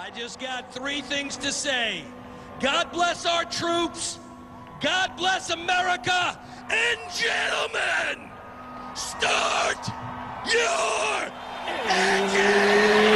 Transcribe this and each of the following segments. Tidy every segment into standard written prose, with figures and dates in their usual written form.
I just got three things to say. God bless our troops. God bless America. And gentlemen, start your engine!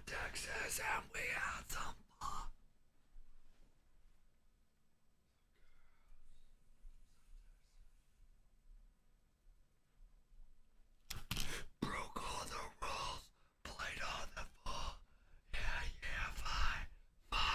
Texas, and we had some fun. Broke all the rules, played on the ball. Yeah, five, four.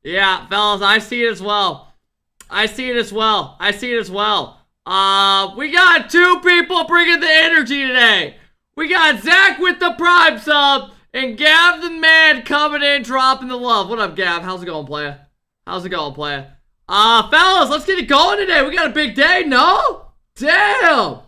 Yeah, fellas, I see it as well. I see it as well. I see it as well. We got 2 people bringing the energy today. We got Zach with the Prime sub and Gav the man coming in, dropping the love. What up, Gav? How's it going, playa? How's it going, playa? Fellas, let's get it going today. We got a big day, no? Damn.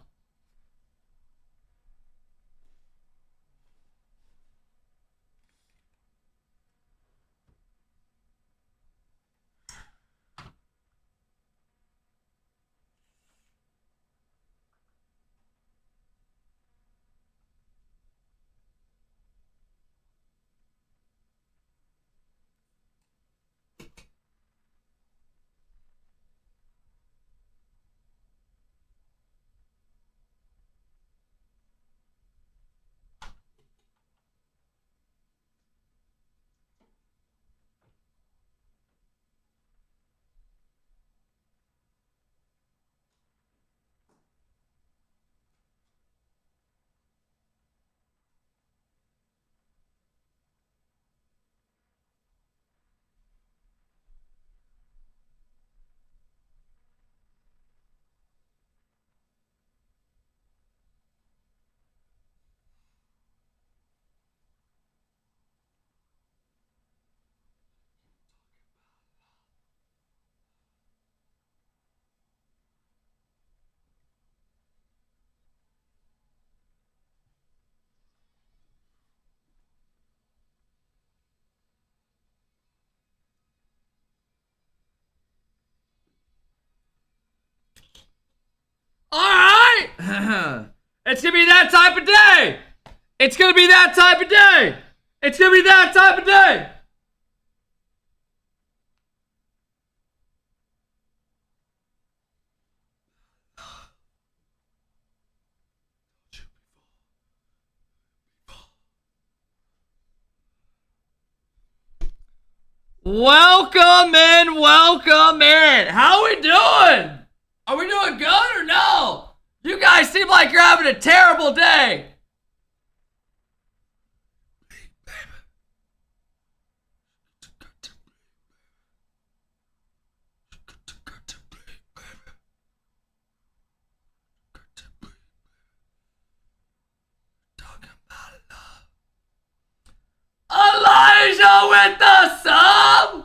Alright! It's gonna be that type of day! It's gonna be that type of day! It's gonna be that type of day! Welcome in, welcome in! How we doing? Are we doing good or no? You guys seem like you're having a terrible day. Elijah with the sub!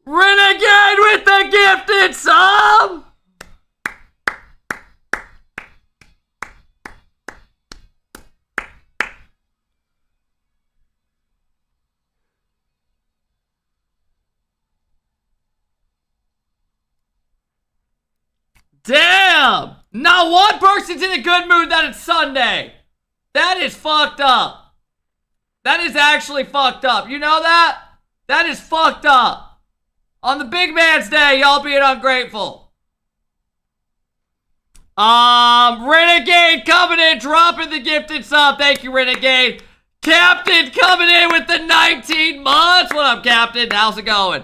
Renegade with the gifted sub! Damn! Not one person's in a good mood that it's Sunday. That is fucked up. That is actually fucked up. You know that? That is fucked up. On the big man's day, y'all being ungrateful. Renegade coming in, dropping the gifted sub. Thank you, Renegade. Captain coming in with the 19 months. What up, Captain? How's it going?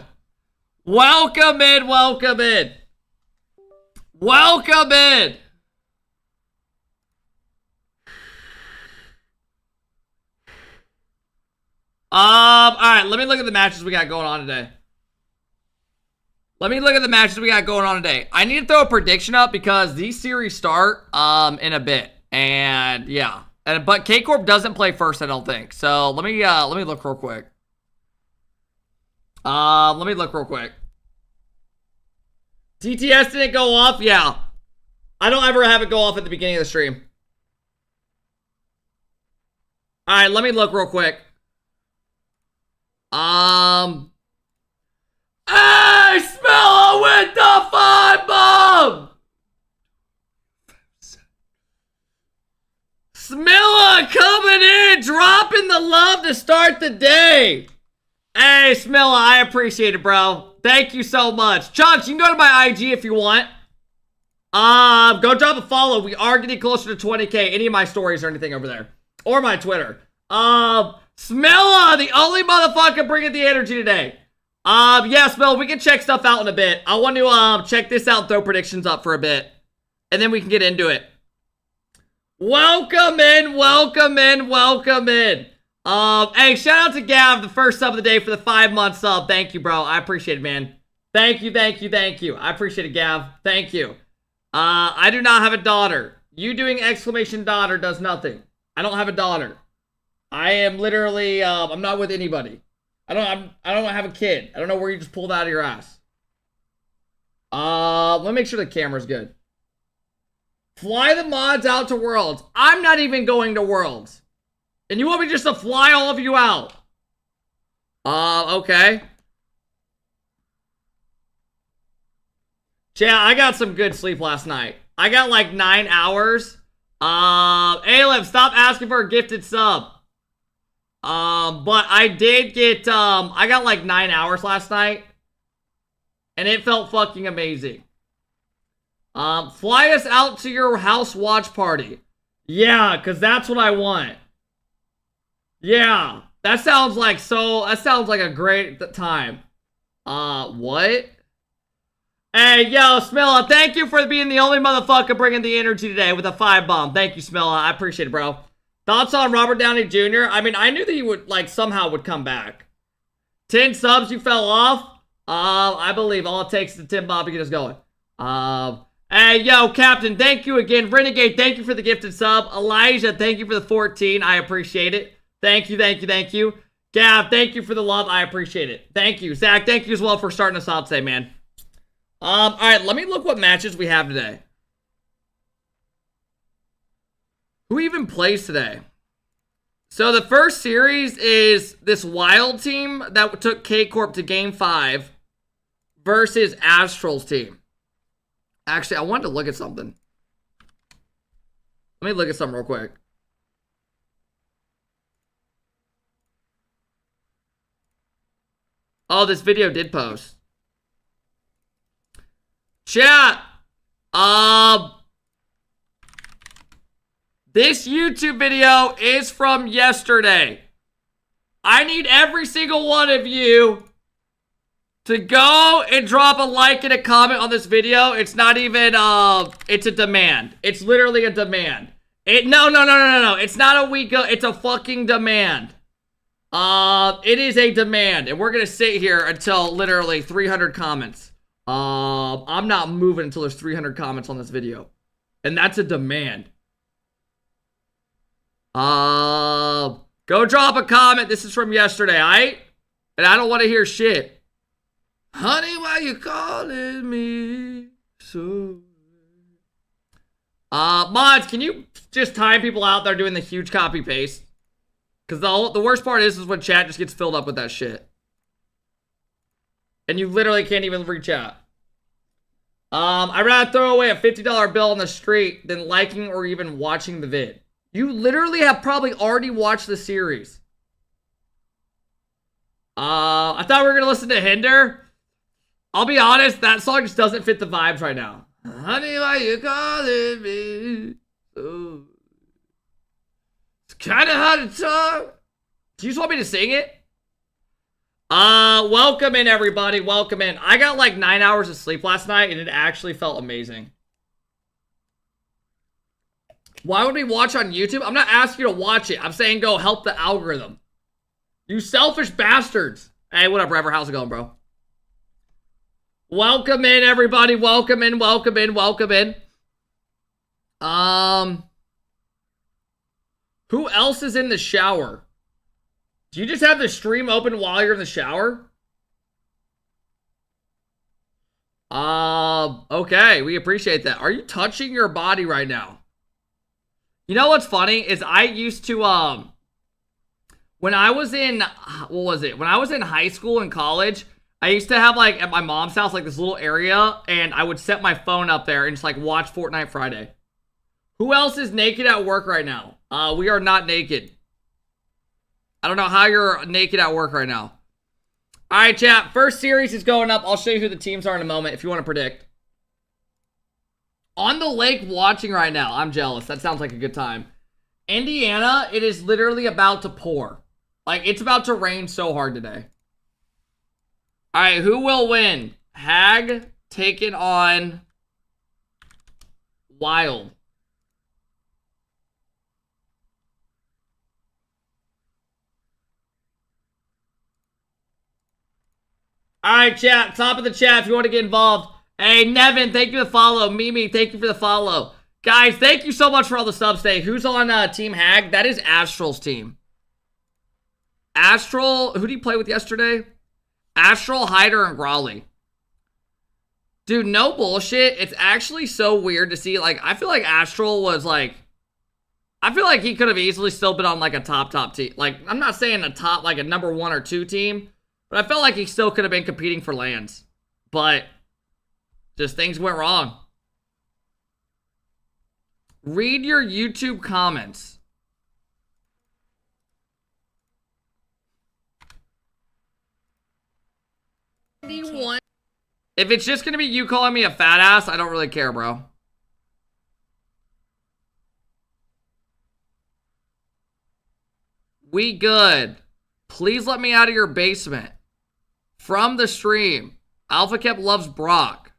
Welcome in, welcome in. Welcome in. Alright, let me look at the matches we got going on today. I need to throw a prediction up because these series start in a bit. And yeah. But K-Corp doesn't play first, I don't think. So let me look real quick. DTS didn't go off? Yeah. I don't ever have it go off at the beginning of the stream. Alright, let me look real quick. Hey, Smella with the 5 bomb! Smilla coming in, dropping the love to start the day. Hey, Smilla, I appreciate it, bro. Thank you so much. Chunks, you can go to my IG if you want. Go drop a follow. We are getting closer to 20K. Any of my stories or anything over there. Or my Twitter. Smella, the only motherfucker bringing the energy today. Yeah, Smella, we can check stuff out in a bit. I want to check this out and throw predictions up for a bit. And then we can get into it. Welcome in, welcome in, welcome in. Hey, shout out to Gav, the first sub of the day for the 5-month sub. Thank you, bro. I appreciate it, man. Thank you, thank you, thank you. I appreciate it, Gav. Thank you. I do not have a daughter. You doing exclamation daughter does nothing. I don't have a daughter. I am literally, I'm not with anybody. I don't have a kid. I don't know where you just pulled out of your ass. Let me make sure the camera's good. Fly the mods out to Worlds. I'm not even going to Worlds. And you want me just to fly all of you out? Okay. Yeah, I got some good sleep last night. I got like 9 hours. Aleph, stop asking for a gifted sub. But I did get, I got like 9 hours last night. And it felt fucking amazing. Fly us out to your house watch party. Yeah, because that's what I want. Yeah, that sounds like a great time. What? Hey, yo, Smilla, thank you for being the only motherfucker bringing the energy today with a 5-bomb. Thank you, Smilla. I appreciate it, bro. Thoughts on Robert Downey Jr.? I mean, I knew that he would, like, somehow would come back. 10 subs, you fell off? I believe all it takes is a 10 bomb to get us going. Hey, yo, Captain, thank you again. Renegade, thank you for the gifted sub. Elijah, thank you for the 14. I appreciate it. Thank you, thank you, thank you. Gav, thank you for the love. I appreciate it. Thank you. Zach, thank you as well for starting us out today, man. Alright, let me look what matches we have today. Who even plays today? So the first series is this Wylde team that took K-Corp to Game 5 versus Astral's team. Actually, I wanted to look at something. Let me look at something real quick. Oh, this video did post. Chat. This YouTube video is from yesterday. I need every single one of you to go and drop a like and a comment on this video. It's not even, it's a demand. It's literally a demand. No. It's not a week, it's a fucking demand. It is a demand, and we're gonna sit here until literally 300 comments. I'm not moving until there's 300 comments on this video. And that's a demand. Go drop a comment. This is from yesterday, alright? And I don't want to hear shit. Honey, why you calling me so? Mods, can you just time people out there doing the huge copy paste? Because the worst part is when chat just gets filled up with that shit. And you literally can't even reach out. I'd rather throw away a $50 bill on the street than liking or even watching the vid. You literally have probably already watched the series. I thought we were going to listen to Hinder. I'll be honest, that song just doesn't fit the vibes right now. Honey, why you calling me? Oh. It's kind of hard to talk. Do you just want me to sing it? Welcome in, everybody. Welcome in. I got like 9 hours of sleep last night, and it actually felt amazing. Why would we watch on YouTube? I'm not asking you to watch it. I'm saying go help the algorithm. You selfish bastards. Hey, what up, Rever? How's it going, bro? Welcome in, everybody. Welcome in, welcome in, welcome in. Who else is in the shower? Do you just have the stream open while you're in the shower? Okay, we appreciate that. Are you touching your body right now? You know what's funny is I used to, when I was in, what was it? When I was in high school and college, I used to have like at my mom's house, like this little area, and I would set my phone up there and just like watch Fortnite Friday. Who else is naked at work right now? We are not naked. I don't know how you're naked at work right now. All right, chat. First series is going up. I'll show you who the teams are in a moment if you want to predict. On the lake watching right now. I'm jealous. That sounds like a good time. Indiana, it is literally about to pour. Like, it's about to rain so hard today. All right, who will win? Hag taking on Wylde. All right, chat. Top of the chat if you want to get involved. Hey, Nevin, thank you for the follow. Mimi, thank you for the follow. Guys, thank you so much for all the subs today. Who's on Team Hag? That is Astral's team. Astral, who did he play with yesterday? Astral, Hyder, and Grawley. Dude, no bullshit. It's actually so weird to see. Like, I feel like Astral was like... I feel like he could have easily still been on like a top team. Like, I'm not saying a top, like a number 1 or 2 team. But I felt like he still could have been competing for lands. But just things went wrong. Read your YouTube comments. If it's just going to be you calling me a fat ass, I don't really care, bro. We good. Please let me out of your basement. From the stream. Alpha Kept loves Brock.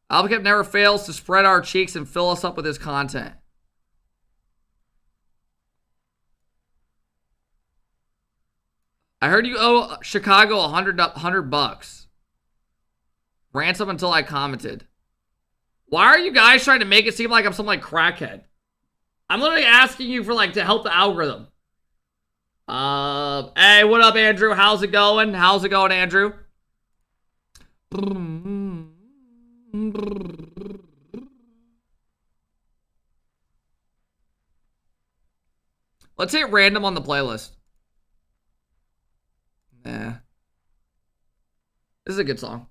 Alpha Kept never fails to spread our cheeks and fill us up with his content. I heard you owe Chicago $100 bucks. Ransom until I commented. Why are you guys trying to make it seem like I'm some like crackhead? I'm literally asking you for like to help the algorithm. Hey, what up, Andrew? How's it going? How's it going, Andrew? Let's hit random on the playlist. Nah. This is a good song.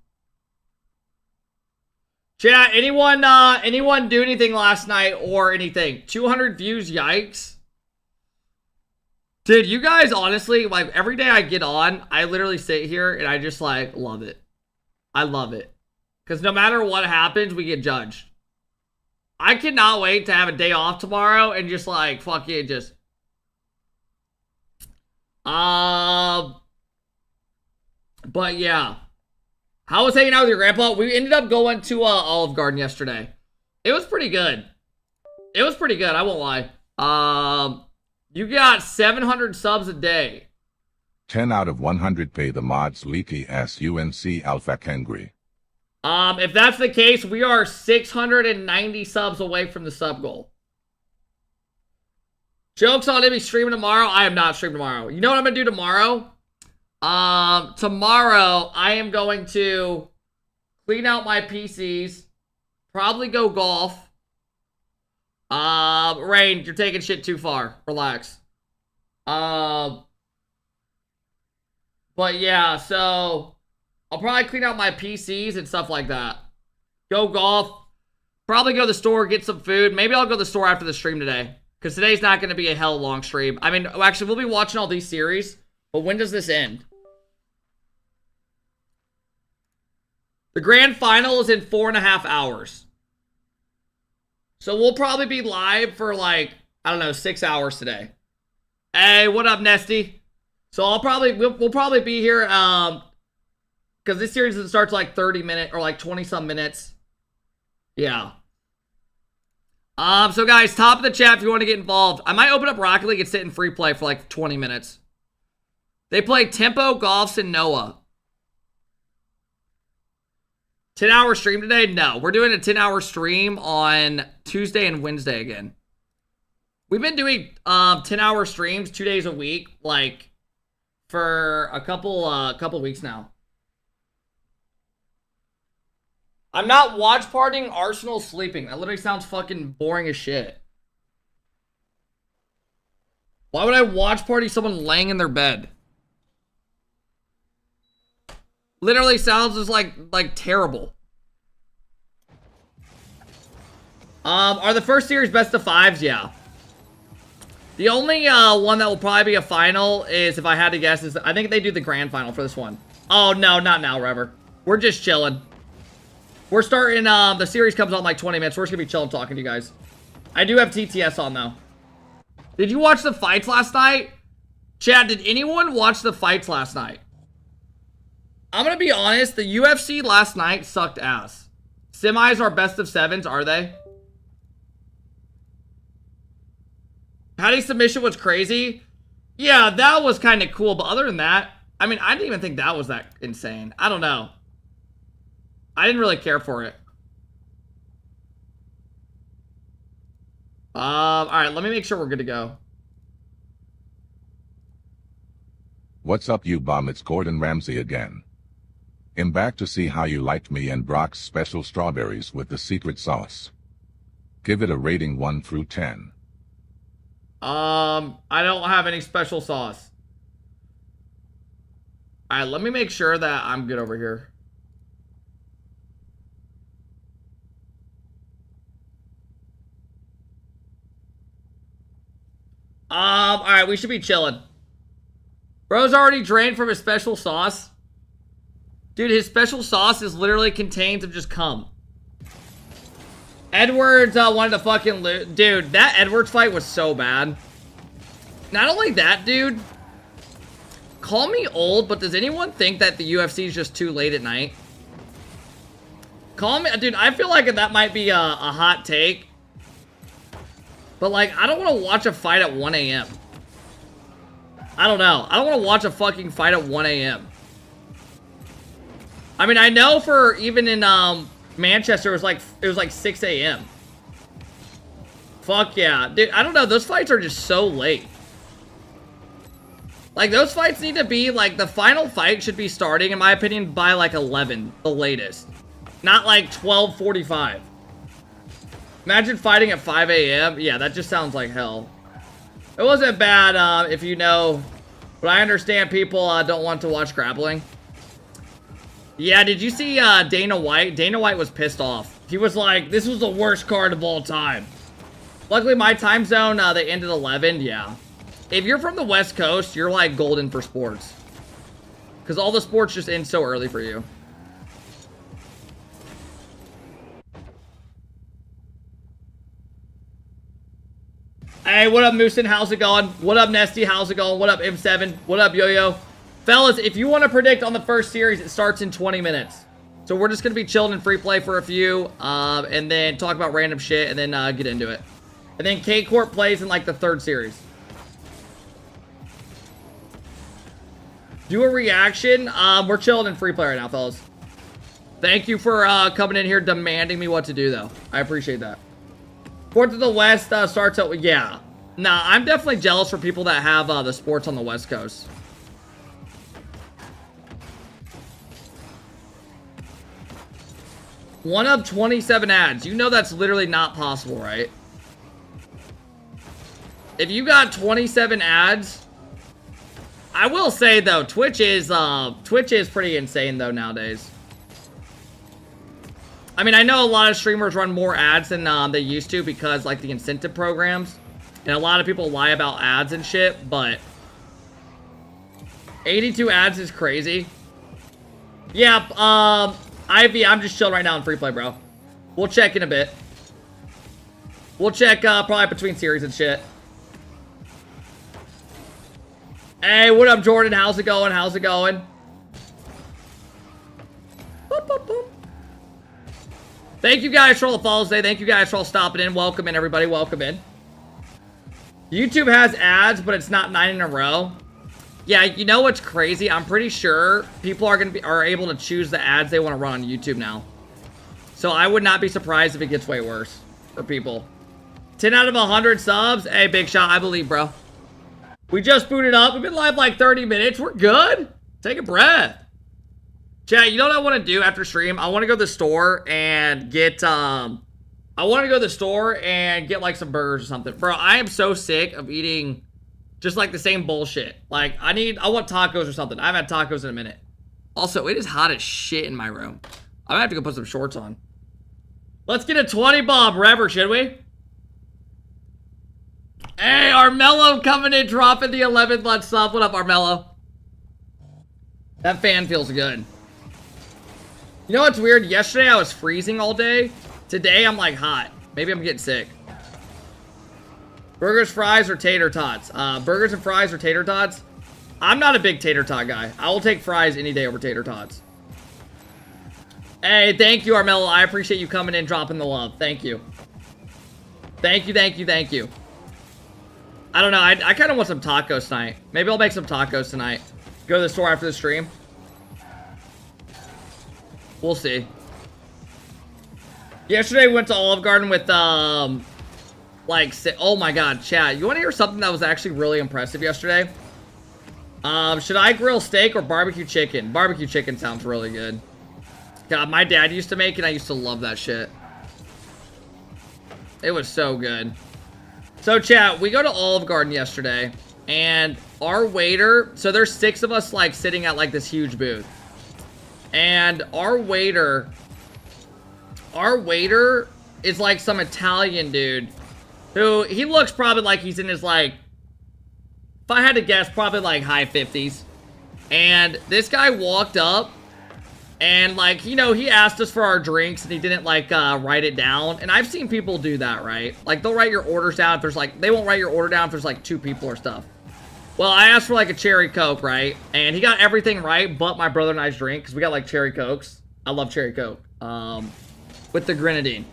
Chat, anyone do anything last night or anything? 200 views, yikes. Dude, you guys, honestly, like, every day I get on, I literally sit here and I just, like, love it. I love it. Because no matter what happens, we get judged. I cannot wait to have a day off tomorrow and just, like, fuck it, just... But, yeah. How was hanging out with your grandpa? We ended up going to Olive Garden yesterday. It was pretty good. It was pretty good, I won't lie. You got 700 subs a day. 10 out of 100 pay the mods leaky ass UNC Alpha Kangri. If that's the case, we are 690 subs away from the sub goal. Jokes on him, he's streaming tomorrow. I am not streaming tomorrow. You know what I'm going to do tomorrow? Tomorrow, I am going to clean out my PCs. Probably go golf. Rain, you're taking shit too far. Relax. But yeah, so I'll probably clean out my PCs and stuff like that. Go golf. Probably go to the store, get some food. Maybe I'll go to the store after the stream today. Because today's not going to be a hell long stream. I mean, actually, we'll be watching all these series. But when does this end? The grand final is in 4.5 hours. So we'll probably be live for like, I don't know, 6 hours today. Hey, what up, Nesty? So we'll probably be here, because this series starts like 30 minutes or like 20 some minutes. Yeah. So guys, top of the chat if you want to get involved. I might open up Rocket League and sit in free play for like 20 minutes. They play Tempo, Golfs, and Noah. 10-hour stream today? No. We're doing a 10-hour stream on Tuesday and Wednesday again. We've been doing 10-hour streams 2 days a week, like, for a couple weeks now. I'm not watch partying, Arsenal sleeping. That literally sounds fucking boring as shit. Why would I watch party someone laying in their bed? Literally sounds just like terrible. Are the first series best of 5s? Yeah. The only one that will probably be a final is, if I had to guess, is I think they do the grand final for this one. Oh no, not now, Rever. We're just chilling. We're starting, the series comes on in like 20 minutes. We're just gonna be chilling talking to you guys. I do have TTS on though. Did you watch the fights last night? Chad, did anyone watch the fights last night? I'm gonna be honest, the UFC last night sucked ass. Semis are best of 7s, are they? Hattie submission was crazy. Yeah, that was kind of cool, but other than that, I mean, I didn't even think that was that insane. I don't know. I didn't really care for it. Alright, let me make sure we're good to go. What's up, you bum? It's Gordon Ramsay again. I'm back to see how you liked me and Brock's special strawberries with the secret sauce. Give it a rating 1 through 10. I don't have any special sauce. Alright, let me make sure that I'm good over here. Alright, we should be chilling. Bro's already drained from his special sauce. Dude, his special sauce is literally contains of just cum. Edwards wanted to fucking lose. Dude, that Edwards fight was so bad. Not only that, dude. Call me old, but does anyone think that the UFC is just too late at night? Call me... Dude, I feel like that might be a hot take. But, like, I don't want to watch a fight at 1 a.m. I don't know. I don't want to watch a fucking fight at 1 a.m. I mean, I know for even in Manchester, it was like 6 a.m. Fuck yeah. Dude, I don't know. Those fights are just so late. Like, those fights need to be, like, the final fight should be starting, in my opinion, by, like, 11, the latest. Not, like, 12:45. Imagine fighting at 5 a.m. Yeah, that just sounds like hell. It wasn't bad, if you know, but I understand people don't want to watch grappling. Yeah, did you see Dana White? Dana White was pissed off. He was like, this was the worst card of all time. Luckily, my time zone, they ended 11, yeah. If you're from the West Coast, you're like golden for sports. Because all the sports just end so early for you. Hey, what up, Moosin? How's it going? What up, Nesty? How's it going? What up, M7? What up, Yo-Yo? Fellas, if you want to predict on the first series, it starts in 20 minutes. So we're just going to be chilling in free play for a few, and then talk about random shit, and then get into it. And then K-Corp plays in, like, the third series. Do a reaction. We're chilling in free play right now, fellas. Thank you for coming in here demanding me what to do, though. I appreciate that. Sports of the West starts out with, yeah. Nah, I'm definitely jealous for people that have the sports on the West Coast. One of 27 ads. You know that's literally not possible, right? If you got 27 ads... I will say, though, Twitch is pretty insane, though, nowadays. I mean, I know a lot of streamers run more ads than they used to because, like, the incentive programs. And a lot of people lie about ads and shit, but... 82 ads is crazy. Yeah, Ivy, I'm just chilling right now in free play, bro. We'll check in a bit. We'll check probably between series and shit. Hey, what up, Jordan? How's it going? How's it going? Boop, boop, boop. Thank you guys for all the follows today. Thank you guys for all stopping in. Welcome in, everybody. Welcome in. YouTube has ads, but it's not 9 in a row. Yeah, you know what's crazy? I'm pretty sure people are able to choose the ads they want to run on YouTube now. So I would not be surprised if it gets way worse for people. 10 out of 100 subs. Hey, Big Shot, I believe, bro. We just booted up. We've been live like 30 minutes. We're good. Take a breath. Chat, you know what I want to do after stream? I want to go to the store and get, like some burgers or something. Bro, I am so sick of eating just like the same bullshit. Like, I want tacos or something. I haven't had tacos in a minute. Also, it is hot as shit in my room. I'm gonna have to go put some shorts on. Let's get a 20 bob rever, should we? Hey, Armello coming in, dropping the 11th lunch sub. What up, Armello? That fan feels good. You know what's weird? Yesterday I was freezing all day. Today I'm like hot. Maybe I'm getting sick. Burgers, fries, or tater tots? Burgers and fries or tater tots? I'm not a big tater tot guy. I will take fries any day over tater tots. Hey, thank you, Armello. I appreciate you coming in, dropping the love. Thank you. Thank you, thank you, thank you. I don't know. I kind of want some tacos tonight. Maybe I'll make some tacos tonight. Go to the store after the stream. We'll see. Yesterday we went to Olive Garden with, like, oh my god, chat. You want to hear something that was actually really impressive yesterday? Should I grill steak or barbecue chicken? Barbecue chicken sounds really good. God, my dad used to make it. I used to love that shit. It was so good. So, chat, we go to Olive Garden yesterday, and our waiter, so there's 6 of us, like, sitting at, like, this huge booth. And our waiter is, like, some Italian dude who, he looks probably like he's in his, like, if I had to guess, probably, like, high 50s. And this guy walked up, and, like, you know, he asked us for our drinks, and he didn't, like, write it down. And I've seen people do that, right? Like, they'll write your orders down if there's, like, they won't write your order down if there's, like, 2 people or stuff. Well, I asked for, like, a cherry Coke, right? And he got everything right but my brother and I's drink, because we got, like, cherry Cokes. I love cherry Coke. With the grenadine.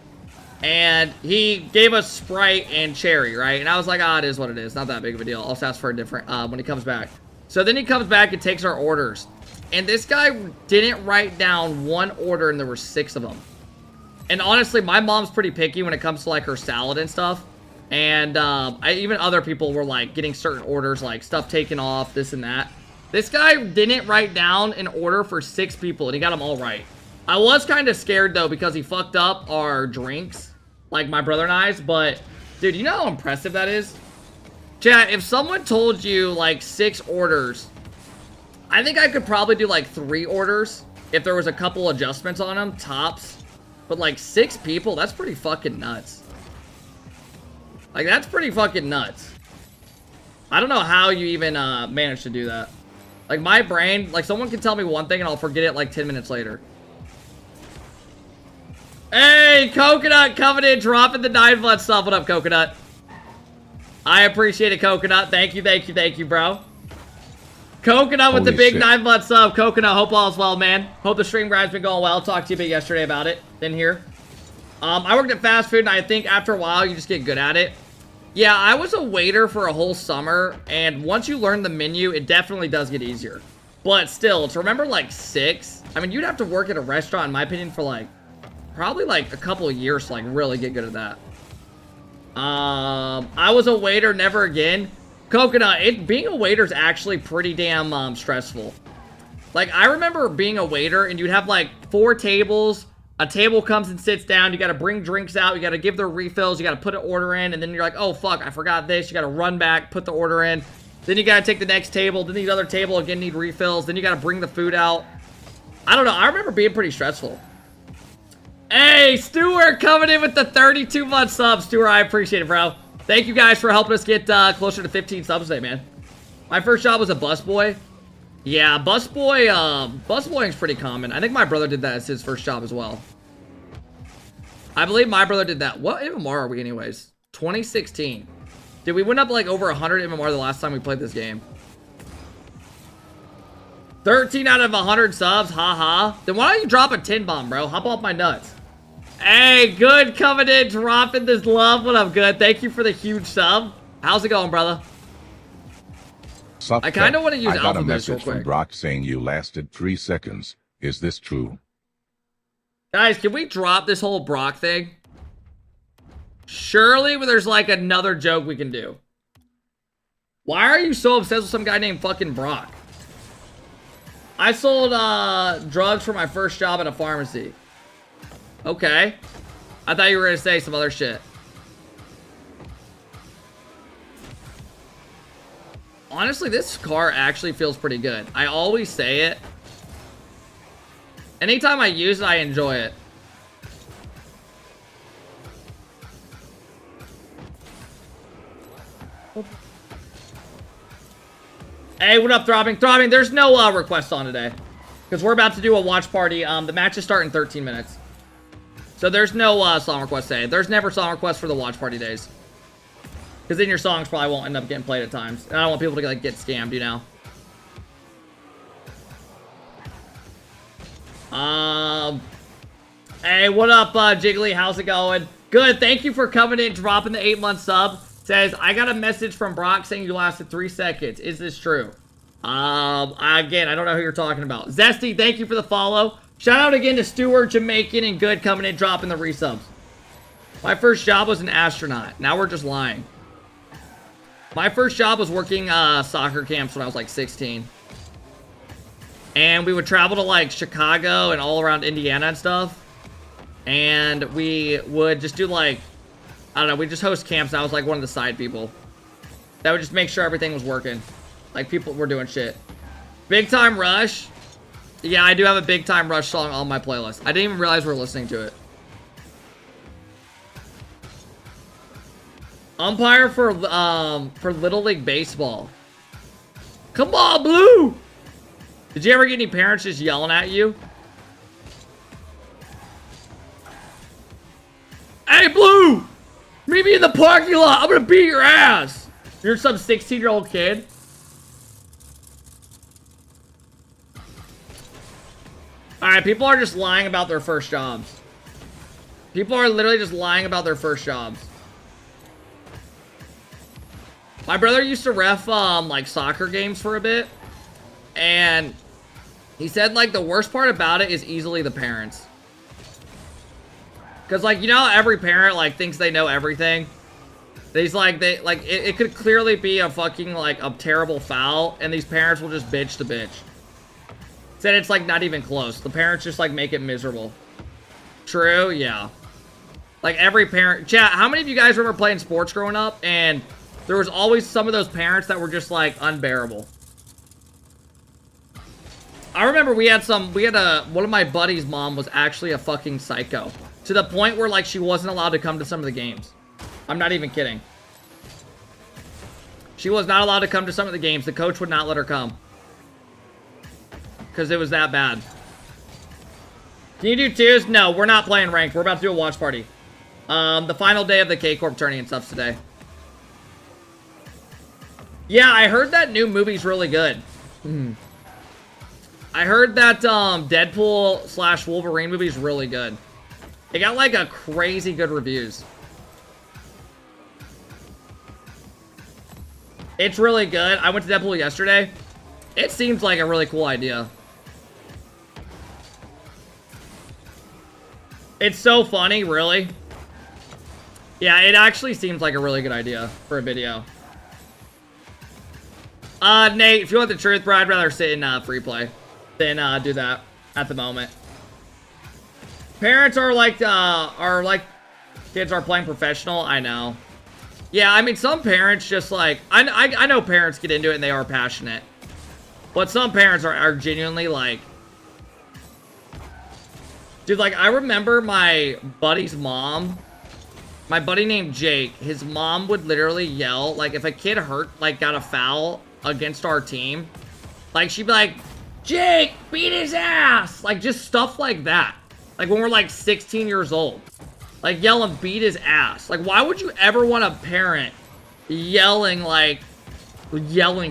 And he gave us Sprite and cherry, right? And I was like, ah, it is what it is. Not that big of a deal. I'll just ask for a different, when he comes back. So then he comes back and takes our orders. And this guy didn't write down one order, and there were 6 of them. And honestly, my mom's pretty picky when it comes to, like, her salad and stuff. And even other people were, like, getting certain orders, like, stuff taken off, this and that. This guy didn't write down an order for 6 people, and he got them all right. I was kind of scared, though, because he fucked up our drinks, like my brother and I's. But, dude, you know how impressive that is? Chat, if someone told you, like, 6 orders... I think I could probably do, like, 3 orders if there was a couple adjustments on them, tops. But, like, 6 people, that's pretty fucking nuts. Like, that's pretty fucking nuts. I don't know how you even managed to do that. Like, my brain, like, someone can tell me one thing and I'll forget it, like, 10 minutes later. Hey, Coconut coming in, dropping the 9 months stuff. What up, Coconut? I appreciate it, Coconut. Thank you, thank you, thank you, bro. Coconut with the big 9-month sub. Coconut, hope all is well, man. Hope the stream grind's been going well. Talked to you a bit yesterday about it. Didn't hear. I worked at fast food, and I think after a while, you just get good at it. Yeah, I was a waiter for a whole summer, and once you learn the menu, it definitely does get easier. But still, to remember, like, 6, I mean, you'd have to work at a restaurant, in my opinion, for, like, probably, like, a couple of years to, like, really get good at that. I was a waiter, never again. Coconut, being a waiter is actually pretty damn stressful. Like, I remember being a waiter, and you'd have, like, 4 tables. A table comes and sits down. You got to bring drinks out. You got to give their refills. You got to put an order in. And then you're like, oh, fuck, I forgot this. You got to run back, put the order in. Then you got to take the next table. Then the other table, again, need refills. Then you got to bring the food out. I don't know. I remember being pretty stressful. Hey, Stuart coming in with the 32-month sub. Stuart, I appreciate it, bro. Thank you guys for helping us get closer to 15 subs today, man. My first job was a busboy. Yeah, busboying's pretty common. I think my brother did that as his first job as well. I believe my brother did that. What MMR are we anyways? 2016. Did we win up like over 100 MMR the last time we played this game? 13 out of 100 subs, haha. Then why don't you drop a 10 bomb, bro? Hop off my nuts. Hey, good coming in, dropping this love. What up, good? Thank you for the huge sub. How's it going, brother? I kind of want to use I got alpha a boost real message from quick. Brock saying you lasted 3 seconds. Is this true? Guys, can we drop this whole Brock thing? Surely there's like another joke we can do. Why are you so obsessed with some guy named fucking Brock? I sold drugs for my first job at a pharmacy. Okay. I thought you were going to say some other shit. Honestly, this car actually feels pretty good. I always say it. Anytime I use it, I enjoy it. Hey, what up, Throbbing? Throbbing, there's no request on today. Because we're about to do a watch party. The matches start in 13 minutes. So there's no song request today. There's never song requests for the watch party days. Because then your songs probably won't end up getting played at times. And I don't want people to like get scammed, you know. Hey, what up, Jiggly? How's it going? Good. Thank you for coming in, dropping the 8-month sub. Says, I got a message from Brock saying you lasted 3 seconds. Is this true? Again, I don't know who you're talking about. Zesty, thank you for the follow. Shout out again to Stewart, Jamaican, and Good coming in, dropping the resubs. My first job was an astronaut. Now we're just lying. My first job was working soccer camps when I was like 16. And we would travel to like Chicago and all around Indiana and stuff. And we would just do like, I don't know, we just host camps. And I was like one of the side people that would just make sure everything was working. Like people were doing shit. Big Time Rush. Yeah, I do have a Big Time Rush song on my playlist. I didn't even realize we were listening to it. Umpire for Little League Baseball. Come on, Blue! Did you ever get any parents just yelling at you? Hey, Blue! Meet me in the parking lot. I'm gonna beat your ass. You're some 16-year-old kid. Alright, people are just lying about their first jobs. People are literally just lying about their first jobs. My brother used to ref, like, soccer games for a bit. And he said, like, the worst part about it is easily the parents. Because, like, you know how every parent, like, thinks they know everything? He's like, it could clearly be a fucking, like, a terrible foul. And these parents will just bitch the bitch. Said it's, like, not even close. The parents just, like, make it miserable. True? Yeah. Like, every parent... Chat, how many of you guys remember playing sports growing up? And there was always some of those parents that were just, like, unbearable. I remember one of my buddy's mom was actually a fucking psycho. To the point where, like, she wasn't allowed to come to some of the games. I'm not even kidding. She was not allowed to come to some of the games. The coach would not let her come. Because it was that bad. Can you do twos? No, we're not playing ranked. We're about to do a watch party. The final day of the K-Corp tourney and stuff today. Yeah, I heard that new movie's really good. I heard that Deadpool / Wolverine movie's really good. It got like a crazy good reviews. It's really good. I went to Deadpool yesterday. It seems like a really cool idea. It's so funny, really. Yeah, it actually seems like a really good idea for a video. Nate, if you want the truth, bro, I'd rather sit in free play than do that at the moment. Parents are like kids are playing professional. I know. Yeah, I mean, some parents just like I know parents get into it and they are passionate, but some parents are genuinely like. Dude, like, I remember my buddy's mom, my buddy named Jake, his mom would literally yell, like, if a kid got a foul against our team, like, she'd be like, Jake, beat his ass! Like, just stuff like that. Like, when we're, like, 16 years old. Like, yelling, beat his ass. Like, why would you ever want a parent yelling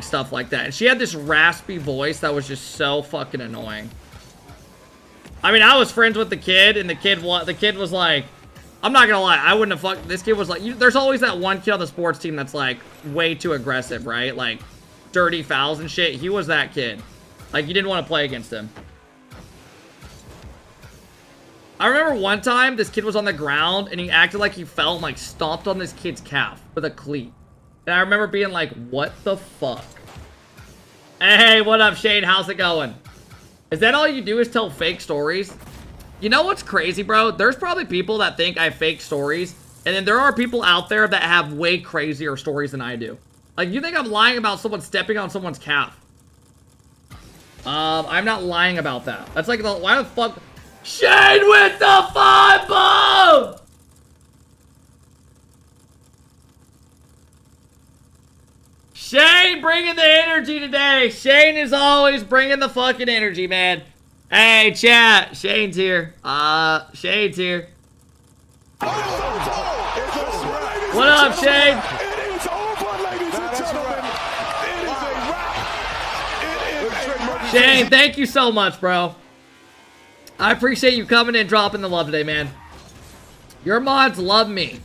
stuff like that? And she had this raspy voice that was just so fucking annoying. I mean, I was friends with the kid, and the kid was like, I'm not gonna lie, I wouldn't have fucked, this kid was like, there's always that one kid on the sports team that's like, way too aggressive, right? Like, dirty fouls and shit. He was that kid. Like, you didn't want to play against him. I remember one time, this kid was on the ground, and he acted like he fell and, like, stomped on this kid's calf with a cleat. And I remember being like, what the fuck? Hey, what up, Shane? How's it going? Is that all you do is tell fake stories? You know what's crazy, bro? There's probably people that think I fake stories, and then there are people out there that have way crazier stories than I do. Like, you think I'm lying about someone stepping on someone's calf? I'm not lying about that. That's like, why the fuck? Shane with the 5 bomb! Shane bringing the energy today. Shane is always bringing the fucking energy, man. Hey, chat. Shane's here. Shane's here. What up, Shane? Shane, thank you so much, bro. I appreciate you coming in and dropping the love today, man. Your mods love me.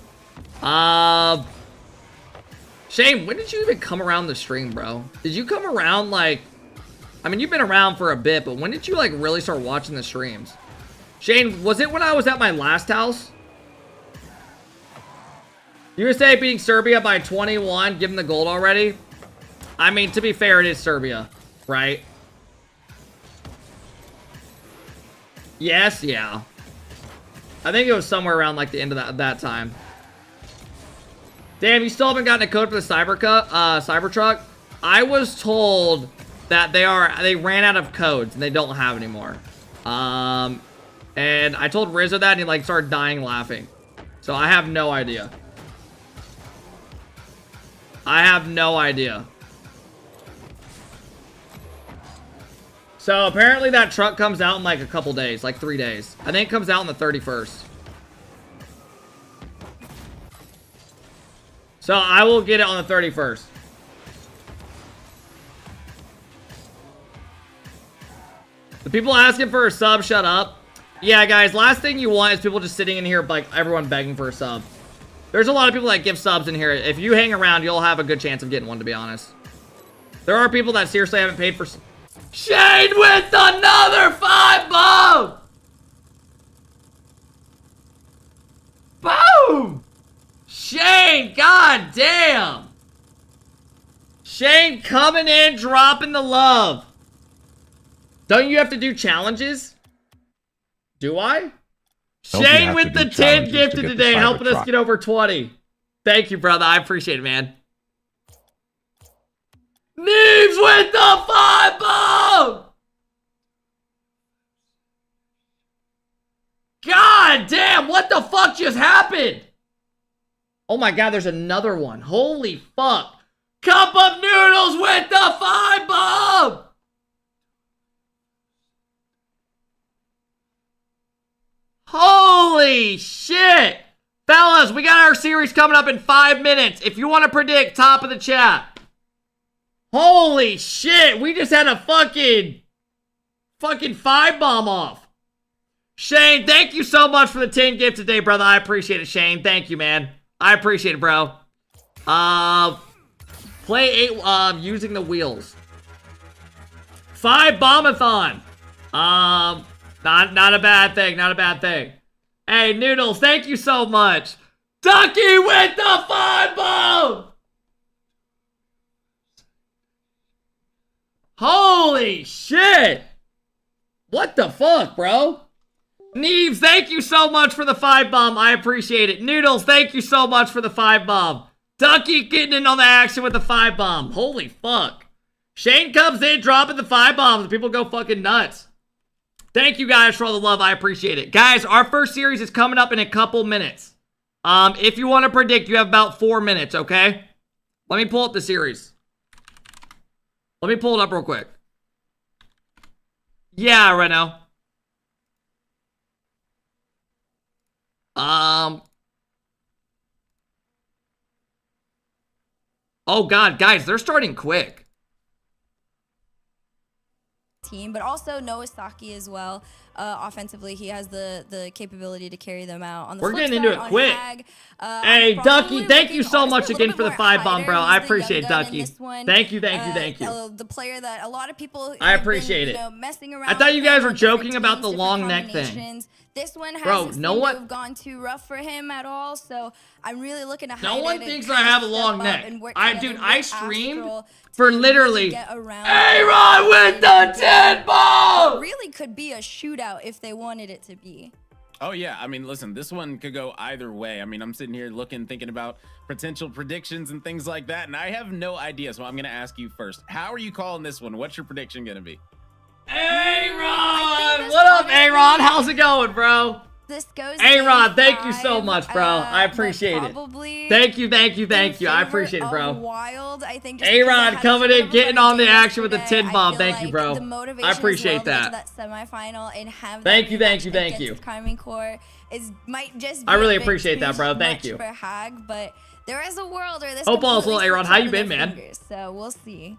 Shane, when did you even come around the stream, bro? Did you come around, like... I mean, you've been around for a bit, but when did you, like, really start watching the streams? Shane, was it when I was at my last house? USA beating Serbia by 21, give them the gold already? I mean, to be fair, it is Serbia, right? Yes, yeah. I think it was somewhere around, like, the end of that time. Damn, you still haven't gotten a code for the Cybertruck? I was told that they ran out of codes and they don't have anymore. And I told Rizzo that and he, like, started dying laughing. So I have no idea. I have no idea. So apparently that truck comes out in like a couple days, like 3 days. I think it comes out on the 31st. So I will get it on the 31st. The people asking for a sub, shut up. Yeah, guys, last thing you want is people just sitting in here, like, everyone begging for a sub. There's a lot of people that give subs in here. If you hang around, you'll have a good chance of getting one, to be honest. There are people that seriously haven't paid for... Shane with another 5 bomb! Boom! Shane, god damn! Shane coming in, dropping the love. Don't you have to do challenges? Do I? Shane with the 10 gifted today, helping us get over 20. Thank you, brother. I appreciate it, man. Neves with the 5 bomb! God damn, what the fuck just happened? Oh my god, there's another one. Holy fuck. Cup of Noodles with the 5 bomb! Holy shit! Fellas, we got our series coming up in 5 minutes. If you want to predict, top of the chat. Holy shit, we just had a fucking 5 bomb off. Shane, thank you so much for the 10 gift today, brother. I appreciate it, Shane. Thank you, man. I appreciate it, bro. Play 8 using the wheels. 5 bombathon. Not a bad thing, not a bad thing. Hey, Noodles, thank you so much. Ducky with the 5 bomb! Holy shit! What the fuck, bro? Neves, thank you so much for the 5 bomb. I appreciate it. Noodles, thank you so much for the 5 bomb. Ducky getting in on the action with the 5 bomb. Holy fuck. Shane comes in, dropping the 5 bombs. People go fucking nuts. Thank you guys for all the love. I appreciate it. Guys, our first series is coming up in a couple minutes. If you want to predict, you have about 4 minutes, okay? Let me pull up the series. Let me pull it up real quick. Yeah, Reno. Oh god, guys, they're starting quick. Team, but also Noah Saki as well. Offensively, he has the capability to carry them out. On the We're getting into it quick. Hey, Ducky, thank you so much again for the 5 bomb, bro. I appreciate it, Ducky. Thank you, thank you, thank you. The player that a lot of people I appreciate it. Messing around. I thought you guys were joking about the long neck thing. This one Bro, hasn't no one have gone too rough for him at all, so I'm really looking to no one thinks I have a long neck. I streamed for literally A-Rod with the 10 ball! It really could be a shootout if they wanted it to be. Oh yeah, I mean, listen, this one could go either way. I mean, I'm sitting here thinking about potential predictions and things like that, and I have no idea, so I'm gonna ask you first. How are you calling this one? What's your prediction gonna be? A-Rod! What up, A-Rod? How's it going, bro? This goes A-Rod, thank you so much, bro. I appreciate it. Thank you, thank you, thank you. I appreciate it, bro. Wylde, I think A-Rod coming in, getting on the action with the 10 bomb. Thank you, bro. I appreciate that. Thank you, thank you, thank you. KARMINE CORP might just I really appreciate that, bro. Thank you. But there is a world where this Hope all's well, A-Rod. How you been, man? So we'll see.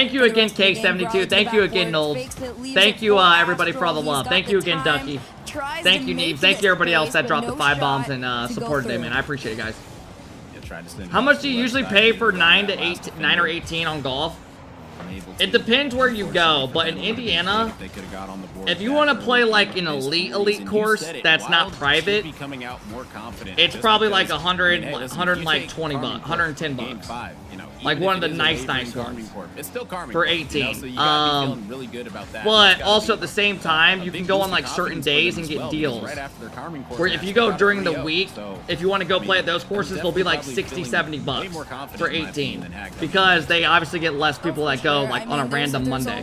Thank you again, K72. Thank you again, Knowles. Thank you, everybody, for all the love. Thank you again, Ducky. Thank you, Neves. Thank you, everybody else that dropped the 5 bombs and supported today, man. I appreciate it, guys. Yeah, try to send How much do you usually pay for 9 or 18 on golf? It depends where you go, but in Indiana, if you want to play like an elite course that's not private, it's probably like 120 bucks, 110 bucks. Like one of the nice ones for 18. But also at the same time, you can go on like certain days and get deals. Where if you go during the week, if you want to go play at those courses, they'll be like 60, 70 bucks for 18. Because they obviously get less people that go like on a random Monday.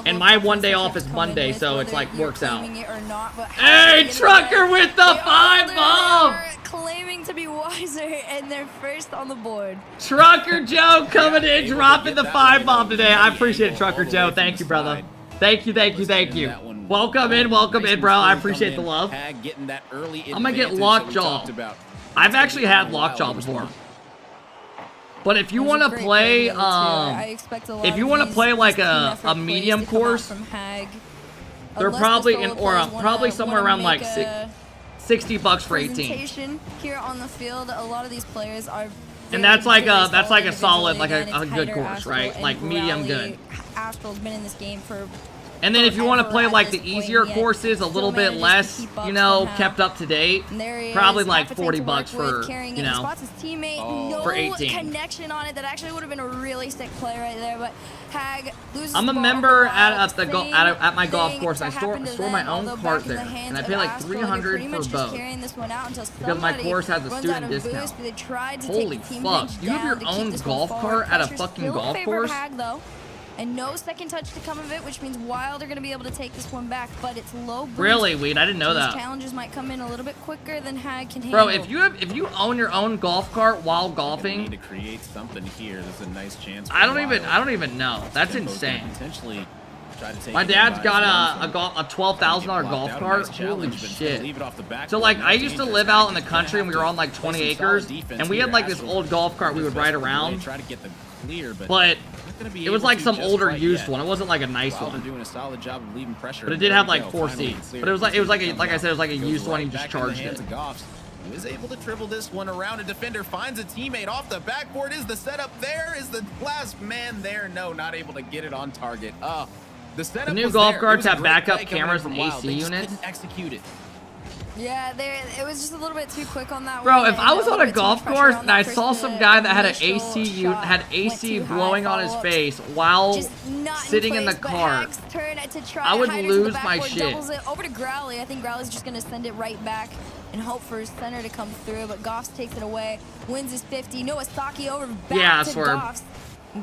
And my one day off is Monday, so it's like works out. Hey, Trucker with the 5-bomb! Claiming to be wiser, and they're first on the board. Trucker Joe coming in, dropping the 5-bomb today. I appreciate it, Trucker Joe. Thank you, brother. Thank you. Welcome in, bro. I appreciate the love. I'm gonna get Lockjaw. I've actually had Lockjaw before. But if you want to play, if you want to play like a medium course, they're probably in, or probably somewhere around like 60 bucks for 18. Here on the field, a lot of these players are, and that's like a solid, like a good course, right? Like medium good. Astral's been in this game for. And then if you want to play like the easier courses, a little bit less, you know, kept up to date, probably like 40 bucks for, you know, for 18. Connection on it that actually would have been a really sick play right there, but Hag loses. I'm a member at my golf course. I store my own cart there, and I pay like $300 for both because my course has a student discount. Holy fuck! You have your own golf cart at a fucking golf course? And no second touch to come of it, which means Wylde are going to be able to take this one back, but it's low boost. Really, Weed? I didn't know that. Challenges might come in a little bit quicker than Hag can handle. Bro, if you own your own golf cart while golfing, need to create something here. There's a nice chance. I don't even know. That's insane. My dad's got a $12,000 golf cart. Holy shit. So like I used to live out in the country and we were on like 20 acres and we had like this old golf cart we would ride around. But it was like some older used one. It wasn't like a nice one. But it did have like 4 seats. But it was like I said, it was like a used one. You just charged it. Who is able to dribble this one around. A defender finds a teammate off the backboard. Is the setup there? Is the last man there? No, not able to get it on target. The new golf carts have backup cameras and AC units. Execute it. Yeah, it was just a little bit too quick on that. Bro, if I was on a golf course and I saw some guy that had an AC unit, had AC blowing on his face while sitting in the cart, I would lose my shit. Over to Growly. I think Growly's just gonna send it right back and hope for his center to come through, but Goffs takes it away, wins his 50. Noah Saki over back to Goffs.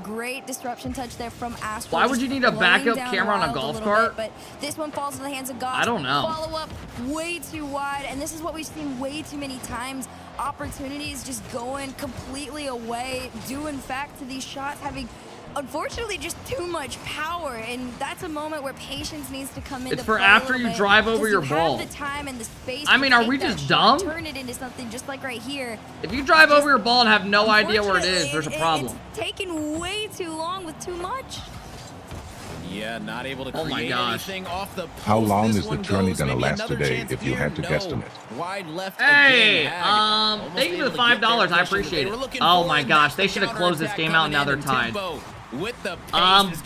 Great disruption touch there from Astral. Why would you need a backup camera on a golf cart? But this one falls in the hands of Goffs. I don't know. Follow up way too wide, and this is what we've seen way too many times. Opportunities just going completely away, due in fact to these shots having, unfortunately, just too much power, and that's a moment where patience needs to come into play. It's for after you drive over your ball. Have the time and the space. I mean, are we just dumb? Turn it into something just like right here. If you drive over your ball and have no idea where it is, there's a problem. It's taking way too long with too much. Yeah, not able to create anything off the post. How long is the journey gonna last today if you had to guesstimate? Wide left. Hey, thank you for the $5. I appreciate it. Oh my gosh, they should have closed this game out and now they're tied.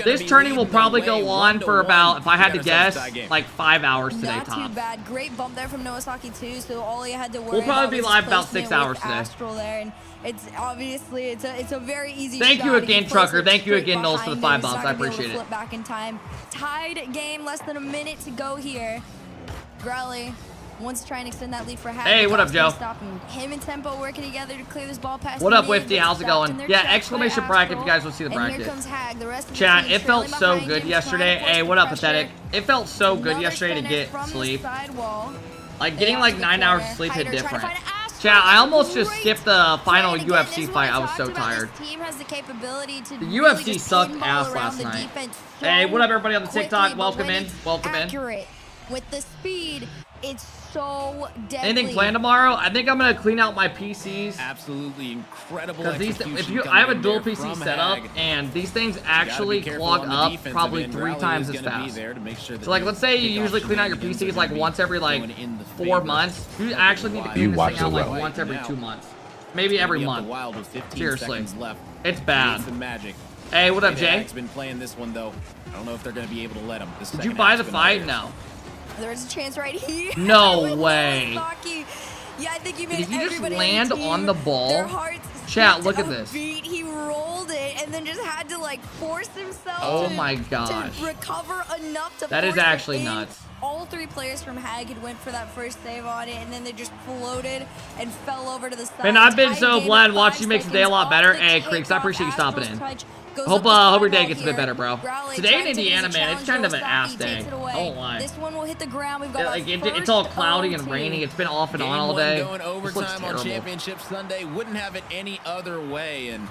This tourney will probably go on for about, if I had to guess, like 5 hours today, Not Tom. too bad. Great bump there from Noah Saki too. So all you had to worry We'll probably be live about 6 hours today. Astral there, and it's obviously it's a very easy. Thank you shot. again, Trucker. Thank you again, Knowles, for the $5. I appreciate it. Flip back in time. Tied game, less than a minute to go here. Growly wants to try and extend that lead for Hag. Hey, what up, Joe? Him and Tempo working together to clear this ball past. What up, Wifty? How's it going? Yeah, exclamation bracket if you guys want to see the bracket. Chat, it felt so good yesterday. Hey, what up, Pathetic? It felt so good yesterday to get sleep. Like, getting like 9 hours of sleep hit different. Chat, I almost just skipped the final UFC fight. I was so tired. The UFC sucked ass last night. Hey, what up, everybody on the TikTok? Welcome in. Welcome in. With the speed, it's so deadly. Anything planned tomorrow? I think I'm gonna clean out my PCs. Absolutely incredible. Because I have a dual PC setup, and these things actually clog up probably 3 times as fast. So like, let's say you usually clean out your PCs like once every like 4 months. You actually need to clean this thing out like once every 2 months. Maybe every month. Seriously. It's bad. Some magic. Hey, what up, Jay? Hag's been playing this one though. I don't know if they're gonna be able to let him. Did you buy the fight? No. There's a chance right here. No way. Yeah, I think you made Did he just everybody land on the ball? Their hearts Chat, look at this. beat. He rolled it and then just had to like force himself to recover enough to That is force actually it in. nuts. All three players from Hag had went for that first save on it, and then they just floated and fell over to the side. Man, I've been Tied so game glad at watching 5 you makes the day a lot seconds better. off the Hey, Creeks, I appreciate you stopping in. Hope your day gets a bit better, bro. Today in Indiana, man, it's kind of an ass day. I won't lie. This one will hit the ground. We've got like it's all cloudy and rainy. It's been off and on all day. Going This looks overtime on terrible. Championship Sunday. Wouldn't have it any other way. And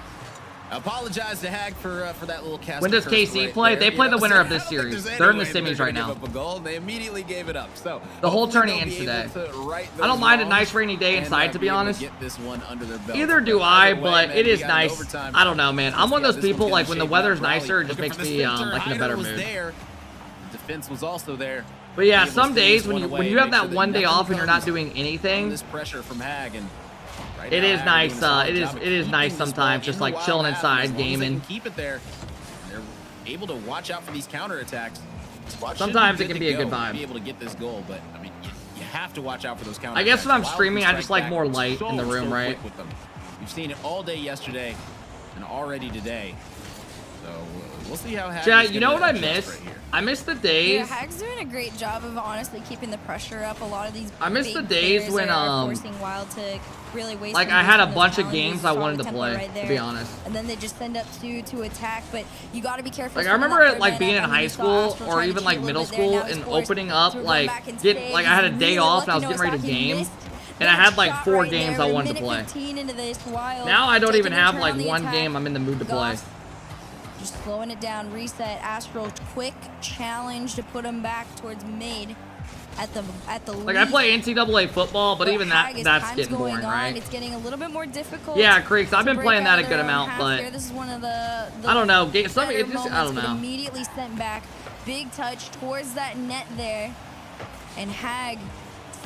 I apologize to Hag for that little cast. When does KC play? They play the winner of this series. They're in the semis right now. They immediately gave it up. So the whole tourney ends today. I don't mind a nice rainy day inside, to be honest. Get this one under their belt. Either do I, but it is nice. I don't know, man. I'm one of those people, like, when the weather's nicer, it just makes me like in a better mood. Defense was also there. But yeah, some days when you have that one day off and you're not doing anything, this pressure from Hag and it is nice. It is nice sometimes, just like chilling inside, gaming. Keep it there. They're able to watch out for these counterattacks. Sometimes it can be a good vibe. Be able to get this goal, but I mean, you have to watch out for those counterattacks. I guess when I'm streaming, I just like more light in the room, right? We've seen it all day yesterday and already today. So we'll see how Hag. Chat, you know what I miss? I miss the days. Yeah, Hag's doing a great job of honestly keeping the pressure up. A lot of these. I miss the days when forcing Wylde to really waste. Like I had a bunch of games I wanted to play, right to be honest. And then they just send up two to attack, but you got to be careful. Like I remember it like being in high school or even like middle school and opening up like I had a day off and I was getting ready to game. And I had like 4 games I wanted to play. Now I don't even have like one game I'm in the mood to play. Just slowing it down, reset. Astral quick challenge to put him back towards mid at the like I play NCAA football, but even that's getting boring, right? It's getting a little bit more difficult. Yeah, Creeks, I've been playing that a good amount, but this is one of the I don't know. I don't know. Immediately sent back, big touch towards that net there, and Hag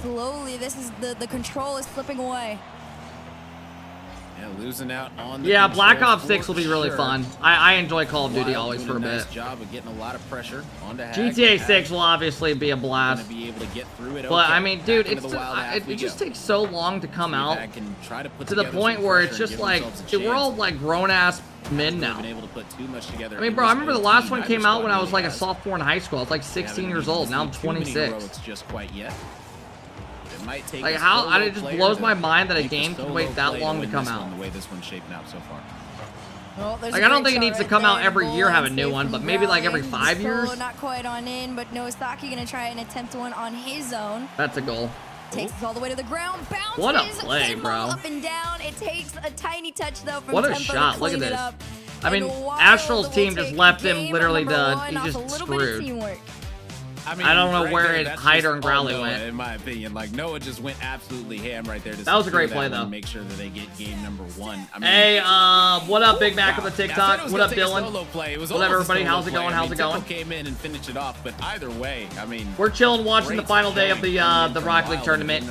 slowly. This is the control is slipping away. Yeah, losing out on the Black Ops 6 will be really fun. I enjoy Call of Duty always for a bit. Nice job of getting a lot of pressure onto Hag. GTA 6 will obviously be a blast. Be able to get through it. But I mean, dude, it just takes so long to come out to the point where it's just like we're all like grown ass men now. I mean, bro, I remember the last one came out when I was like a sophomore in high school. I was like 16 years old. Now I'm 26. Just quite yet. Like how it just blows my mind that a game can wait that long to come out. The way this one's shaping out so far. Well, like I don't think it needs to come out every year, have a new one, but maybe like every 5 years. Not quite on in, but Noasaki gonna try and attempt one on his own. That's a goal. Takes us all the way to the ground. Bounces. What a play, bro! Up and down. It takes a tiny touch though from what a Tempo shot! Look at this. I mean, Wylde Astral's team just left him literally he's just screwed. I mean, I don't know where Hyder and Growly went. In my opinion, like Noah just went absolutely ham right there. That was a great play, though. Make sure that they get game number 1. I mean, hey, what up, Big Mac on the TikTok? What up, Dylan? What up, everybody? How's it going? How's it going? Came in and finished it off, but either way, I mean, we're chilling, watching the final day of the Rocket League tournament.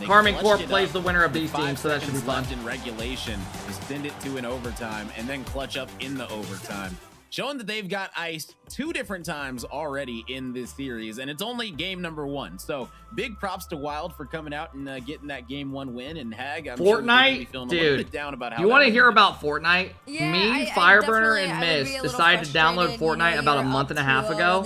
KARMINE CORP plays the winner of these teams, so that should be fun. In regulation, send it to an overtime, and then clutch up in the overtime. Showing that they've got iced 2 different times already in this series, and it's only game number 1. So big props to Wylde for coming out and getting that game 1 win. And Hag, I'm Fortnite, sure dude. Down about how you want to hear about Fortnite? Yeah, Me, Fireburner, and Miss decided to download Fortnite about a month and a half ago,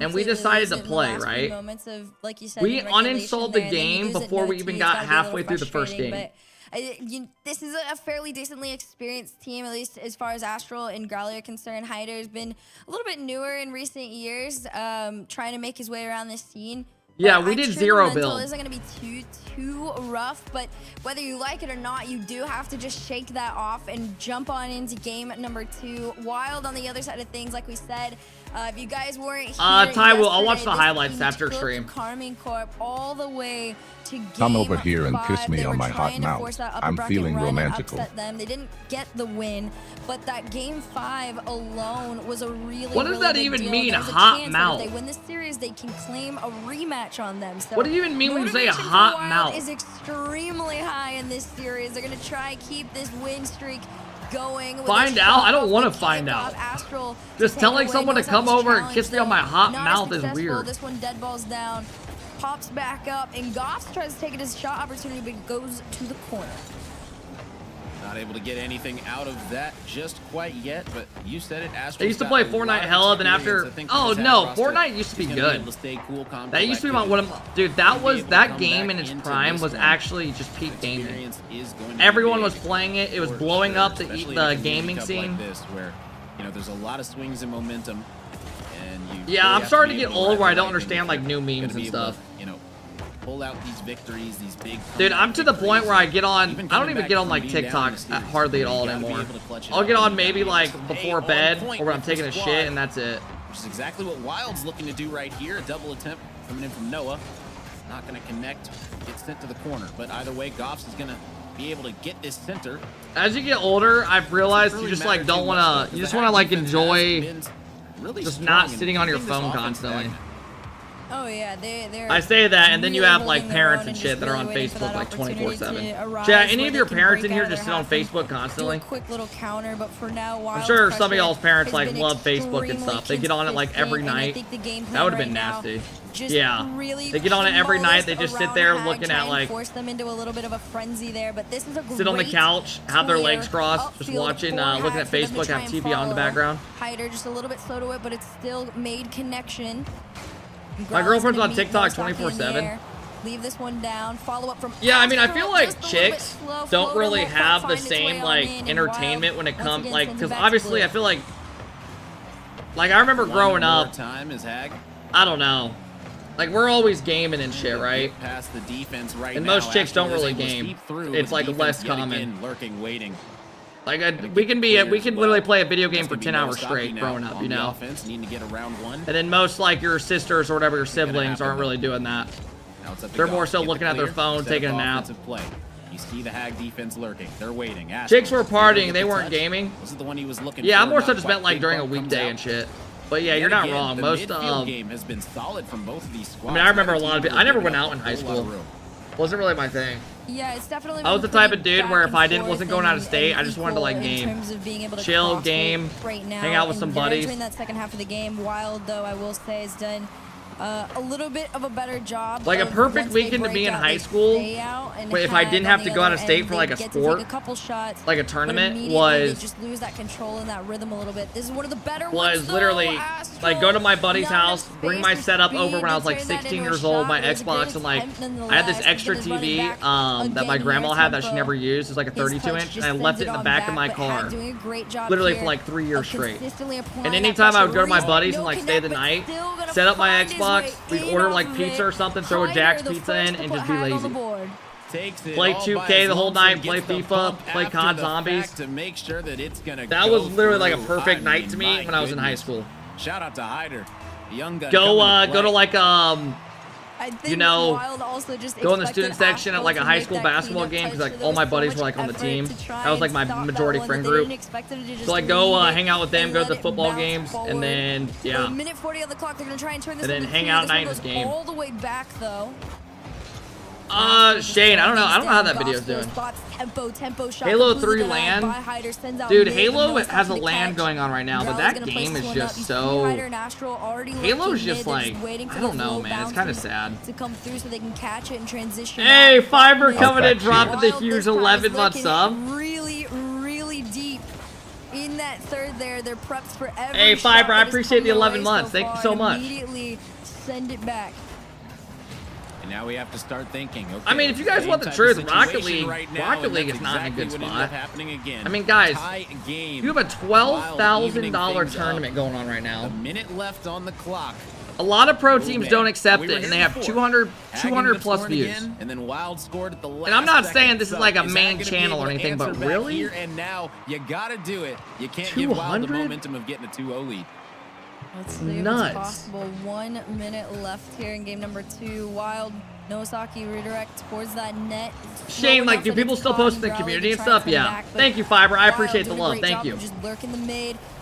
and we decided to play. Right? We uninstalled the game before we even got halfway through the first game. This is a fairly decently experienced team, at least as far as Astral and Growly are concerned. Hyder's been a little bit newer in recent years, trying to make his way around this scene. Yeah, we did 0 build. It isn't going to be too rough, but whether you like it or not, you do have to just shake that off and jump on into game number 2. Wylde on the other side of things, like we said. If you guys weren't here I'll watch the highlights after stream. KARMINE CORP all the way to game Come over here and 5. kiss me on my hot mouth. I'm feeling romantical. They didn't get the win, but that game 5 alone was a really What does that even deal. mean, There's a hot chance mouth? That if they win this series, they can claim a rematch on them. So what do you even mean when you say a motivation hot for Wylde mouth? is extremely high in this series. They're gonna try and keep this win streak going. Find out? I don't want to find out. Just telling someone to come over and kiss me on my hot mouth is weird. This one dead balls down, pops back up, and Goff tries to take it as a shot opportunity, but goes to the corner. Not able to get anything out of that just quite yet, but you said it. I used to play Fortnite hella, then after... Oh, no, Fortnite used to be good. That used to be one of... Dude, that game in its prime was actually just peak gaming. Everyone was playing it. It was blowing up the gaming scene. Where, you know, there's a lot of swings and momentum. And yeah, I'm starting to get old where I don't understand, like, new memes and stuff. You know, pull out these victories, these big... Dude, I'm to the point where I get on... I don't even get on, like, TikTok hardly at all anymore. I'll get on maybe, like, before bed or when I'm taking a shit, and that's it. Which is exactly what Wylde's looking to do right here. A double attempt coming in from Noah. Not going to connect. Gets sent to the corner. But either way, Goffs is going to be able to get this center. As you get older, I've realized you just, like, don't want to... You just want to, like, enjoy just not sitting on your phone constantly. Oh yeah, they're I say that, and then you really have like holding parents their and own shit that are on just really Facebook like waiting for that 24/7. opportunity to arise Yeah, any where of they your can parents break in here out just of sit on their half Facebook and constantly? do a quick little counter, but for now, I'm sure some of y'all's parents like has love been Facebook and stuff. They get on it like every consistent, and I night. think the game That plan would have been right now nasty. just Yeah, really they get on it every night. They just sit around there Hag, looking try at and like force them into a little bit of a frenzy there, but this is a sit on the great couch, have their clear legs crossed, just upfield watching, for Hag looking at for them to Facebook, try have and TV on in the follow. background. Hyder just a little bit slow to it, but it's still made connection. My girlfriend's on Gonna meet TikTok Nosaki in the 24/7. air. Leave this one down. Follow up from Yeah, I mean, I Astro, feel like just a little bit chicks slow. don't Floater really will have the find its way same on like in, and entertainment Wylde when it once comes again like sends it because back to obviously blue. I feel like I remember growing One more up. time is Hag. I don't know. Like we're always gaming and shit, right? Past the defense right And now, most chicks Astro don't was really able to game. sweep through It's with like defense less yet common. again, lurking, waiting. Like we can literally play a video game for 10 hours Nosaki straight now growing up, on you the know. offense, needing to get around one. And then most like your sisters or whatever your siblings happen. aren't really doing that. Now it's up to They're Goff. more so Get the looking at their clear, phone, set taking up a nap. offensive play. You see the Hag defense lurking. They're waiting. Astro, Chicks were able to partying, get they the weren't touch. gaming. This is the one he was looking Yeah, for. I'm more so Not just quite. meant like Big during a bump comes weekday out. and shit. But yeah, Yet you're not again, wrong. the Most midfield game has been solid from both of these squads. I mean, I remember a Neither lot of team people. I never giving went up out in a high whole lot school. of room. Wasn't really my thing. Yeah, it's definitely. I was the been type of pretty dude where back if I and wasn't forth going out of and state, I just wanted to like equal in game, terms of being able to chill, cross game, right now. hang out with some And they're buddies. entering that second half of the game. Wylde, though, I will say, has done a little bit of a better job. Like a of perfect once they weekend to break be in out, high they school, stay out, and but if I Hag didn't on have the to go other out of state end, for like they a get to sport, take a couple shots, like a but tournament, immediately was they just lose that control and that rhythm a little bit. This is one of the better was ones, literally though. Astro, like go to my buddy's not enough house, bring my space or setup speed over when I was to like turn that 16 into a years old, my shot. It was a Xbox, good and like attempt I had this nonetheless, extra but then running TV back that my again grandma here, had that she tempo. never used. It was like a His 32 touch inch, just and I sends left it it in the on back of my but Hag car. doing a great job Literally here for like 3 years of straight. consistently applying And that anytime I would pressure. go to my Reese, buddies no and like stay the connect, but night, still gonna set up my find his Xbox, way we'd in order off like of pizza it. or something, throw a Hyder, Jack's the pizza first in, to and put just be Hag on the lazy. board. Takes it Play all 2K by his the whole lonesome, night, gets play the FIFA, bump play after COD the Zombies. fact to make sure that it's gonna That go was literally like a through. perfect I night mean, to me my when I was in high goodness. school. Shout out to Hyder, the young gun. Go coming go to play. like I think you know, Wylde also just go in the expected student section at Astro like a to high make school that basketball cleanup game touch, because like so there all was my so buddies much were like on the effort team. to try That was like and my stop that majority one friend that they group. didn't expect them to just So like go leave it hang out with them, and go to let the it football bounce games, forward. and then We're yeah. a minute 40 on the clock. They're gonna try and turn this And then into hang two. out This at one night in this goes game. all the way back though. Shane, I don't know how that video's doing. Tempo shot Halo completely 3 denied LAN? by Hyder, sends out Dude, mid, Halo but no has a stopping the LAN catch. going on right now, but Growl's that gonna place game this is one just up. You see so... Hyder and Astro already Halo's lurking just mid. They're like, waiting for I don't those know, low man. It's kind of bounces sad. to come through so they can catch it and transition. Hey, out. Fiber Problem coming is, in, dropping the Wylde huge this time is 11-month lurking sub. really deep in that third there. They're prepped for every Hey, shot Fiber, I that has appreciate come the their 11 way months. so Thank you far so and much. Immediately send it back. And now we have to start thinking. Okay, I mean, if you guys same want the type truth, of Rocket situation League, right now, Rocket and League that's is not in a exactly good what ended spot. up happening again. I mean, guys, Tie game. you have a $12,000 tournament going on right A now. minute left on the clock. A lot of pro Oh, teams man. don't accept We were it, and here they have before. 200 Hagen plus scored views. again, and then Wylde scored at the last And I'm not second. saying this is So like a is main Hag gonna be channel or able to anything, but answer back really? Here and now, you gotta do it. You can't give Wylde the 200? momentum of getting a 2-0 lead. Let's see if Nuts. it's possible. 1 minute left here in game number 2. Wylde, Nosaki redirect towards that net. Shane, like, do people still post in the community and stuff? Yeah. Thank you, Fiber. I appreciate the love. Thank you. Just lurk in the mid,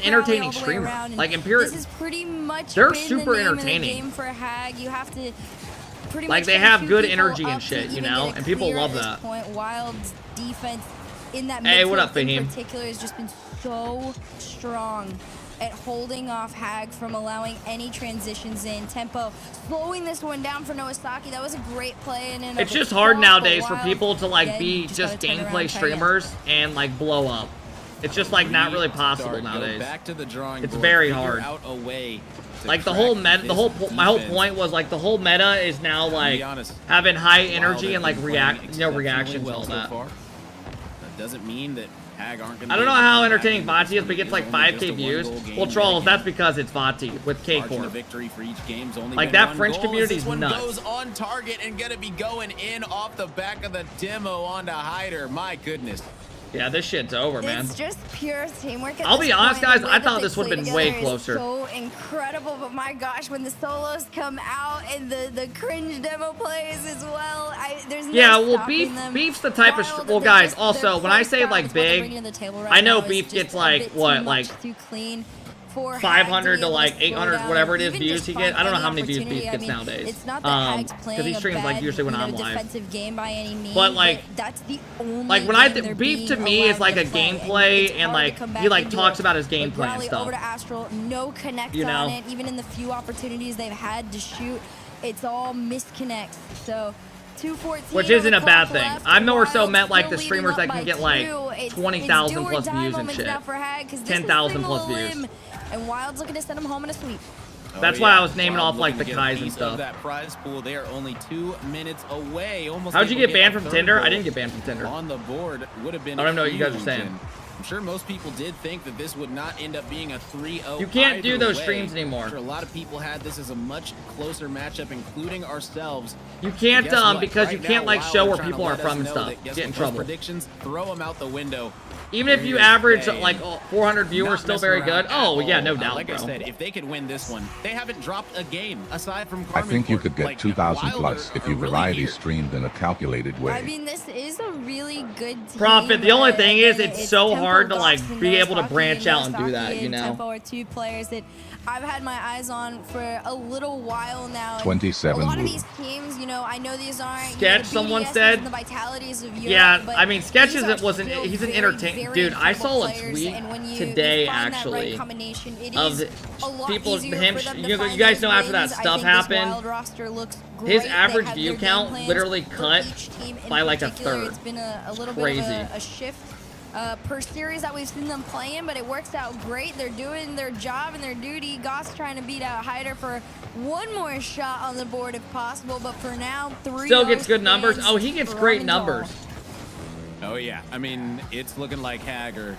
an entertaining all the way streamer. around, and Like, Imperial, this is pretty much they're been super the name of the entertaining. game for Hag. You have to pretty Like, much they get have two good people energy and up to shit, you even know? get it And people clear love at this that. point. Wylde's defense in that Hey, what midfield up, in Fahim? particular has just been so strong at holding off Hag from allowing any transitions in. Tempo slowing this one down for Noasaki. That was a great play. It's just hard nowadays for Wylde, people to like again, be just just gotta turn around, gameplay try again. streamers and like blow up. It's just like not really possible nowadays. It's very hard. Like the whole meta, my whole point was like the whole meta is now like having high energy and like reaction to all that. That doesn't mean that Hag aren't gonna. I don't know how entertaining Vati is, but he gets like 5K views. Well, trolls, that's because it's Vati with K Corp. Like that French community is nuts. Goes on target and gonna be going in off the back of the demo onto Hyder. My goodness. Yeah, this shit's over, man. It's just pure teamwork. I'll be honest, guys. I thought this would have been way closer. So incredible, but my gosh, when the solos come out and the cringe demo plays as well, there's no stopping them. Beef's the type of well, guys. Also, when I say like big, I know Beef gets like what, like 500 to like 800, whatever it is, views he gets. I don't know how many views Beef gets nowadays. It's not that Hag's playing he streams like usually when I'm live. Defensive game by any means, but like that's the only like when I Beef to me is like a gameplay and like he like talks about his gameplay and stuff. Over to Astral, no connect on it. Even in the few opportunities they've had to shoot, it's all misconnects. So 214, which isn't a bad thing. I'm more so meant like the streamers that can get like 20,000 plus views and shit, 10,000 plus views. And Wylde's looking to send him home in a sweep. That's why I was naming off like the Kais and stuff. That prize pool, they are only 2 minutes away. How'd you get banned from Tinder? I didn't get banned from Tinder. On the board would have been. I don't know what you guys are saying. I'm sure most people did think that this would not end up being a 3-0. You can't do those streams anymore. I'm sure a lot of people had this as a much closer matchup, including ourselves. You can't because you can't like show where people are from and stuff. Get in trouble. Predictions, throw them out the window. Even if you average like 400 viewers, still very good. Oh yeah, no doubt, like bro. I said, if they could win this one, they haven't dropped a game aside from KARMINE I think you could get like 2,000 Wylde plus if you really variety here. streamed in a calculated way. I mean, this is a really good team. Profit. The only thing is, Again, it's so Tempo, hard to like Gox, be able to Nostaki, branch out and do that, Nostaki you know. Tempo are two players that I've had my eyes on for a little while now. 27 A lot of blue. these teams, you know, I know these aren't Sketch, someone said. and the vitalities of Europe, Yeah, but I mean, Sketch these isn't are wasn't. still He's an very, entertainer, very dude. I incredible saw a players, tweet and when you today find that actually right combination, it of is a lot people. easier Him, for them to you find guys those know after that wins. I stuff think this happened. Wylde roster looks His great. average They have view their game count plans literally for cut each team in by like a particular. third. It's been a little Crazy. bit of a shift per series that we've seen them playing, but it works out great. They're doing their job and their duty. Goss trying to beat out Hyder for one more shot on the board if possible, but for now, 3 Still gets good numbers. Oh, he gets great numbers. Oh yeah, I mean, it's looking like Hagger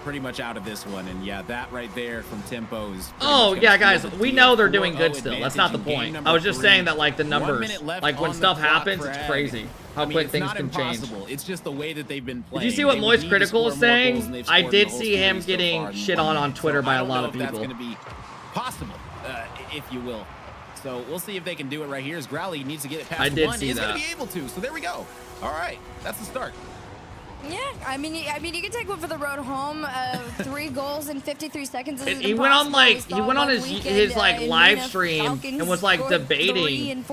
pretty much out of this one, and yeah, that right there from Tempo's. Oh yeah, guys, we know they're doing good still. That's not the point. I was just saying that like the numbers, like when stuff happens, it's crazy how quick things can change. It's just the way that they've been playing. Did you see what Moist Critical is saying? I did see him getting shit on Twitter by a lot of people. That's going to be possible, if you will. So we'll see if they can do it right here. As Growly needs to get it past I did one. see He's that. going to be able to. So there we go. All right, that's the start. Yeah, I mean, you can take one for the road home. 3 goals in 53 seconds. He went on his like live stream and was like debating.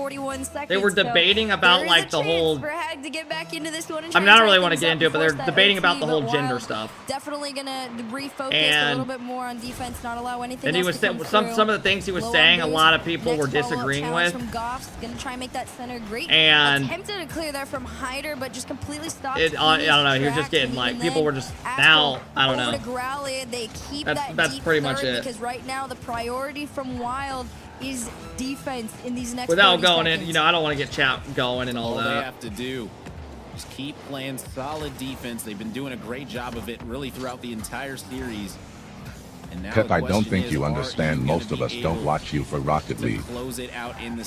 They were debating about like the whole. I'm not really want to get into it, but they're debating about the whole gender stuff. Definitely gonna refocus a little bit more on defense, not allow anything. And he was some of the things he was saying. A lot of people were disagreeing with. Gonna try and make that center great. And attempted to clear there from Hyder, but just completely stopped. I don't know. He was just getting like people were just now. I don't know. Growly, they keep That's pretty much it. Because right now the priority from Wylde is defense in these next. Without going seconds. in, you know, I don't want to get chat going and all that. They have to do just keep playing solid defense. They've been doing a great job of it really throughout the entire series. And now Pep, I don't think you understand. Most of us don't watch you for Rocket League.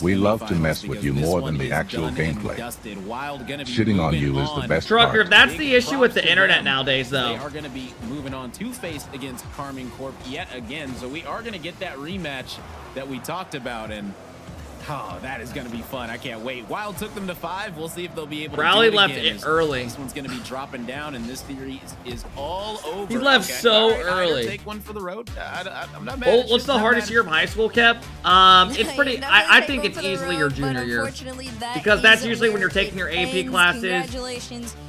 We love to mess with you more than the actual gameplay. Shitting on you is the best Trucker, part. that's the issue with the internet nowadays, though. They are going to be moving on to face against KARMINE Corp yet again. So we are going to get that rematch that we talked about. And oh, that is going to be fun. I can't wait. Wylde took them to 5. We'll see if they'll be able to Rally do it left again. it early. This one's going to be dropping down, and this series is all over. He left so All right, early. Take one for the road. I'm not mad. Well, what's the hardest year of high school, Kev? It's pretty. I think it's easily your junior year, because that's usually when you're taking your AP classes,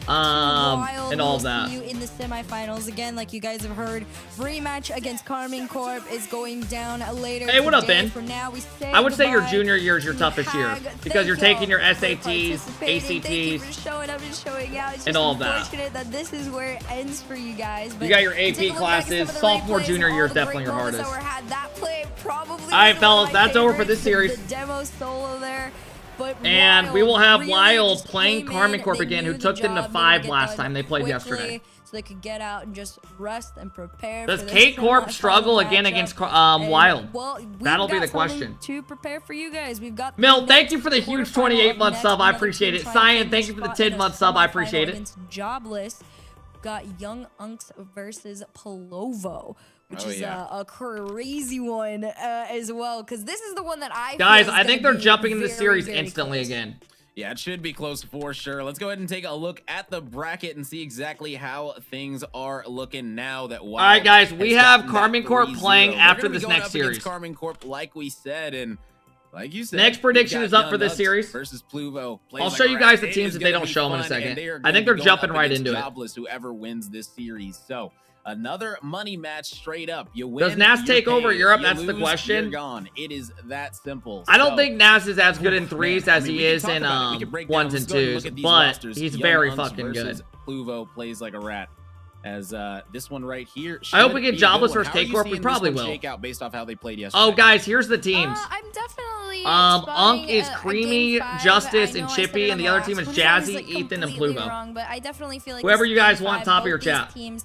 and all that. You in the semifinals again, like you guys have heard. Rematch against KARMINE Corp is going down later. Hey, what up, today. Ben? For now, we say I would say your goodbye junior year is your toughest year because you're taking your SATs, Thank you for ACTs, showing up and showing out. It's and just all of that. unfortunate that this is where it ends for you guys. But You got your take a AP look classes. back at some of the Sophomore, replays, junior all year is the definitely great your moments that hardest. were had. That play probably All right, was one of fellas, my that's over for favorites, this series. The demo solo there. But And we will have really Wylde just playing came KARMINE in, Corp they again, who knew the took them to job, 5 get last done time they played quickly, yesterday. So they could get out and just rest and prepare. Does for this K-Corp struggle semifinal again matchup. against And, Wylde? well, we've That'll be got the something question. to prepare for you guys. We've got Mill, thank you for the huge quarterfinal 28-month next, sub. I another appreciate team it. trying to Cyan, take thank the you for the spot in 10-month sub. I semifinal appreciate it. against Jobless. Got Young Unks versus PLO, which is a crazy one as well, because this is the one that I Guys, feel is I think gonna they're be jumping in the very, series very instantly close. again. Yeah, it should be close for sure. Let's go ahead and take a look at the bracket and see exactly how things are looking now that Wylde. All right, guys, we has have gotten KARMINE that Corp 3-0. playing They're after gonna be this going next up against series. KARMINE Corp, like we said, and like you said, Next prediction we've is got up for this Young series. versus Pluvo. I'll show you guys the teams if they don't show them in a second. I think they're jumping right into it. Jobless, whoever wins this series. So another money match straight up. You win. Does Nas you're take over paid. Europe? You That's the lose, question. You're gone. It is that simple. I don't So, think Nas is as good in threes as I mean, he we can is talk in about it. We can break down. ones Let's and go ahead and twos, look at these but rosters. he's Young very Unks fucking versus good. Pluvo plays like a rat. As this one right here. I hope we should get be a Jobless good one. versus How are you K-Corp. We seeing probably this one will. shake out based off how they played yesterday. Oh, guys, here's the teams. I'm definitely Unk spotting is a Creamy, game 5. Justice, I and know I Chippy, said it and the on other last team is one, so I was, Jazzy, like, Ethan, and completely Pluvo. wrong, but I definitely feel like Whoever this you guys game want, 5, top of both your these chat. Teams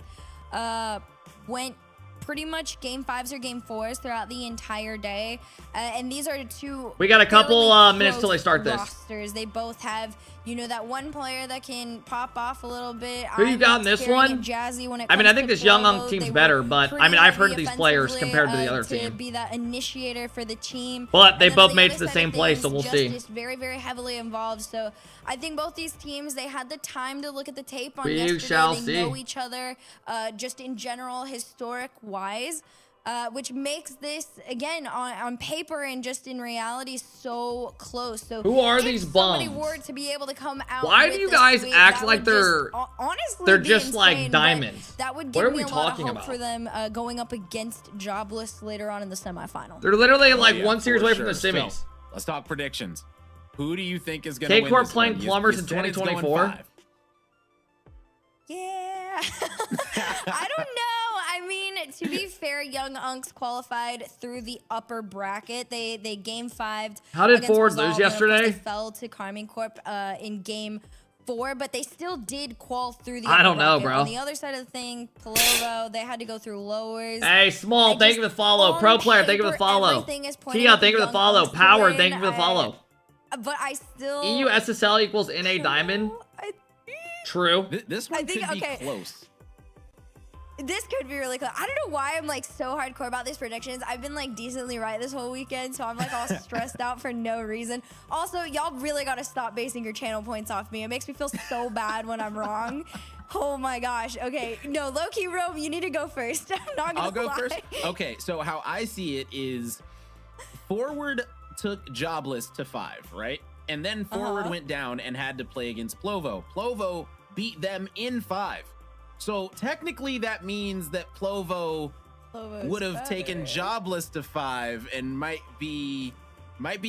went pretty much game 5s or game 4s throughout the entire day, and these are two. We got a couple fairly minutes till they close start this. rosters. They both have, you know, that one player that can pop off a little bit. Who you got in this one? Jazzy when it I mean, I comes think to this Young Pluvo. Unk team's They were better, but I mean, I've heard of these players pretty compared to the other offensively, team. to be that initiator for the team. But they And then on both made it other to the side same of place, so things, we'll see. Justice very, very heavily involved. So I think both these teams, they had the time to look at the tape on We yesterday. shall they see. know each other, just in general, historic wise. Which makes this, again, on paper and just in reality, so close. So Who are if these somebody bums? were to be able to come out Why with do you this guys sweep, act that like would they're- just, honestly they're be just like insane, but diamonds? That would What give are we me a lot of talking hope about? for them going up against Jobless later on in the semifinal. They're literally like Yeah, one series for away from the sure. semis. So, let's talk predictions. Who do you think is going to win K-Corp this playing one? Plumbers in said it's going 2024? 5. Yeah. I don't know. I mean, to be fair, Young Unks qualified through the upper bracket. They game 5'd. How did against Forward Resolve, lose and of course yesterday? They fell to KARMINE Corp in game 4, but they still did qual through the I upper don't know, bracket. bro. On the other side of the thing, Palovo, they had to go through lowers. Hey, Small, I thank you for just- the follow. on Pro Player, thank you for the paper, follow. everything is pointing Tia, at thank you for the Young follow. Unks to Power, win. thank you for the follow. But I still... EU SSL equals NA Diamond. True. This one think- could be okay. close. This could be really close. I don't know why I'm like so hardcore about these predictions. I've been like decently right this whole weekend, so I'm like all stressed out for no reason. Also, y'all really got to stop basing your channel points off me. It makes me feel so bad when I'm wrong. Oh my gosh. Okay, no, low-key Rome, you need to go first. I'm not gonna I'll go lie. first. Okay, so how I see it is Forward took Jobless to 5, right? And then Forward went down and had to play against Plovo. Plovo beat them in 5. So technically that means that Plovo Lovo's would have taken better. Jobless to 5 and might be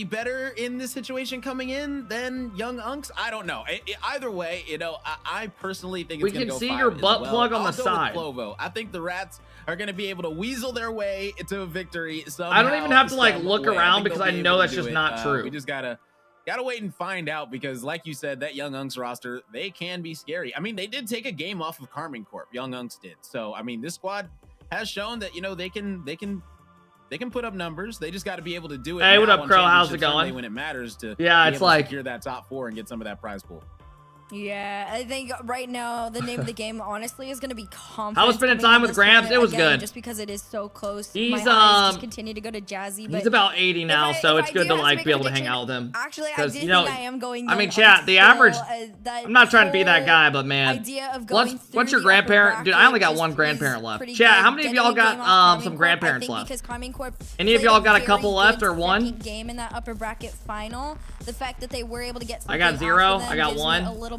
better in this situation coming in than Young Unks. I don't know. Either way, you know, I personally think We it's gonna can go see 5 your as butt well. plug on I'll the go side. with Plovo. I think the Rats are going to be able to weasel their way to a victory somehow. I don't even have to like some look way. around think because they'll I be know able to that's do just it. not true. We just gotta wait and find out because, like you said, that Young Unks roster, they can be scary. I mean, they did take a game off of KARMINE Corp. Young Unks did. So I mean, this squad has shown that, you know, they can put up numbers. They just got to be able to do it. Hey, what now up, on Crow? How's Championship it going? Sunday when it matters to Yeah, be it's able to like- secure that top 4 and get some of that prize pool. Yeah, I think right now the name of the game, honestly, is going to be confidence. How was spending coming time into with this Gramps? tournament, It was again, good. Just because it is so close. He's, my eyes just continue to go to Jazzy. But He's about 80 now, I- so if it's I good do to have to like make be a able to hang prediction, out with him. Actually, I 'Cause, did you know, think I am going. I mean, Young chat, Unks the still, average- that I'm not trying to be that whole guy, but man, idea of going once through your the grandparent, upper dude, I only got bracket one just grandparent is left. pretty Chat, good. how many of y'all Getting a game got off KARMINE some Corp, grandparents I think left? because KARMINE Corp Any of played y'all got a very couple left good or one? second game in that upper bracket final. The fact that they were able to get I got something 0, off of them I got gives me 1. a little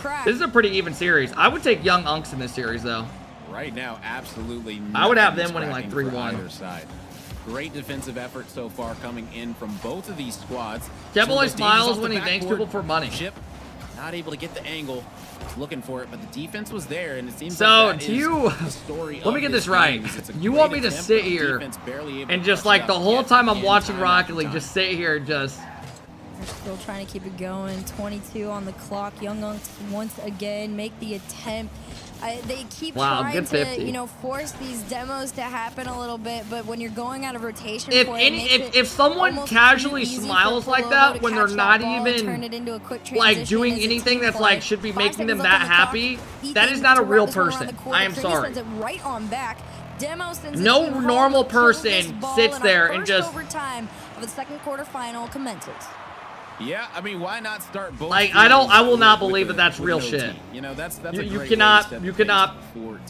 crack. This is a pretty even series. I would take Young Unks in this series, though. Right now, absolutely. I would have nothing them winning like cracking for 3-1. either side. Great defensive effort so far coming in from both of these squads. Devil Some Boy of those Smiles dangerous off when the he thanks backboard. people for money. Chip not able to get the angle. Looking for it, but the defense was there, and it seems So, like that do is you- the story let me of get this right. game. It's a You great want me to attempt, sit but the here defense barely able and to just clutch like it the up whole yet time I'm again, watching time Rocket after League, time. just sit here and just They're still trying to keep it going. 22 on the clock. Young Unks once again make the attempt. They keep trying to, you know, force these demos to happen a little bit, but when you're going out of rotation, if someone casually smiles like that when they're not even like doing anything that's like should be making them that happy, that is not a real person. I am sorry. Right on back. No normal person sits there and just overtime of the second quarter final commences. Yeah, I mean, why not start both? Like, I will not believe that that's real shit. You know, that's you cannot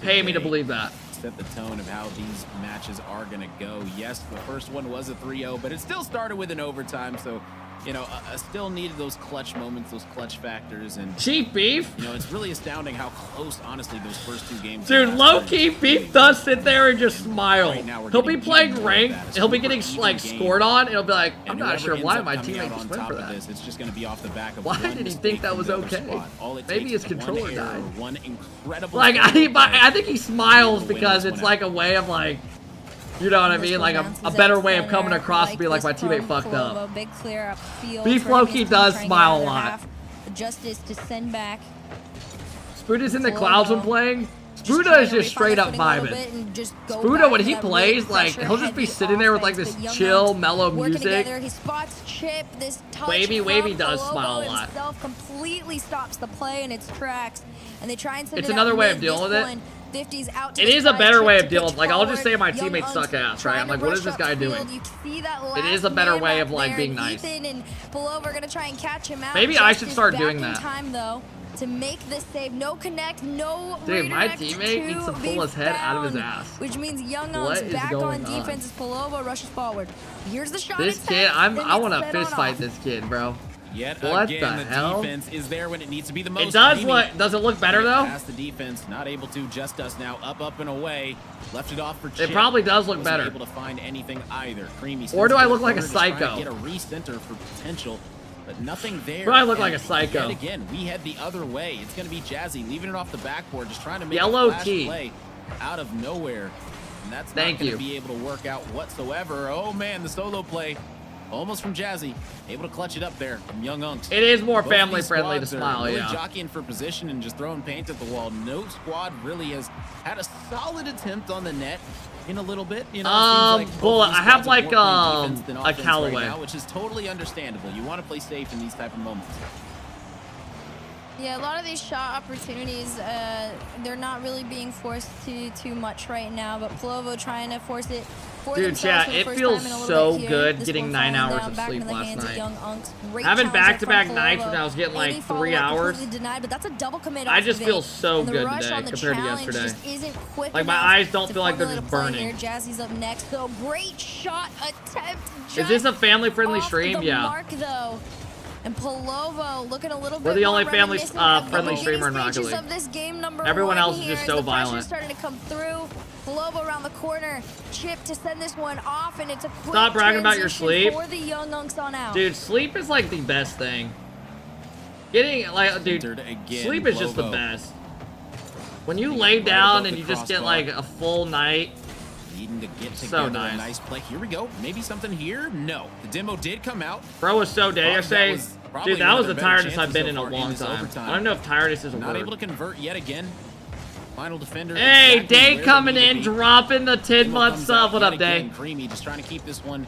pay me to believe that. Set the tone of how these matches are gonna go. Yes, the first one was a 3-0, but it still started with an overtime, so you know, still needed those clutch moments, those clutch factors, and Chief Beef. You know, it's really astounding how close, honestly, those first 2 games. Dude, low-key Beef does sit there and just smile. He'll be playing ranked. He'll be getting like scored on, and he'll be like, "I'm not sure why my teammate just went for that." It's just going to be off the back of why did he think that was okay? Maybe his controller died. One incredible. Like I think he smiles because it's like a way of like. You know what I mean? Like a better way of coming across to be like my teammate fucked up. Big clear upfield. Beef Loki does smile a lot. Justice to send back. Spuda's in the clouds when playing. Spuda is just straight up vibing. Spuda, when he plays, like he'll just be sitting there with like this chill, mellow music. He spots Chip. This Wavy does smile a lot. Completely stops the play in its tracks, and they try and send it. It's another way of dealing with it. 50's out to it is a better way of dealing. Like I'll just say my teammates suck ass, right? I'm like, what is this guy doing? It is a better way of like being nice. And PLO are gonna try and catch him out. Maybe I should start doing that. Time though to make this save. No connect, no. Dude, my teammate needs to pull his head out of his ass. Which means Young Unks back on defense as PLO rushes forward. Here's the shot. This kid, I want to fist fight this kid, bro. Yet what again, the hell? Defense is there when it needs to be the most. It does. What does it look better though? Past the defense, not able to. Just us now, up and away. Left it off for Chip. It probably does look better. Able to find anything either. Creamy. Or do I look like a psycho? Get a recenter for potential, but nothing there. Do I look like a psycho? Yet again, we head the other way. It's going to be Jazzy leaving it off the backboard, just trying to make yellow a flash key play out of nowhere, and that's not going to be able to work out whatsoever. Oh man, the solo play. Almost from Jazzy, able to clutch it up there from Young Unks. It is more family friendly to smile, really yeah. Jockeying for position and just throwing paint at the wall. No squad really has had a solid attempt on the net in a little bit. You know, like Bullet, I have like a Callaway, right now, which is totally understandable. You want to play safe in these type of moments. Yeah, a lot of these shot opportunities, they're not really being forced to too much right now, but PLO trying to force it for dude, chat, it feels so good getting 9 hours of sleep last night. Having back-to-back nights when I was getting like 3 hours, denied, but that's a double commit I just feel so good today compared to yesterday. Like my eyes don't feel like they're just burning. Jazzy's up next, though. Great shot attempt. Is this a family-friendly stream? Yeah. Mark, though. And PLO looking a little bit. We're the only family friendly streamer in Rocket League. Everyone else is just so violent. Starting to come through. PLO around the corner. Chip to send this one off, and it's a quick stop bragging about your sleep. For the Young Unks on out. Dude, sleep is like the best thing. Getting like, dude, sleep is just the best. When you lay down and you just get like a full night. Needing to get so together. Nice play. Here we go. Maybe something here. No, the demo did come out. Bro was so dead yesterday. Dude, that was the tiredest I've been in a long time. I don't know if tiredest is a word. Not able to convert yet again. Final defender. Hey, Day coming in, dropping the 10-month sub. What up, Day? Creamy, just trying to keep this one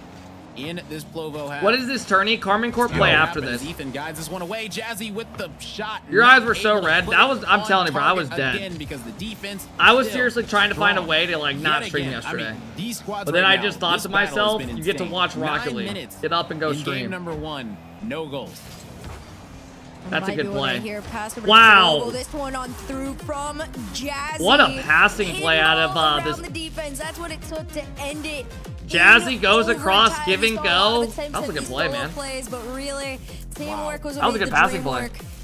in this Plovo half. What is this tourney? KARMINE CORP play after this. Ethan guides this one away. Jazzy with the shot. Your eyes were so red. That was, I'm telling you, bro, I was dead. Because the defense I was seriously trying to find a way to like not stream yesterday. I mean, these squads but then I just thought to myself, you get to watch Rocket League. Get up and go stream. Game number 1, no goals. That's a good play. Wow. This one on through from Jazzy. What a passing play out of this. The defense. That's what it took to end it. Jazzy goes across, give and go. That was a good play, man. But really, teamwork was that was a good passing play.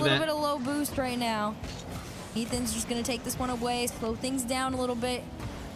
a little bit of low boost right now. Ethan's just gonna take this one away, slow things down a little bit.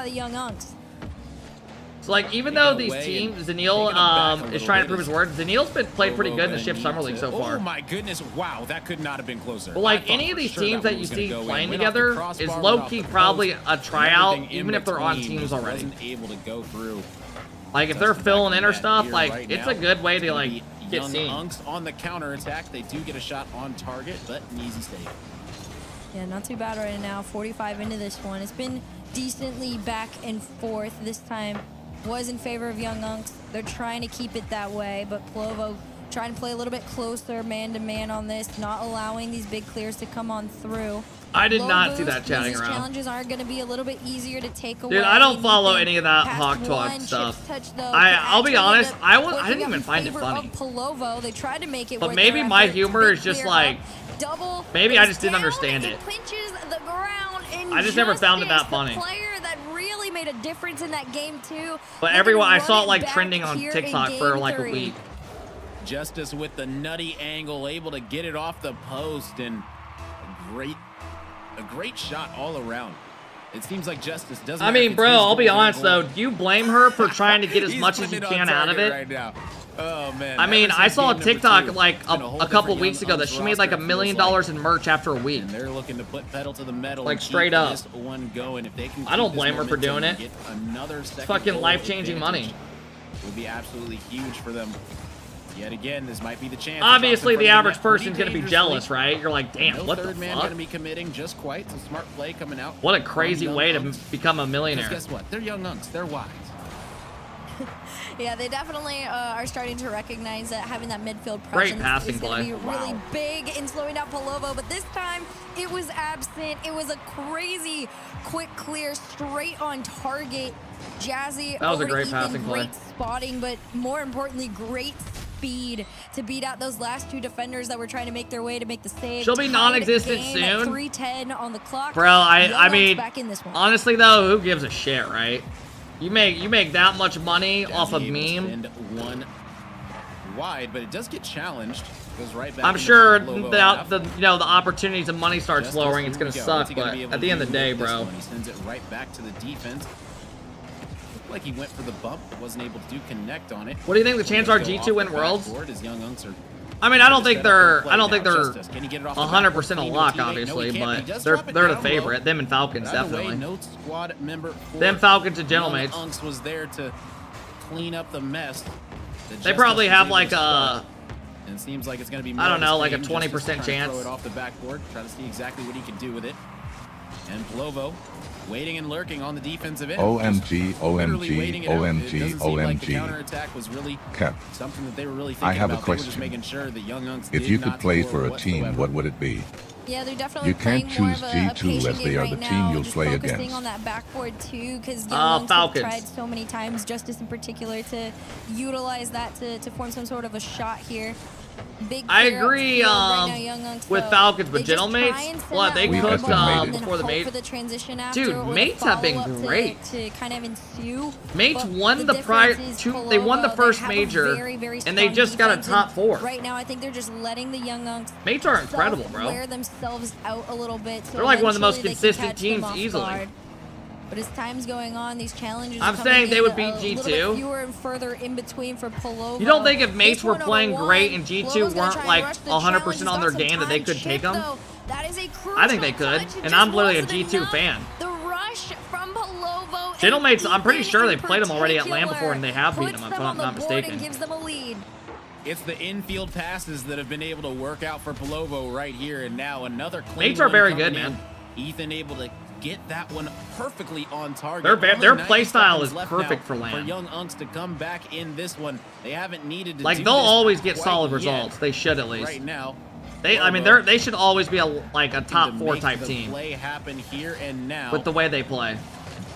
by the young Unks. So, like, even though these teams, Zanil is trying to prove his word, Zanil's been played pretty good in the Shift Summer League so far. Oh my goodness, wow, that could not have been closer. But, like, any of these teams that you see playing together is low-key probably a tryout, even if they're on teams already. Able to go through. Like, if they're filling in or stuff, like, it's a good way to, like, get Young seen. Unks on the counter attack. They do get a shot on target, but an easy save. Yeah, not too bad right now. 45 into this one. It's been decently back and forth. This time was in favor of Young Unks. They're trying to keep it that way, but PLO trying to play a little bit closer man-to-man on this, not allowing these big clears to come on through. I did not see that chatting these around. Challenges are going to be a little bit easier to take away. Dude, I don't follow any of that Hawk Talk stuff. I'll be honest, I didn't even find it funny. They tried to make it, but maybe my humor is just like, maybe I just didn't understand it. I just never found it that funny. Player that really made a difference in that game too. But everyone, I saw it like trending on TikTok for like a week. Justice with the nutty angle, able to get it off the post, and a great shot all around. It seems like Justice doesn't. I mean, bro, I'll be honest though. Do you blame her for trying to get as much as you can out of it? Right now. Oh man. I mean, I saw a TikTok like a couple weeks ago that she made like $1 million in merch after a week. And they're looking to put pedal to the metal. Like straight up. This one going. If they can I don't blame her for doing it. It's fucking life-changing money. Would be absolutely huge for them. Yet again, this might be the chance. Obviously, the average person's gonna be jealous, right? You're like, damn, what the third man fuck? gonna be committing just quite. It's a smart play coming out. What a crazy way to become a millionaire. Guess what? They're Young Unks. They're wise. Yeah, they definitely are starting to recognize that having that midfield Great presence passing is going to play. be really big in slowing down PLO, but this time it was absent. It was a crazy quick clear straight on target. Jazzy, that was a great Ethan, passing play. Great spotting, but more importantly, great speed to beat out those last two defenders that were trying to make their way to make the save. She'll be non-existent Game soon. at 3:10 on the clock. Bro, I mean, back in this one. honestly though, who gives a shit, right? You make that much money off of meme. One wide, but it does get challenged. Goes right back. I'm sure that the opportunities and money starts lowering, it's gonna suck. But at the end of the day, bro. He sends it right back to the defense. Looked like he went for the bump, but wasn't able to connect on it. What do you think the chances are G2 win Worlds? As Young Unks are I mean, I don't think they're 100% a lock, obviously, but they're the favorite. Them and Falcons, definitely. Them Falcons and Gentlemen. Unks was there to clean up the mess. They probably have like a, and it seems like it's going to be, I don't know, like a 20% chance. Throw it off the backboard, try to see exactly what he can do with it. And PLO waiting and lurking on the defensive end. OMG, OMG, OMG, OMG. Counterattack was really Kept. something that they were really thinking I have a about. They were just question. making sure that Young Unks If did you not could play score for a whatsoever. team, what would it be? Yeah, they're definitely You can't playing more choose of a G2 patient as they game are right the now, team you'll just play focusing against. on that backboard too, because Young Unks have Falcons. tried so many times, Justice in particular, to utilize that to form some sort of a shot here. Big I clear agree upfield right now, Young Unks, with though. Falcons, but They just Gentlemen, try and send what, that they We cooked custom made it. before the hope mate. for the transition after, Dude, or the mates have been follow-up great. to kind of ensue. Mates But won the difference prior is two. They won the PLO, first they have a major, very, very and they strong just got a defense, top and 4. Right now, I think they're just letting the Young Unks Mates are incredible, bro. wear themselves out a little bit. So They're like one of the most eventually they can consistent catch them teams off easily. guard. But as time's going on, these challenges I'm are saying coming they in would beat a little G2. bit fewer and further in between for PLO. You don't think if mates This were one playing over great one, and G2 PLO's gonna weren't try and like rush the 100% on their challenge. game that they could Time take shift, them? though. That is a I think they crucial could, touch. It and just I'm literally a wasn't G2 enough. fan. The rush from PLO. Gentlemen, I'm pretty sure they played them already at LAN before, and they have beaten them, if I'm not mistaken. Gives them a lead. It's the infield passes that have been able to work out for PLO right here, and now another clean Mates are one very coming good, in. man. Ethan able to get that one perfectly on target. Their Only play 90 style seconds is left perfect now for LAN. For Young Unks to come back in this one, they haven't needed to Like, do they'll this always get quite solid yet. results. They should at least. Right now, I mean, they should always be like a top 4 make type the team play happen here and now with the way they play.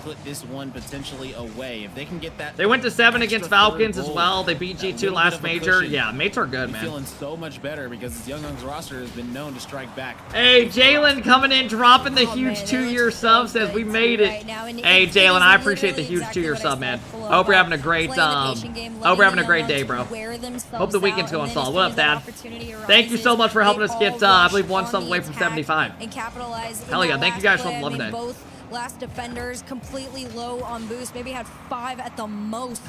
put this one potentially away. If they can get that, They went to 7 against extra Falcons third as goal, well. They beat that G2 little last bit of a major. cushion, Yeah, mates are good, be man. feeling so much better because this Young Unks roster has been known to strike back. Hey, Jalen coming in, dropping the Oh, huge man, 2-year looks sub, so says we good made too it. right now, and Hey, it Jalen, is I appreciate the literally huge exactly 2-year what I sub, said, man. PLO. Hope you're having a great Playing the patient game, hope you're having a letting great the day, Young bro. Unks wear themselves Hope the weekend's out, going and then solid. as What soon up, as that Dad? opportunity Thank you so arises, much for helping they us get, all I rush believe, one on sub the away from attack 75. and capitalize Hell in yeah, that thank you last guys for play. loving I mean, it. both last defenders completely low on boost, maybe had 5 at the most.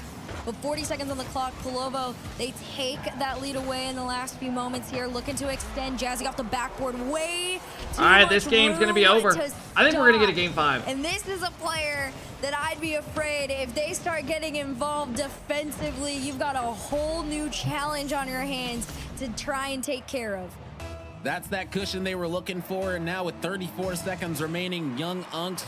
But 40 seconds on the clock, Polovo, they take that lead away in the last few moments here, looking to extend. Jazzy off the backboard, way too All right, much this game's going to be room over. to I think we're going to get a stop. game 5. And this is a player that I'd be afraid if they start getting involved defensively, you've got a whole new challenge on your hands to try and take care of. That's that cushion they were looking for, and now with 34 seconds remaining, Young Unks,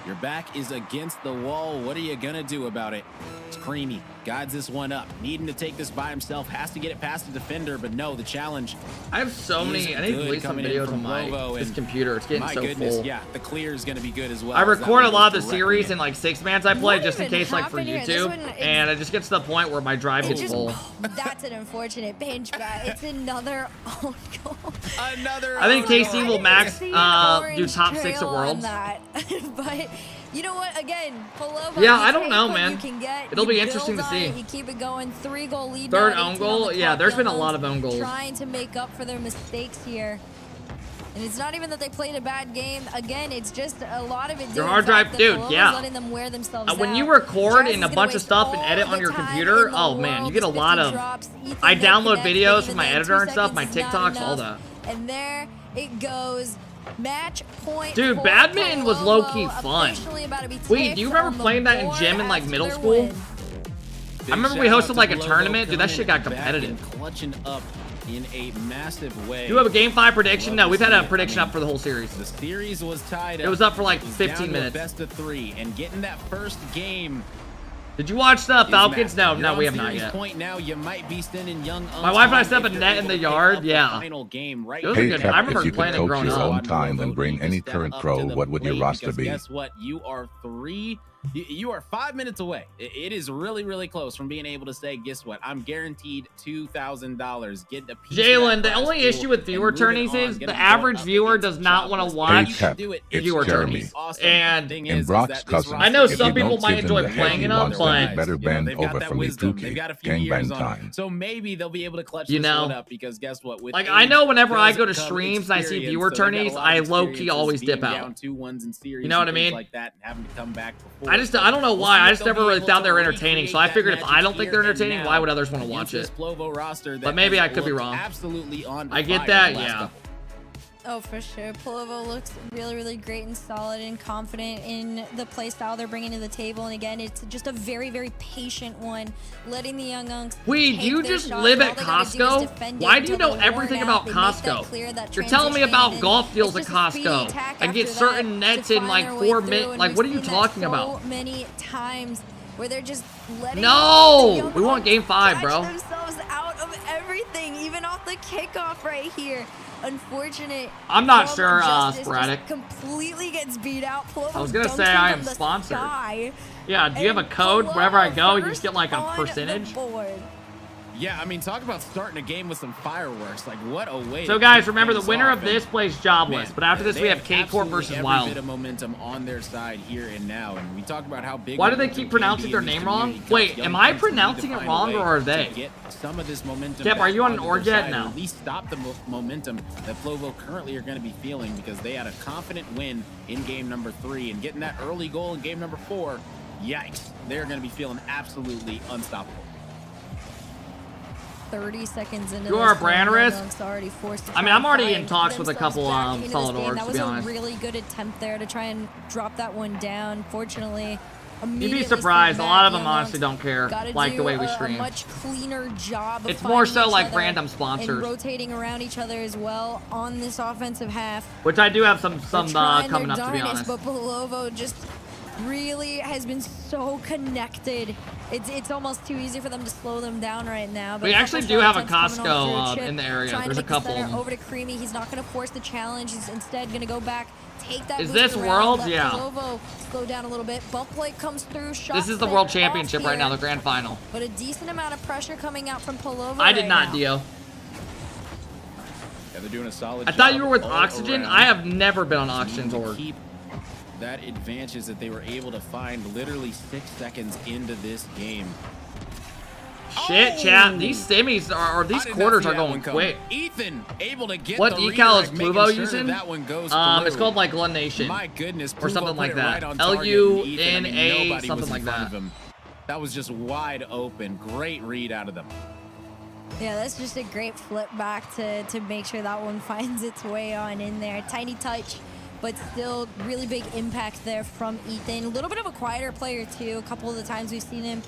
your back is against the wall. What are you gonna do about it? It's Creamy, guides this one up, needing to take this by himself, has to get it past the defender, but no, the challenge. I have so many. I need to delete some videos on this computer. It's getting so full. Yeah, the clear is gonna be good as well. I record a lot of the series in like 6-mans I play just in case, like for YouTube, and it just gets to the point where my drive gets full. That's an unfortunate pinch, but it's another own goal. Another. I think own KC goal. will max do Orange top 6 at trail on Worlds. that. But you know what? Again, Polovo, Yeah, you I don't take know, what man. you can get, It'll you be build interesting to on see. it, You keep it going. 3-goal lead. Third now, own 18 on goal? the Yeah, clock. there's been a Young lot Guns of own goals. Trying to make up for their mistakes here. And it's not even that they played a bad game. Again, it's just a lot of it. Your hard drive, dude, yeah. Letting them wear themselves When out. you record Jazz and is a gonna bunch of waste stuff and all edit on the your time computer, in the oh man, you world. get a Just lot 50 of. drops. Ethan I there download connects, videos but from even my then, editor 2 and stuff, my seconds is not TikToks, all enough. that. And there it goes. Match point. Dude, for badminton was Polovo, low-key fun. officially about to be Wait, do you tipped remember on the playing that in board gym in like after middle their school? win. Big I remember we shout out hosted to like a Polovo tournament. Dude, that shit got coming back competitive. and clutching up in a massive way. Do you have a game 5 prediction? No, Love we've to had see a it. prediction I mean, up for the whole series. The series was tied up. It was up for like It was 15 down to a minutes. best of 3, and getting that first game. Did you watch the is Falcons? massive. No, You're no, on we have not series yet. Point now, you might be sending Young My wife and I set up a if you're net in able the to pick yard, up the yeah. Final game right It was now. a Hey, good. Cap, I remember if you playing could it coach growing your up. own time and bring any Step current up pro, to the what would your plate, roster because be? Guess what? You are 3. You are 5 minutes away. It is really, really close from being able to say, guess what? I'm guaranteed $2,000. Get a piece of Jalen, that the prize only pool issue with and viewer move it tourneys on. is Get the them average up viewer against does not want to Jobless. watch You can Cap, do it. it's viewer Jeremy. tourneys. Awesome. And Thing And is Brock's that this cousin. I know roster If some you people don't might give him enjoy the head playing he it on, wants, he'll but be better you know, bend they've got over that from the wisdom. They've 2K. got a few years Gangbang on. time. So maybe they'll be able to clutch You this know, one up, because guess what? With like, I know whenever I go to does come streams and I see experience. viewer So they've got a tourneys, lot of I low-key experiences always being dip out. down 2-1 in series You know what and I things mean? like that, and having to come back before. I don't know We'll why. see I if just they'll never be really able found to they were entertaining. So I recreate figured that if I don't think they're magic entertaining, here why and would now others want to against watch this it? Plovo roster that But maybe has I could be looked wrong. Absolutely on I get fire that, the last yeah. couple. Oh, for sure. Polovo looks really, really great and solid and confident in the play style they're bringing to the table. And again, it's just a very, very patient one, letting the Young Unks. Wait, do you just live at Costco? Why do you know everything about Costco? You're telling me about golf deals at Costco. I get certain nets in like 4 minutes. Like, what are you talking about? So many times where they're just letting No! the Young We want game 5, catch bro. themselves out of everything, even off the kickoff right here. Unfortunate. I'm not Polovo sure, Justice Sporadic. just completely gets beat out. Polovo I was gonna dunks say him I from am the sponsored. sky, Yeah, do you have a and code? Wherever I go, you Polovo just get like a first on percentage? the board. Yeah, I mean, talk about starting a game with some fireworks. Like, what a way. So to guys, kick remember the things winner off. of this And, plays Jobless. man, But after this, they we have K-Corp absolutely versus every Wylde. bit of momentum on their side here and now, and we talked about how big. Why do they momentum keep can pronouncing be their in these name wrong? community cups. Wait, Young am I teams need to pronouncing it find a wrong, way or are to they? get some of this momentum Cap, are back you on onto Org their yet? side, No. or at least stop the momentum that Plovo currently are going to be feeling, because they had a confident win in game number 3, and getting that early goal in game number 4. Yikes! They're going to be feeling absolutely unstoppable. 30 seconds into You are this a brand one, risk? Young Unks already forced to I mean, try I'm already and in find talks with a themselves couple, back into solid this game. orgs, That to was be a honest. really good attempt there to try and drop that one down. Fortunately, You'd be immediately surprised. A stepping lot of back, them Young honestly Unks don't care, gotta like the do way we a stream. much cleaner job of It's more so finding each like other random and sponsors, rotating around each other as well on this offensive half. which I do have some They're trying coming their up, to be darndest, honest. But Polovo just really has been so connected. It's almost too easy for them to slow them down right now. But We couple actually shot do have a attempts coming on Costco through. in the Chip area. trying to There's a make the couple of center them. over to Creamy. He's not going to force the challenge. He's instead going to go back, take that. Is boost this around, Worlds? let Yeah. Polovo slow down a little bit. Bump play comes through. Shot This is the sent World off Championship right now, the here. grand final. But a decent amount of pressure coming out from Polovo. I did right not, now. Dio. Yeah, they're doing a solid I thought job you were with all Oxygen. around. I have never been on To Oxygen's org. keep that advantage that they were able to find literally 6 seconds into this game. Shit, chat. These semis are these quarters are going quick. Ethan able to get What the decal is redirect, making Pluvo sure using? that one goes It's through. called like Lun Nation. My goodness, or something Pluvo like put it that. right on target, and Ethan, I mean, LUNA, nobody something was in like front that. of him. That was just wide open. Great read out of them. Yeah, that's just a great flip back to make sure that one finds its way on in there. Tiny touch, but still really big impact there from Ethan. A little bit of a quieter player too. A couple of the times we've seen him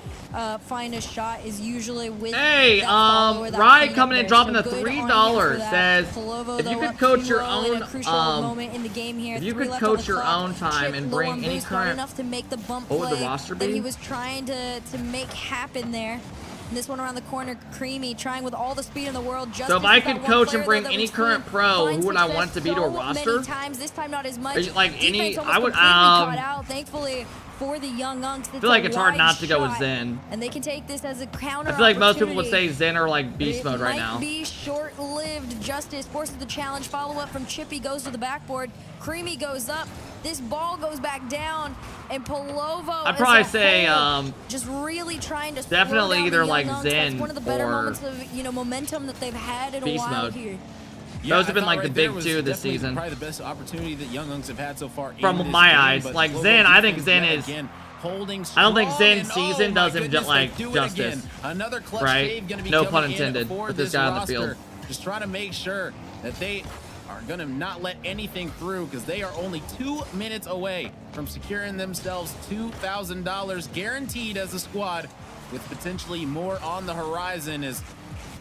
find a shot is usually with Hey, that follower, that Rye cleanup coming in there. dropping So the good on him $3 for that. says Palovo, if you though, could up coach 2-0 your in own a crucial moment in the game here. if you 3 could left on coach the your clock. own time Chip and low bring on any boost, not current enough to make the bump what would the play roster that be? he was trying to make happen there. And this one around the corner, Creamy trying with all the speed in the world. So if I could coach and bring any current pro, who would I want to be to a roster? Times, this time not as much. Like any, Defense I would. almost completely caught out, thankfully for the young Unks. I feel like it's hard not to go with Zen. And they can take this as a counter. I feel like most people would say Zen or like beast mode right It now. might be short-lived. Justice forces the challenge. Follow-up from Chippy goes to the backboard. Creamy goes up. This ball goes back down, and Palovo. I'd probably as a say whole, just really trying to slow definitely down either the like young Unks. Zen That's one of the better or moments of momentum that they've had in a beast while mode. here. Yeah, Those have been I like thought the right there big was two this definitely season. Probably the best opportunity that Young Unks have had so far. From in this my game, eyes. but Like Plovo Zen, I think defense Zen yet is- again, holding I don't think strong, Zen and season oh does my him goodness, like they do it justice. again. Another clutch Right? save gonna be No coming pun intended in for with this this guy on the roster. field. Just trying to make sure that they are gonna not let anything through because they are only 2 minutes away from securing themselves $2,000 guaranteed as a squad, with potentially more on the horizon. As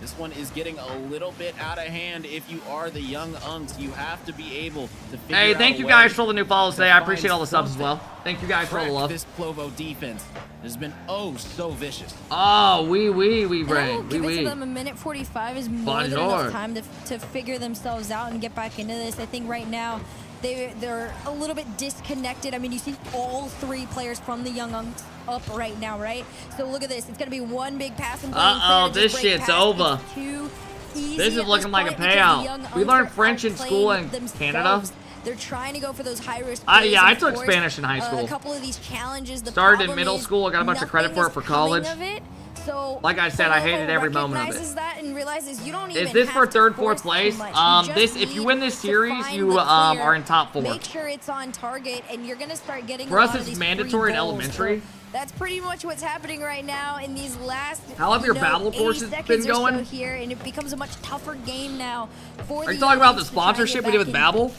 this one is getting a little bit out of hand. If you are the Young Unks, you have to be able to figure Hey, out thank a you way guys for all the new follows today. I find appreciate all the subs as well. something. Thank you guys for all the love. This Plovo defense has been oh so vicious. Oh, we And I will brain. give it We. to them. A minute 45 is more than Bonjour. enough time to figure themselves out and get back into this. I think right now they're a little bit disconnected. I mean, you see all 3 players from the Young Unks up right now, right? So look at this. It's going to be one big pass and play. Uh-oh, Instead of just this break shit's past, over. it's too easy This is at looking like a point because the payout. Young We Unks learned are French in school in outplaying Canada. themselves. They're trying to go for those high-risk Yeah, plays I and took force, Spanish in high school. A couple of these challenges. The Started in problem middle is school. I got a bunch of credit nothing for it for is coming college. of it. So Like I said, I hated every moment of it. recognizes that and realizes you don't even Is this for have to third, force fourth too place? much. You just If you need win this to series, find you the clear, are in top 4. Make sure it's on target, and you're gonna start getting. For a us, lot of it's these mandatory free in goals. elementary. So that's pretty much what's happening right now in these last. How have your battle 80 courses seconds been or so going? here, and it becomes a much tougher game now. For Are you talking about the Young Unks to try and get sponsorship we did with back in. Babbel?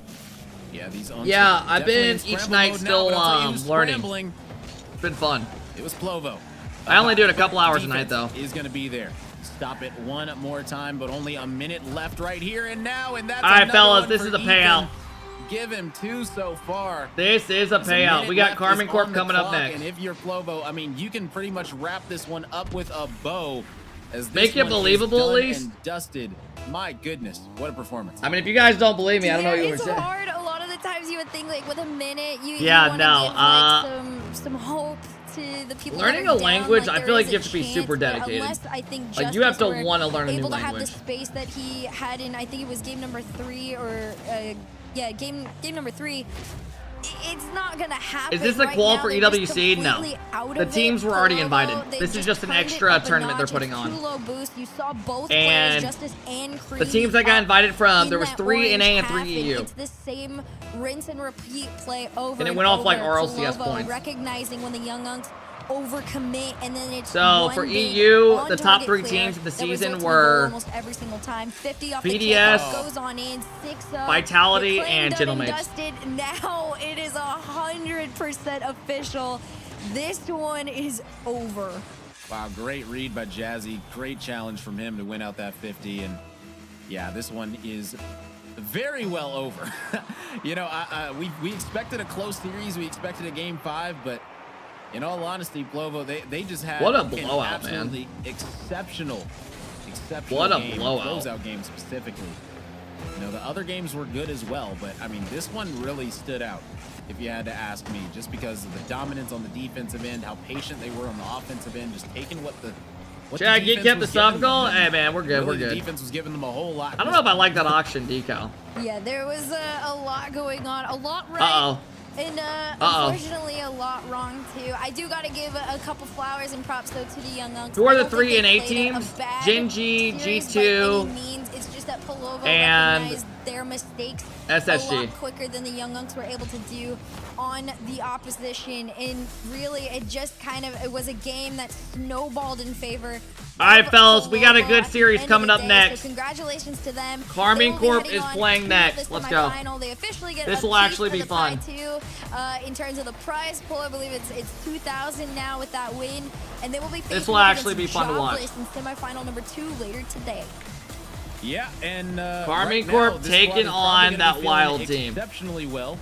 Yeah, these Unks Yeah, are I've definitely been in each scramble night mode now, still, but I'll tell you, learning. scrambling, It's been fun. It was Plovo. I only do it a couple hours a night, Defense though. is going to be there. Stop it one more time, but only a minute left right here and now, and that's All right, another fellas, one this for is a Ethan. payout. Give him 2 so far. This is a As payout. minute We got left KARMINE is Corp on the coming up clock, next. And if you're Plovo, I mean, you can pretty much wrap this one up with a bow. As this Make it one is believable, at done least. and dusted. My goodness, what a performance. I mean, if you guys don't believe me, I don't know what you would It's say. hard. A lot of the times you would think like with a minute, you Yeah, wanna no, give, like, some hope to the people. that Learning are a down, language, I there feel like is you a have to be chance, super but dedicated. Unless I think Like, you have to Justice were wanna learn a new able to have language. the space that he had in, I think it was game number 3 or game number 3. It's not gonna happen. Is this a right qual now. for They're just EWC? No. completely out The of teams it. were already Palovo, invited. they This is just an turned it extra up a tournament they're notch. putting It's on. too low boost. You saw both And players, Justice and Creamy, The teams I got invited from, in there was that 3 orange NA and half, 3 EU. It's the same rinse and repeat play over And it went off like over. RLCS Palovo points. recognizing when the Young Unks overcommit, and then it's So, one for big EU, the on-target top 3 clear teams of the that season results in a goal were almost every single time. 50 off BDS, the kick, goes on in, 6-0. Vitality, The claim and done Gentlemates. dusted. Now it is 100% official. This one is over. Wow, great read by Jazzy. Great challenge from him to win out that 50. And yeah, this one is very well over. You know, we expected a close series. We expected a game 5, but in all honesty, Plovo, they just had What a an blowout, man. absolutely exceptional What a game, blowout. closeout game specifically. You know, the other games were good as well, but I mean, this one really stood out, if you had to ask me, just because of the dominance on the defensive end, how patient they were on the offensive end, just taking what the Chad, you defense kept the was sub giving goal? them. Hey, man, we're good, Really, we're the good. defense was giving them a whole lot. I don't know if I like that auction decal. Yeah, there was a lot going on. A lot right Uh-oh. And unfortunately, a lot wrong too. I do gotta give a couple flowers and props though to the Young Unks. Who are the 3 and 8 teams? Genji, G2, it's just that Palovo and recognized their mistakes SSG. a lot quicker than the Young Unks were able to do on the opposition. And really, it just it was a game that snowballed in favor. All right, fellas, we got a good series coming up next. So congratulations to them. KARMINE Corp is playing next. Let's go. They officially get this will actually be fun. In terms of the prize pool, I believe it's 2,000 now with that win, and they will be. This will actually be fun to watch. In semifinal number 2 later today. Yeah, and KARMINE Corp taking on that Wylde team exceptionally well.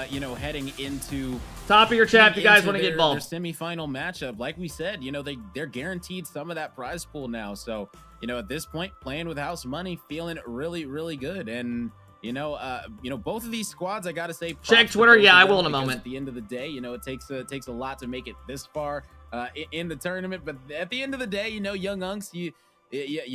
You know, heading into top of your chat if you guys want to get involved. Their semifinal matchup, like we said, you know, they're guaranteed some of that prize pool now. So, you know, at this point, playing with house money, feeling really, really good. And you know, both of these squads, I gotta say, check Twitter. Yeah, I will in a moment. At the end of the day, you know, it takes a lot to make it this far in the tournament. But at the end of the day, you know, Young Unks, you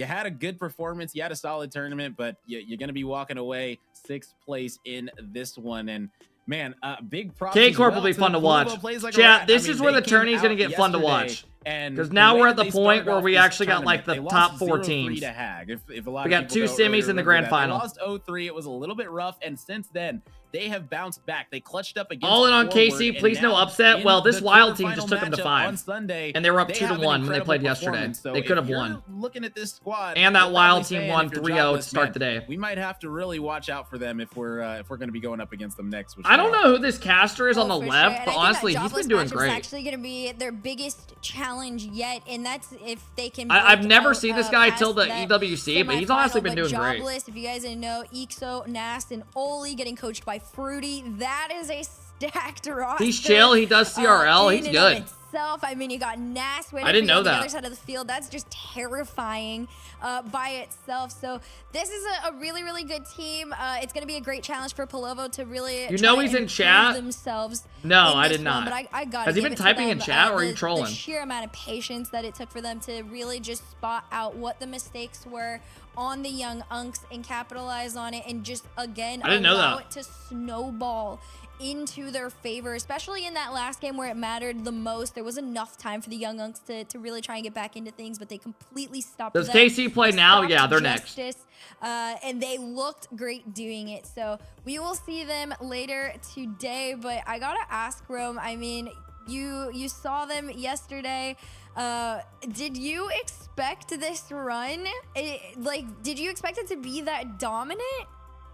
had a good performance, you had a solid tournament, but you're gonna be walking away 6th place in this one. And man, big props. K-Corp will be fun to watch. Chat, this is where the tourney's going to get fun to watch. Because now we're at the point where we actually got like the top 4 teams. We got 2 semis in the grand final. They lost 0-3. It was a little bit rough. And since then, they have bounced back. They clutched up against all in on KC. Please no upset. Well, this Wylde team just took them to 5. Sunday, and they were up 2-1 when they played yesterday. So they could have won. Looking at this squad, and that Wylde team won 3-0 to start the day. We might have to really watch out for them if we're going to be going up against them next. I don't know who this caster is on the left, but honestly, he's been doing great. It's actually going to be their biggest challenge yet, and that's if they can. I've never seen this guy till the EWC, but he's honestly been doing great. Jobless, if you guys didn't know, Ixo, Nast, and Oli getting coached by Fruity. That is a stacked roster. He's chill. He does CRL. He's good. I mean, you got Nast I didn't know on that. the other side of the field. That's just terrifying by itself. So this is a really, really good team. It's going to be a great challenge for Palovo to really he's in chat themselves. No, I did not. But I got. Has he been typing in chat, or are you trolling? The sheer amount of patience that it took for them to really just spot out what the mistakes were on the Young Unks and capitalize on it, and just again allow it to snowball into their favor, especially in that last game where it mattered the most. There was enough time for the Young Unks to really try and get back into things, but they completely stopped. Does KC play now? Yeah, they're next. And they looked great doing it. So we will see them later today. But I gotta ask, Rome, I mean, you saw them yesterday. Did you expect this run? Did you expect it to be that dominant?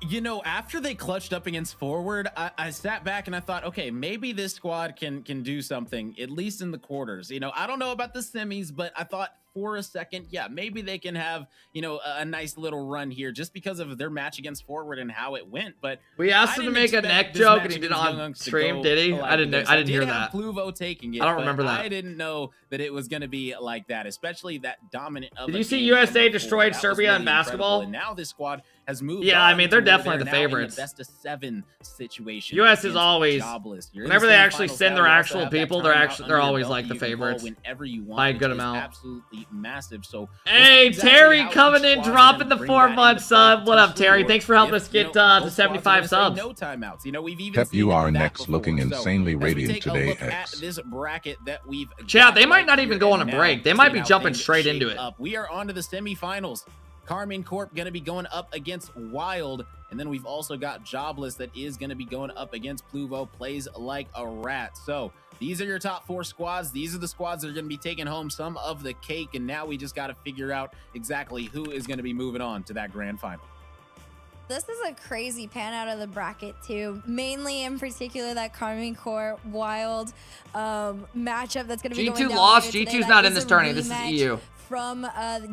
You know, after they clutched up against Forward, I sat back and I thought, okay, maybe this squad can do something, at least in the quarters. You know, I don't know about the semis, but I thought for a second, yeah, maybe they can have, you know, a nice little run here just because of their match against Forward and how it went. But we asked him to make a neck joke and he did it on stream, did he? I didn't hear that. Pluvo taking it, I don't remember that. I didn't know that it was going to be like that, especially that dominant. Did you see USA destroyed Serbia in basketball? And now this squad has moved. Yeah, I mean, they're definitely the favorites. Best of 7 situation. US is always, whenever they actually send their actual people, they're always like the favorites by a good amount. Absolutely massive. So hey, Terry coming in, dropping the 4-month sub. What up, Terry? Thanks for helping us get to 75 subs. No timeouts. You know, we've even Pep, you are next looking insanely radiant today, X. This bracket that we've chat, they might not even go on a break. They might be jumping straight into it. We are on to the semifinals. KARMINE Corp going to be going up against Wylde, and then we've also got Jobless that is going to be going up against Pluvo, plays like a rat. So these are your top 4 squads. These are the squads that are going to be taking home some of the cake, and now we just got to figure out exactly who is going to be moving on to that grand final. This is a crazy pan out of the bracket too. Mainly in particular that KARMINE Corp Wylde matchup that's going to be going down. G2 lost. G2's not in this tourney. This is EU. From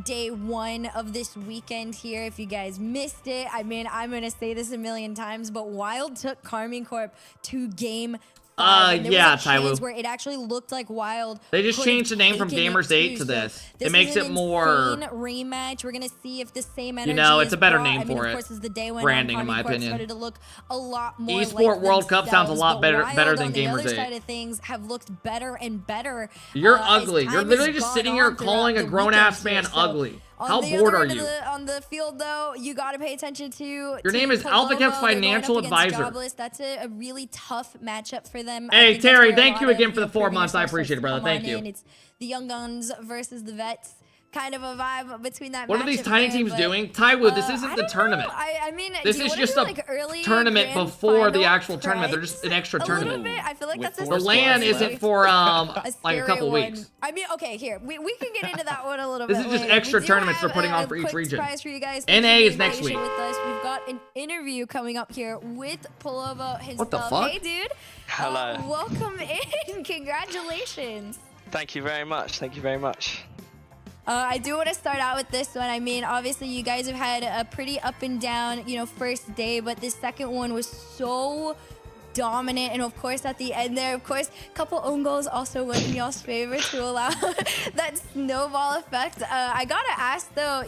day 1 of this weekend here. If you guys missed it, I mean, I'm going to say this a million times, but Wylde took KARMINE Corp to game 5. Yeah, Taiwu. Where it actually looked like Wylde. They just changed the name from Gamers 8 to this. It makes it more rematch. We're gonna see if the same energy. You know, it's a better name I mean, for of it. course, as the day went branding, on, in my opinion. Started to look a lot more Esport like World Cup sounds a lot better than Gamers 8. Gamers On the other 8. side of things, have looked better and better. You're ugly. You're literally just sitting here calling a grown-ass man ugly. How bored are you? On the field, though, you got to pay attention to. Your name is AlphaCap's financial advisor. Jobless. That's a really tough matchup for them. Hey, Terry, thank you again for the 4 months. I appreciate it, brother. Thank you. It's the young guns versus the vets. Kind of a vibe between that. What are these tiny teams doing? Tywoo, this isn't the tournament. I mean, this is just a tournament before the actual tournament. They're just an extra tournament. I feel like that's a the LAN isn't for like a couple weeks. I mean, okay, here we can get into that one a little bit. This is just extra tournaments they're putting on for each region. Surprise for you guys. NA is next week. With us. We've got an interview coming up here with PLO himself. What the fuck? Hey, dude. Hello. Welcome in. Congratulations. Thank you very much. Thank you very much. I do want to start out with this one. I mean, obviously, you guys have had a pretty up and down, first day, but this second one was so dominant. And of course, at the end there, of course, a couple own goals also went in y'all's favor to allow that snowball effect. I gotta ask though,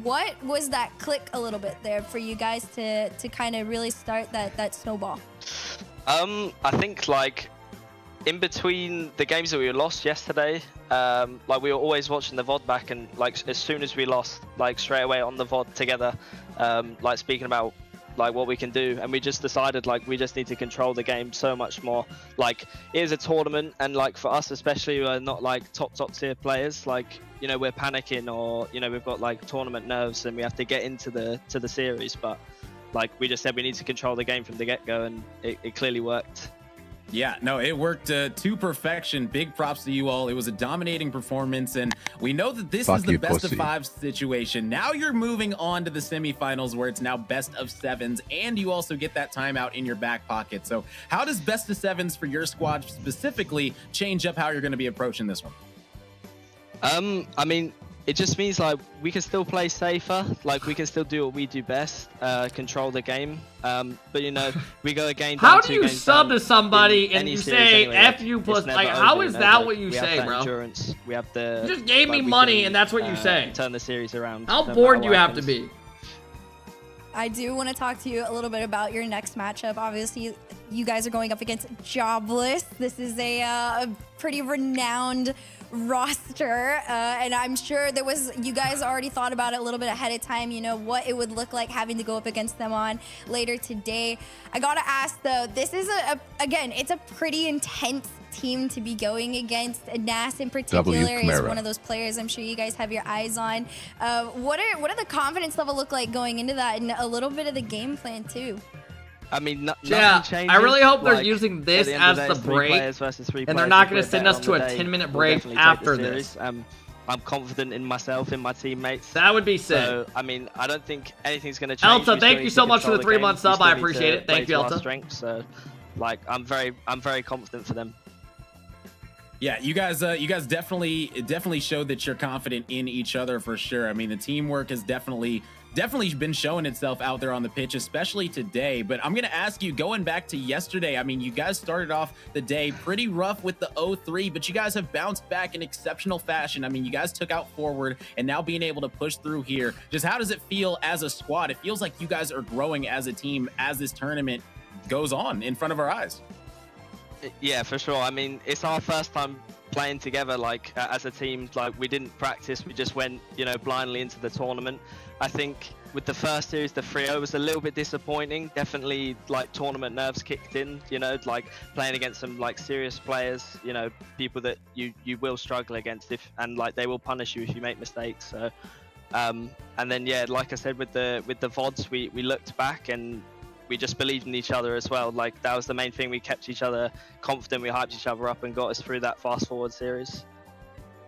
what was that click a little bit there for you guys to kind of really start that snowball? I think in between the games that we lost yesterday, we were always watching the VOD back, and as soon as we lost, straight away on the VOD together, speaking about what we can do, and we just decided we just need to control the game so much more. It is a tournament, and for us especially, we're not top tier players. We're panicking, or we've got tournament nerves, and we have to get into the series. But we just said we need to control the game from the get-go, and it clearly worked. Yeah, no, it worked to perfection. Big props to you all. It was a dominating performance, and we know that this is the best of 5 situation. Now you're moving on to the semifinals, where it's now best of 7s, and you also get that timeout in your back pocket. So how does best of 7s for your squad specifically change up how you're going to be approaching this one? I mean, it just means we can still play safer, we can still do what we do best, control the game. But we go again. How do you sub to somebody and you say F you plus? How is that what you say, bro? Endurance. We have the. You just gave me money and that's what you say. Turn the series around. How bored do you have to be? I do want to talk to you a little bit about your next matchup. Obviously, you guys are going up against Jobless. This is a pretty renowned roster, and I'm sure you guys already thought about it a little bit ahead of time, what it would look like having to go up against them on later today. I gotta ask though, this is again, it's a pretty intense team to be going against. Nas in particular is one of those players I'm sure you guys have your eyes on. What are the confidence level look like going into that, and a little bit of the game plan too? I mean, yeah, I really hope they're using this as the break, and they're not going to send us to a 10-minute break after this. I'm confident in myself, in my teammates. That would be sick. So, I mean, I don't think anything's going to change. Elta, thank you so much for the 3-month sub. I appreciate it. Thank you, Elta. Strength, so, I'm very confident for them. Yeah, you guys definitely showed that you're confident in each other for sure. I mean, the teamwork has definitely been showing itself out there on the pitch, especially today. But I'm going to ask you, going back to yesterday, I mean, you guys started off the day pretty rough with the 0-3, but you guys have bounced back in exceptional fashion. I mean, you guys took out forward, and now being able to push through here, just how does it feel as a squad? It feels like you guys are growing as a team as this tournament goes on in front of our eyes. Yeah, for sure. I mean, it's our first time playing together as a team. We didn't practice, we just went blindly into the tournament. I think with the first series, the 3-0 was a little bit disappointing. Definitely tournament nerves kicked in, playing against some serious players, people that you will struggle against and they will punish you if you make mistakes. So and then yeah, like I said, with the VODs, we looked back and we just believed in each other as well. That was the main thing. We kept each other confident, we hyped each other up and got us through that fast forward series.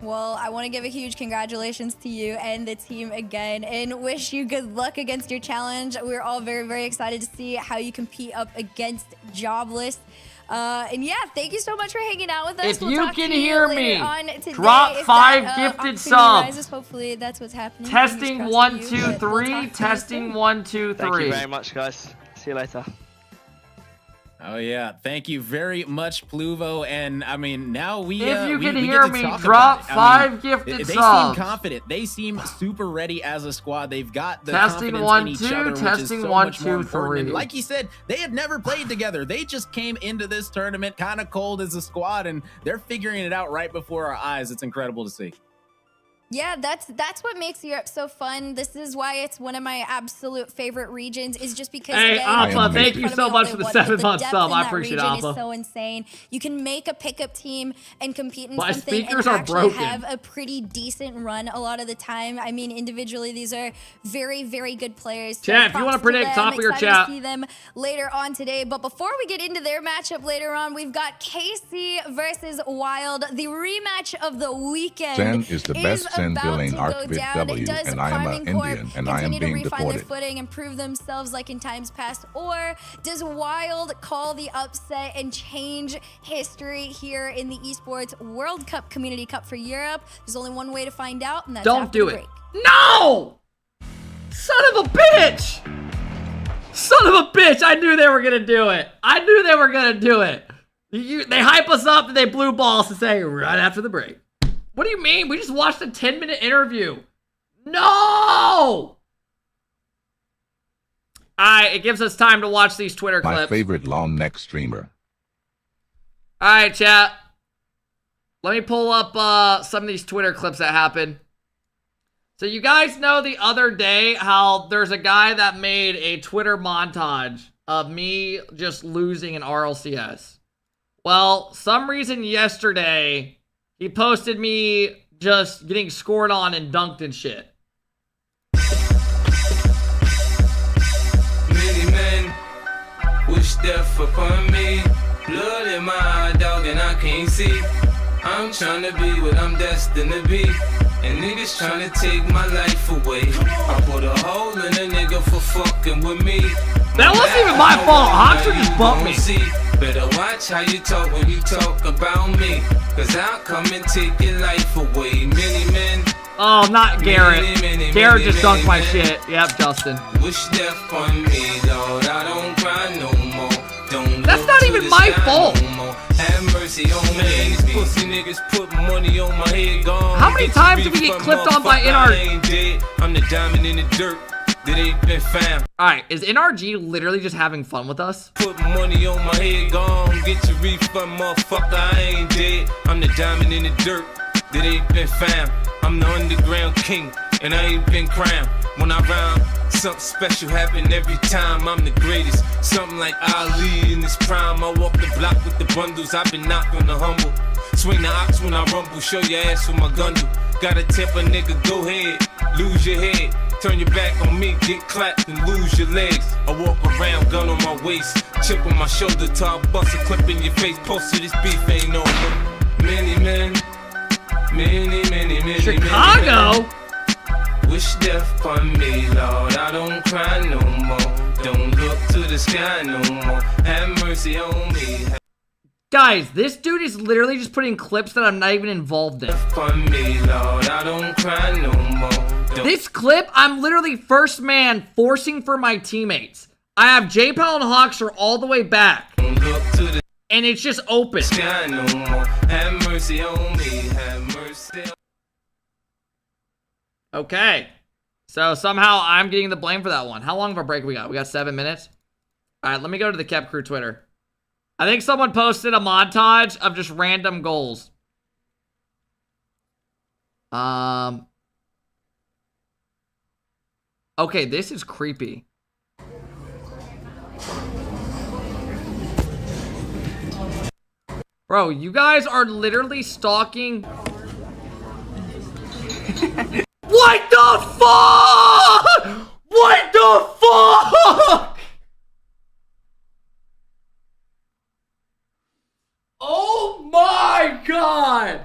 Well, I want to give a huge congratulations to you and the team again, and wish you good luck against your challenge. We're all very, very excited to see how you compete up against Jobless. And yeah, thank you so much for hanging out with us. If you can hear me, drop 5 gifted subs. Hopefully that's what's happening. Testing 1 2 3. Testing 1 2 3. Thank you very much, guys. See you later. Oh yeah, thank you very much, Pluvo. And I mean, now we if you can we hear me, drop 5 gifted subs. They seem confident. They seem super ready as a squad. They've got the testing confidence in each other, testing which is so 1 much 2 more important. 3. And like you said, they had never played together. They just came into this tournament kind of cold as a squad, and they're figuring it out right before our eyes. It's incredible to see. Yeah, that's what makes Europe so fun. This is why it's one of my absolute favorite regions. Is just because Hey, Alpha, thank you so incredibly much all for they the want, but 7-month depth sub. in I that appreciate it, region Alpha. is so insane. You can make a pickup team and compete in My something speakers and are actually broken. have a pretty decent run a lot of the time. I mean, individually, these are very, very good players. So Chat, if you props want to predict them. top of your Excited chat. to see them later on today. But before we get into their matchup later on, we've got KC versus Wylde, the rematch of the weekend. Zen is the best Zen about villain to go Arcvid down. W, Does and I am an KARMINE Corp Indian, and I am continue being to refine their deported. footing and prove themselves like in times past, or does Wylde call the upset and change history here in the Esports World Cup Community Cup for Europe? There's only one way to find out, and that's Don't after do the it. break. No! Son of a bitch! Son of a bitch! I knew they were gonna do it. I knew they were gonna do it. They hype us up and they blue balls to say right after the break. What do you mean? We just watched a 10-minute interview. No! Alright, it gives us time to watch these Twitter My clips. favorite long neck streamer. Alright, chat. Let me pull up some of these Twitter clips that happened. So you guys know the other day how there's a guy that made a Twitter montage of me just losing in RLCS. Well, some reason yesterday he posted me just getting scored on and dunked and shit. Many men wish death upon me. Blood in my eye, dog, and I can't see. I'm trying to be what I'm destined to be. And niggas trying to take my life away. I put a hole in a nigga for fucking with me. That wasn't even my fault. Hoxer just bumped me. Better watch how you talk when you talk about me. Cause I'll come and take your life away. Many men. Oh, not Garrett. Garrett just dunked my men. shit. Yep, Justin. Wish death on me, Lord. I don't cry no more. Don't That's look not to even the my sky fault. no more. Have mercy on me. These pussy niggas put money on my head. Gone. How many Get times your did we get refund, clipped on by motherfucker. NR? I ain't dead. I'm the diamond in the dirt that ain't been found. Alright, is NRG literally just having fun with us? Put money on my head. Gone. Get your refund, motherfucker. I ain't dead. I'm the diamond in the dirt that ain't been found. I'm the underground king, and I ain't been crowned. When I rhyme, something special happen every time. I'm the greatest, something like Ali in his prime. I walk the block with the bundles, I've been knocked on the humble. Swing the ox when I rumble, show your ass with my gun do. Gotta tip a nigga, go ahead, lose your head. Turn your back on me, get clapped and lose your legs. I walk around, gun on my waist, chip on my shoulder, till I bust a clip in your face. Post to this beef ain't over. Many men, many Chicago? men. Wish death on me, Lord. I don't cry no more. Don't look to the sky no more. Have mercy on me. Guys, this dude is literally just putting clips that I'm not even involved in. On me, Lord. I don't cry no more. Don't This clip, I'm literally first man forcing for my teammates. I have J-Pal and Hoxer all the way back. look to the And it's just open. sky no more. Have mercy on me. Have mercy. Okay. So somehow I'm getting the blame for that one. How long of a break we got? We got 7 minutes? Alright, let me go to the Kep Crew Twitter. I think someone posted a montage of just random goals. Okay, this is creepy. Bro, you guys are literally stalking. What the fuck? What the fuck? Oh my god.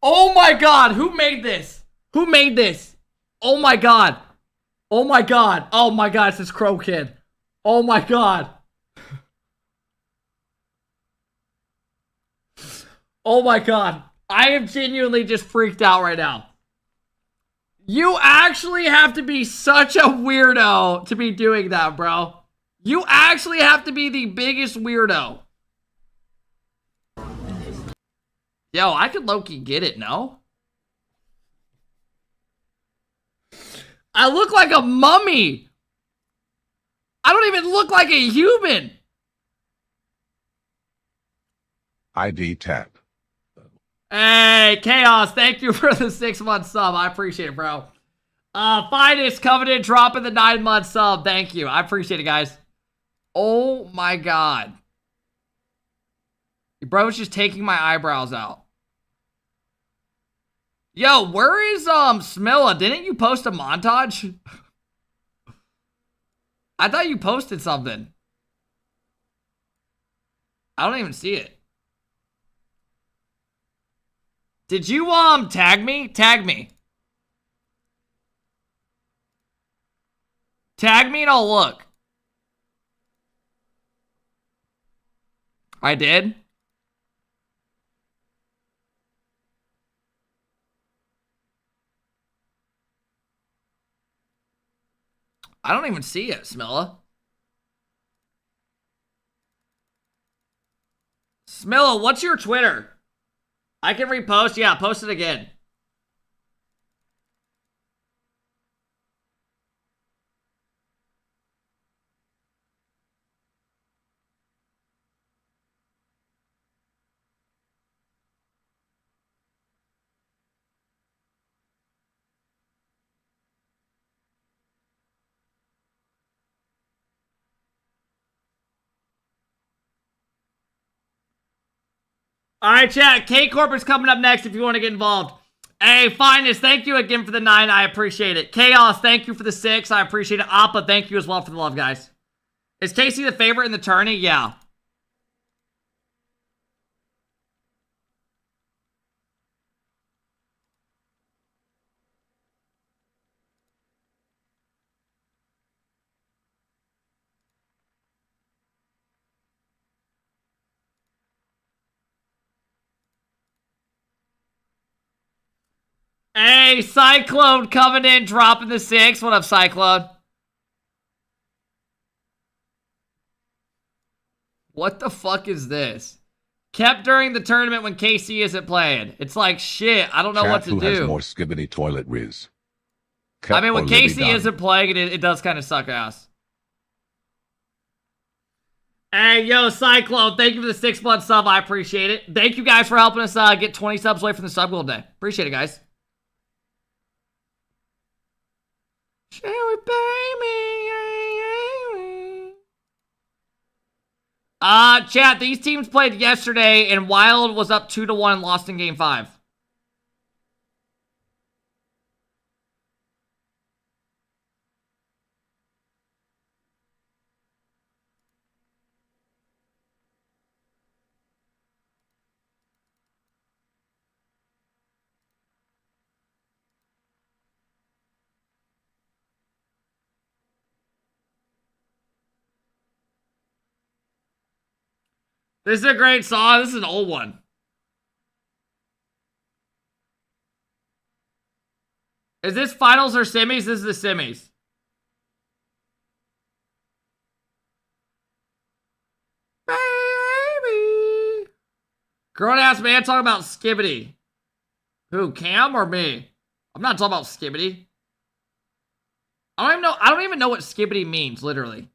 Oh my god. Who made this? Who made this? Oh my god. Oh my god. Oh my god. It's this Crow Kid. Oh my god. Oh my god. I am genuinely just freaked out right now. You actually have to be such a weirdo to be doing that, bro. You actually have to be the biggest weirdo. Yo, I could low-key get it, no? I look like a mummy. I don't even look like a human. ID tap. Hey, Chaos, thank you for the 6-month sub. I appreciate it, bro. Finest Covenant dropping the 9-month sub. Thank you. I appreciate it, guys. Oh my god. Bro's just taking my eyebrows out. Yo, where is Smilla? Didn't you post a montage? I thought you posted something. I don't even see it. Did you tag me? Tag me. Tag me and I'll look. I did? I don't even see it, Smilla. Smilla, what's your Twitter? I can repost. Yeah, post it again. All right, chat. K-Corp is coming up next if you want to get involved. Hey, Finest, thank you again for the 9. I appreciate it. Chaos, thank you for the 6. I appreciate it. Appa, thank you as well for the love, guys. Is Casey the favorite in the tourney? Yeah. Hey, Cyclone coming in, dropping the 6. What up, Cyclone? What the fuck is this? Kept during the tournament when KC isn't playing. It's like, shit, I don't know what to who do. Has more skibbity toilet riz? I mean, when Kept or Libby KC done? isn't playing, it does kind of suck ass. Hey, yo, Cyclone, thank you for the 6-month sub. I appreciate it. Thank you guys for helping us get 20 subs away from the sub goal day. Appreciate it, guys. Shall we pay me? Chat, these teams played yesterday, and Wylde was up 2-1 and lost in game 5. This is a great song. This is an old one. Is this finals or semis? This is the semis. Baby. Grown-ass man talking about skibbity. Who, Cam or me? I'm not talking about skibbity. I don't even know what skibbity means, literally.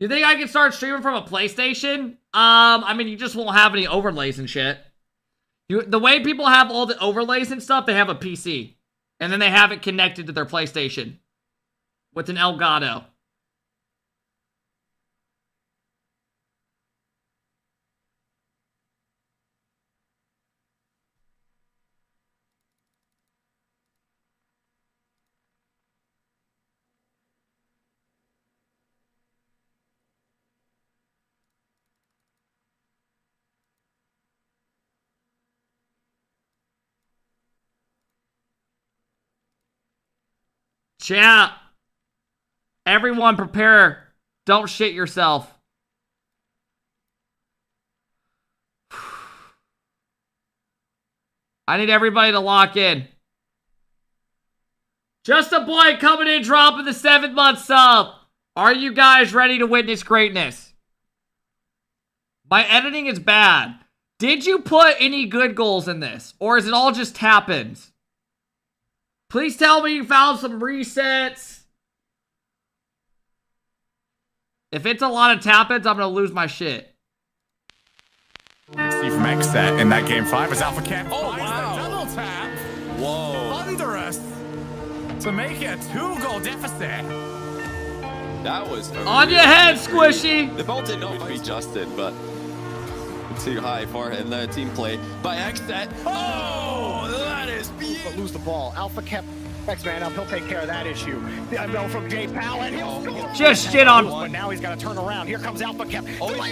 You think I can start streaming from a PlayStation? I mean, you just won't have any overlays and shit. The way people have all the overlays and stuff, they have a PC. And then they have it connected to their PlayStation. With an Elgato. Chat. Everyone prepare. Don't shit yourself. I need everybody to lock in. Just a boy coming in, dropping the 7-month sub. Are you guys ready to witness greatness? My editing is bad. Did you put any good goals in this? Or is it all just tap-ins? Please tell me you found some resets. If it's a lot of tap-ins, I'm going to lose my shit. Next set in that game 5 is Alpha Cat. Oh, wow. Double tap. Whoa. Thunderous. To make it a 2-goal deficit. That was On your head, Squishy. The ball did not reach Justin, but too high for him. The team play by Xset. Oh, that is beautiful. But lose the ball. Alpha kept next man up. He'll take care of that issue. I know from Jay Powell, and he'll score. Just shit on. But now he's got to turn around. Here comes Alpha kept. Oh, he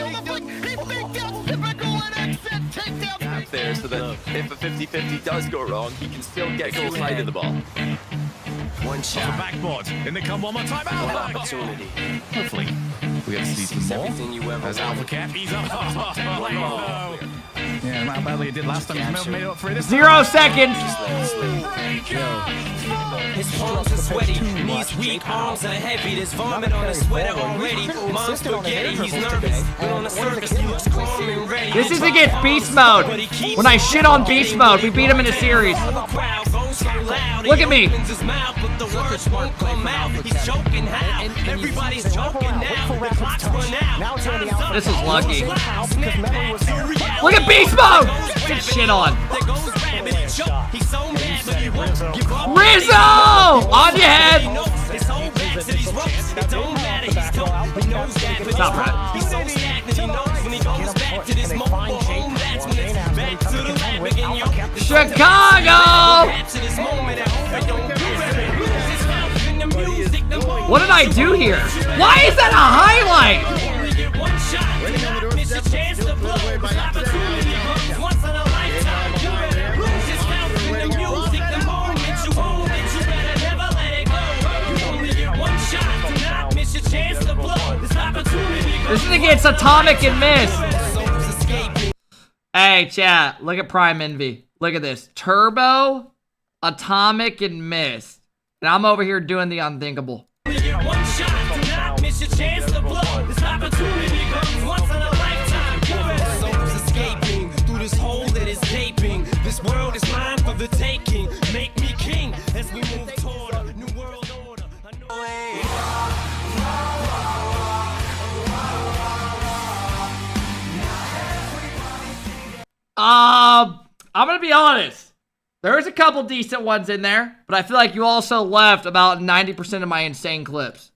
faked out. Typical and Xset takedown. Up there, so that if a 50-50 does go wrong, he can still get goal side of the ball. One shot. Off the backboard. In they come one more time. One opportunity. Hopefully, we get to see some more. Everything you ever As Alpha Cat, he's up. Yeah, how badly it did last time. He's made up for it this 0 seconds. His palms are sweaty, knees weak, arms are heavy. There's vomit on his sweater already. Mom's spaghetti, he's nervous, but on the surface he looks calm and ready. This is against Beast Mode. When I shit on Beast Mode, we beat him in a series. Look at me. The words won't come out. He's choking how? Everybody's choking now. The clock's run out. This is lucky. Look at Beast Mode. Get shit on. He's so mad, but he won't give up. Rizzo! On your head. Stop, Brad. He's so stagnant, he knows when he goes back to this mobile home. That's when it's back to the lab again. Chicago! What did I do here? Why is that a highlight? This is against Atomic and Mist. Hey, chat. Look at Prime Envy. Look at this. Turbo, Atomic, and Mist. And I'm over here doing the unthinkable. This world is mine for the taking. Make me king as we move toward a new world order. I'm gonna be honest. There's a couple decent ones in there, but I feel like you also left about 90% of my insane clips.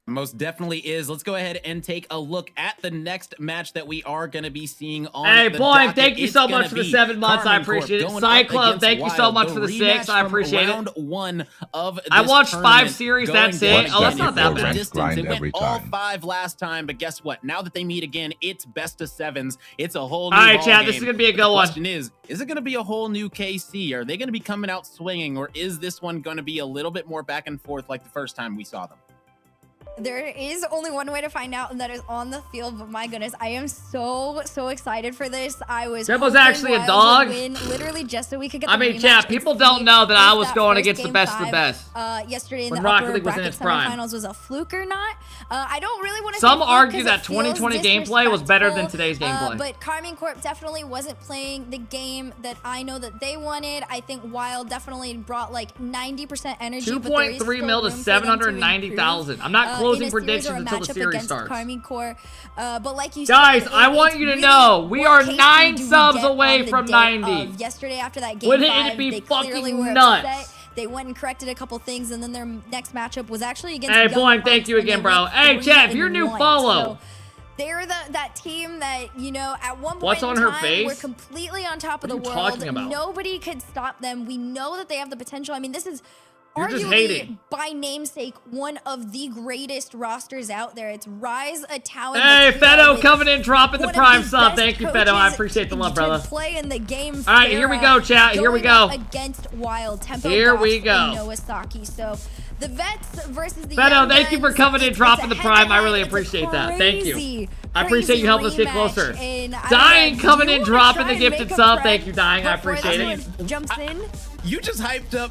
Most definitely is. Let's go ahead and take a look at the next match that we are going to be seeing on Hey, the boy, docket. thank you It's so gonna much for the be 7 months. I KARMINE appreciate it. Corp going Cyclone, up thank you against so Wylde, much for the 6. I rematch appreciate from it. round 1 of this I watched 5 tournament, series, going that's it. down Oh, that's not that the bad. distance. It went Every all time. 5 last time, but guess what? Now that they meet again, it's best of 7s. It's a whole new All right, ball Chad, game. this is gonna be a good The one. question is it going to be a whole new KC? Are they going to be coming out swinging, or is this one going to be a little bit more back and forth like the first time we saw them? There is only one way to find out, and that is on the field. But my goodness, I am so excited for this. I was Jimbo's hoping actually a Wylde dog. would win, literally just so we could get I the mean, rematch chat, and people see don't know that I if was that going first against the game best of the 5, best. Yesterday in When the Rocket upper League was in bracket its prime. semifinals was a fluke or not. I don't really want to. Some say argue fluke that 'cause it feels 2020 gameplay was better than disrespectful, today's gameplay. But KARMINE Corp definitely wasn't playing the game that I know that they wanted. I think Wylde definitely brought like 90% energy. 2.3 mil to 790,000. I'm not closing predictions until the series starts. KARMINE Corp. But like you Guys, said, I want you to know we are 9 subs away from 90. Yesterday after that game Wouldn't 5, it be they clearly fucking were nuts? upset. They went and corrected a couple things, and then their next matchup was actually against. Hey, Young Boing, Bucks, thank you and they again, bro. went Hey, chat, if you're new, 3-1. follow. So they're that team that, you know, at one point What's on in her time, face? we're completely on top of What the are you world. talking about? Nobody could stop them. We know that they have the potential. I mean, this is You're just arguably, hating. by namesake, one of the greatest rosters out there. It's Rise, a talent. Hey, that's here Fedo with coming in, dropping the one of prime the sub. best Thank you, Fedo. I coaches appreciate the love, to brother. play in the game. All right, here we go, chat. Here we going go. up against Wylde. Tempo Here we Goff go. and Noah Saki. So the vets versus the Fedo, young thank you for guns. coming in, It's dropping a the prime. I really head-to-head. It's a appreciate that. Thank you. crazy, I appreciate you helping us get rematch. closer. And I Dying don't know, coming do in, you wanna dropping try the and gifted make a sub. friend Thank you, Dying. I before appreciate this it. one jumps in? You just hyped up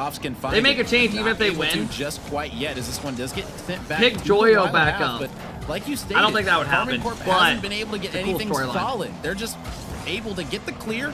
offs can find. They make a change even Not if they able win. to just quite yet, as this one does get sent back. Pick to the Joyo Wylde back half, up. But like you stated, I don't think that would Karmine happen, Corp but hasn't been able to get it's a cool anything storyline. solid. They're just able to get the clear,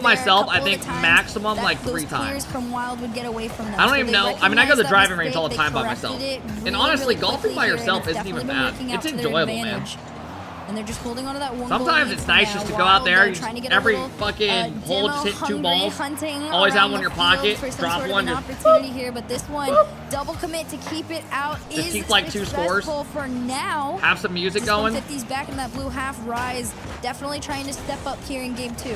with myself, I think maximum like 3 times. From Wylde would get away from them. I don't even know. I mean, I go to the driving range all the time by myself. And honestly, golfing by yourself isn't even bad. It's enjoyable, man. And they're just holding on to that one. Sometimes it's nice just to go out there. Every fucking hole, just hit 2 balls. Always have one in your pocket. Drop one. Just opportunity here, but this one double commit to keep it out just is keep like 2 scores for now. Have some music going. 50's back in that blue half. Rise definitely trying to step up here in game 2.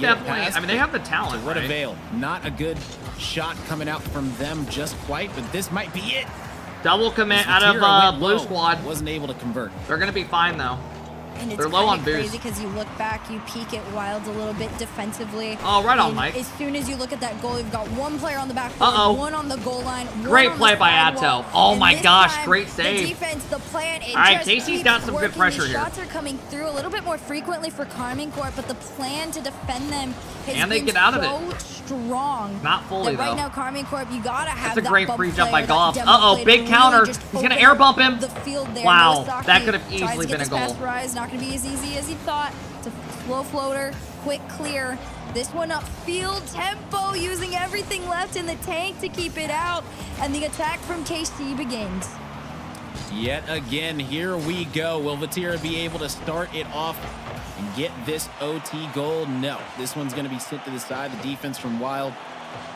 get definitely. past, I mean, they have the talent. to what right? avail? Not a good shot coming out from them just quite, but this might be it. Double commit out of blue squad. Wasn't able to convert. They're gonna be fine though. And it's They're low on crazy boost. because you look back, you peek at Wylde a little bit defensively. Oh, right on, And Mike. As soon as you look at that goal, you've got one player on the back board, Uh-oh. one on the goal line. Great play by Atto. Oh my gosh, great save. The defense, the plan, it All right, just Casey's keeps got some good working. pressure The here. shots are coming through a little bit more frequently for KARMINE Corp, but the plan to defend them has And they been get out of so strong. Not fully, that right though. now, KARMINE Corp, you gotta have That's a that great bump free jump by player, that Goff. demo Uh-oh, player big to really counter. just He's gonna open air up bump him. the field there. Wow, Nowasaki that could have tries easily to get been a this past goal. Rise, not gonna be as easy as he thought. It's a slow floater, quick clear. This one up field tempo, using everything left in the tank to keep it out. And the attack from KC begins. Yet again, here we go. Will Vatira be able to start it off and get this OT goal? No. This one's going to be sent to the side. The defense from Wylde.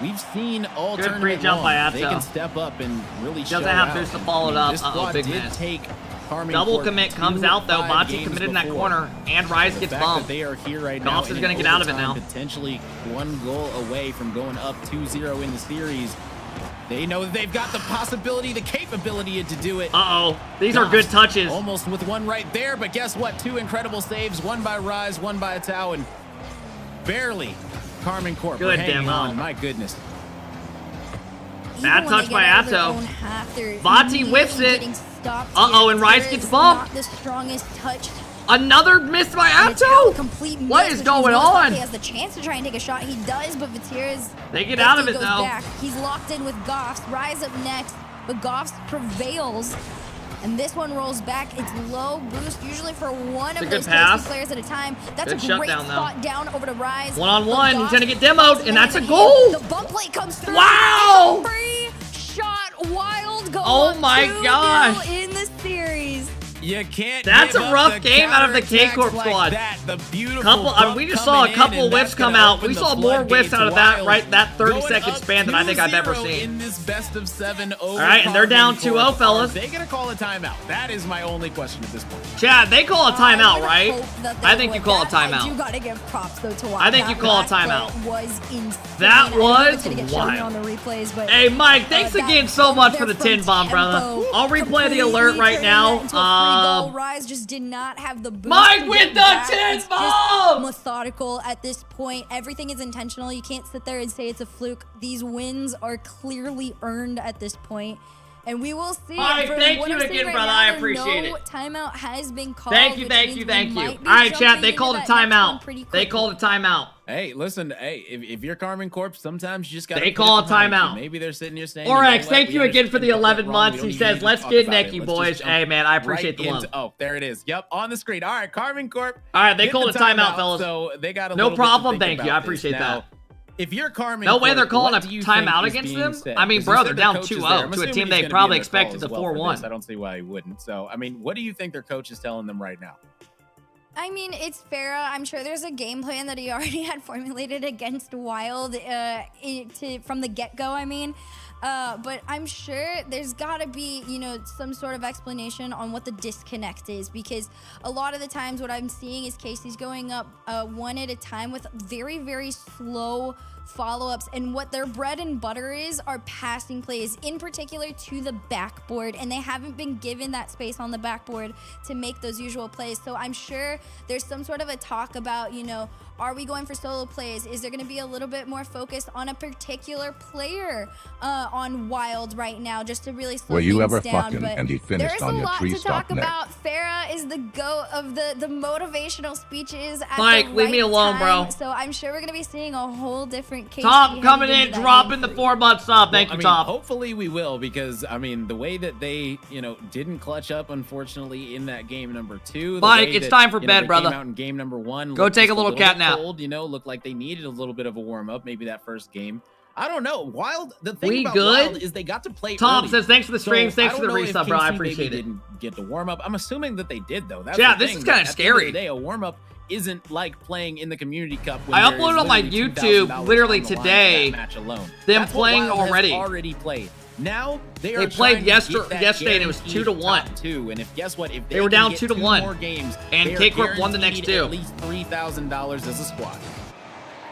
We've seen all Good tournament free jump long. by Atto. They can step up and really show Doesn't have out. boost to follow it up. This Uh-oh, squad big did miss. take KARMINE Double Corp commit comes 2 out though. 5 Bati games committed in that before. corner, and Rise The gets fact that bumped. they are here right now. Goffs is in gonna get out of it overtime, now. Potentially one goal away from going up 2-0 in the series. They know that they've got the possibility, the capability to do it. Uh-oh, these are good touches. Almost with one right there, but guess what? 2 incredible saves, one by Rise, one by Atau, and barely KARMINE Corp. Good hanging demo. on. My goodness. Bad Even when touch they by get out of their Atto. own half, they're Bati whiffs immediately it. getting stopped Uh-oh, here. and Rise There gets is bumped. not the strongest touch. Another miss by And it's now a Atto. complete What miss, is which going means on? He has the chance to try and take a shot. He does, but Vatira's They get out of it goes though. back. He's locked in with Goffs. Rise up next, but Goffs prevails. And this one rolls back. It's low boost, usually for one It's a of good those pass. KC players at a time. That's Good a great shutdown, though. spot down over to Rise. One-on-one, But he's Goffs gonna get demoed, and that's a hit. goal. The bump plate comes through. Wow. It's a free shot. Wylde go Oh up my 2-0 gosh. in the series. You can't. That's give a up rough the game out of the counterattacks K-Corp like squad. that. The beautiful We just bump saw a coming in, couple and whiffs that's come gonna out. open We the saw more whiffs out of that, floodgates. right? That 30 Going second up span than I think I've ever 2-0 seen. in this best of 7 over. All right, and they're down KARMINE 2-0, Corp. fellas. Are they gonna call a timeout? That is my only question at this point. Chad, they call a timeout, would right? hope that they I think you would. call a That I do timeout. gotta give props though to Wylde. I think you That call a last play timeout. Was insane. That I don't know if was it's gonna get shown wild. on the replays, but Hey, Mike, thanks that again so much for the there 10 from bomb, brother. tempo, I'll replay the completely alert right turning now. that into a free goal. Rise just did not have the boost Mike to with get the back. 10 It's bomb! just methodical at this point. Everything is intentional. You can't sit there and say it's a fluke. These wins are clearly earned at this point. And we will see. Mike, From thank what you I'm seeing again, right brother. now, I there appreciate no it. Timeout has been called. Thank you, which thank means you, we thank you. might All be right, chat, jumping they into called a that next one timeout. pretty They quickly. called a timeout. Hey, listen. Hey, if you're KARMINE Corp, sometimes you just got. They call a timeout. Maybe they're sitting here saying. Orex, thank you again for the 11 months. He says, let's get Nicky, Let's boys. just jump Hey, man, I appreciate right the love. into- Oh, there it is. Yep, on the screen. All right, KARMINE Corp. All right, they get called the a timeout, fellas. So they got a No little bit to problem, think thank you. about I appreciate this. that. Now, if you're KARMINE No way Corp, they're calling what a do you timeout think is against being them? said? I mean, 'Cause bro, you they're said down their coach is 2-0 there. I'm to a assuming team he's they gonna probably be in the call expected as to well for 4-1. this. I don't see why he wouldn't. So, I mean, what do you think their coach is telling them right now? I mean, it's Farah. I'm sure there's a game plan that he already had formulated against Wylde from the get-go, I mean. But I'm sure there's got to be, you know, some sort of explanation on what the disconnect is, because a lot of the times what I'm seeing is Casey's going up one at a time with very, very slow follow-ups, and what their bread and butter is are passing plays, in particular to the backboard, and they haven't been given that space on the backboard to make those usual plays. So I'm sure there's some sort of a talk about, you know, are we going for solo plays? Is there going to be a little bit more focus on a particular player on Wylde right now, just to really slow Were you things ever down? fucking But and he finished there's on a your lot tree to talk stump neck? about. Farah is the goat of the motivational speeches at Mike, the leave me right alone, bro. time. So I'm sure we're going to be seeing a whole different case. Tom coming in, dropping the 4-month sub. Thank you, Tom. Hopefully we will, because I mean the way that they, you know, didn't clutch up, unfortunately, in that game number 2. Mike, it's time for bed, they brother. Came out in game number 1. Go take a little cat nap. Cold, you know, looked like they needed a little bit of a warm up. Maybe that first game. I don't know. Wylde. The thing We about good? Wylde is they got to play. Tom early. says, thanks for the stream. So, Thanks I for the don't know if resub, bro. I KC maybe appreciate it. Didn't get the warm up. I'm assuming that they did though. That's Yeah, the this thing, is that kinda at the end of scary. the day, a warm up isn't like playing in the community cup. When I there uploaded is on my literally YouTube $2,000 literally on the line for today, that match alone. them That's what playing Wylde has already. played. Now they They are played trying to get that yesterday and it was guaranteed 2-1. top 2. And if guess what, if They were can down get 2-1. more games, And they are K-Corp won the next guaranteed 2. At least $3,000 as a squad.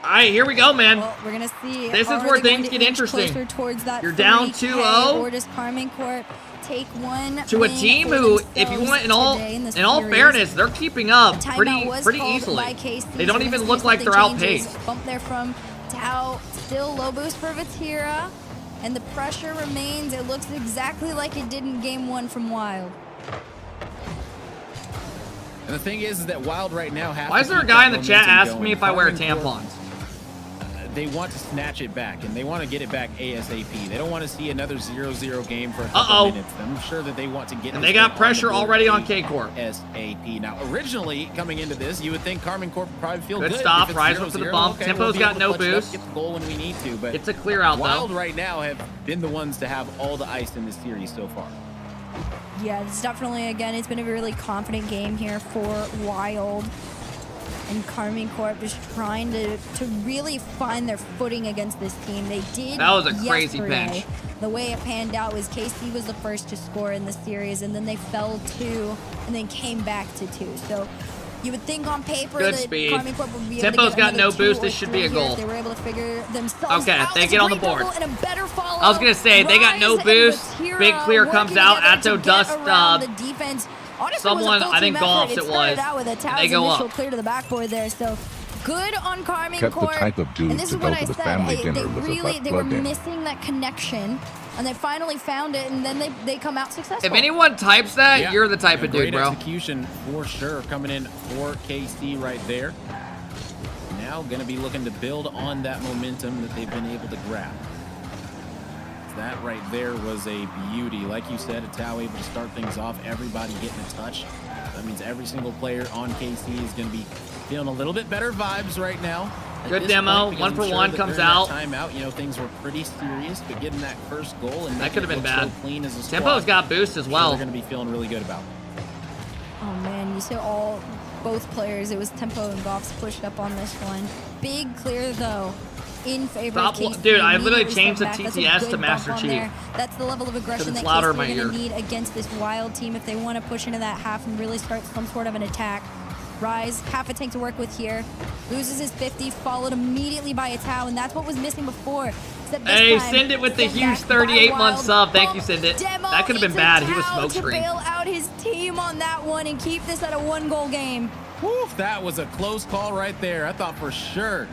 All right, here we go, man. Well, we're gonna see. This is Are where they going things to get inch interesting. closer towards that You're down 3K, 2-0. or does KARMINE Corp take one to a win team for who, if you themselves want, today in this in all series. fairness, they're keeping up Timeout pretty was pretty called easily. by KC, They don't so even this look is like the they're changes. outpaced. Bump there from Tao, still low boost for Vatira, and the pressure remains. It looks exactly like it did in game 1 from Wylde. And the thing is that Wylde right now has Why is there a guy in the chat asking me if I wear tampons? They want to snatch it back, and they want to get it back ASAP. They don't want to see another 0-0 game for a couple minutes. I'm sure that they want to get. And they got pressure already on K-Corp. ASAP. Now, originally coming into this, you would think KARMINE CORP would probably feel good. Good stop. If it's Rise up to the 0-0, bump. okay, Tempo's we'll got no clutch it up, boost. get the goal when we need to, but It's a clear out Wylde though. right now have been the ones to have all the ice in this series so far. Yeah, it's definitely, again, it's been a really confident game here for Wylde. And KARMINE Corp just trying to really find their footing against this team. They did. That was a crazy yesterday. pinch. The way it panned out was KC was the first to score in the series, and then they fell 2 and then came back to 2. So you would think on paper Good that speed. KARMINE Corp would be able Tempo's to get got no another 2 boost. or This should be a 3 here goal. if they were able to figure themselves Okay, out. they get on the board. And a better follow. I was gonna say, they got no Rise and boost. Vatira Big clear comes working out. together to Atto get dust, around the defense. Honestly, it was a someone, full I think team Golfs effort. it started was. out with a Tao's They go initial up. clear to the backboard there, so good on KARMINE Kept the Corp. type of dude And this to is what go I to the said. family They dinner with a really butt they were plugged in. missing that connection, and they finally found it, and then they come out successful. If anyone types that, Yeah, you're the type of great dude, bro. execution for sure coming in for KC right there. Now going to be looking to build on that momentum that they've been able to grab. That right there was a beauty. Like you said, a Tao able to start things off, everybody getting a touch. That means every single player on KC is going to be feeling a little bit better vibes right now. at Good this demo. point, because 1 I'm for sure 1 that comes during that out. Timeout, you know, things were pretty serious, but getting that first goal and That could have been making it bad. look so clean as a squad, Tempo's got boost as well. they're going to be feeling really good about. Oh man, you see both players. It was Tempo and Goffs pushed up on this one. Big clear though, in favor of KC. Dude, I literally Immediately changed the step back. That's a TTS good to Master bump on Chief. there. That's the level of aggression it's that louder in KC my are going ear. to need against this Wylde team if they want to push into that half and really start some sort of an attack. Rise, half a tank to work with here. Loses his 50, followed immediately by a Tao, and that's what was missing before. Except this Hey, time, Send It with the sent huge back by 38-month Wylde. sub. Thank you, Bump, Send It. demo That could have been into bad. He was Tao smoke to screen. bail out his team on that one and keep this at a 1-goal game. Whew, that was a close call right there. I thought for sure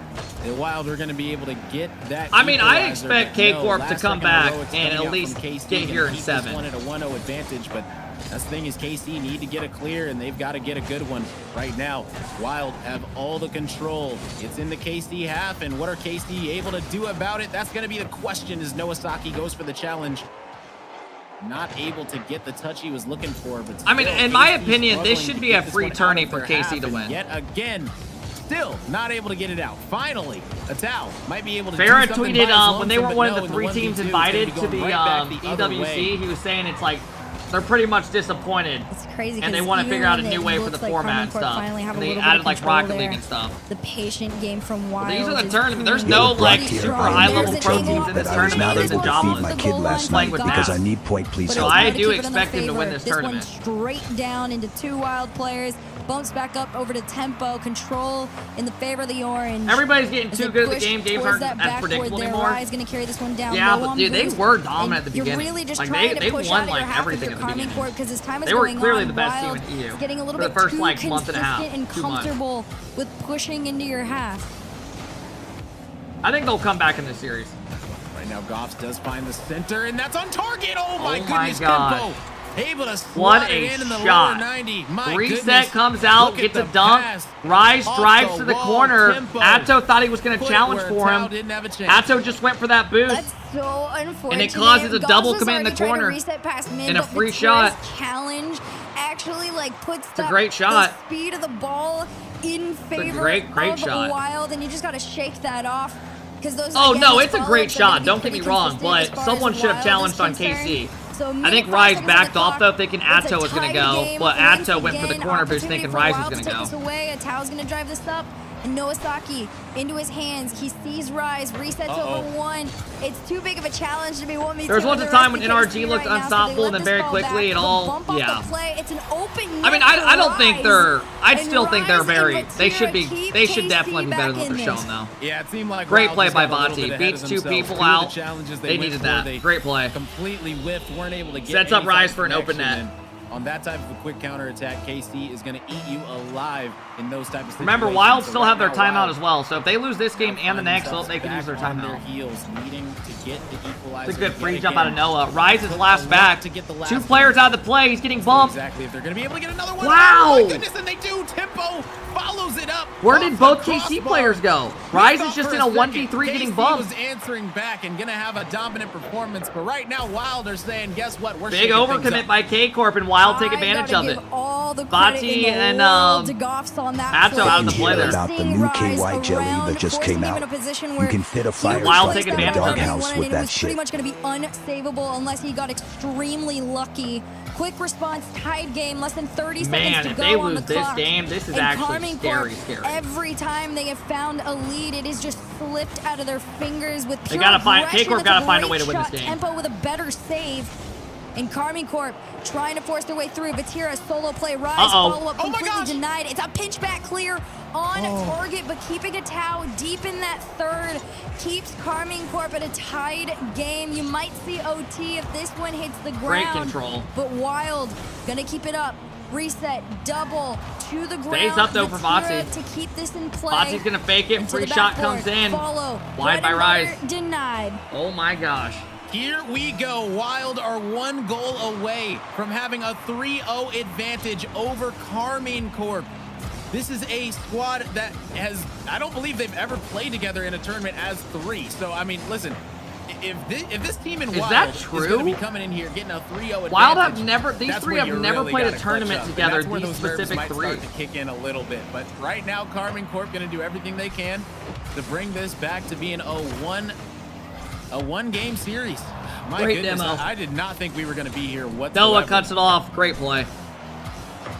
that Wylde were going to be able to get that. I mean, I equalizer, expect but K-Corp no, to last come second back heroics and coming at out least from KC get and here in keep 7. This one at a 1-0 advantage, but that's the thing is KC need to get a clear, and they've got to get a good one right now. Wylde have all the control. It's in the KC half, and what are KC able to do about it? That's going to be the question as Noasaki goes for the challenge. Not able to get the touch he was looking for, but I mean, still, in my KC opinion, this struggling should to be get a this free one out tourney of for their KC half, to and win. Yet again, still not able to get it out. Finally, a Tao might be able to Farrah do something tweeted by his when they were lonesome, one but of the no, 3 in teams 1v2, invited it's to gonna the be going right back the other EWC, way. he was saying it's like they're pretty much disappointed. It's crazy. And they 'cause want to even figure out a when new it way for the looks like format and KARMINE Corp stuff. finally have And a they little bit added of like control Rocket there. League and stuff. The patient game from Well, Wylde. these are the is tournament. There's proving no like pretty super strong. high level There's a pro tangle teams in this off, I was tournament not other able than to Jobless. feed my kid goal last line night by because Goff. I need point, please. But So it was I hard to do keep it in their expect him to win favor. this This tournament. one straight down into 2 Wylde players. Bumps back up over to Tempo. Control in the favor of the orange. Everybody's getting As too they good at the push game. Games towards aren't that as backboard predictable there. anymore. Rye's gonna carry this one down. Yeah, low but on dude, they boost. were dominant And at the beginning. You're really just Like, trying they to push won out of like your half everything with at your the KARMINE beginning. Corp because as time is They were going clearly on, the best team Wylde in EU is getting a little for the bit first too like month and a half, consistent and 2 months. comfortable with pushing into your half. I think they'll come back in this series. Right now, Goffs does find the center, and that's on target. Oh my Oh my goodness, God. Tempo able to What slot it a in the shot. lower 90. My Reset goodness. comes out, Look at gets a the dunk. pass. Rise Off drives the to the wall, corner. Tempo. Atto thought he was going to Put it challenge where for Tao him. didn't have a chance. Atto just went for that boost. That's so unfortunate. And it causes a Goff double was commit in the already trying to corner. reset past mid, And a but free Vatira's shot. challenge actually like puts a great the shot. speed of the ball in favor great of shot. Wylde, and you just got to shake that off. Those, Oh, again, no, those it's a follow-ups great are shot. gonna be Don't get me pretty wrong, consistent as but far someone as should have Wylde challenged is on concerned. KC. So I think 5 Rise seconds on backed the off, clock. though, thinking It's a Atto was going to tied go, game but once Atto went for the again. corner boost Opportunity thinking for Rise Wylde was going to to take go. this away. Tao's going to drive this up. And Noasaki into his hands. He sees Rise, resets over 1. It's too big of a challenge to be 1v2. There was a time when NRG looked unstoppable, and then very quickly it all, yeah. It's an open I mean, I don't think they're, I still think they're very, they should definitely be better than what they're showing though. Yeah, it seemed like great play by Vati. Vati. Beats 2 people out. They needed that. Great play. Completely whiffed, weren't able to get sets up Rise for an open net. On that type of a quick counterattack, KC is going to eat you alive in those type of situations. Remember, Wylde still have their timeout as well, so if they lose this game and the next, they can use their timeout. It's a good free jump out of Noah. Rise is last back. 2 players out of the play. He's getting bumped. Exactly. If they're going to be able to get another one. Wow! Oh my goodness, and they do. Tempo follows it up. Where did both KC players go? Rise is just in a 1v3 getting bumped. Was answering back and going to have a dominant performance, but right now Wylde are saying, guess what? We're big overcommit by K-Corp, and Wylde take advantage of it. Vati and Atto out of the play there. About the new KY jelly that just came out. You can fit a fire Wylde take advantage of doghouse with that shit. Pretty much going to be unsavable unless he got extremely lucky. Quick response, tied game, less than 30 seconds to go on the clock. If they lose this game, this is actually scary. Every time they have found a lead, it is just slipped out of their fingers with pure K-Corp gotta find a way to win this game. Tempo with a better save. And KARMINE Corp trying to force their way through. Vatira solo play. Rise follow-up completely denied. It's a pinch back clear on target, but keeping a Tau deep in that third keeps KARMINE Corp at a tied game. You might see OT if this one hits the ground. Great control. But Wylde gonna keep it up. Reset, double to the ground. Stays up though for Vati. To keep this in play. Vati's gonna fake it. Free shot comes in. Wide by Rise. Denied. Oh my gosh. Here we go. Wylde are 1 goal away from having a 3-0 advantage over KARMINE Corp. This is a squad that has, I don't believe they've ever played together in a tournament as 3. So, I mean, listen, if this team in Wylde is going to be coming in here getting a 3-0 advantage, Wylde have never, these 3 have never played a tournament together, these specific 3. Start to kick in a little bit. But right now, KARMINE Corp going to do everything they can to bring this back to being a 1-game series. My Great goodness, demo. I did not think we were going to be here whatsoever. Noah cuts it off. Great play.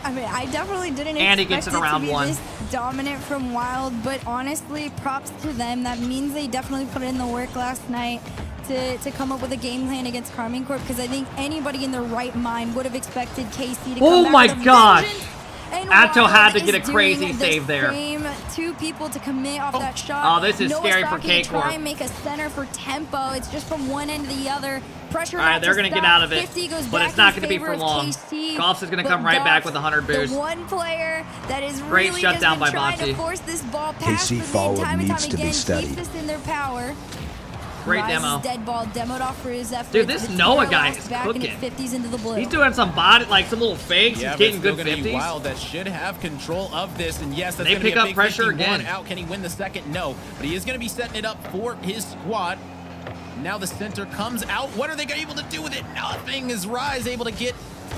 I mean, I definitely didn't and expect it to be this dominant from Wylde, but honestly, props to them. That means they definitely put in the work last night to come up with a game plan against KARMINE Corp, because I think anybody in their right mind would have expected KC to come back with a vengeance. Atto had to get a crazy save there. Same 2 people to commit off that shot. Oh, this is scary for K-Corp. Try and make a center for tempo. It's just from one end to the other. Pressure. All right, they're going to get out of it, but it's not going to be for long. Goffs is going to come right back with 100 boost. The one player that is great really shutdown by trying Vati. to force this ball past KC forward needs to be studied. Keeps this in their power. Great demo. Dead ball demoed off for his efforts. Dude, this Noah guy is cooking. 50s into the blue. He's doing some body, like some little fakes. Yeah, He's getting good 50s. 50s. Wylde that should have control of this, and yes, that's they gonna pick be a up big pressure again. Out. Can he win the second? No, but he is going to be setting it up for his squad. Now the center comes out. What are they able to do with it? Nothing. Is Rise able to get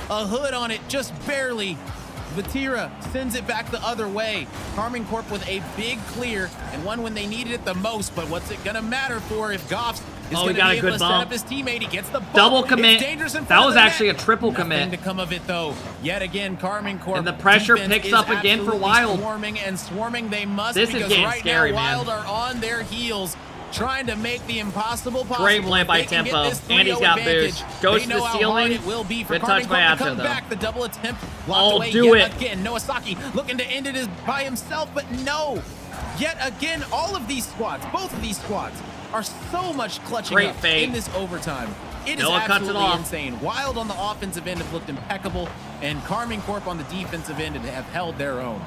a hood on it? Just barely. Vatira sends it back the other way. KARMINE Corp with a big clear, and one when they needed it the most, but what's it going to matter for if Goffs is going to be able to set up his teammate? He gets the bump. Double commit. It's dangerous in front that was of the actually net. a triple Nothing commit. to come of it though. Yet again, KARMINE Corp. And the pressure defense picks is up again for Wylde. Swarming and swarming they must. This is because getting right scary, now, man. Wylde are on their heels, trying to make the impossible possible. Great play by Tempo. And he's got boost. Goes to the ceiling. Good touch by Atto, though. Back. The double attempt. Oh, do it. Again, Noasaki looking to end it by himself, but no. Yet again, all of these squads, both of these squads, are so much clutching Great up fake. in this overtime. It is Noah cuts it absolutely off. insane. Wylde on the offensive end have looked impeccable, and KARMINE Corp on the defensive end have held their own.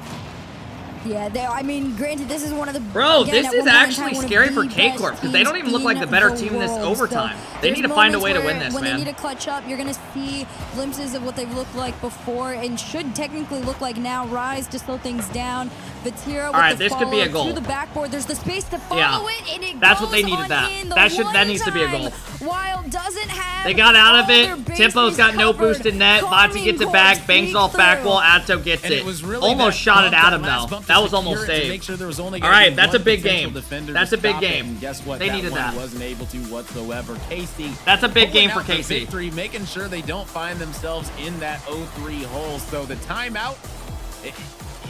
Yeah, I mean, granted, this is one of the... Bro, again, this at is one point in actually time, scary one of for the K-Corp, best because they don't even look like the better team in this world. overtime. So They need to find a way to win where this, when man. they need to clutch up, you're going to see glimpses of what they've looked like before, and should technically look like now. Rise to slow things down. Vatira with the this could be a goal. to the backboard. There's the space to follow it, and it that's what they goes needed. on That in the that needs to be a goal. Wylde doesn't have They got out of all their it. bases Tempo's got no covered. boost in net. Vati gets it back, bangs it off back wall. Atto gets And it. was really Almost that shot it bump, at him that last though. bump That to was almost secure it, to saved. make sure there was only All right, gonna be that's a one big potential game. defender That's to a big stop it, game. and guess what? They That needed one that. wasn't able to whatsoever. KC. That's a big game pulling for out the KC. Victory, making sure they don't find themselves in that 0-3 hole. So the timeout.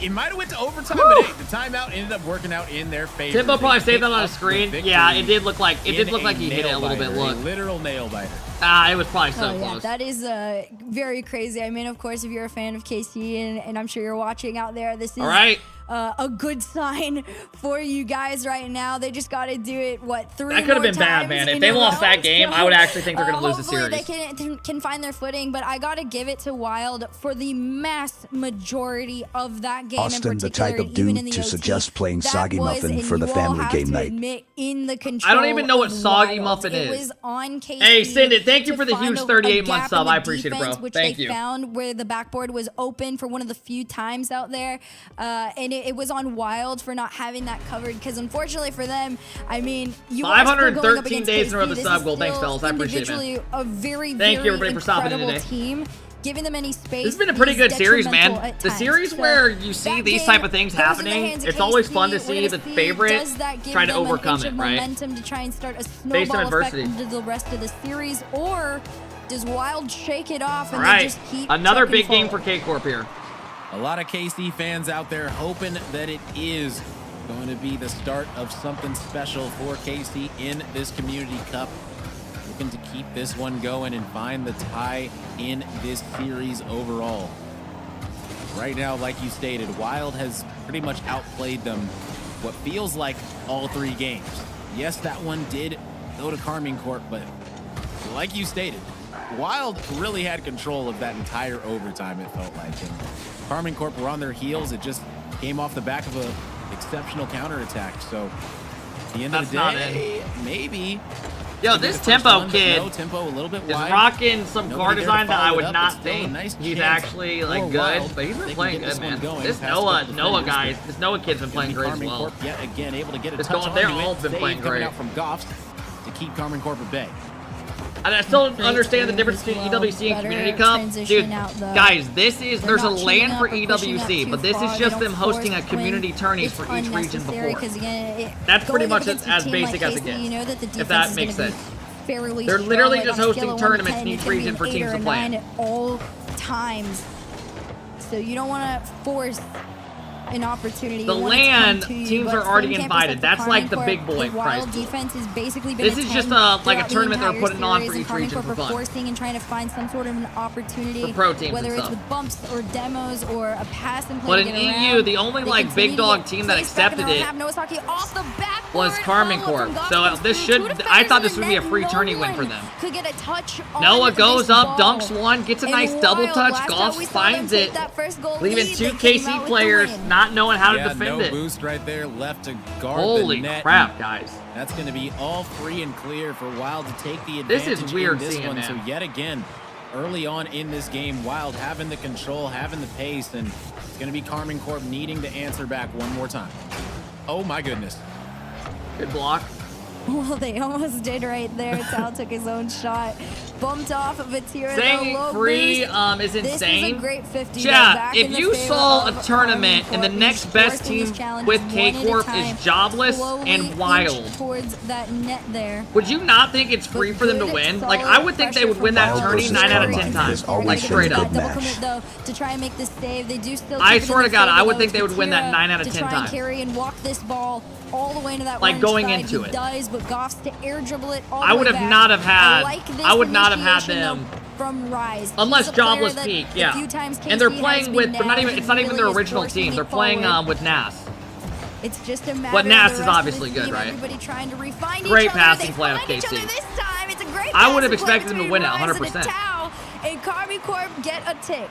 it might have went to overtime, but hey, the timeout ended up working out in their favor. Timbo probably saved that on the screen. Yeah, it did look like he hit it a little bit. Look, literal nail biter. It was probably so yeah, close. that is very crazy. I mean, of course, if you're a fan of KC, and I'm sure you're watching out there, this is all right. A good sign for you guys right now. They just got to do it, 3 That could have been bad, man. If they lost that game, I would actually think they're going to lose the series. Hopefully they can find their footing, but I got to give it to Wylde for the mass majority of that game. Austin, the type of dude to suggest playing Soggy Muffin for the family game night. I don't even know what Soggy Muffin is. It was on KC. Hey, Send It, thank you for the huge 38-month sub. I appreciate it, bro. Thank you. Found where the backboard was open for one of the few times out there, and it was on Wylde for not having that covered, because unfortunately for them, I mean, you 513 days in a row the sub goal. Thanks, fellas. I appreciate it, man. A very, thank you, everybody, for stopping in today. Team. Giving them any space. This has been a pretty good series, man. The series where you see these type of things happening, it's always fun to see the favorite try to overcome it, right? Momentum to try and start a snowball effect into the rest of the series, or does Wylde shake it off and then just keep another big game for K-Corp here. A lot of KC fans out there hoping that it is going to be the start of something special for KC in this Community Cup. Looking to keep this one going and find the tie in this series overall. Right now, like you stated, Wylde has pretty much outplayed them what feels like all 3 games. Yes, that one did go to KARMINE CORP, but like you stated, Wylde really had control of that entire overtime, it felt like. And KARMINE CORP were on their heels. It just came off the back of an exceptional counterattack. So at the end of the day, maybe. Yo, this Tempo kid tempo a little bit is rocking some car design that I would not think he's actually like good, but he's been playing good, man. This Noah kid's been playing great as well. Yet again, able to get a touch on they're all been playing great. Out from Goffs to keep KARMINE CORP at bay. And I still don't understand the difference between EWC and Community Cup. Dude, guys, there's a LAN for EWC, but this is just them hosting a community tourneys for each region before. That's pretty much as basic as it gets, if that makes sense. They're literally just hosting tournaments in each region for teams to play in. At all times. So you don't want to force an opportunity. The LAN teams are already invited. That's like the big boy prize. Defense has basically been this is just like a tournament they're putting on for each region for fun. Forcing and trying to find some sort of an opportunity for pro teams, whether it's with bumps or demos or a pass and But play. in EU, the only like big dog team that accepted it was KARMINE CORP. So this I thought this would be a free tourney win for them. Could get a touch. Noah goes up, dunks one, gets a nice double touch. Goff finds it, leaving 2 KC players not knowing how to defend it. Boost right there, left to guard Holy the net. crap, guys. That's going to be all free and clear for Wylde to take the advantage. This is weird in this seeing, one. man. So yet again, early on in this game, Wylde having the control, having the pace, and it's going to be KARMINE CORP needing to answer back one more time. Oh my goodness. Good block. Well, they almost did right there. Tal took his own shot. Bumped off of Vatira. Saying free is insane. This is a great 50. Chat, if you saw a tournament and the next best team with K-Corp is Jobless and Wylde, towards that net there. Would you not think it's free for them to win? Like, I would think they would win that tourney 9 out of 10 times. Like, straight up. Double commit, though, to try and make this save. They do still. I swear to God, I would think they would win that 9 out of 10 to try times. And carry and walk this ball all the way into that like going side. into He it. Does, but Goffs to air dribble it all I would the have way not back. have had. I would not have had initiation, them from Rise. unless Jobless peak. Yeah, and they're playing with. They're not even. It's not even their original team. They're playing with NAS. It's just a matter. But NAS of is the rest obviously of the good, team, right? Everybody trying to refine Great each passing other. play of They find KC. each other this time. It's a great I would have passing play expected them to between win it Rise 100%. And Tau, and KARMINE CORP get a tick.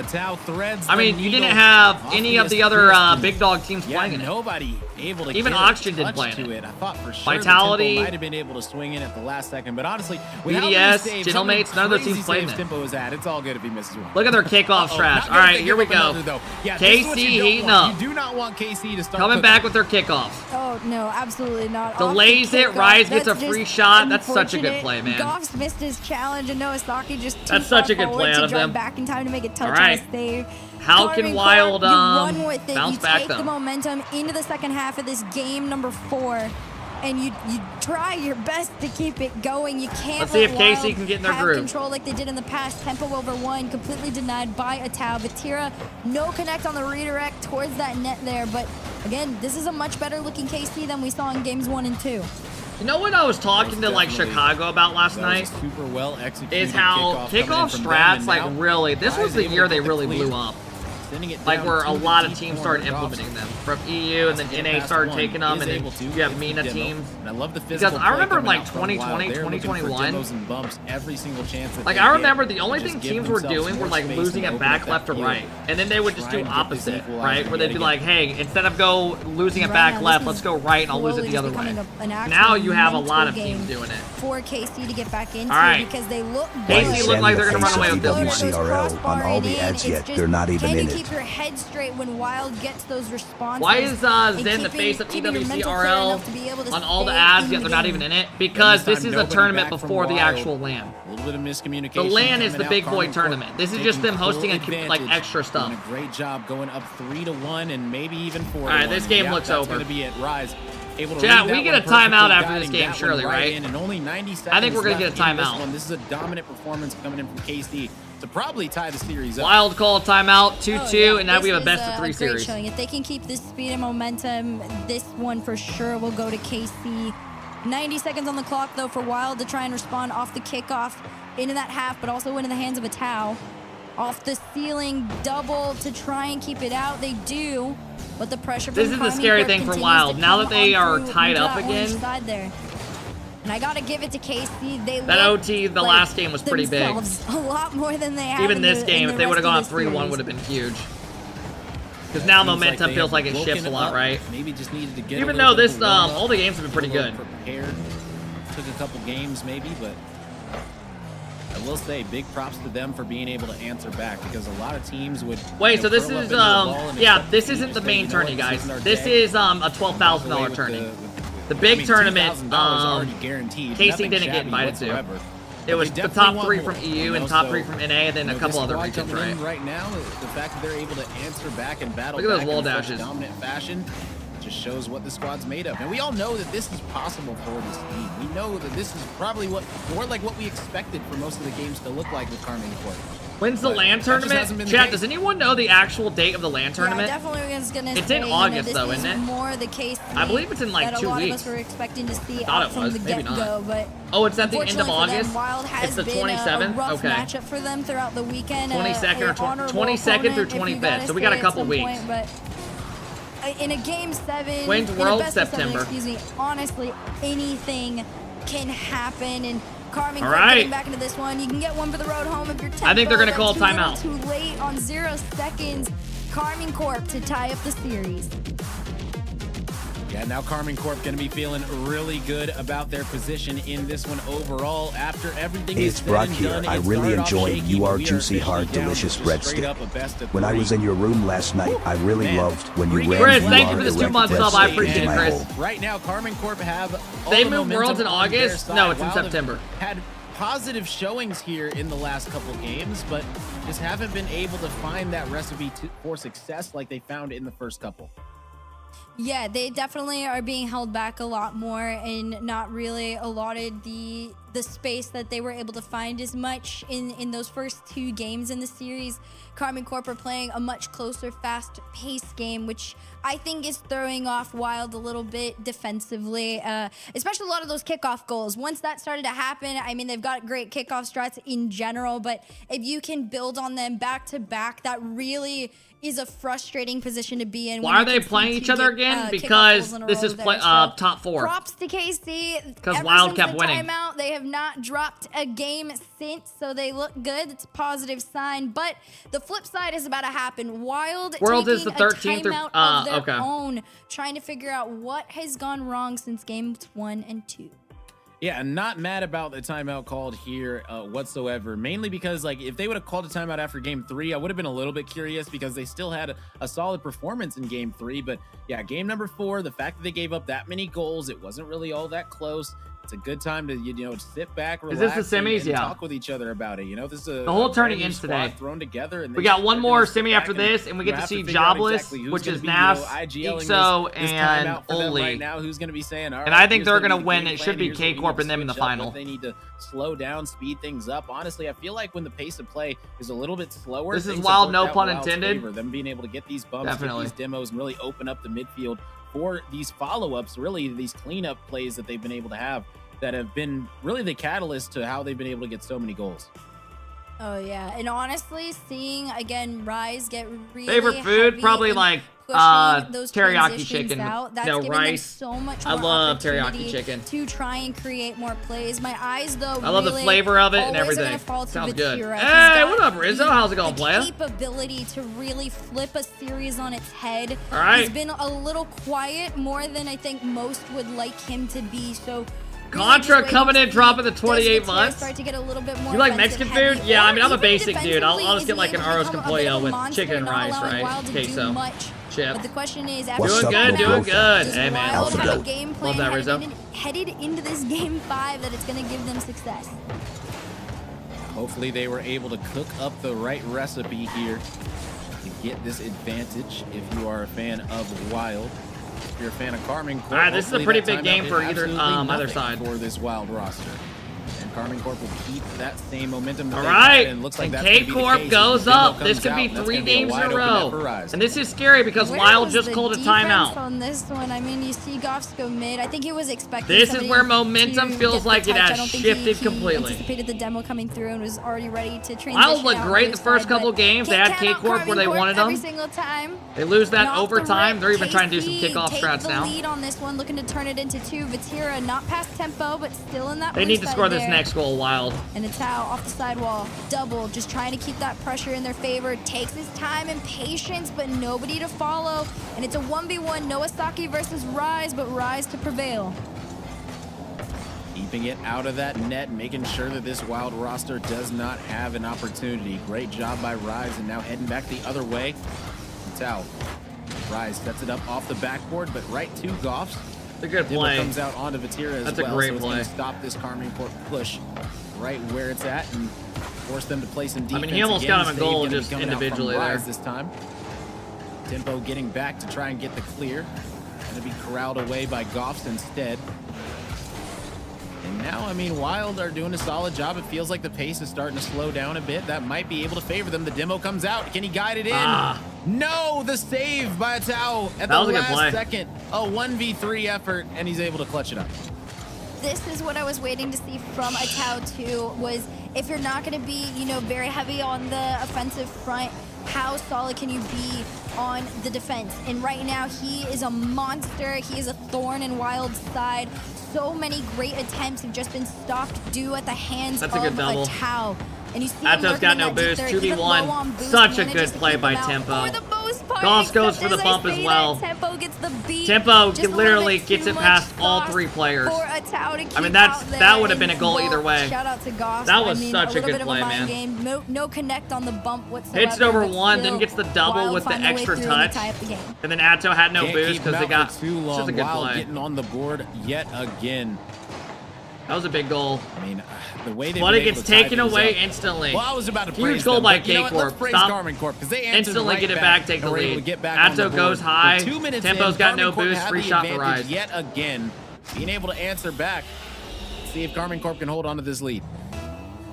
Tau threads. I mean, you didn't have any of the other big dog teams playing in it. Nobody able to even get Oxygen didn't play in it. I thought for sure Vitality Tempo might have been able to swing in at the last second, but honestly, BDS, Gentlemates, none of those teams played in it. Tempo is at. It's all good if he misses one. Look at their kickoff trash. All right, here we go. KC heating up. You do not want KC to start coming back with their kickoffs. Oh no, absolutely not. Delays it. Rise gets a free shot. That's such a good play, man. Goffs missed his challenge, and Noah Saki just that's such a good play out of them. Back in time to make a touch all right. on a save. How can Wylde bounce back the momentum into the second half of this game number 4. and you try your best to keep it going. You can't Let's see if let KC Wylde can get in their have groove. control like they did in the past. Tempo over 1, completely denied by a Tau. Vatira, no connect on the redirect towards that net there, but again, this is a much better looking KC than we saw in games 1 and 2. You know what I was talking to like Chicago about last night? Super well executed is how kickoff strats, like really, this was the year they really blew up. Like where a lot of teams started implementing them. From EU and then NA started taking them, and then you have MENA teams. I love the because I remember like 2020, 2021, every single chance that like I remember the only thing teams were doing were like losing it back left to right. And then they would just do opposite, right? Where they'd be like, hey, instead of losing it back left, let's go right and I'll lose it the other way. Now you have a lot of teams doing it. For KC to get back into because they look KC look like they're going to run away with this one. EWC on all the ads yet, they're not even in it. Keep your head straight when Wylde gets those responses. Why is Zen the face of EWC on all the ads yet they're not even in it? Because this is a tournament before the actual LAN. A little bit of miscommunication. The LAN is the big boy tournament. This is just them hosting like extra stuff. A great job going up 3-1 and maybe even 4-1. All right, this game looks over. Going to be at Rise. Chat, we get a timeout after this game, surely, right? And only 90 seconds I think we're going to get a timeout. This is a dominant performance coming in from KC to probably tie the series up. Wylde call a timeout, 2-2, and now we have a best-of-3 series. Showing. If they can keep this speed and momentum, this one for sure will go to KC. 90 seconds on the clock, though, for Wylde to try and respond off the kickoff into that half, but also into the hands of a Tau. Off the ceiling, double to try and keep it out. They do, but the pressure from This is the scary thing for Wylde. Now that they are tied up again. And I gotta give it to KC. That OT, the last game was pretty big. A lot more than they have. Even this game, if they would have gone up 3-1, would have been huge. Because now momentum feels like it shifts a lot, right? Maybe just needed to get even though this, all the games have been pretty good. Prepared. Took a couple games maybe, but I will say big props to them for being able to answer back because a lot of teams would. Wait, so this is yeah, this isn't the main tourney, guys. This is a $12,000 tourney. The big tournament, KC didn't get invited to. It was the top 3 from EU and top 3 from NA, and then a couple other regions, right? Right now, the fact that they're able to answer back and battle Look at those back wall in dashes. Dominant fashion just shows what the squad's made of. And we all know that this is possible for this team. We know that this is probably more like what we expected for most of the games to look like with KARMINE Corp. When's the LAN tournament? Chat, does anyone know the actual date of the LAN tournament? Yeah, definitely was gonna it's say, in August, though, isn't it? More the case I believe it's in like 2 weeks. A lot of us were expecting to see I out from the get-go, but oh, it's at the end of August. Wylde has it's the been 27th. A rough okay. matchup for them throughout the weekend. 22nd or 22nd through 25th. So we got a couple weeks. But in a game 7, when's World? September. Excuse me. Honestly, anything can happen, and KARMINE Corp getting back into this one. You can get one for the road home if you're Tempo. I think they're going to call timeout. Too late on 0 seconds. KARMINE Corp to tie up the series. Yeah, now KARMINE Corp going to be feeling really good about their position in this one overall. After everything is It's Brock here. I really enjoy your juicy, hard, delicious breadstick. When I was in your room last night, I really loved when you ran Chris, thank you for this 2-month sub. I appreciate it, Chris. Right now, KARMINE Corp have they moved Worlds in August? No, it's in September. Had positive showings here in the last couple games, but just haven't been able to find that recipe for success like they found in the first couple. Yeah, they definitely are being held back a lot more and not really allotted the space that they were able to find as much in those first 2 games in the series. KARMINE Corp are playing a much closer, fast-paced game, which I think is throwing off Wylde a little bit defensively, especially a lot of those kickoff goals. Once that started to happen, I mean, they've got great kickoff strats in general, but if you can build on them back-to-back, that really is a frustrating position to be in. Why are they playing each other again? Because this is top 4. Props to KC. Because Wylde kept winning. Timeout, they have not dropped a game since, so they look good. It's a positive sign. But the flip side is about to happen. Wylde World taking is the 13th a timeout of their own, trying to figure out what has gone wrong since games 1 and 2. Yeah, not mad about the timeout called here whatsoever. Mainly because, like, if they would have called a timeout after game 3, I would have been a little bit curious because they still had a solid performance in game 3. But yeah, game number 4, the fact that they gave up that many goals, it wasn't really all that close. It's a good time to sit back, Is relax, this the semis? and Yeah. talk with each other about it. This is The whole tourney ends today. Thrown together, and We got one more semi after this, and we get to see Jobless, which is Nas, Ixo, and Oli. Right now, who's going to be saying? And I think they're going to win. It should be K-Corp and them in the final. They need to slow down, speed things up. Honestly, I feel like when the pace of play is a little bit slower, this is Wylde, no pun Wylde's intended. favor. Them being able to get these bumps, Definitely. get these demos, and really open up the midfield for these follow-ups. Really, these cleanup plays that they've been able to have. That have been really the catalyst to how they've been able to get so many goals. Oh yeah, and honestly, seeing again Rise get really favorite food heavy probably in like those teriyaki transitions chicken. out, that's No giving them rice. so much I more love teriyaki opportunity chicken. to try and create more plays. My eyes though, I love the really flavor of it and always are everything. gonna fall to Sounds good. Vatira. Hey, what up, Rizzo? How's it going, the player? capability to really flip a series on its head. All right. He's been a little quiet, more than I think most would like him to be. So. Contra coming in, dropping the 28 months. Start to get a little bit more You like Mexican offensive food? heavy, Yeah, I or mean, I'm a even basic dude. I'll just defensively, get like an is he able arroz to con become a bit of pollo a with monster, chicken and not rice, allowing right? Wylde to do Queso. much. Chip. But the question is, What's Doing up, good, doing bro? good. does Hey, man. Wylde have a Alpha game Love that, plan Rizzo. headed into this game 5 that it's going to give them success? Hopefully they were able to cook up the right recipe here to get this advantage if you are a fan of Wylde. If you're a fan of KARMINE Corp, All right, this is a hopefully pretty that big timeout game did for either absolutely either nothing side. for this Wylde roster. And KARMINE Corp will keep that same momentum. All that right, they've had, and looks like and that's gonna be the K-Corp case. goes The demo up. This comes could out, be and that's 3 gonna be a games in wide a open net row. for Rise. And this is scary because Where Wylde was just the called a defense timeout. on this one? I mean, you see Goffs go mid. I think he was expecting This is somebody where momentum to feels get the like it touch. has I don't think shifted he completely. anticipated the demo coming through and was already ready to transition. Wylde looked out great on the this first side, couple but games. They can't had count out K-Corp where they KARMINE wanted every them. single time. They lose that And off the overtime. rip, They're even trying to do some KC kickoff take strats the now. lead on this one, looking to turn it into 2. Vatira not past tempo, but still in that They blue need to side score this there. next goal, Wylde. And it's out off the sidewall. Double, just trying to keep that pressure in their favor. Takes his time and patience, but nobody to follow. And it's a 1v1, Noasaki versus Rise, but Rise to prevail. Keeping it out of that net, making sure that this Wylde roster does not have an opportunity. Great job by Rise, and now heading back the other way. It's out. Rise sets it up off the backboard, but right to Goffs. It's a good Dibble play. comes out onto Vatira as That's a well. great so it's play. gonna stop this KARMINE Corp push right where it's at and force them to play some defense. I mean, he almost Again, got him a save goal gonna be just coming out from individually Rise there. this time. Tempo getting back to try and get the clear. Gonna be corralled away by Goffs instead. And now, I mean, Wylde are doing a solid job. It feels like the pace is starting to slow down a bit. That might be able to favor them. The demo comes out. Can he guide it in? No, the save by Tao at the was a good play. last second. A 1v3 effort, and he's able to clutch it up. This is what I was waiting to see from a Tao too, was if you're not going to be, very heavy on the offensive front, how solid can you be on the defense? And right now, he is a monster. He is a thorn in Wylde's side. So many great attempts have just been stopped due at the hands That's a of good double. a Tao. And you see him Ato's lurking got in no that deep boost. third, even low 2v1. on boost, Such a manages good to play keep by him out Tempo. for the most part, Goffs goes except for the as I bump as say that, well. Tempo gets the beat. Tempo Just a little literally bit gets too it much past all sauce 3 players. for a Tao to I keep mean, out there. that would have been a And goal Volt, either way. Shout out to Goffs. That was I mean, such a little good bit of play, mind man. Game. No connect on the bump whatsoever. Hits it over but 1, then still, gets the double Wylde with the find their way extra through and touch. tie up the game. And then Ato had no Can't boost keep because him they out got for too it's long. just a good Wylde play. getting on the board yet again. That was a big goal. I mean, the way they But it gets taken away instantly. Well, I was about to Huge praise goal them, by but you know what? K-Corp. Let's praise Stop. KARMINE Corp because they answered Instantly right get it back, back, take and the were able to lead. get back on the Ato board. goes high. With 2 minutes Tempo's in, got no KARMINE Corp boost. had Free the shot for advantage Rise. yet again. Being able to answer back. See if KARMINE Corp can hold on to this lead.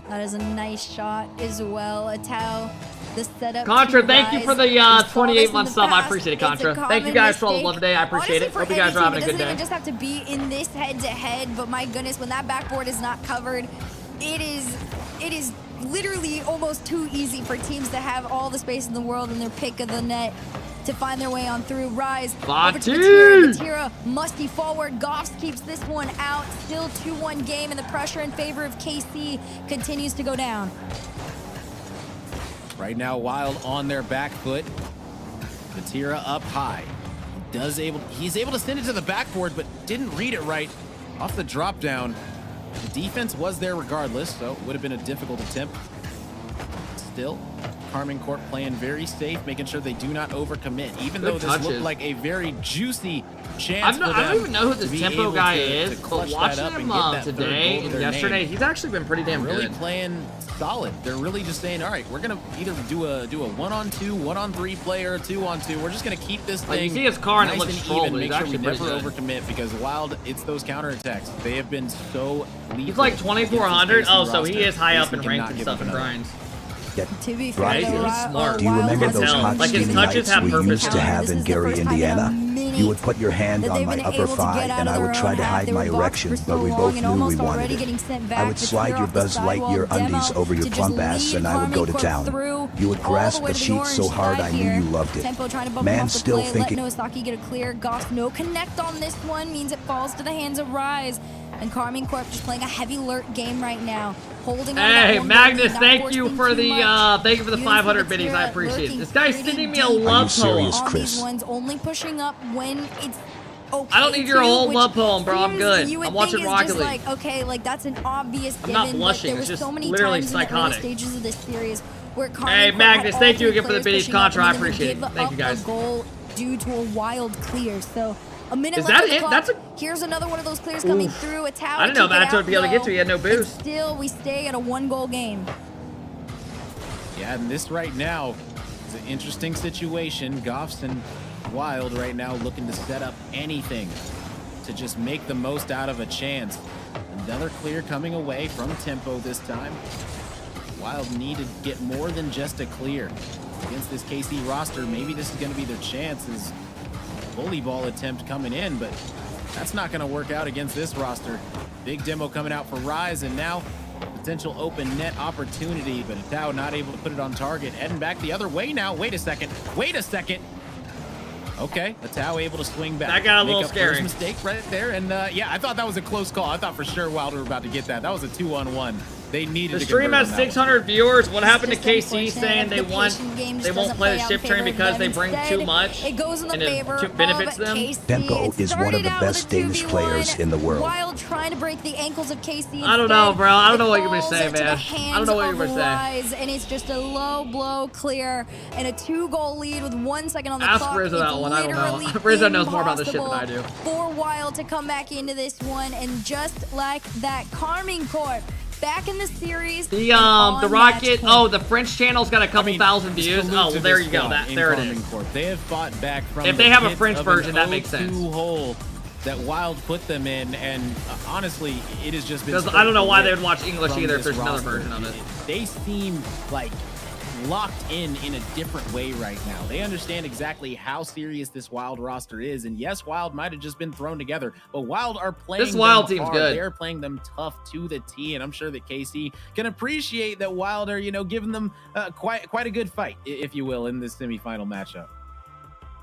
That is a nice shot as well. A Tao, the setup. Contra, to thank you Rise. for the We saw this 28-month in the sub. I past. appreciate it, It's a Contra. Thank you common guys for all the mistake. love today. I appreciate Honestly, it. for Hope you guys are any having a team, good It doesn't even day. just have to be in this head-to-head, but my goodness, when that backboard is not covered, it is literally almost too easy for teams to have all the space in the world in their pick of the net to find their way on through. Rise over to Bati! Vatira, musty forward. Goffs keeps this one out. Still 2-1 game, and the pressure in favor of KC continues to go down. Right now, Wylde on their back foot. Vatira up high. He's able to send it to the backboard, but didn't read it right. Off the drop down. The defense was there regardless, so it would have been a difficult attempt. Still, KARMINE Corp playing very safe, making sure they do not overcommit, even though this looked like a very juicy chance. I don't even know who this tempo guy is, but watching him today and yesterday, he's actually been pretty damn really good. Playing solid. They're really just saying, all right, we're gonna either do a 1-on-2, 1-on-3 play, or a 2-on-2. We're just gonna keep this thing. You see his car and nice it looks and troll, even, but make he's sure we actually never pretty good. overcommit, because Wylde, it's those counterattacks. They have been so lethal. He's like 2400. Oh, so he is high up in KC ranked and stuff and grinds. To be fair, Right? though, He's smart. Do you remember those hot Like his steamy touches nights have we purpose used to to have in Gary, Indiana? You would put your hand on my upper thigh and I would try to hide my erection, but we both knew we wanted it. I would slide your Buzz Lightyear undies over your plump ass and I would go to town. You would grasp the sheets so hard I knew you loved it. Man, still thinking. Let Noasaki get a clear. Goff, no connect on this one means it falls to the hands of Rise. And KARMINE Corp just playing a heavy alert game right now. Holding on. Hey, Magnus, thank you for the 500 biddies. I appreciate it. This guy's sending me a love poem. These ones only pushing up when it's okay. I don't need your whole love poem, bro. I'm good. You would I'm watching think Rocket just League. like, okay, like that's an obvious I'm given, not blushing. but there It's was just so many literally times psychotic. in the early stages of this series where KARMINE Hey, Corp Magnus, had thank all you three again for the players biddies. pushing up Contra, I and then appreciate it. give Thank you, up guys. a goal due to a Wylde clear. So a minute Is left that on the it? clock. That's Here's another one of those clears coming through. A tower. I didn't know kick it Macho would out, be able to get to. though. He had no And boost. still, we stay at a 1-goal game. Yeah, and this right now is an interesting situation. Goffs and Wylde right now looking to set up anything to just make the most out of a chance. Another clear coming away from Tempo this time. Wylde need to get more than just a clear. Against this KC roster, maybe this is going to be their chance. As volleyball attempt coming in, but that's not going to work out against this roster. Big demo coming out for Rise, and now potential open net opportunity, but Atao not able to put it on target. Heading back the other way now. Wait a second. Okay, Atao able to swing back. That got a little Make up for scary. his mistake right there, and yeah, I thought that was a close call. I thought for sure Wylde were about to get that. That was a 2-on-1. They needed The to stream convert has on that one. 600 viewers. What happened to Just KC saying they unfortunate. want, The patient game they just won't doesn't play play the out ship in favor train of because them. they bring Instead, too much it goes in the and favor it benefits of them? KC. Tempo It is one of started the out best with a Danish 2v1. players in the world. Wylde trying to break the ankles of KC. I don't know, bro. I don't know what you're gonna Falls say, into the man. hands I don't know what you're of gonna say. Rise, and it's just a low blow clear and a 2-goal lead with 1 second on the Ask clock. Rizzo It's that one. I don't know. literally Rizzo knows more about this shit than I do. impossible for Wylde to come back into this one, and just like that, KARMINE Corp back in the series. The and the on rocket. match Oh, point. the French channel's got a couple thousand views. Salute Oh, to well, there this you go. squad That in there it KARMINE is. Corp. They have fought back from If the they have a pits French of version, an that makes 0-2 sense. hole that Wylde put them in, and honestly, it has just been. Because I don't know why they would watch from English either if this there's another roster. version of it. They seem like locked in a different way right now. They understand exactly how serious this Wylde roster is, and yes, Wylde might have just been thrown together, but Wylde are playing This Wylde them team's hard. good. They're playing them tough to the T, and I'm sure that KC can appreciate that Wylde are, giving them quite a good fight, if you will, in this semifinal matchup.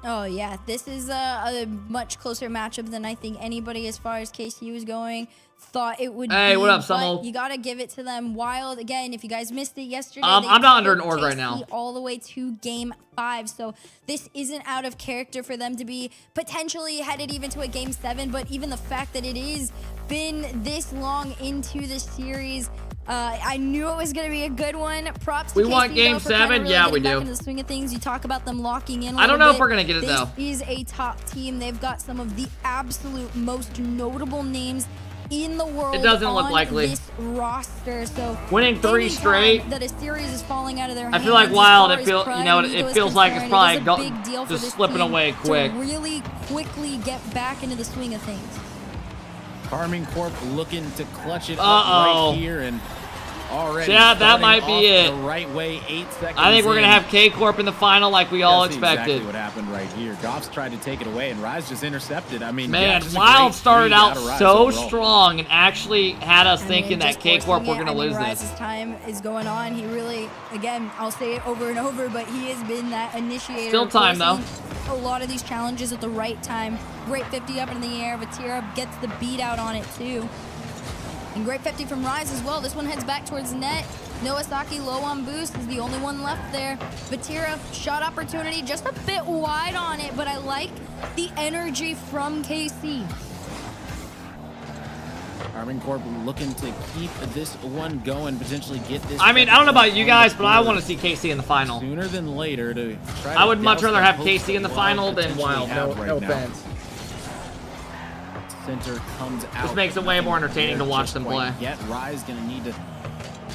Oh yeah, this is a much closer matchup than I think anybody, as far as KC was going, thought it would be. Hey, what up, but Summel? you gotta give it to them. Wylde, again, if you guys missed it yesterday, I'm they not under an took org right KC now. all the way to game 5, so this isn't out of character for them to be potentially headed even to a game 7. But even the fact that it is been this long into the series, I knew it was going to be a good one. Props to We KC, want game though, for kinda 7? really Yeah, we getting back do. into the swing of things. You talk about them locking in a I don't little know if bit. we're gonna get it, This though. is a top team. They've got some of the absolute most notable names in the world. It doesn't look on likely. This roster. So Winning 3 anytime straight. that a series is falling out of their I hands, feel like as Wylde, far it as feel pride you know and it ego is feels like it's concerned, probably it is a big deal for just this slipping team away to quick. really quickly get back into the swing of things. KARMINE Corp looking to clutch it up Uh-oh. right here, and already Yeah, that starting might be off it. the right way, 8 seconds I think we're gonna in. have K Corp in the final like we all That's expected. exactly what happened right here. Goffs tried to take it away, and Rise just intercepted. I mean, yeah, Man, just a Wylde great started read out of Rise so overall. strong and actually had us I thinking mean, that just K Corp forcing were it. gonna I mean, lose Rise's this. time is going on. He really, again, I'll say it over and over, but he has been that initiator. Still time, though. forcing A lot of these challenges at the right time. Great 50 up in the air. Vatira gets the beat out on it too. And great 50 from Rise as well. This one heads back towards the net. Noasaki low on boost is the only one left there. Vatira, shot opportunity, just a bit wide on it, but I like the energy from KC. KARMINE Corp looking to keep this one going, potentially get this. I mean, I don't know about you guys, but I want to see KC in the final. Sooner than later to try. I would much rather have KC in the final than Wylde. No offense. Center comes out. This makes it way more entertaining to watch them play. Yet Rise gonna need to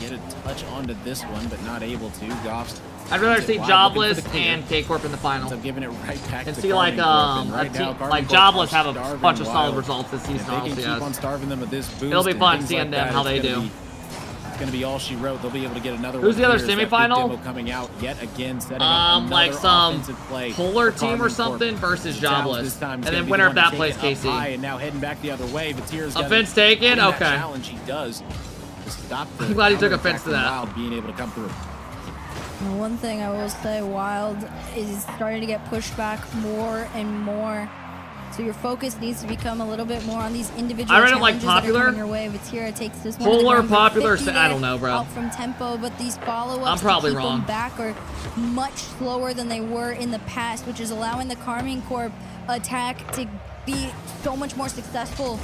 get a touch onto this one, but not able to. Goff's. I'd rather see Jobless and K-Corp in the final. So giving it right back and to see like right now, like Jobless have a bunch of solid results this season. If they can keep on starving them with this boost, it'll be fun seeing them how they do. It's gonna be all she wrote. They'll be able to get another. Who's the other semifinal? Coming out yet again, setting up like some Polar team or something versus Jobless, and then winner of that plays KC. And now heading back the other way. Offense taken. Okay. Challenge he does to stop. I'm glad he took offense to that. Wylde being able to come through. One thing I will say, Wylde is starting to get pushed back more and more. So your focus needs to become a little bit more on these individual challenges like popular. that are coming your way. Vatira takes this one. Polar, popular, I don't know, bro. Out from tempo, but these follow-ups I'm probably to keep wrong. them back are much slower than they were in the past, which is allowing the KARMINE Corp attack to be so much more successful.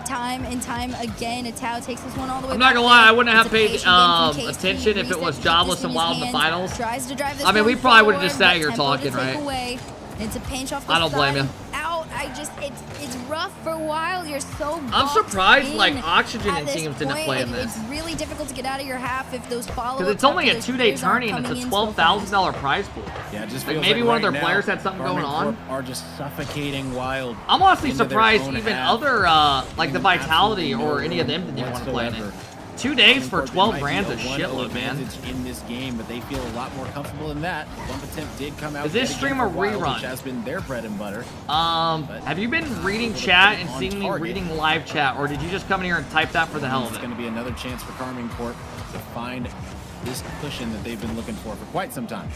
Time and time again, Tao takes this one all the way. I'm not gonna lie, I wouldn't have paid attention if it was Jobless and Wylde in the finals. I mean, we probably would have just sat here talking, right? It's a pinch off the I don't blame you. Out. It's rough for Wylde. You're so. I'm surprised like Oxygen teams didn't play in this. It's really difficult to get out of your half if those follow. Because it's only a 2-day tourney and it's a $12,000 prize pool. Yeah, just like maybe one of their players had something going on. Are just suffocating Wylde. I'm honestly surprised even other like the Vitality or any of them didn't even want to play in it. 2 days for 12 grand's a shitload, man. In this game, but they feel a lot more comfortable in that. One attempt did come out. Is this stream a rerun? Which has been their bread and butter. Have you been reading chat and seeing me reading live chat, or did you just come in here and type that for the hell of it? It's going to be another chance for KARMINE Corp to find this cushion that they've been looking for quite some time.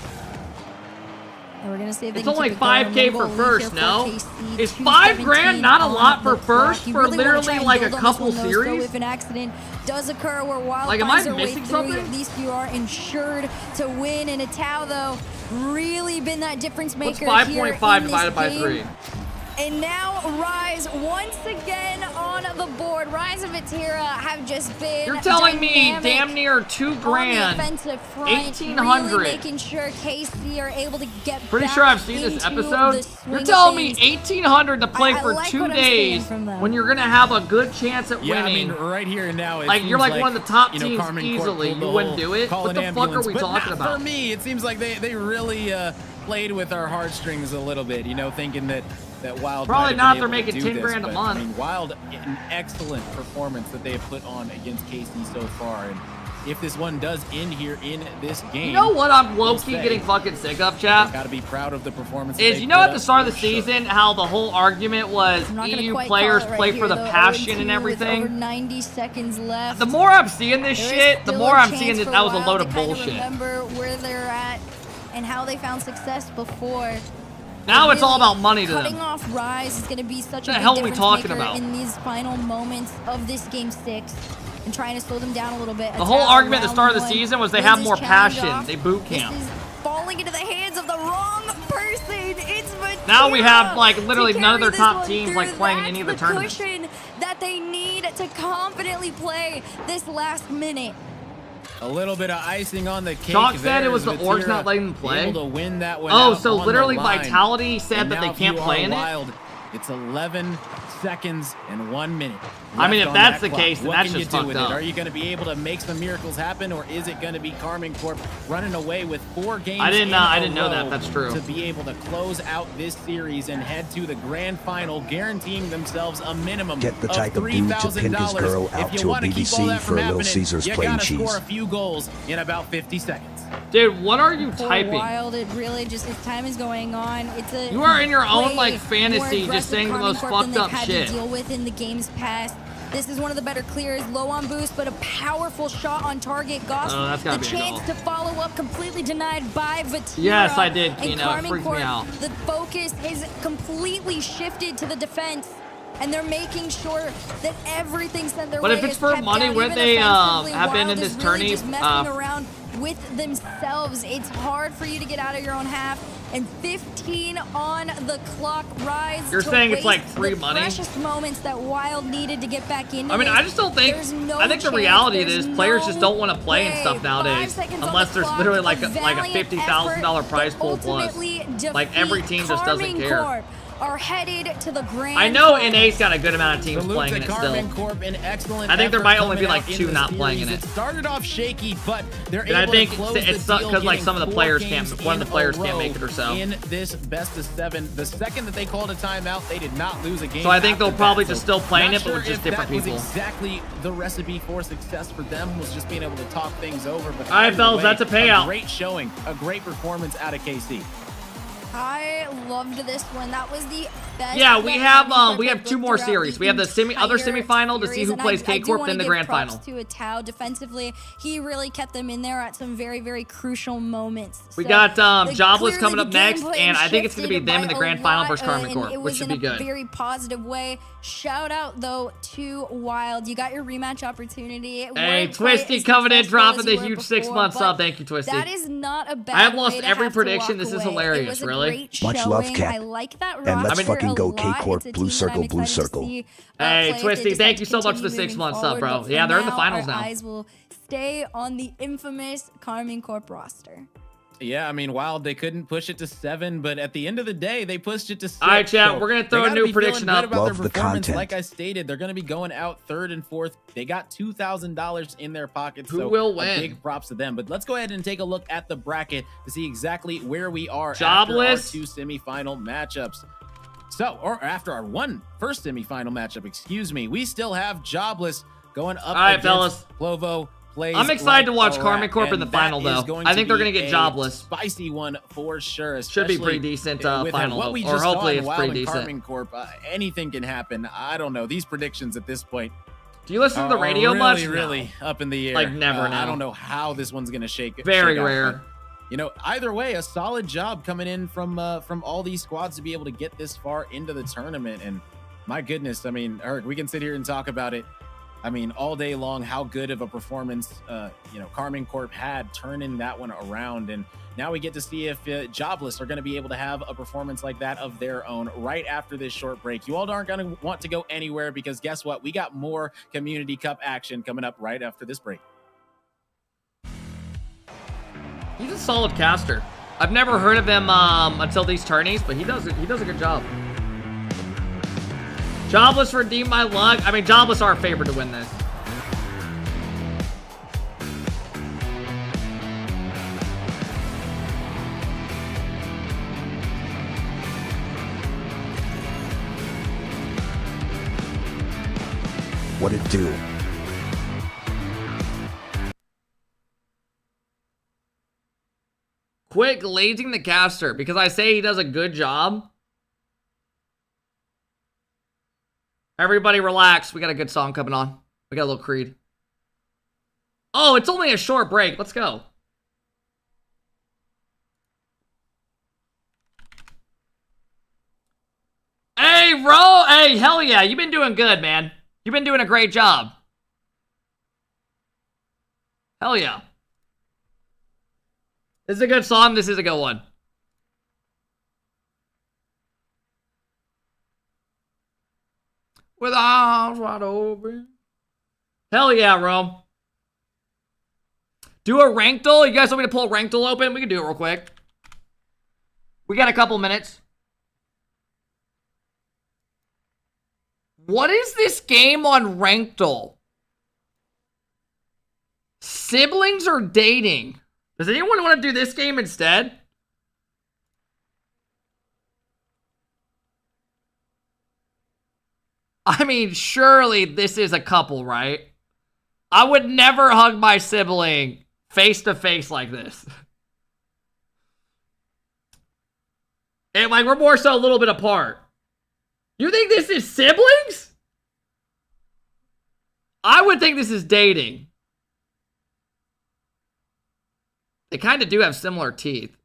And we're gonna see if it's only 5K for first, no? Is 5 grand not a lot for first for literally like a couple series? So if an accident does occur where Wylde like, am I finds missing way something? through, at least you are insured to win. And Tao, though, really been that difference maker. What's 5.5 divided by 3? And now Rise once again on the board. Rise and Vatira have just been. You're telling me damn near 2 grand, 1,800. Really making sure KC are able to get. Pretty sure I've seen this episode. You're telling me 1,800 to play for 2 days when you're gonna have a good chance at winning. I mean, right here and now. Like you're like one of the top teams easily. You wouldn't do it. What the fuck are we talking about? For me, it seems like they really played with our heartstrings a little bit. You know, thinking that Wylde probably not if they're making 10 grand a month. I mean, Wylde, an excellent performance that they have put on against KC so far. And if this one does end here in this game, you know what I'm low-key getting fucking sick of, chat? Got to be proud of the performance. Is you know at the start of the season how the whole argument was EU players play for the passion and everything? Over 90 seconds left. The more I'm seeing this shit, the more I'm seeing that was a load of bullshit. Remember where they're at and how they found success before. Now it's all about money to them. Cutting off Rise is going to be such a big difference maker in these final moments of this game 6 and trying to slow them down a little bit. The whole argument at the start of the season was they have more passion. They boot camp. This is falling into the hands of the wrong person. It's Vatira. Now we have like literally none of their top teams like playing in any of the tournaments. Cushion that they need to confidently play this last minute. A little bit of icing on the cake. Chalk said it was the orgs not letting them play. Able to win that one. Oh, so literally Vitality said that they can't play in it? It's 11 seconds and 1 minute. I mean, if that's the case, then that's just fucked up. Are you going to be able to make some miracles happen, or is it going to be KARMINE Corp running away with 4 games? I didn't know that. That's true. To be able to close out this series and head to the grand final, guaranteeing themselves a minimum Get the type of dude to pin his girl out to a BBC for a Little Caesars plain cheese. You got to score a few goals in about 50 seconds. Dude, what are you typing? Wylde, it really just, as time is going on, it's a. You are in your own like fantasy, just saying the most fucked up shit. To deal with in the games past. This is one of the better clears, low on boost, but a powerful shot on target. Goss, the chance to follow up completely denied by Vatira. Yes, I did, Kino. It freaked me out. The focus is completely shifted to the defense. And they're making sure that everything's sent their way. But if it's for money, wouldn't they have been in this tourney with themselves. It's hard for you to get out of your own half. And 15 on the clock. Rise. You're saying it's like free the money? Precious moments that Wylde needed to get back into. I mean, this. I just don't think. No I think the chance. reality There's is players just don't want to no play and way. stuff nowadays, 5 seconds on unless the there's clock, literally like a valiant $50,000 prize effort, pool but plus. ultimately Like every defeat team just doesn't KARMINE care. Corp are headed to the grand I know final. NA's got a good amount of teams Salute playing to in it still. KARMINE Corp, an excellent I think there effort might only be coming like out 2 in not the playing in series. it. It started off shaky, but they're And I able think to close it's the deal, because like some of the getting players 4 can't, games one of the in players a can't row make it or so. in this best of 7. The second that they called a timeout, they did not lose a game. So I think after they'll probably that. just still playing Not it, but with sure just if different that people. was exactly the recipe for success for them, was just being able to talk things over. But All right, either fellas, way, that's a payout. A great showing, a great performance out of KC. I loved this one. That was the best. Yeah, we have we 2 more series. We have the other semifinal to see who plays K Corp, then the grand final. To Tao defensively, he really kept them in there at some very, very crucial moments. We So, got Jobless clearly coming the up next, gameplay and I think it's going to be shifted them in the by grand a final lot, versus KARMINE and Corp, it which was should in be a good. very positive way. Shout out though to Wylde. You got your rematch opportunity. It Hey, weren't quite Twisty as coming in, successful dropping as the you were huge before, 6-month but sub. Thank you, Twisty. That is not a bad I have lost way to every have to prediction. walk This is away. hilarious, It was a really. great Much love, showing. Cap. I like that And let's roster fucking go a K lot. Corp, It's a blue team that circle, I'm blue excited to circle. see, Hey, play if they Twisty, decide thank to you so much for the continue 6 moving months sub, forward, bro. but for Yeah, they're in the now, finals now. Our eyes will stay on the infamous KARMINE Corp roster. Yeah, I mean, Wylde, they couldn't push it to 7, but at the end of the day, they pushed it to 6. All right, chat, so we're gonna they throw a gotta new be feeling prediction good up. about Love their the performance. content. Like I stated, they're going to be going out 3rd and 4th. They got $2,000 in their pockets. Who so will a win? big props to them. But let's go ahead and take a look at the bracket to see exactly where we are Jobless. after our 2 semifinal matchups. So, or after our first semifinal matchup, excuse me, we still have Jobless going up All right, against fellas. Plovo. I'm excited to watch a KARMINE rat, Corp in and the that final, is though. going I think they're be going to get a Jobless. Spicy one for sure. Should be pretty especially decent with final, what we or just hopefully saw in it's Wylde pretty and decent. KARMINE Corp, anything can happen. I don't know. These predictions at this point Do you listen to the are radio really, much? really up in the air. Like, never I now. don't know how this one's going to shake. Very shake out, rare. but, you know, either way, a solid job coming in from all these squads to be able to get this far into the tournament. And my goodness, I mean, Eric, we can sit here and talk about it. I mean, all day long, how good of a performance, KARMINE Corp had turning that one around. And now we get to see if Jobless are going to be able to have a performance like that of their own right after this short break. You all aren't going to want to go anywhere because guess what? We got more Community Cup action coming up right after this break. He's a solid caster. I've never heard of him until these tourneys, but he does a good job. Jobless redeemed my luck. I mean, Jobless are a favorite to win this. What it do? Quit glazing the caster because I say he does a good job. Everybody relax. We got a good song coming on. We got a little Creed. Oh, it's only a short break. Let's go. Hey, Ro. Hey, hell yeah. You've been doing good, man. You've been doing a great job. Hell yeah. This is a good song. This is a good one. With arms wide open. Hell yeah, Rome. Do a Rankdle? You guys want me to pull a Rankdle open? We can do it real quick. We got a couple minutes. What is this game on Rankdle? Siblings or dating? Does anyone want to do this game instead? I mean, surely this is a couple, right? I would never hug my sibling face to face like this. And like, we're more so a little bit apart. You think this is siblings? I would think this is dating. They kind of do have similar teeth.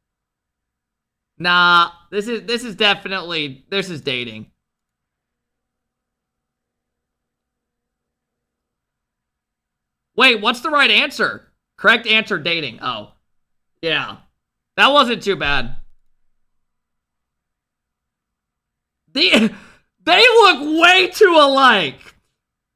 Nah, this is definitely, this is dating. Wait, what's the right answer? Correct answer, dating. Oh. Yeah. That wasn't too bad. They look way too alike.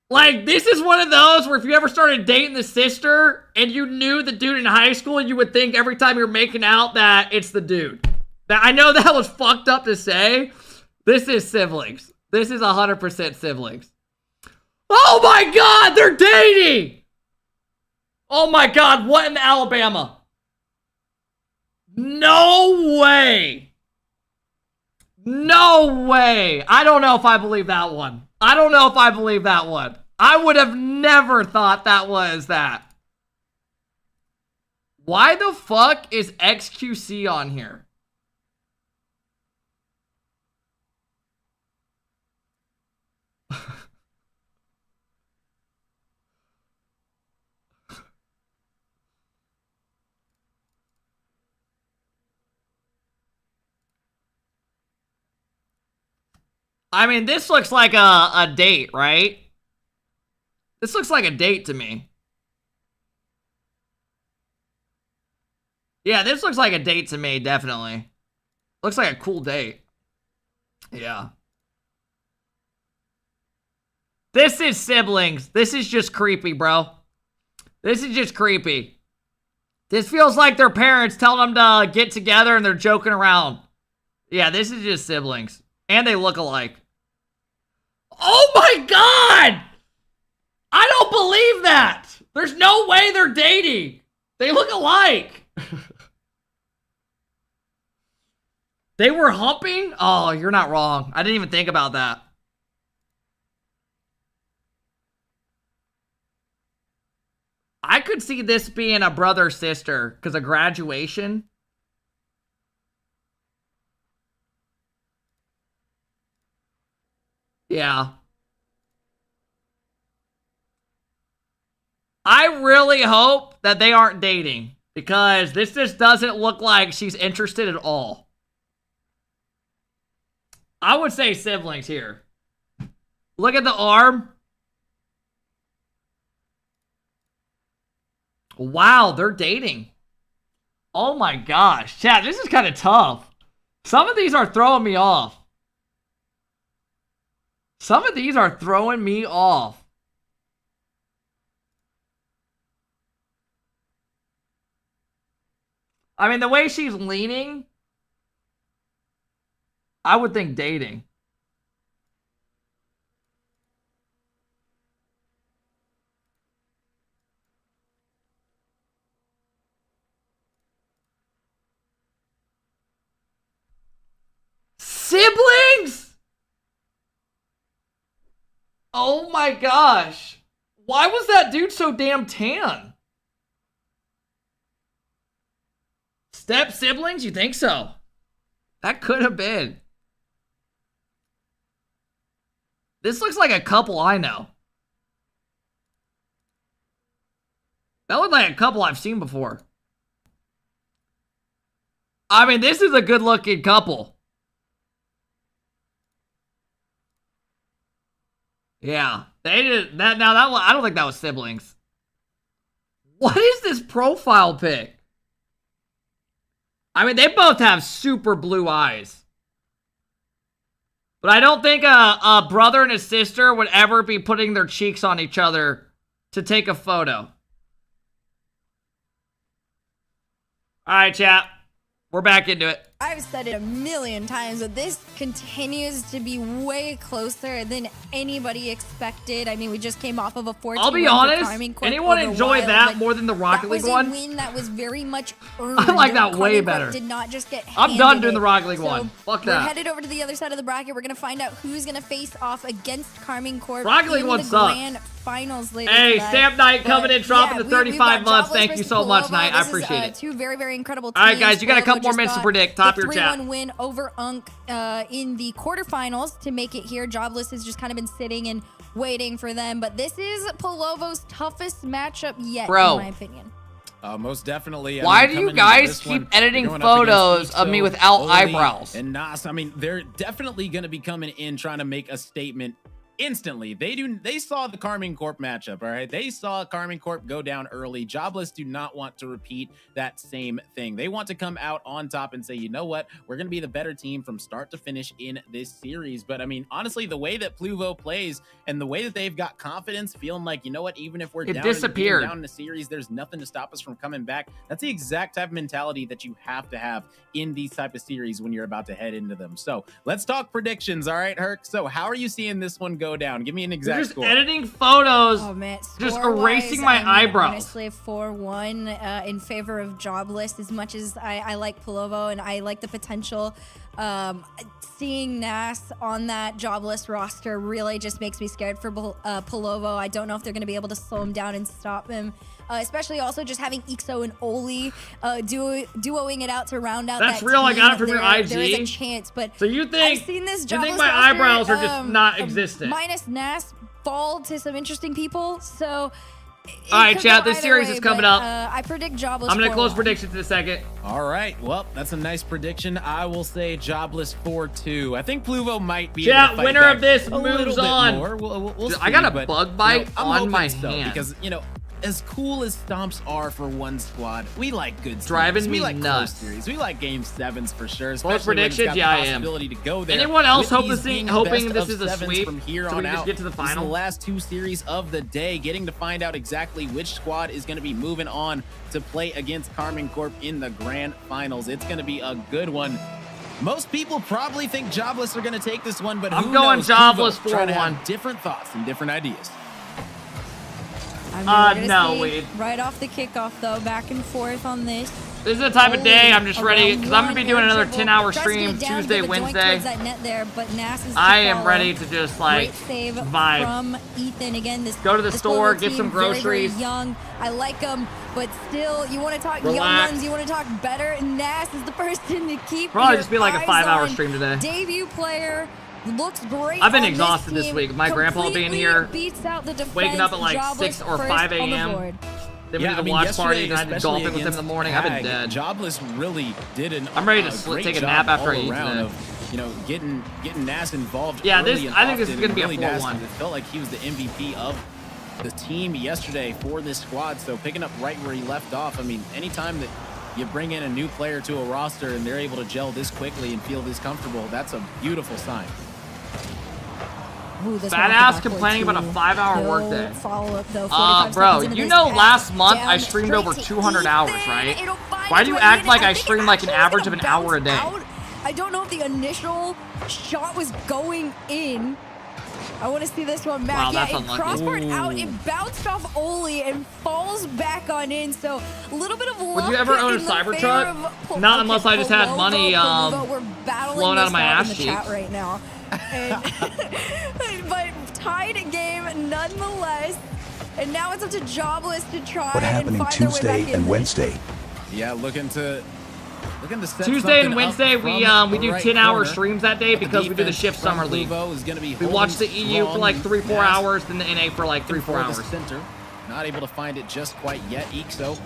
Like, this is one of those where if you ever started dating the sister and you knew the dude in high school, you would think every time you're making out that it's the dude. Now, I know that was fucked up to say. This is siblings. This is 100% siblings. Oh my God, they're dating! Oh my God, what in Alabama? No way! No way! I don't know if I believe that one. I don't know if I believe that one. I would have never thought that was that. Why the fuck is XQC on here? I mean, this looks like a date, right? This looks like a date to me. Yeah, this looks like a date to me, definitely. Looks like a cool date. Yeah. This is siblings. This is just creepy, bro. This is just creepy. This feels like their parents telling them to get together and they're joking around. Yeah, this is just siblings. And they look alike. Oh my God! I don't believe that! There's no way they're dating. They look alike. They were humping? Oh, you're not wrong. I didn't even think about that. I could see this being a brother-sister because of graduation. Yeah. I really hope that they aren't dating because this just doesn't look like she's interested at all. I would say siblings here. Look at the arm. Wow, they're dating. Oh my gosh. Chat, this is kind of tough. Some of these are throwing me off. Some of these are throwing me off. I mean, the way she's leaning, I would think dating. Siblings? Oh my gosh. Why was that dude so damn tan? Step siblings? You think so? That could have been. This looks like a couple I know. That looked like a couple I've seen before. I mean, this is a good looking couple. Yeah, they did that. Now that one, I don't think that was siblings. What is this profile pic? I mean, they both have super blue eyes. But I don't think a brother and a sister would ever be putting their cheeks on each other to take a photo. Alright, chat. We're back into it. I've said it a million times, but this continues to be way closer than anybody expected. I mean, we just came off of a 14-win. I'll be honest, anyone enjoyed Wylde, that more than the Rocket League one? That was a win that was very much earned. I like that way better. Did not just get I'm done doing the Rocket League one. Fuck that. We're headed over to the other side of the bracket. We're going to find out who's going to face off against KARMINE Corp. Rocket League one sucks. Grand finals later. Hey, Stamp Knight coming in, dropping the 35 months. Thank you so much, Knight. I appreciate it. Two very, very incredible teams. All right, guys, you got a couple more minutes to predict. Top your chat. 3-1 win over Unk in the quarterfinals to make it here. Jobless has just kind of been sitting and waiting for them, but this is Polovo's toughest matchup yet, in my opinion. Most definitely. Why do you guys keep editing photos of me without eyebrows? And Nas, I mean, they're definitely going to be coming in trying to make a statement instantly. They saw the KARMINE Corp matchup, all right? They saw KARMINE Corp go down early. Jobless do not want to repeat that same thing. They want to come out on top and say, you know what? We're going to be the better team from start to finish in this series. But I mean, honestly, the way that PLO plays and the way that they've got confidence, feeling like, you know what? Even if we're down in the series, there's nothing to stop us from coming back. That's the exact type of mentality that you have to have in these type of series when you're about to head into them. So let's talk predictions. All right, Herc. So how are you seeing this one go down? Give me an exact score. Editing photos. Oh man, just erasing my eyebrows. Honestly, 4-1 in favor of Jobless. As much as I like PLO and I like the potential, seeing Nas on that Jobless roster really just makes me scared for PLO. I don't know if they're going to be able to slow him down and stop him. Especially also just having Ixo and Oli duoing it out to round out That's that real. team. I got it from your IG. There is a chance, but so you think? I've seen this you Jobless think my roster, eyebrows are just not existent? Minus Nas fall to some interesting people. So. All right, chat. This series is coming up. I predict Jobless. I'm gonna close predictions in a second. All right. Well, that's a nice prediction. I will say Jobless 4-2. I think PLO might be. Chat. Able to fight Winner back of this a moves little on. bit more. We'll see, I got a but, bug bite on my so, hand because as cool as stomps are for one squad, we like good series. Driving me we like nuts. Close series. We like game 7s for sure. Close Especially when it's got predictions, yeah, I the am. possibility to go there. Anyone else With these being hoping best this of is a sevens sweep from here so we on can just out? get to the This is final? the last 2 series of the day, getting to find out exactly which squad is going to be moving on to play against KARMINE Corp in the grand finals. It's going to be a good one. Most people probably think Jobless are going to take this one, but I'm going Jobless 4-1. Different thoughts and different ideas. No, Wade. Right off the kickoff, though, back and forth on this. This is the type of day I'm just ready, because I'm going to be doing another 10-hour stream Tuesday, Wednesday. I am ready to just, like, vibe. From Ethan. Again, go to the store, get some groceries. Very, very young. I like them, but still, you want to talk Relax. young ones, you want to talk better. Nas is the person to keep Probably just be like a 5-hour stream today. Debut player. Looks great. I've been exhausted this week. My grandpa being here, waking up at like 6 or 5 a.m. Then we did the watch party and I did golfing with him in the morning. I've been dead. Jobless really did I'm ready to take a nap after I eat today. Getting Nas involved. Yeah, I think this is going to be a 4-1. It felt like he was the MVP of the team yesterday for this squad. So picking up right where he left off. I mean, anytime that you bring in a new player to a roster and they're able to gel this quickly and feel this comfortable, that's a beautiful sign. Badass complaining about a 5-hour workday. Follow-up though. Bro, you know last month I streamed over 200 hours, right? Why do you act like I streamed like an average of an hour a day? I don't know if the initial shot was going in. I want to see this one back. Wow, that's it unlucky. crossbarred out, it bounced off Oli and falls back on in. So a little bit of luck. Would you ever own a Cybertruck? Not unless I just had money flowing out of my ass cheeks. Right now. But tied game nonetheless. And now it's up to Jobless to try what happened and find Tuesday their way back and in. Wednesday? Yeah, looking to set Tuesday and something Wednesday up we from do right 10-hour corner. streams that day because we do the Shift from Summer League. PLO is gonna be We watch the holding EU for like strong. 3-4 hours, then the NA for like 3-4 For the hours. center. Not able to find it just quite yet. Ixo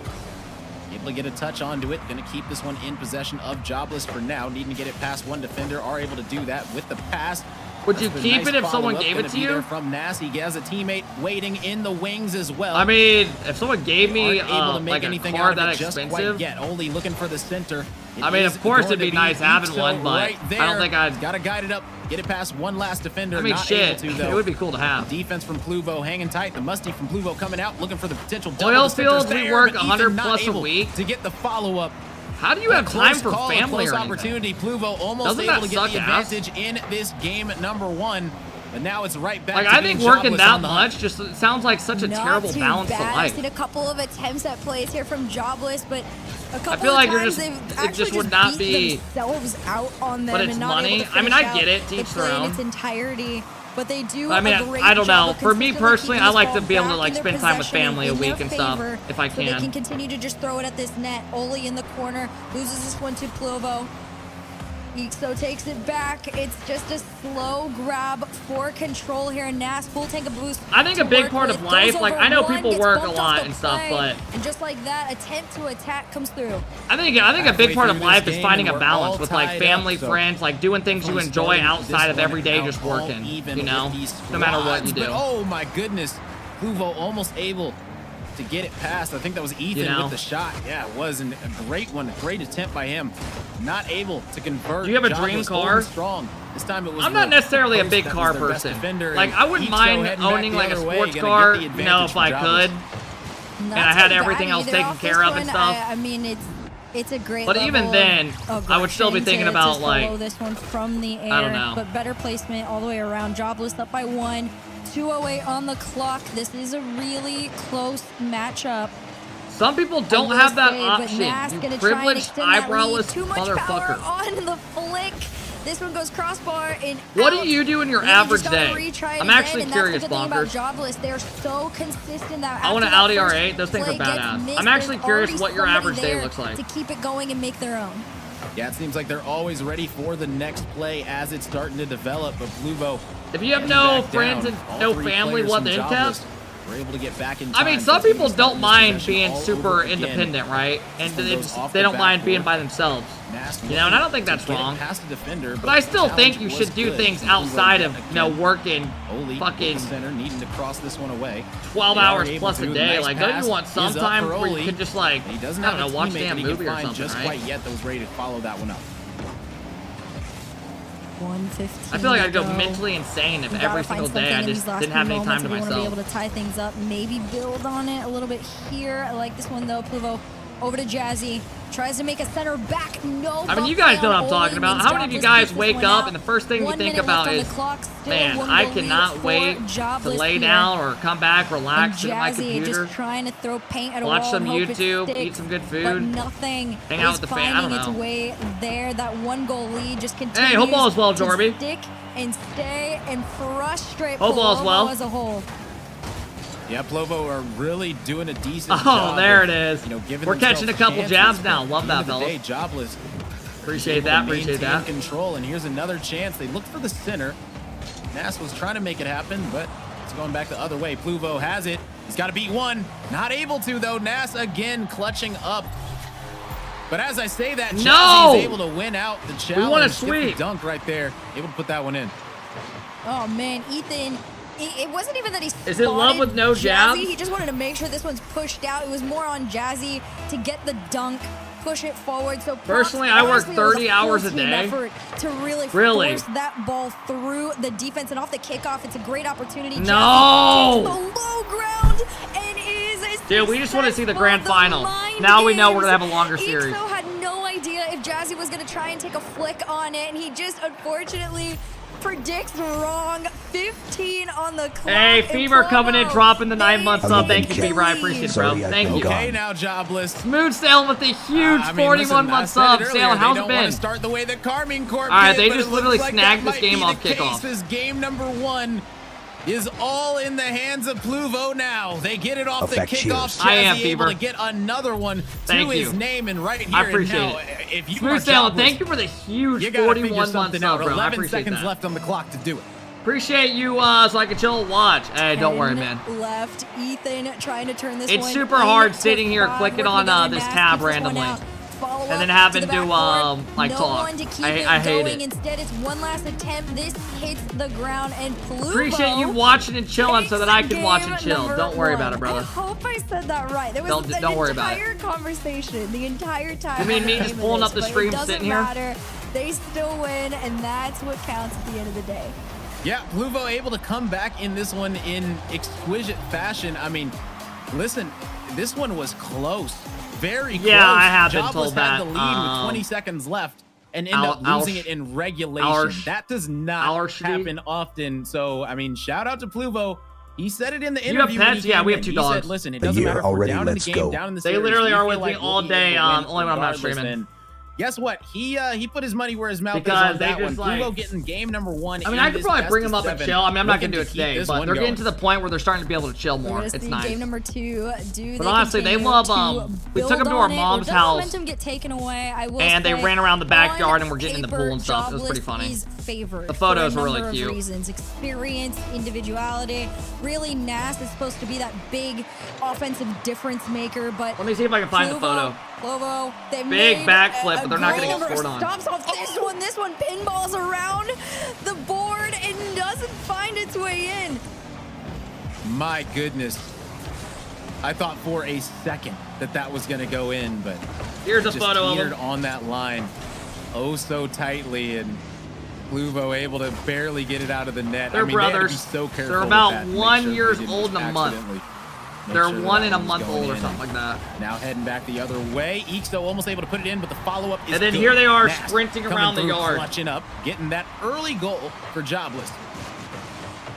able to get a touch onto it. Gonna keep this one in possession of Jobless for now. Needing to get it past one defender. Are able to do that with the pass. Would you That's a keep nice it if someone follow-up. gave Gonna it to be you? there from Nas. He has a teammate waiting in the wings as well. I mean, if someone gave me Aren't able to make like a anything card out of that it just expensive, quite yet. Only looking for the center. It I mean, is of course going it'd be to nice having Ixo one, but right I don't there. think I'd. Gotta guide it up, get it past one last defender. I mean, Not shit, able to, though. it would be cool to have. Defense from PLO hanging tight. The musty from PLO coming out, looking for the potential double. Oil The center's fields, we there, work but 100 Ethan not plus a able week. to get the follow-up. How do you have time Close for call, family close or anything? opportunity. PLO almost Doesn't able that to get the suck ass? advantage in this game number 1. But now it's right back Like, to I being think working Jobless that on the hunt. much just sounds like such a Not terrible too balance to bad. I've life. seen a couple of attempts at plays here from Jobless, but a couple feel like of you're times just- they've it actually just would just not beat be- themselves out on them But it's and not money. able to I mean, finish I out get it, to the each play their in own. its entirety. But they do I mean, a great I don't job know. of For me consistently personally, keeping I like this to ball be able to back like in their spend time with possession family a in week their and stuff favor, if I so they can can. continue to just throw it at this net. Oli in the corner loses this one to PLO. EXO takes it back. It's just a slow grab for control here, and Nas full tank of boost. I think a big part of life, like I know people work a lot and stuff, but and just like that, attempt to attack comes through. I think a big part of life is finding a balance with like family, friends, like doing things you enjoy outside of every day just working, you know, no matter what you do. Oh my goodness, Pluvo almost able to get it past. I think that was Ethan with the shot. Yeah, it was, and a great one, a great attempt by him. Not able to convert. Do you have a dream car? Strong. This time it was. I'm not necessarily a big car person. Like I wouldn't mind owning like a sports car, you know, if I could, and I had everything else taken care of and stuff. I mean, it's a great. But even then, I would still be thinking about like this one from the air. I don't know. But better placement all the way around. Jobless up by 1. 2:08 on the clock. This is a really close matchup. Some people don't have that option. You privileged, eyebrowless Too much motherfucker. Power on the flick. This one goes crossbar and what out. do you do in your average day? I'm actually curious, Bonkers. Jobless. They're so consistent that I want an Audi R8. Those things are badass. I'm actually curious what your average day looks like. To keep it going and make their own. Yeah, it seems like they're always ready for the next play as it's starting to develop. But Pluvo, if you have no friends and no family, what the test? We're able to get back in. I mean, some people don't mind being super independent, right? And they don't mind being by themselves. You know, and I don't think that's wrong. But I still think you should do things outside of, you know, working fucking center needing to cross this one away. 12 hours plus a day. Like, don't you want some time where you can just like, I don't know, watch a damn movie or something, just right? quite yet that was ready to follow that one up. 1:15. I feel like I'd go mentally insane if every single day I just didn't have any time to myself. Be able to tie things up, maybe build on it a little bit here. I like this one though. Pluvo over to Jazzy. Tries to make a center back. No. I mean, you guys know what I'm talking about. How many of you guys wake up and the first thing you think about is, man, I cannot wait to lay down or come back, relax at my computer, just trying to throw paint at a watch wall, some YouTube, eat some good food, nothing hang out with the fam. I don't know. Its way there. That 1-goal lead just continues. Hey, hope all is well, Jorby. Stick and stay and frustrate. Hope all is well. As a whole. Yeah, Plovo are really doing a decent job. Oh, there it is. You know, we're catching a couple jabs now. Love that, fellas. Jobless. Appreciate that. Appreciate that. Control, and here's another chance. They look for the center. Nas was trying to make it happen, but it's going back the other way. Pluvo has it. He's got to beat one. Not able to, though. Nas again clutching up. But as I say that, Jazzy is able to win out the challenge. We want a sweep. Dunk right there. Able to put that one in. Oh, man. Ethan... It wasn't even that he Is it love with no jab? He just wanted to make sure this one's pushed out. It was more on Jazzy to get the dunk, push it forward. So personally, I work 30 hours a day. To really force that ball through the defense and off the kickoff. It's a great opportunity. No! The low ground and is dude, we just want to see the grand final. Now we know we're gonna have a longer series. EXO had no idea if Jazzy was gonna try and take a flick on it, and he just unfortunately predicts wrong. 15 on the clock. Hey, Fever coming in, dropping the 9-month sub. Thank you, Fever. I appreciate it, bro. Thank you. Okay, now Jobless. Smooth sailing with the huge 41-month sub. Sailing, how's it been? Start the way that KARMINE Corp. All right, they just literally snagged this game off kickoff. This game number 1 is all in the hands of Pluvo now. They get it off the kickoff. I am, able Fever. to get another one Thank to you. his name, and right here. I appreciate it. If you Smooth sailing, thank you for the huge 41-month sub, bro. I 11 appreciate seconds that. left on the clock to do it. Appreciate you, so I can chill and watch. Hey, don't worry, man. Left, Ethan trying to turn this. It's super hard sitting here clicking on this tab randomly. And then having to like talk. I hate it. Instead, it's one last attempt. This hits the ground, and Pluvo appreciate you watching and chilling so that I can watch and chill. Don't worry about it, brother. I hope I said that right. There was don't worry about it. Entire conversation, the entire time. You mean me just pulling up the stream, sitting here? Matter. They still win, and that's what counts at the end of the day. Yeah, Pluvo able to come back in this one in exquisite fashion. I mean, listen, this one was close. Very close. Yeah, I have been Jobless told that. had the lead with 20 seconds left and end up losing it in regulation. That does not happen often. So, I mean, shout out to Pluvo. He said it in the interview. You have pets? Yeah, we have 2 dogs. Said, listen, it doesn't matter if we're down in the game, down in the series. They literally are with me all day, only when I'm not streaming. guess what? He put his money where his mouth Because is on they that just, one. like- PLO getting game number 1. I mean, in I could this probably best bring of them up and 7, chill. I mean, I'm not looking gonna do it keep today, this but one they're getting going. to the point where they're starting to be able to chill We're more. gonna It's see nice. game number 2. Do But they honestly, they continue love, to we took build them to our on it, or mom's does house, momentum get taken away? I will and they say, ran around the backyard on and were getting in the paper, pool and stuff. It was pretty Jobless funny. is favored The photos for a were really number of cute. reasons. Experience, individuality. Really, Nas is supposed to be that big offensive difference maker, but Let me see if I can find the photo. Plovo, they Big made backflip, a but they're not great gonna get number of scored on. Stops off this one pinballs around the board and doesn't find its way in. My goodness. I thought for a second that was going to go in, but Here's a just photo of teetered them. on that line oh so tightly, and Pluvo able to barely get it out of the net. They're I mean, they had to be brothers. so careful They're with about that to make 1 sure years they didn't old and a month. accidentally make They're sure 1 that and a was month going old or in. something like that. Now heading back the other way. Ixo almost able to put it in, but the follow-up is And then good. here they are Nast sprinting coming around the through, yard. clutching up, getting that early goal for Jobless.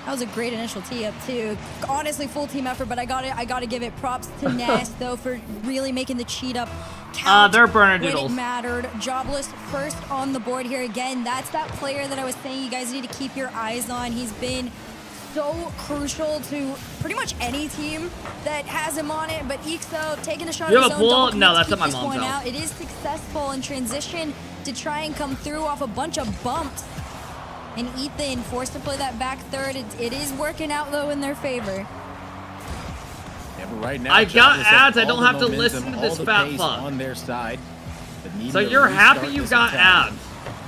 That was a great initial tee up too. Honestly, full team effort, but I gotta give it props to Nast though for really making the cheat up count. They're burner when doodles. it mattered. Jobless first on the board here again. That's that player that I was saying you guys need to keep your eyes on. He's been so crucial to pretty much any team that has him on it. But Ixo taking a shot You at have his a own pool? double No, to that's keep at my this mom's one house. out. It is successful in transition to try and come through off a bunch of bumps. And Ethan forced to play that back third. It is working out though in their favor. Yeah, but right now, I got Jobless has ads. I all don't the have to momentum, listen to all this the fat pace fuck. on their side. But needing So to you're happy restart you this got attack ads.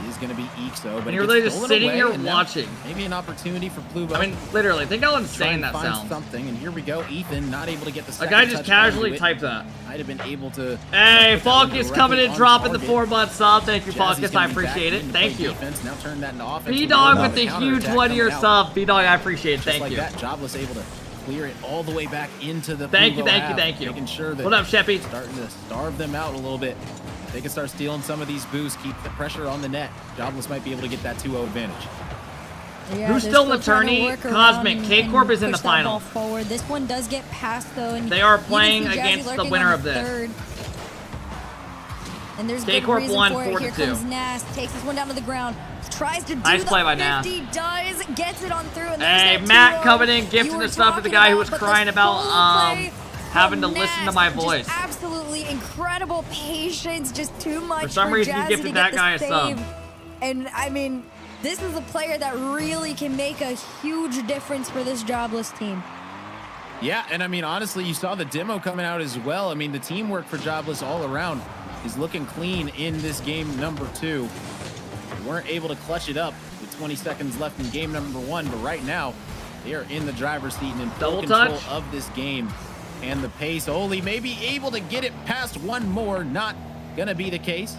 is going to be Ixo, but And it you're gets really just stolen sitting away, here and now watching. Maybe an opportunity for Pluvo. I mean, literally, think how try insane and that find sounds. something, and here we go. Ethan not able to get the A second guy just touch casually onto it. typed that. Might have been able to. Hey, put that one Falkus directly coming in, on dropping the target. 4-month sub. Thank you, Jazzy's Falkus. gonna I be appreciate back it. in to Thank play you. defense, now turn that into offense. B-Dog We're with the going huge counterattack 1-year coming out. sub. B-Dog, I appreciate it. Just Thank like you. that, Jobless able to clear it all the way back into the Thank you, Pluvo thank you, half, thank you. Making sure that What up, Sheppy? starting to starve them out a little bit. They can start stealing some of these boosts, keep the pressure on the net. Jobless might be able to get that 2-0 advantage. Yeah, Who's they're still in the trying to tourney? work around Cosmic. and- K-Corp and is in the push that final. ball forward. This one does get past though, and They are you can playing see Jazzy against the lurking winner on of this. third. And there's good K-Corp reason won for it. Here 4-2. comes Nas, takes this one down to the ground, tries to do Nice the play by 50, does, gets it on through, and there's Hey, that Matt 2-0 coming in, you gifting were the sub to the talking guy who was but the crying about solo play having to from listen to Nas, my just voice. absolutely incredible patience, just too much For some reason, you Jazzy gifted to that get guy the a sub. save. And I mean, this is a player that really can make a huge difference for this Jobless team. Yeah, and I mean, honestly, you saw the demo coming out as well. I mean, the teamwork for Jobless all around is looking clean in this game number 2. They weren't able to clutch it up with 20 seconds left in game number 1, but right now, they are in the driver's seat and in full Double control touch. of this game. And the pace, Oli may be able to get it past one more. Not going to be the case.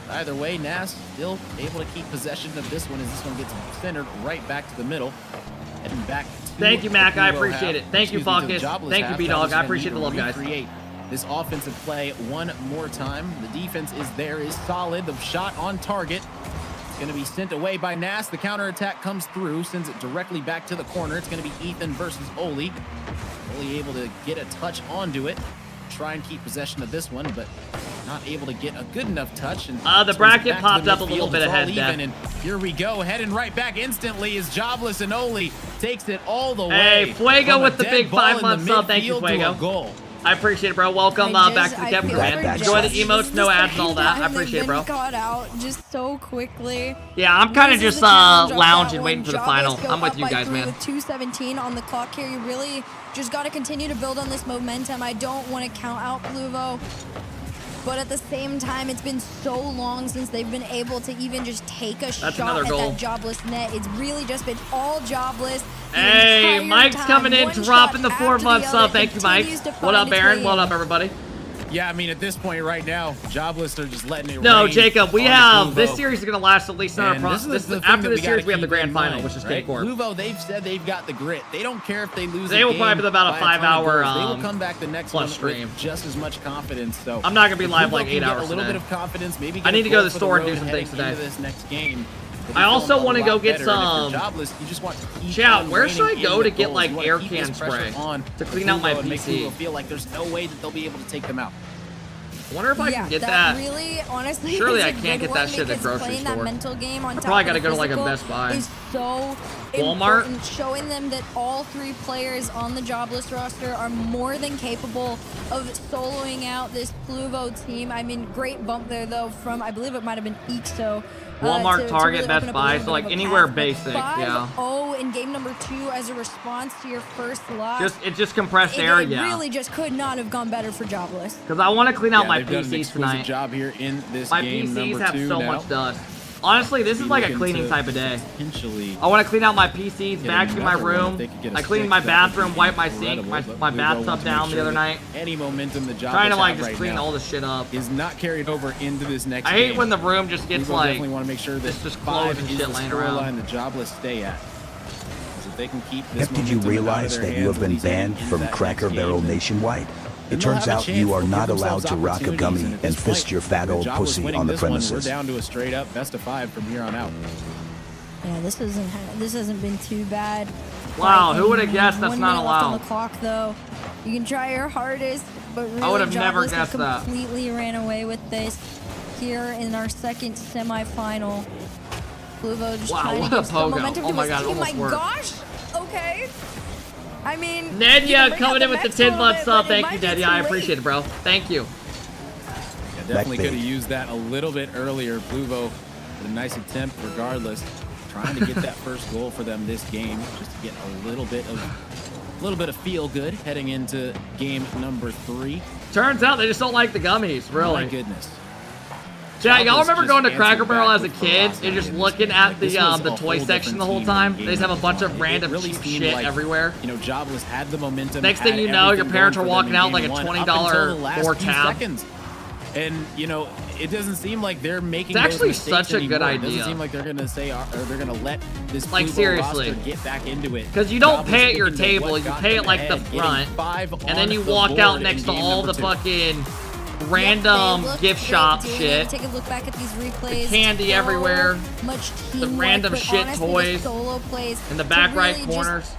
Either way, Nas still able to keep possession of this one as this one gets centered right back to the middle. Heading back to Thank you, Mac. the I Pluvo appreciate half. it. Thank you, Excuse me, to the Falkus. Jobless Thank you, half. B-Dog. Jobless I gonna appreciate need the to love, guys. recreate this offensive play one more time. The defense is there, is solid. The shot on target. It's going to be sent away by Nas. The counterattack comes through, sends it directly back to the corner. It's going to be Ethan versus Oli. Oli able to get a touch onto it. Try and keep possession of this one, but not able to get a good enough touch. And The bracket popped up a little bit ahead, even, Dad. and here we go, heading right back instantly as Jobless and Oli takes it all the way. Hey, Fuego from a with the dead big ball in 5-month the sub. Thank you, midfield to a Fuego. goal. I appreciate it, bro. Welcome back to the Kevin feel Grant. for Enjoy the Jazzy. emotes, This is no the ads and all second that. I time appreciate it, they've bro. been caught out just so quickly. Yeah, I'm kind of This is just the challenge of that lounging, one. waiting for the Jobless final. go I'm with up you by guys, 3 man. With 2:17 on the clock here, you really just got to continue to build on this momentum. I don't want to count out Pluvo, but at the same time, it's been so long since they've been able to even just take a shot another at goal. that Jobless net. It's really just been all Jobless. the Hey, entire Mike's time. coming in, One dropping shot the after 4-month the sub. other Thank you, Mike. continues to What find up, its Aaron? way What in. up, everybody? Yeah, I mean, at this point right now, Jobless are just letting it No, rain Jacob, we on the have this Pluvo. series is going to last at least another And this is the thing after that this we series gotta we have the keep grand in final, mind, which is right? K-Corp. Pluvo, they've said they've got the grit. They don't care if they lose. They a will game probably be about a by ton of 5-hour, goals. They will come back the next plus one stream. with just as much confidence. So I'm not gonna be if live Pluvo like can 8 get hours A little today. bit of confidence. Maybe I get need a to go goal to the for store and road do some heading things today. into This next game. They'll be I also feeling a wanna lot go get better. And if some- you're Jobless, you just want to keep Chat, on where should I reining go in to the get, goals. like, You wanna air keep this can pressure spray on to clean out my Pluvo and make PC? Pluvo feel like there's no way that they'll be able to take them out. I wonder if I can get that. Really, honestly, surely I can't get that shit at a grocery store. That mental game on I probably gotta go to like a Best Buy. Is so Walmart. important, showing them that all 3 players on the Jobless roster are more than capable of soloing out this Pluvo team. I mean, great bump there though from, I believe it might have been EXO. Walmart, Target, really Best Buy, so like anywhere basic, yeah. 5-0 in game number 2 as a response to your first loss. It's just compressed air, It yeah. really just could not have gone better for Jobless. Because I want to clean out my they've done an PCs exquisite tonight. job here in this My game PCs number have 2 so now. much dust. Honestly, this is like a cleaning type of day. Potentially I want to clean out my PCs, vacuum my another one if room. they could get a I cleaned six, my that would bathroom, be wiped my sink, incredible, my but Pluvo bathtub wants to down make the sure other that night. Any momentum the job Trying to like have just right clean now all this shit up. is not carried over into this next I hate game. when the room just gets Pluvo like definitely want to make sure that it's just 5 clothes and is shit the laying around. scoreline the Jobless stay at. So if they can keep this Did you momentum realize out of their that you have hands, been at least banned into from that Cracker next Barrel game, nationwide? then It they'll turns have a out chance. you are They'll not give allowed to themselves rock a opportunities, gummy at and this fist point, your fat the old Jobless pussy winning on the this one, premises. We're down to a straight up best of 5 from here on out. Yeah, this hasn't been too bad. Wow, who would have guessed that's 1 not minute left on allowed? the clock, though. You can try your hardest, but really, I would have never Jobless guessed that. completely ran away with this here in our second semifinal. Pluvo just Wow, trying what to a give some pogo. momentum Oh to my his God, team. almost My worked. gosh, okay. I mean, Nedia you can bring coming out in with the mechs 10 a little month bit, sub. but it Thank might you, be Nedia. too I late. appreciate it, bro. Thank you. Yeah, definitely could have used that a little bit earlier. Pluvo with a nice attempt regardless. Trying to get that first goal for them this game, just to get a little bit of feel good heading into game number 3. Turns out they just don't like the gummies, really. My goodness. Yeah, y'all Jobless remember just going to answered Cracker Barrel back as a with kid ferocity and just in this looking game. at Like, this the was a toy whole section the different whole team time? in They just have a game bunch number of one. It random really cheap seemed shit like, everywhere. You know, Jobless had the momentum. Next had thing you know, your everything parents going are for them walking out in like a game one, $20 up until the last door few tab. seconds. And you know, it doesn't seem like they're making. It's actually those mistakes such a good anymore. It idea. doesn't seem like they're gonna say, or they're gonna let this Like, Pluvo seriously. roster get back into it. Because you don't Jobless pay at your sticking to table, what you got pay them at like the ahead, getting front, 5 and then on you the walk board out in next to game all number the 2. fucking They random look gift great shop doing shit. it. Take a look back at these replays. Candy So everywhere. Much The teamwork, random but shit honestly, toys the solo plays in the to back right really just corners.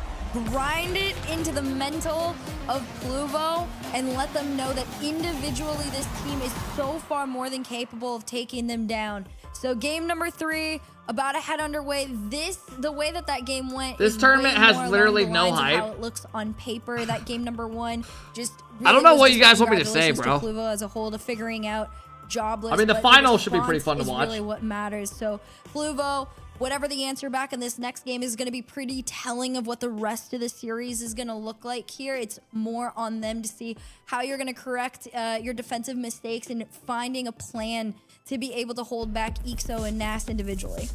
grind it into the mental of Pluvo and let them know that individually this team is so far more than capable of taking them down. So game number 3 about to head underway. The way that game went. This is tournament way has more literally along the no lines of hype. How it looks on paper. That game number 1 just. I don't really know was what just you guys want me to say, congratulations bro. to Pluvo as a whole to figuring out Jobless. I mean, the but final should be pretty response fun to is watch. Really what matters. So Pluvo, whatever the answer back in this next game is going to be pretty telling of what the rest of the series is going to look like here. It's more on them to see how you're going to correct your defensive mistakes and finding a plan to be able to hold back EXO and NAS individually.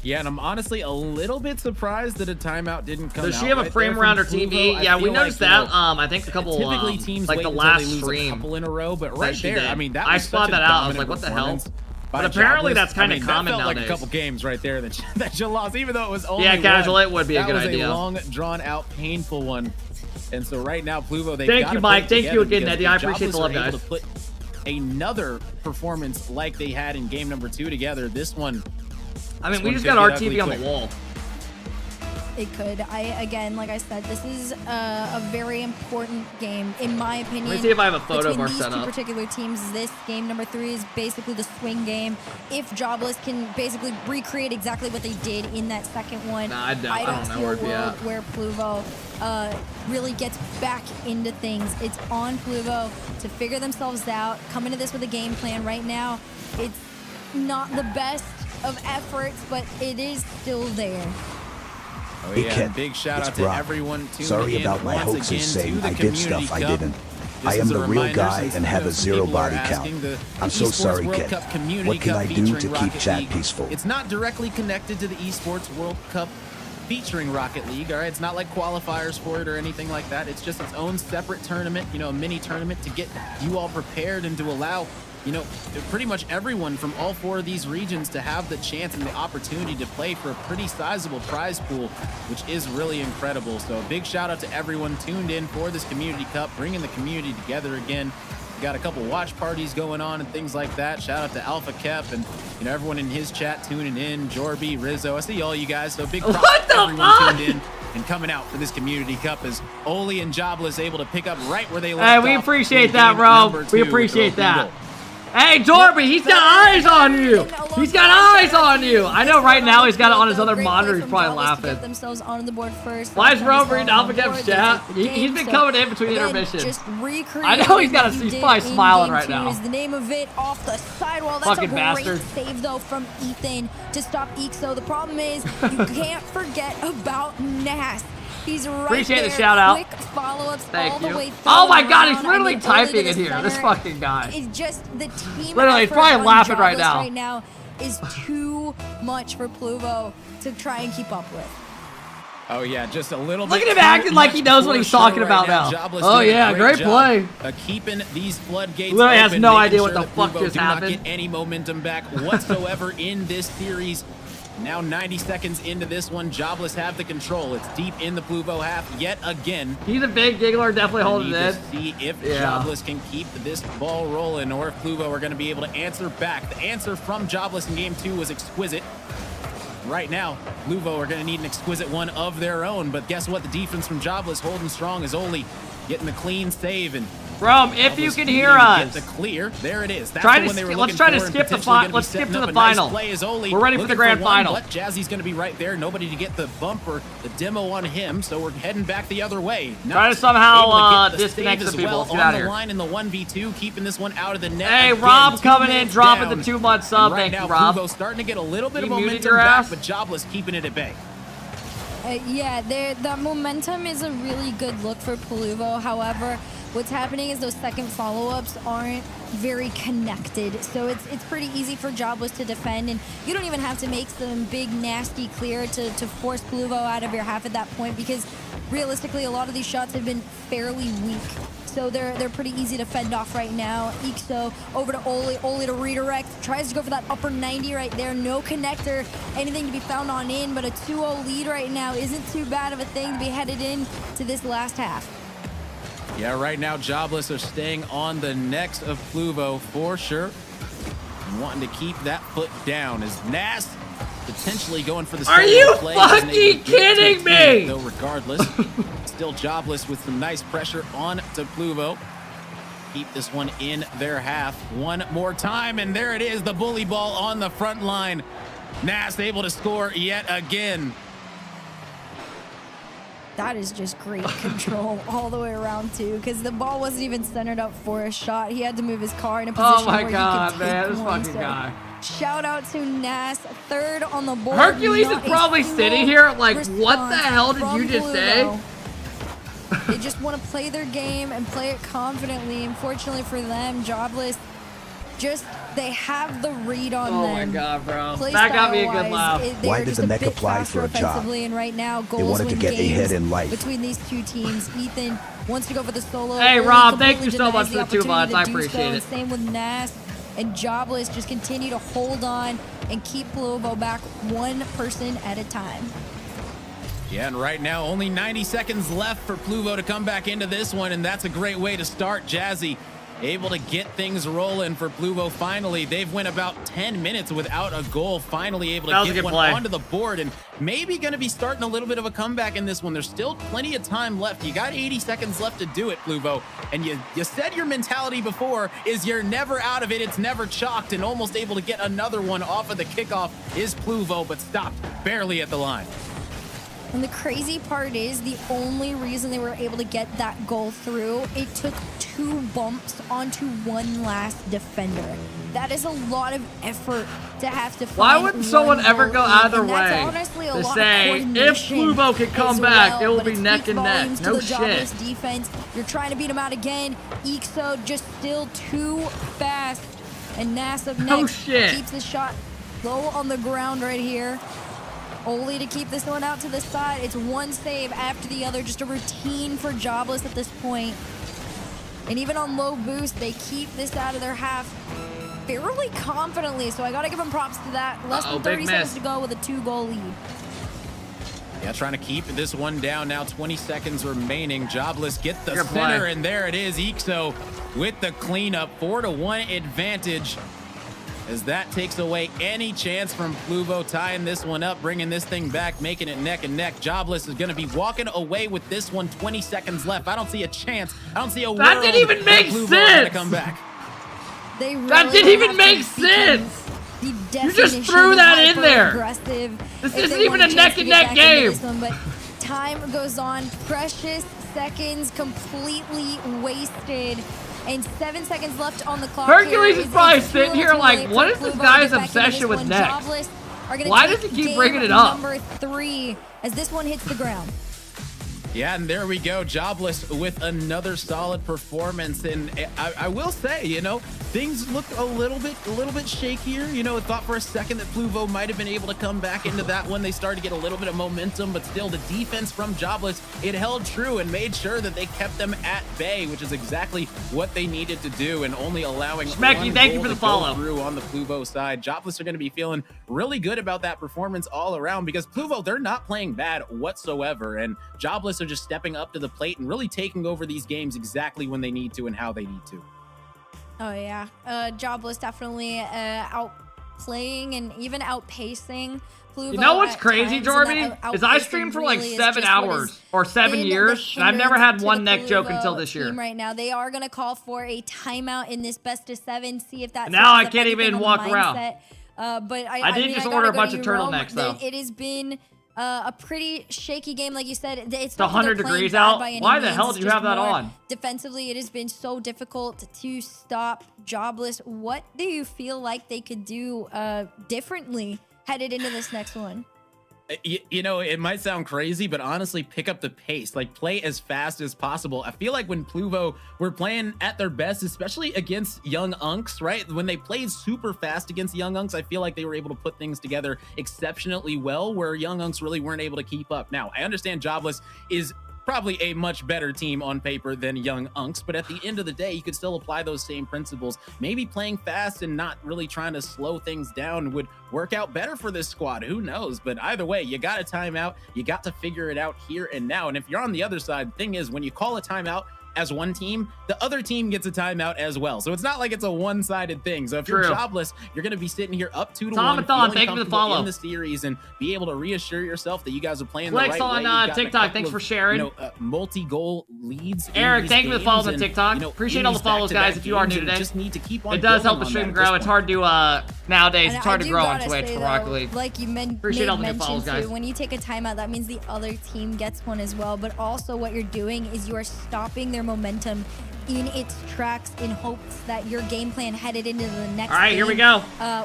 Yeah, and I'm honestly a little bit surprised that a timeout didn't come out. Does she have a right frame there around her from TV? Pluvo. Yeah, I we feel noticed like, you that. know, I think a couple, typically teams like wait the until last they lose stream a couple in a row, but right she there, did. I mean, that I was spotted such a that out. I was dominant like, what the hell? performance by But apparently Jobless. that's kinda I mean, common that felt nowadays. like a couple games right there that you lost, even though it was only casual, one. it would be a good That idea. was a long, drawn-out, painful one. And so right now, Pluvo, they've Thank got you, to Mike. put it Thank you together again, because Nedia. I if appreciate the Jobless love, are able guys. to put another performance like they had in game number 2 together, this one. I mean, This we one just could got our get ugly TV on quick. the wall. It could. Again, like I said, this is a very important game, in my opinion. Let me see if I have a photo of between our these setup. two particular teams. This game number 3 is basically the swing game. If Jobless can basically recreate exactly what they did in that second one, Nah, I don't know see where a it'd be world at. where Pluvo really gets back into things. It's on Pluvo to figure themselves out, come into this with a game plan. Right now, it's not the best of efforts, but it is still there. Oh, Hey, yeah, Ken, big shout it's out to Brock. everyone tuning Sorry in about my once hoaxes again saying to the I did Community stuff I Cup. didn't. This I am is a the real reminder, guy since and have a some zero people are body count. asking, the I'm so Esports sorry, World Ken. Cup Community What can Cup I do to featuring keep Rocket chat League. peaceful? It's not directly connected to the Esports World Cup featuring Rocket League, all right? It's not like qualifiers for it or anything like that. It's just its own separate tournament, you know, a mini tournament to get you all prepared and to allow, you know, pretty much everyone from all 4 of these regions to have the chance and the opportunity to play for a pretty sizable prize pool, which is really incredible. So a big shout out to everyone tuned in for this Community Cup, bringing the community together again. We got a couple watch parties going on and things like that. Shout out to Alpha Kep and, you know, everyone in his chat tuning in, Jorby, Rizzo. I see all you guys. So big props to everyone tuned in and coming out for this Community Cup as Oli and Jobless able to pick up right where they left Hey, off. we appreciate that, bro. We appreciate that. Hey, Dorby, he's got eyes on you. He's got eyes on you. I know right now he's got it on his other monitor. He's probably laughing. Why is Rome reading Alpha Cap's chat? He's been coming in between intermissions. I know he's probably smiling right now. Is the name of it off the sidewall. That's Fucking a great bastard. save though from Ethan to stop Ixo. The problem is you can't forget about Nas. He's right Appreciate there. the shout out. Quick follow-ups Thank all the you. way through Oh my and god, he's around. literally I mean, typing Oli to in the here. This center fucking guy. is just the team Literally, he's effort probably on laughing right Jobless now. is too much for Pluvo to try and keep up with. Oh yeah, just a little Look bit. at him acting like he knows what he's talking about now. Oh yeah, great play. Keeping these floodgates Literally has open, no making idea sure what the that fuck Pluvo just do not happened. get any momentum back whatsoever in this series. Now 90 seconds into this one, Jobless have the control. It's deep in the Pluvo half yet again. He's a big giggler, definitely holding it in. See if Jobless can keep this ball rolling or if Pluvo are going to be able to answer back. The answer from Jobless in game 2 was exquisite. Right now, Pluvo are going to need an exquisite one of their own, but guess what? The defense from Jobless holding strong is only getting the clean save and Bro, if you can hear us, the clear. There it is. That's try the to one they were let's looking try to for and skip the potentially gonna be let's skip setting to up the a nice final. play as Oli We're ready for the looking grand one, final. But Jazzy's going to be right there. Nobody to get the bumper, the demo on him, so we're heading back the other way. Try to somehow disconnect the people. Let's get out of here. On the line in the 1v2, keeping this one out of the net. Hey, Again, Rob 2 coming in, minutes dropping down. the 2-month sub. And right Thank now, you, Rob. Pluvo's starting to get a little bit of You muted momentum your back, ass? but Jobless keeping it at bay. Yeah, that momentum is a really good look for Pluvo. However, what's happening is those second follow-ups aren't very connected. So it's pretty easy for Jobless to defend, and you don't even have to make some big, nasty clear to force Pluvo out of your half at that point, because realistically, a lot of these shots have been fairly weak. So they're pretty easy to fend off right now. Ixo over to Oli. Oli to redirect. Tries to go for that upper 90 right there. No connector. Anything to be found on in, but a 2-0 lead right now isn't too bad of a thing to be headed in to this last half. Yeah, right now, Jobless are staying on the necks of Pluvo for sure. And wanting to keep that foot down as Nas potentially going for the Are solo you play. fucking kidding me? Though regardless, still Jobless with some nice pressure on to Pluvo. Keep this one in their half one more time, and there it is, the bully ball on the front line. Nas able to score yet again. That is just great control all the way around too, because the ball wasn't even centered up for a shot. He had to move his car in a position Oh my where god, he could man, take this one. fucking So, guy. shout out to Nas, third on the board. Hercules is Not a probably single sitting here like, what the response hell did from you just say? Pluvo. They just want to play their game and play it confidently. Unfortunately for them, Jobless, they have the read on them. Oh my god, bro. Play That got me a good style-wise, laugh. Why did just the a mech bit apply faster for a job? offensively, and right now, goals wanted to win get games ahead in life. between these two teams. Ethan wants to go for the solo. Hey, Oli Rob, thank completely you so much denies for the 2 months. opportunity I to do so, appreciate and it. Same with Nas and Jobless. Just continue to hold on and keep Pluvo back one person at a time. Yeah, and right now, only 90 seconds left for Pluvo to come back into this one, and that's a great way to start. Jazzy able to get things rolling for Pluvo finally. They've went about 10 minutes without a goal, finally able to get one onto the board, and maybe going to be starting a little bit of a comeback in this one. There's still plenty of time left. You got 80 seconds left to do it, Pluvo, and you said your mentality before is you're never out of it. It's never chalked, and almost able to get another one off of the kickoff is Pluvo, but stopped barely at the line. And the crazy part is the only reason they were able to get that goal through, it took 2 bumps onto one last defender. That is a lot of effort to have to find. Why wouldn't someone one ever goal go out of their in, and that's way honestly a to lot say, of if coordination Pluvo can come as back, well, it will but be it neck speaks and neck. volumes to No the Jobless shit. defense. You're trying to beat him out again. Ixo just still too fast. And Nas up next. No shit. Keeps the shot low on the ground right here. Oli to keep this one out to the side. It's one save after the other. Just a routine for Jobless at this point. And even on low boost, they keep this out of their half fairly confidently. So I got to give them props to that. Less than 30 seconds to go with a 2-goal lead. Yeah, trying to keep this one down now. 20 seconds remaining. Jobless get the center, and there it is. Ixo with the cleanup. 4-1 advantage. as that takes away any chance from Pluvo tying this one up, bringing this thing back, making it neck and neck. Jobless is going to be walking away with this one. 20 seconds left. I don't see a chance. I don't see a that world didn't even make Pluvo sense. to come back. They really that didn't even make sense. You just threw that in there. This isn't even a neck and neck game. But time goes on. Precious seconds completely wasted. And 7 seconds left on the clock. Hercules is probably sitting here like, what is this guy's obsession with necks? Why does he keep bringing it up? Number 3 as this one hits the ground. Yeah, and there we go. Jobless with another solid performance. And I will say, you know, things look a little bit shakier. You know, I thought for a second that Pluvo might have been able to come back into that one. They started to get a little bit of momentum, but still the defense from Jobless, it held true and made sure that they kept them at bay, which is exactly what they needed to do, and only allowing Schmecky, thank you for the follow. Through on the Pluvo side. Jobless are going to be feeling really good about that performance all around, because Pluvo, they're not playing bad whatsoever, and Jobless are just stepping up to the plate and really taking over these games exactly when they need to and how they need to. Oh yeah, Jobless definitely outplaying and even outpacing Pluvo. You know what's crazy, Jorby? Is I streamed for like 7 hours or 7 years, and I've never had one neck joke until this year. Right now, they are going to call for a timeout in this best of 7. See if that's now I can't even walk around. But I did just order a bunch of turtlenecks though. It has been a pretty shaky game, like you said. It's 100 degrees out. Why the hell do you have that on? Defensively, it has been so difficult to stop Jobless. What do you feel like they could do differently headed into this next one? You know, it might sound crazy, but honestly, pick up the pace. Like, play as fast as possible. I feel like when Pluvo were playing at their best, especially against Young Unks, right? When they played super fast against Young Unks, I feel like they were able to put things together exceptionally well, where Young Unks really weren't able to keep up. Now, I understand Jobless is probably a much better team on paper than Young Unks, but at the end of the day, you could still apply those same principles. Maybe playing fast and not really trying to slow things down would work out better for this squad. Who knows? But either way, you got a timeout. You got to figure it out here and now. And if you're on the other side, the thing is, when you call a timeout as one team, the other team gets a timeout as well. So it's not like it's a one-sided thing. So if you're Jobless, you're going to be sitting here up 2-1, feeling comfortable in the series, and be able to reassure yourself that you guys are playing the right way. Flex on TikTok. Thanks for sharing. You know, multi-goal leads. Eric, thank you for the follows on TikTok. Appreciate all the follows, guys. If you are new today, just need to keep on. It does help the stream grow. It's hard to nowadays. It's hard to grow on Twitch for Rocket League. Like you appreciate all the follows, guys. When you take a timeout, that means the other team gets one as well. But also, what you're doing is you are stopping their momentum in its tracks in hopes that your game plan headed into the next game, here we go.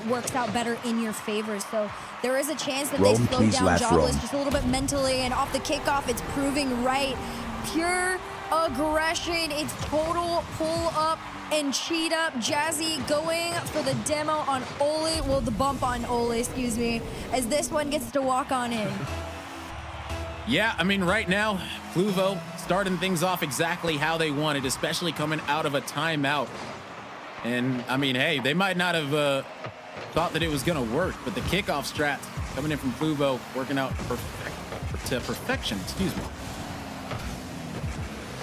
Works out better in your favor. So there is a chance that they slow down Jobless just a little bit mentally, and off the kickoff, it's proving right. Pure aggression. It's total pull up and cheat up. Jazzy going for the demo on Oli. Well, the bump on Oli, excuse me, as this one gets to walk on in. Yeah, I mean, right now, Pluvo starting things off exactly how they wanted, especially coming out of a timeout. And, I mean, hey, they might not have thought that it was going to work, but the kickoff strat coming in from Pluvo, working out to perfection, excuse me.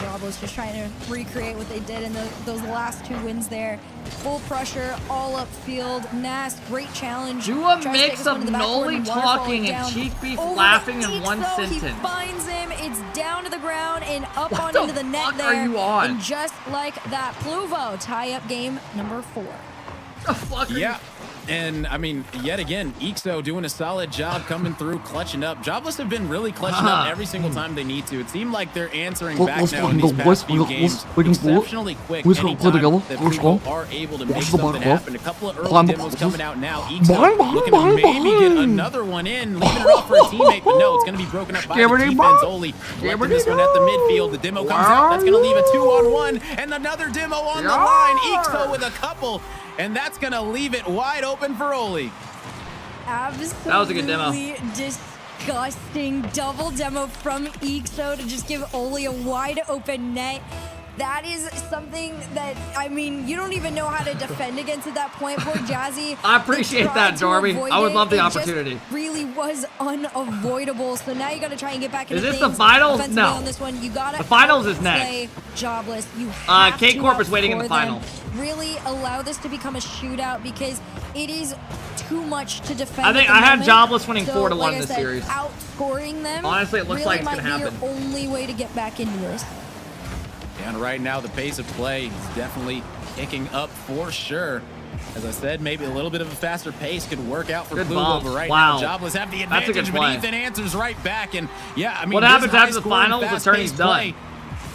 Jobless just trying to recreate what they did in those last 2 wins there. Full pressure, all upfield. Nas, great challenge. Do a mix of Noli talking and Cheek Beef laughing in one sentence. He finds him. It's down to the ground and up on into the net there. What are you on? And just like that, Pluvo tie-up game number 4. The fuck are you? And I mean, yet again, EXO doing a solid job coming through, clutching up. Jobless have been really clutching up every single time they need to. It seemed like they're answering back now in these past few games exceptionally quick. Anytime that people are able to make something happen. A couple of early demos coming out now. EXO looking to maybe get another one in, leaving it off for a teammate, but no, it's going to be broken up by the defense. Oli collecting this one at the midfield. The demo comes out. That's going to leave a 2-on-1, and another demo on the line. EXO with a couple. And that's going to leave it wide open for Oli. Absolutely. That was a good demo. Disgusting double demo from EXO to just give Oli a wide open net. That is something that, I mean, you don't even know how to defend against at that point. Poor Jazzy. I appreciate that, Dorby. I would love the opportunity. Really was unavoidable. So now you got to try and get back into things. Is things. this the finals? No. On this one, you gotta the finals is play next. Jobless. You have K-Corp to is waiting in the final. Really allow this to become a shootout because it is too much to defend. I think I had Jobless winning 4-1 in this series. Outscoring them. Honestly, it looks really like it's gonna happen. Your only way to get back into this. And right now, the pace of play is definitely picking up for sure. As I said, maybe a little bit of a faster pace could work out for Pluvo, but right now, Jobless have the advantage, but Ethan answers right back. And yeah, I mean, what happens after the finals? The tourney's done.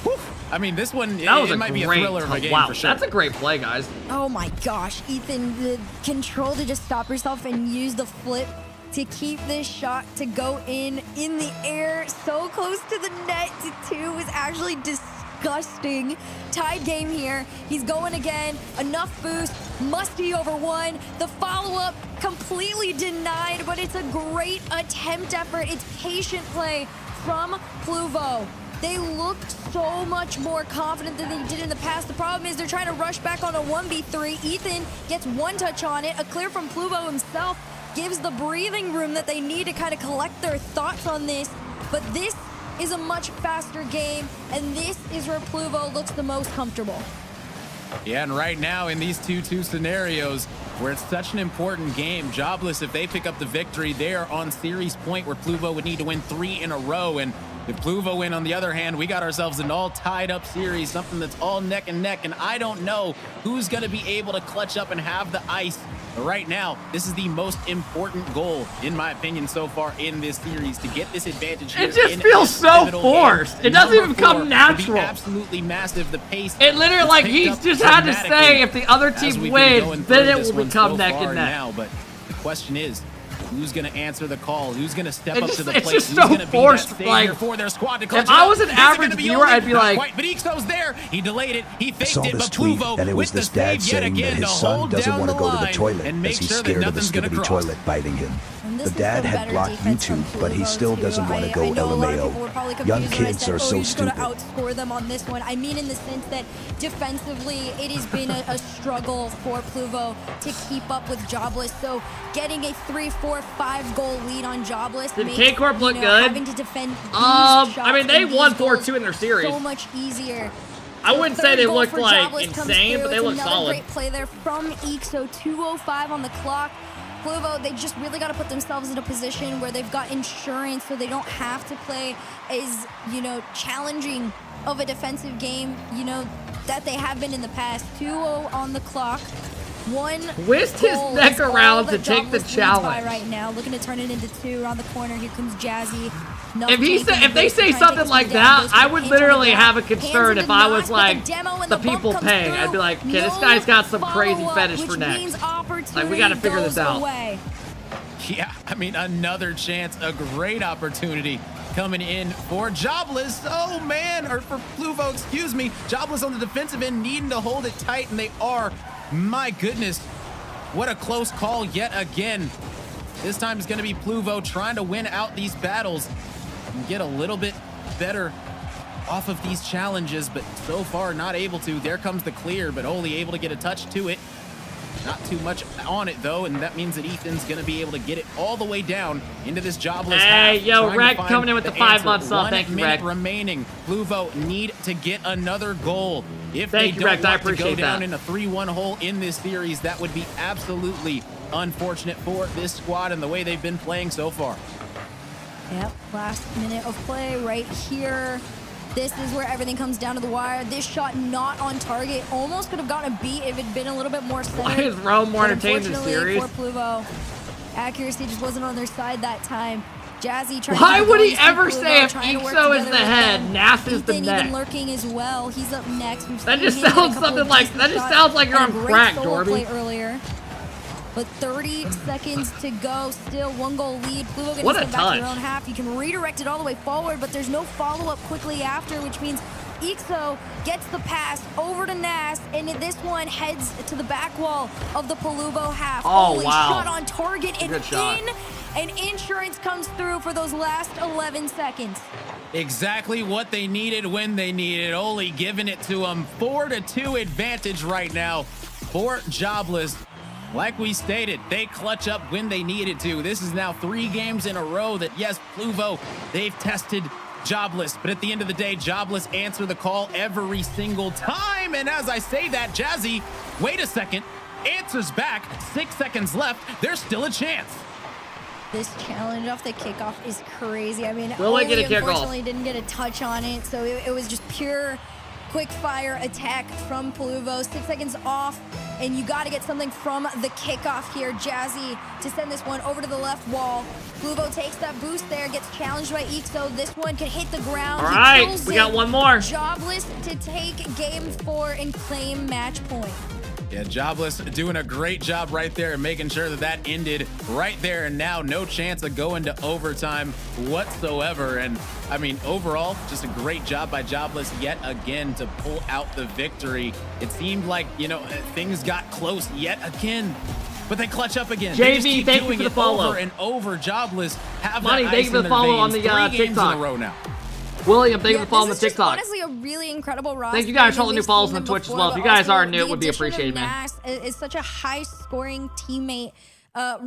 Whew, I mean, this one, it might be a thriller of a game for sure. That's a great play, guys. Oh my gosh, Ethan, the control to just stop yourself and use the flip to keep this shot to go in the air, so close to the net to 2 was actually disgusting. Tied game here. He's going again. Enough boost. Musty over 1. The follow-up completely denied, but it's a great attempt effort. It's patient play from Pluvo. They looked so much more confident than they did in the past. The problem is they're trying to rush back on a 1v3. Ethan gets 1 touch on it. A clear from Pluvo himself gives the breathing room that they need to kind of collect their thoughts on this. But this is a much faster game, and this is where Pluvo looks the most comfortable. Yeah, and right now in these 2-2 scenarios where it's such an important game, Jobless, if they pick up the victory, they are on series point where Pluvo would need to win 3 in a row. And if Pluvo win, on the other hand, we got ourselves an all tied up series, something that's all neck and neck. And I don't know who's going to be able to clutch up and have the ice. But right now, this is the most important goal, in my opinion, so far in this series, to get this advantage here. It just feels so forced. It doesn't even come natural. Absolutely massive. The pace. It literally, like, he's just had to say if the other team wins, then it will become neck and neck. Now, but the question is, who's going to answer the call? Who's going to step up to the plate? It's just so forced. Like, for their squad to clutch if I was an average viewer, I'd be like, but Ixo's there. He delayed it. He faked it. But Pluvo, and it was this dad saying that his son doesn't want to go to the toilet as he's scared of the skibbity toilet biting him. The dad had blocked YouTube, but he still doesn't want to go LMAO. Young kids are so stupid. Outscore them on this one. I mean, in the sense that defensively, it has been a struggle for Pluvo to keep up with Jobless. So getting a 3, 4, 5 goal lead on Jobless did makes, K-Corp look good? Having to defend I mean, they won 4-2 in their series. So much easier. I wouldn't say they looked like insane, but they look solid. Great play there from Ixo. 2:05 on the clock. Pluvo, they just really got to put themselves in a position where they've got insurance so they don't have to play as, challenging of a defensive game, that they have been in the past. 2-0 on the clock. Twist his neck around to take the challenge. Right now, looking to turn it into 2 around the corner. Here comes Jazzy. If they say something like that, I would literally have a concern if I was like the people paying. I'd be like, okay, this guy's got some crazy fetish for necks. Like, we got to figure this out. Yeah, I mean, another chance, a great opportunity coming in for Jobless. Oh, man, or for Pluvo, excuse me. Jobless on the defensive end, needing to hold it tight, and they are. My goodness, what a close call yet again. This time it's going to be Pluvo trying to win out these battles and get a little bit better off of these challenges, but so far not able to. There comes the clear, but only able to get a touch to it. Not too much on it, though, and that means that Ethan's going to be able to get it all the way down into this Jobless half. Hey, yo, Rec coming in with the 5 months sub. Thank you, Rec. 1 minute remaining. Pluvo need to get another goal. If Thank they you, Rec. don't I want to appreciate go down that. in a 3-1 hole in this series, that would be absolutely unfortunate for this squad and the way they've been playing so far. Yep, last minute of play right here. This is where everything comes down to the wire. This shot not on target. Almost could have gotten a beat if it had been a little bit more centered. Why is Rome more entertained in the series? For Pluvo, accuracy just wasn't on their side that time. Jazzy trying Why to would he ever Pluvo, say if Ixo is the head, Nass is the neck? Even lurking as well. He's up next. That just sounds something like, that just sounds like you're on crack, Dorby. Earlier. But 30 seconds to go. Still 1 goal lead. Pluvo getting what a sent back to their touch. own half. You can redirect it all the way forward, but there's no follow-up quickly after, which means Ixo gets the pass over to Nass, and this one heads to the back wall of the Pluvo half. Oh, Holy wow. shot on target and Good shot. in, and insurance comes through for those last 11 seconds. Exactly what they needed when they needed. Only giving it to them. 4-2 advantage right now for Jobless. Like we stated, they clutch up when they needed to. This is now 3 games in a row that, yes, Pluvo, they've tested Jobless, but at the end of the day, Jobless answer the call every single time. And as I say that, Jazzy, wait a second, answers back. 6 seconds left. There's still a chance. This challenge off the kickoff is crazy. I mean, Will I get a kickoff? Unfortunately didn't get a touch on it, so it was just pure quick fire attack from Pluvo. 6 seconds off, and you got to get something from the kickoff here. Jazzy to send this one over to the left wall. Pluvo takes that boost there, gets challenged by Ixo. This one can hit the ground. All right, we got one more. Jobless to take game 4 and claim match point. Yeah, Jobless doing a great job right there and making sure that that ended right there and now. No chance of going to overtime whatsoever. And I mean, overall, just a great job by Jobless yet again to pull out the victory. It seemed like, you know, things got close yet again, but they clutch up again. JV, thank you for the follow. Over and over. Jobless have Money, that thank ice you for in the their follow on veins. the 3 games TikTok. in a row now. William, thank you for following the This is just TikTok. honestly a really incredible roster. Thank you guys for all the new follows on Twitch as well. If you guys are new, it would be appreciated, man. Nass is such a high-scoring teammate.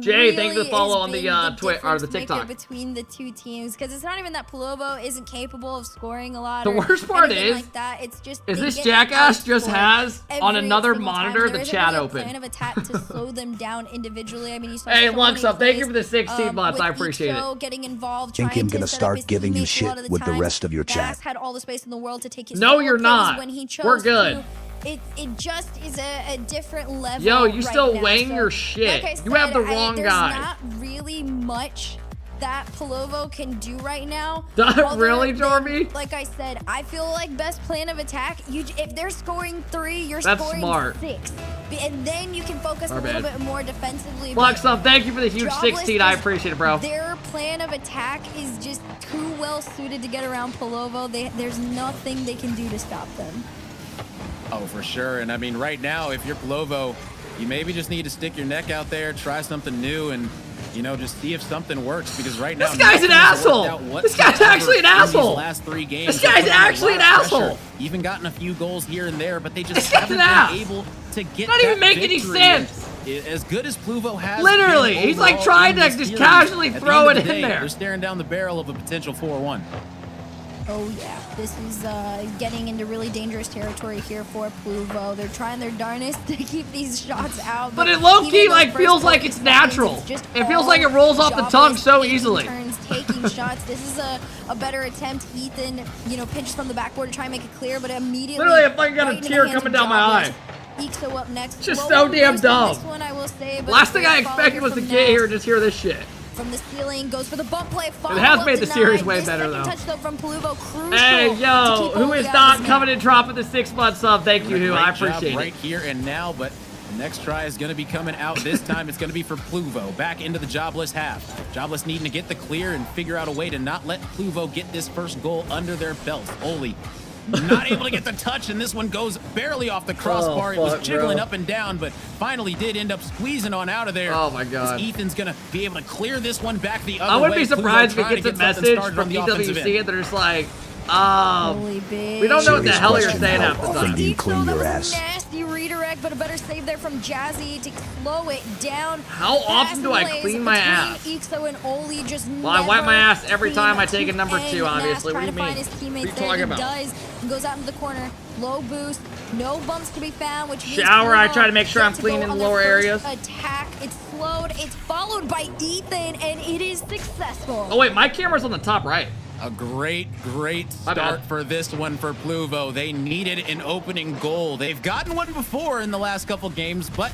Jay, thank you for the follow on the Twitch or the TikTok. Between the two teams, because it's not even that Pluvo isn't capable of scoring a lot. The worst part is, like that. It's just is this jackass just has on another monitor the chat really open. Plan of attack to slow them down individually. I mean, you saw hey, Lux up. Thank you for the 16 months. I appreciate it. Getting involved, I think I'm gonna start giving you shit with the rest of your chat. Had all the space in the world to take his no, you're not. When he chose We're good. It just is a different level. Yo, you right still now. weighing So, your shit. like I You have the said, wrong there's guy. Not really much that Pluvo can do right now. Not really, Jorby? Like I said, I feel like best plan of attack. If they're scoring 3, you're That's scoring smart. 6, and then you can focus a little bit more defensively. Flux up. Thank you for the huge Jobless 16. I appreciate it, bro. Their plan of attack is just too well suited to get around Pluvo. There's nothing they can do to stop them. Oh, for sure. And I mean, right now, if you're Pluvo, you maybe just need to stick your neck out there, try something new, and, you know, just see if something works. Because right now, this guy's an asshole. This guy's actually an asshole. Last 3 games, this guy's actually an asshole. Even gotten a few goals here and there, but they just haven't been able to get not even make any sense. As good as Pluvo has, literally, he's like trying to just casually throw it in there. They're staring down the barrel of a potential 4-1. Oh yeah, this is getting into really dangerous territory here for Pluvo. They're trying their darnest to keep these shots out. But it low-key like feels like it's natural. It feels like it rolls off the tongue so easily. Turns, taking shots. This is a better attempt. Ethan, you know, pinches from the backboard to try and make it clear, but immediately. Literally, I fucking got a tear coming down my eye. Ixo up next. It's just so damn dumb. This one, I will say, last thing I expected was to get here and just hear this shit. From the ceiling, goes for the bump play. It has made the series way better, though. Touch, though, from Pluvo, hey, yo, who is not coming and dropping the 6 month sub? Thank you, who I appreciate it. Right here and now, but the next try is going to be coming out. This time it's going to be for Pluvo. Back into the Jobless half. Jobless needing to get the clear and figure out a way to not let Pluvo get this first goal under their belt. Oli not able to get the touch, and this one goes barely off the crossbar. It was jiggling up and down, but finally did end up squeezing on out of there. Oh my god. Ethan's gonna be able to clear this one back the other way. I wouldn't be surprised Pluvo if it gets a message from EWC and they're just like, we don't know what the hell you're saying after that. Often do you clean your ass? Nasty redirect, but a better save there from Jazzy to slow it down. How often do I clean my ass? Ixo and Oli just well, I wipe my ass every time I take a number 2, obviously. What do you mean? What are you talking about? Does, and goes out into the corner. Low boost, no bumps to be found, which means shower, I try to make sure I'm cleaning the lower areas. Attack, it's slowed, it's followed by Ethan, and it is successful. Oh wait, my camera's on the top right. A great start for this one for Pluvo. They needed an opening goal. They've gotten one before in the last couple games, but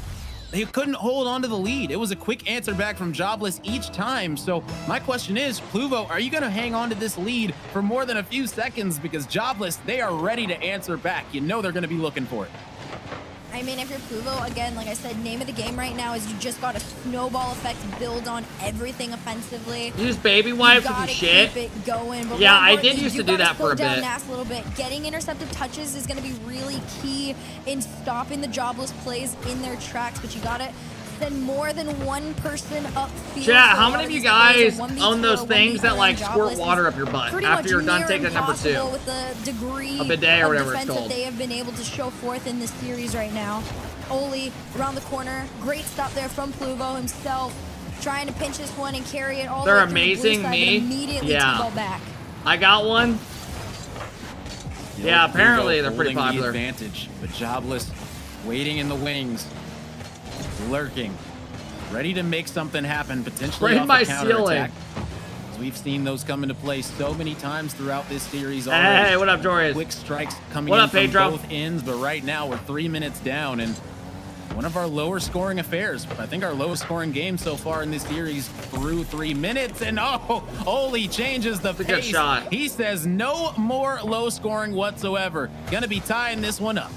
they couldn't hold on to the lead. It was a quick answer back from Jobless each time. So my question is, Pluvo, are you going to hang on to this lead for more than a few seconds? Because Jobless, they are ready to answer back. You know they're going to be looking for it. I mean, if you're Pluvo, again, like I said, name of the game right now is you just got a snowball effect build on everything offensively. You just baby wipes with your shit. Keep it going. But yeah, I did used to do that for a bit. Nass a little bit. Getting intercepted touches is going to be really key in stopping the Jobless plays in their tracks, but you got to send more than one person upfield. Chat, for how a lot many of you these plays. guys A 1v2 own those or things 1v4 that like in squirt Jobless water is up your butt pretty after much you're done near taking number 2? impossible with the degree A bidet or of whatever it's defense called. that they have been able to show forth in this series right now. Oli around the corner, great stop there from Pluvo himself, trying to pinch this one and carry it all the They're way through the blue amazing side, me. but immediately Yeah. T-ball back. I got one. Yeah, apparently they're pretty holding the popular. advantage, but Jobless waiting in the wings, lurking, ready to make something happen, potentially Right in off my the counterattack. ceiling. We've seen those come into play so many times throughout this series already. Hey, what up, Joris? Quick strikes coming What in up, from Pedro? both ends, but right now we're 3 minutes down, and one of our lower scoring affairs. I think our lowest scoring game so far in this series through 3 minutes, and Oli changes the That's a pace. good shot. He says no more low scoring whatsoever. Gonna be tying this one up.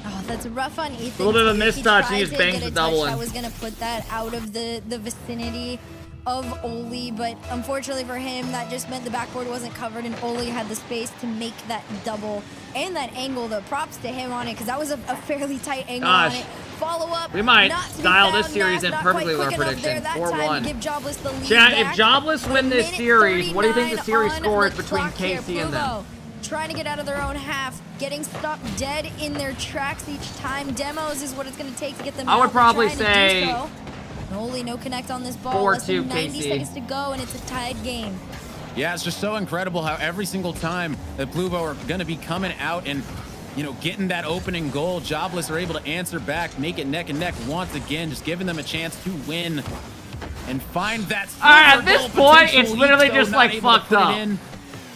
Oh, that's rough on Ethan. A little bit of a too. mistouch, He he tried just to bangs get the a double touch in. that was going to put that out of the vicinity of Oli, but unfortunately for him, that just meant the backboard wasn't covered, and Oli had the space to make that double and that angle. The props to him on it, because that was a fairly tight angle on Gosh. it. Follow up. We might not to be dial this found. series in Not perfectly quite with our quick enough there prediction. that time to 4-1. give Jobless the lead Chat, back. if Jobless win this Minute series, what do you think the 39 series on score is the between clock here. Casey and them? Pluvo trying to get out of their own half, getting stopped dead in their tracks each time. Demos is what it's going to take to get them I out. would They're probably trying to do say so. Oli, no connect on this ball. 4-2 Less than 90 KC. seconds to go, and it's a tied game. Yeah, it's just so incredible how every single time that Pluvo are going to be coming out and, you know, getting that opening goal, Jobless are able to answer back, make it neck and neck once again, just giving them a chance to win and find that. Alright, at this silver goal point, potential. it's literally Ixo just not like able to fucked put it up. in.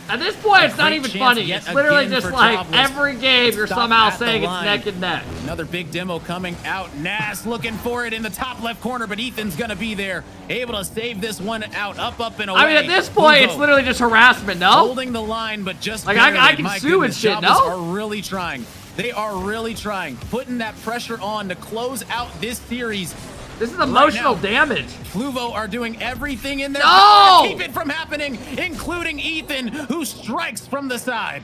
At this point, it's not great even chance funny. yet It's literally again just for like Jobless. every game you're Stop somehow at the saying it's line. neck and neck. Another big demo coming out. Nas looking for it in the top left corner, but Ethan's gonna be there, able to save this one out, up and away. I mean, at this point, it's Pluvo literally just harassment, no? holding the line, but just Like, barely. I can My sue and goodness, shit, Jobless no? are really trying. They are really trying, putting that pressure on to close out this series. This is emotional damage. Pluvo are doing everything in their No! power to keep it from happening, including Ethan, who strikes from the side.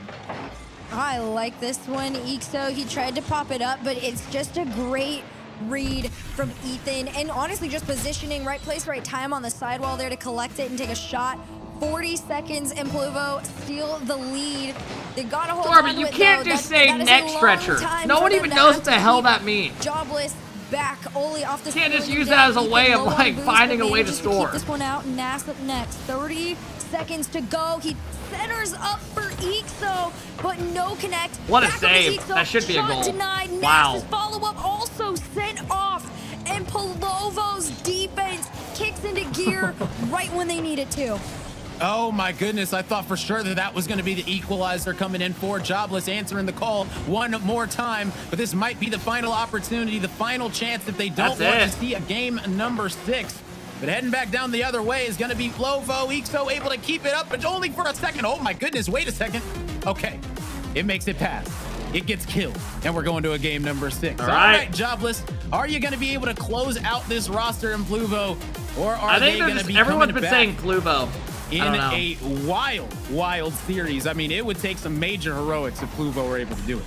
I like this one. Ixo, he tried to pop it up, but it's just a great read from Ethan. And honestly, just positioning right place, right time on the sidewall there to collect it and take a shot. 40 seconds, and Pluvo steal the lead. They gotta hold Sorry, on but to you it, can't though. just That say is a neck long stretcher. time No for one them even to knows have what the to hell keep that means. Jobless back. Oli off the Can't just screen use again. that as a Ethan way of, low on like, boost, finding but a way to manages score. Keep this one out. Nass up next. 30 seconds to go. He centers up for Ixo, but no connect. What a Back up to save. Ixo. That should be a Shot goal. denied. Wow. Nass's follow-up also sent off. And Palovo's defense kicks into gear right when they need it to. Oh my goodness, I thought for sure that that was going to be the equalizer coming in for Jobless, answering the call one more time, but this might be the final opportunity, the final chance if they don't want to see a game number 6. But heading back down the other way is going to be Plovo. Ixo able to keep it up, but only for a second. Oh my goodness, wait a second. Okay, it makes it past. It gets killed, and we're going to a game number 6. All right, Jobless, are you going to be able to close out this roster in Pluvo, or are they going to be everyone's coming been back saying Pluvo. in a wild series? I mean, it would take some major heroics if Pluvo were able to do it.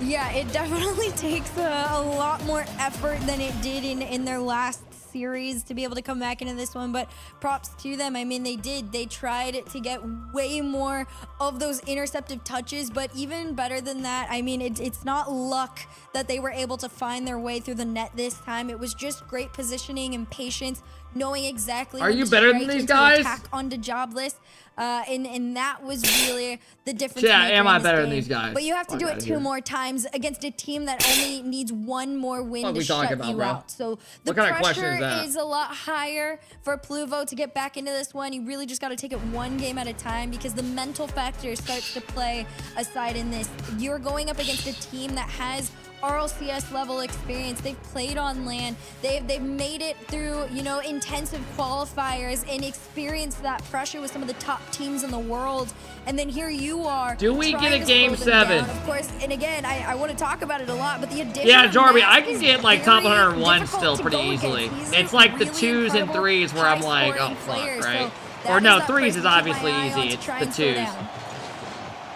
Yeah, it definitely takes a lot more effort than it did in their last series to be able to come back into this one, but props to them. I mean, they tried to get way more of those interceptive touches, but even better than that, I mean, it's not luck that they were able to find their way through the net this time. It was just great positioning and patience, knowing exactly Are when you to better than strike these and to guys? attack onto Jobless, and that was really the difference. Yeah, maker am in I this better than game. these guys? But you have to Fuck do it outta 2 here. more times against a team that only needs 1 more win What to we talking shut about, you bro? out. So the What kind of question pressure is that? is a lot higher for Pluvo to get back into this one. You really just got to take it 1 game at a time, because the mental factor starts to play aside in this. You're going up against a team that has RLCS level experience. They've played on LAN. They've made it through, you know, intensive qualifiers and experienced that pressure with some of the top teams in the world. And then here you are. Do we trying get a to game slow them 7? down. Of course, and again, I want to talk about it a lot, but the addition Yeah, of Jorby, Nass I can is get like top very 101 difficult still to pretty go against. easily. He's It's a like the really 2s and incredible 3s where I'm like, oh high-scoring fuck, player. right? So that Or is no, that 3s person is to keep my obviously eye on easy. to It's try the and slow 2s. down.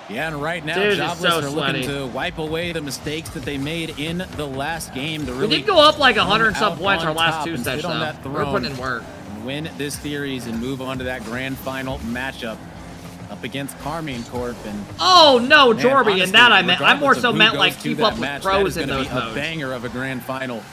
Yeah, and right now, Dude, Jobless so are sweaty. looking to wipe away the mistakes that they made in the last game. To really We did go up like 100 and some come points out our last on 2 top and sets, sit on though. that We're throne putting in work. and win this series and move on to that grand final matchup up against Carmine Corp. And Oh, no, man, Jorby, honestly, and that I meant. I more regardless so of who meant goes like to keep that up with match, pros that in is gonna those be a modes. banger of a grand final.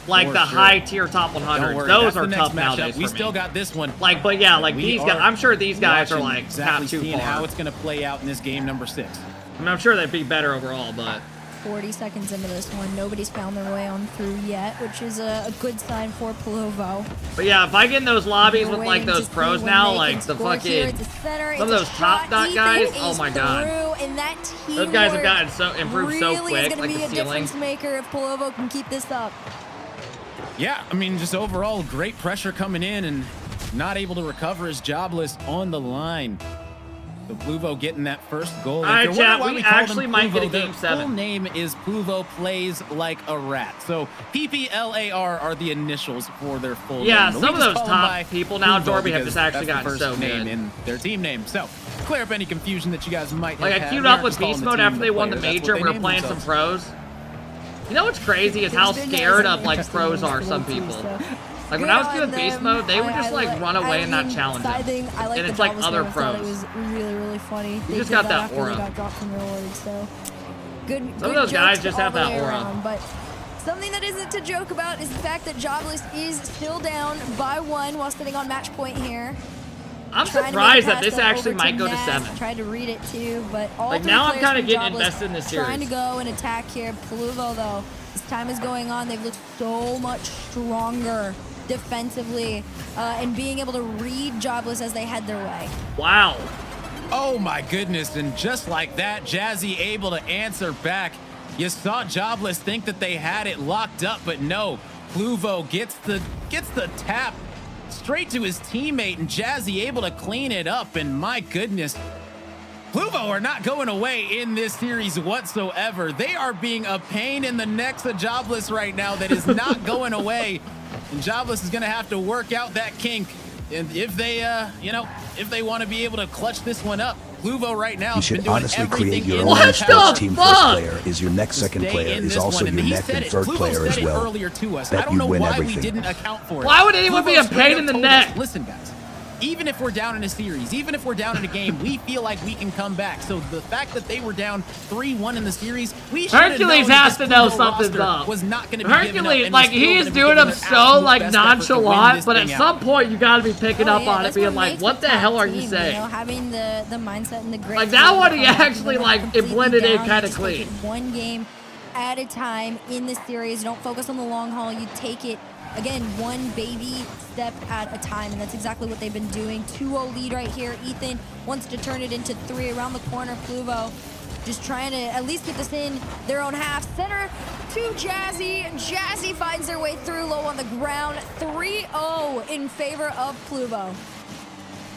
Like for the sure. high tier top Don't 100s. worry, Those that's are the tough next matchup. nowadays We for still me. got this one. Like, but yeah, like We these guys, are I'm sure these guys are watching like exactly not too seeing far. how it's going to play out in this game number 6. I mean, I'm sure they'd be better overall, but 40 seconds into this one, nobody's found their way on through yet, which is a good sign for PLO. But yeah, if I get in those lobbies We're with like waiting those to pros see when now, they like can the score here. fucking It's a center, some of it's those a top shot. dot Ethan guys, is oh my god. through, and that Those guys have teamwork gotten so improved so really quick, is gonna like be the a ceiling. difference maker if PLO can keep this up. Yeah, I mean, just overall great pressure coming in and not able to recover his Jobless on the line. So Pluvo getting that first goal. All right, If you're chat, wondering why we call them actually might get a Pluvo, their game 7. Full name is Pluvo Plays Like a Rat. So PPLAR are the initials for their full Yeah, name. some We of just those call them top by people now, Pluvo Dorby, have because just actually that's the gotten first so name good. in their team name. So clear up any confusion that you guys might Like have I had. queued We up aren't with just calling Beast the Mode team after they won the players. That's major. what We they were named playing some themselves. pros. You know what's crazy is how There's been scared some of like interesting pros ones are to some look to, people. so Like when good I was on doing Beast them. Mode, they would just like run away and not mean, challenge side them. thing, I like And the it's like Jobless other game. I thought it pros. was really, really funny. They just did got that after aura. They got dropped from their awards, so good. Some of good those guys jokes just all have the that way aura. around, but something that isn't to joke about is the fact that Jobless is still down by 1 while sitting on match point here. I'm Trying to surprised make that a this pass actually over might go to Nash. 7. Tried to read it too, but all Like, three now I'm players kinda from getting Jobless invested in this trying to series. go and attack here. Pluvo, though, as time is going on, they've looked so much stronger defensively and being able to read Jobless as they head their way. Wow. Oh my goodness, and just like that, Jazzy able to answer back. You saw Jobless think that they had it locked up, but no. Pluvo gets the tap straight to his teammate, and Jazzy able to clean it up, and my goodness. Pluvo are not going away in this series whatsoever. They are being a pain in the necks of Jobless right now that is not going away. And Jobless is going to have to work out that kink. And if they, if they want to be able to clutch this one up, Pluvo right now You has been should doing honestly everything create your in own their sports power team. fuck? First player is your next to second stay player in is this also one. And your he next said and it. third Pluvo player said as it well. earlier to us. That I don't you know win why everything. we didn't account for it. Why would anyone be a Pluvo straight pain up in the told us, neck? Listen, guys. Even if we're down in a series, even if we're down in a game, we feel like we can come back. So the fact that they were down 3-1 in the series, we should have Hercules known has this to know Pluvo something's roster up. was not going to be giving up, Hercules, and like was still he gonna is be doing giving them their so absolute like best effort to win nonchalant, this but at thing some out. point you gotta be picking up on it, that's being what like, makes what the top hell are you team, saying? You know, having the mindset and the grit. Like, to that be one able he to come back actually, from like, it completely blended in down. kinda Just take it clean. one game at a time in this series. Don't focus on the long haul. You take it, again, one baby step at a time, and that's exactly what they've been doing. 2-0 lead right here. Ethan wants to turn it into 3 around the corner. Pluvo just trying to at least get this in their own half. Center to Jazzy. Jazzy finds their way through low on the ground. 3-0 in favor of Pluvo.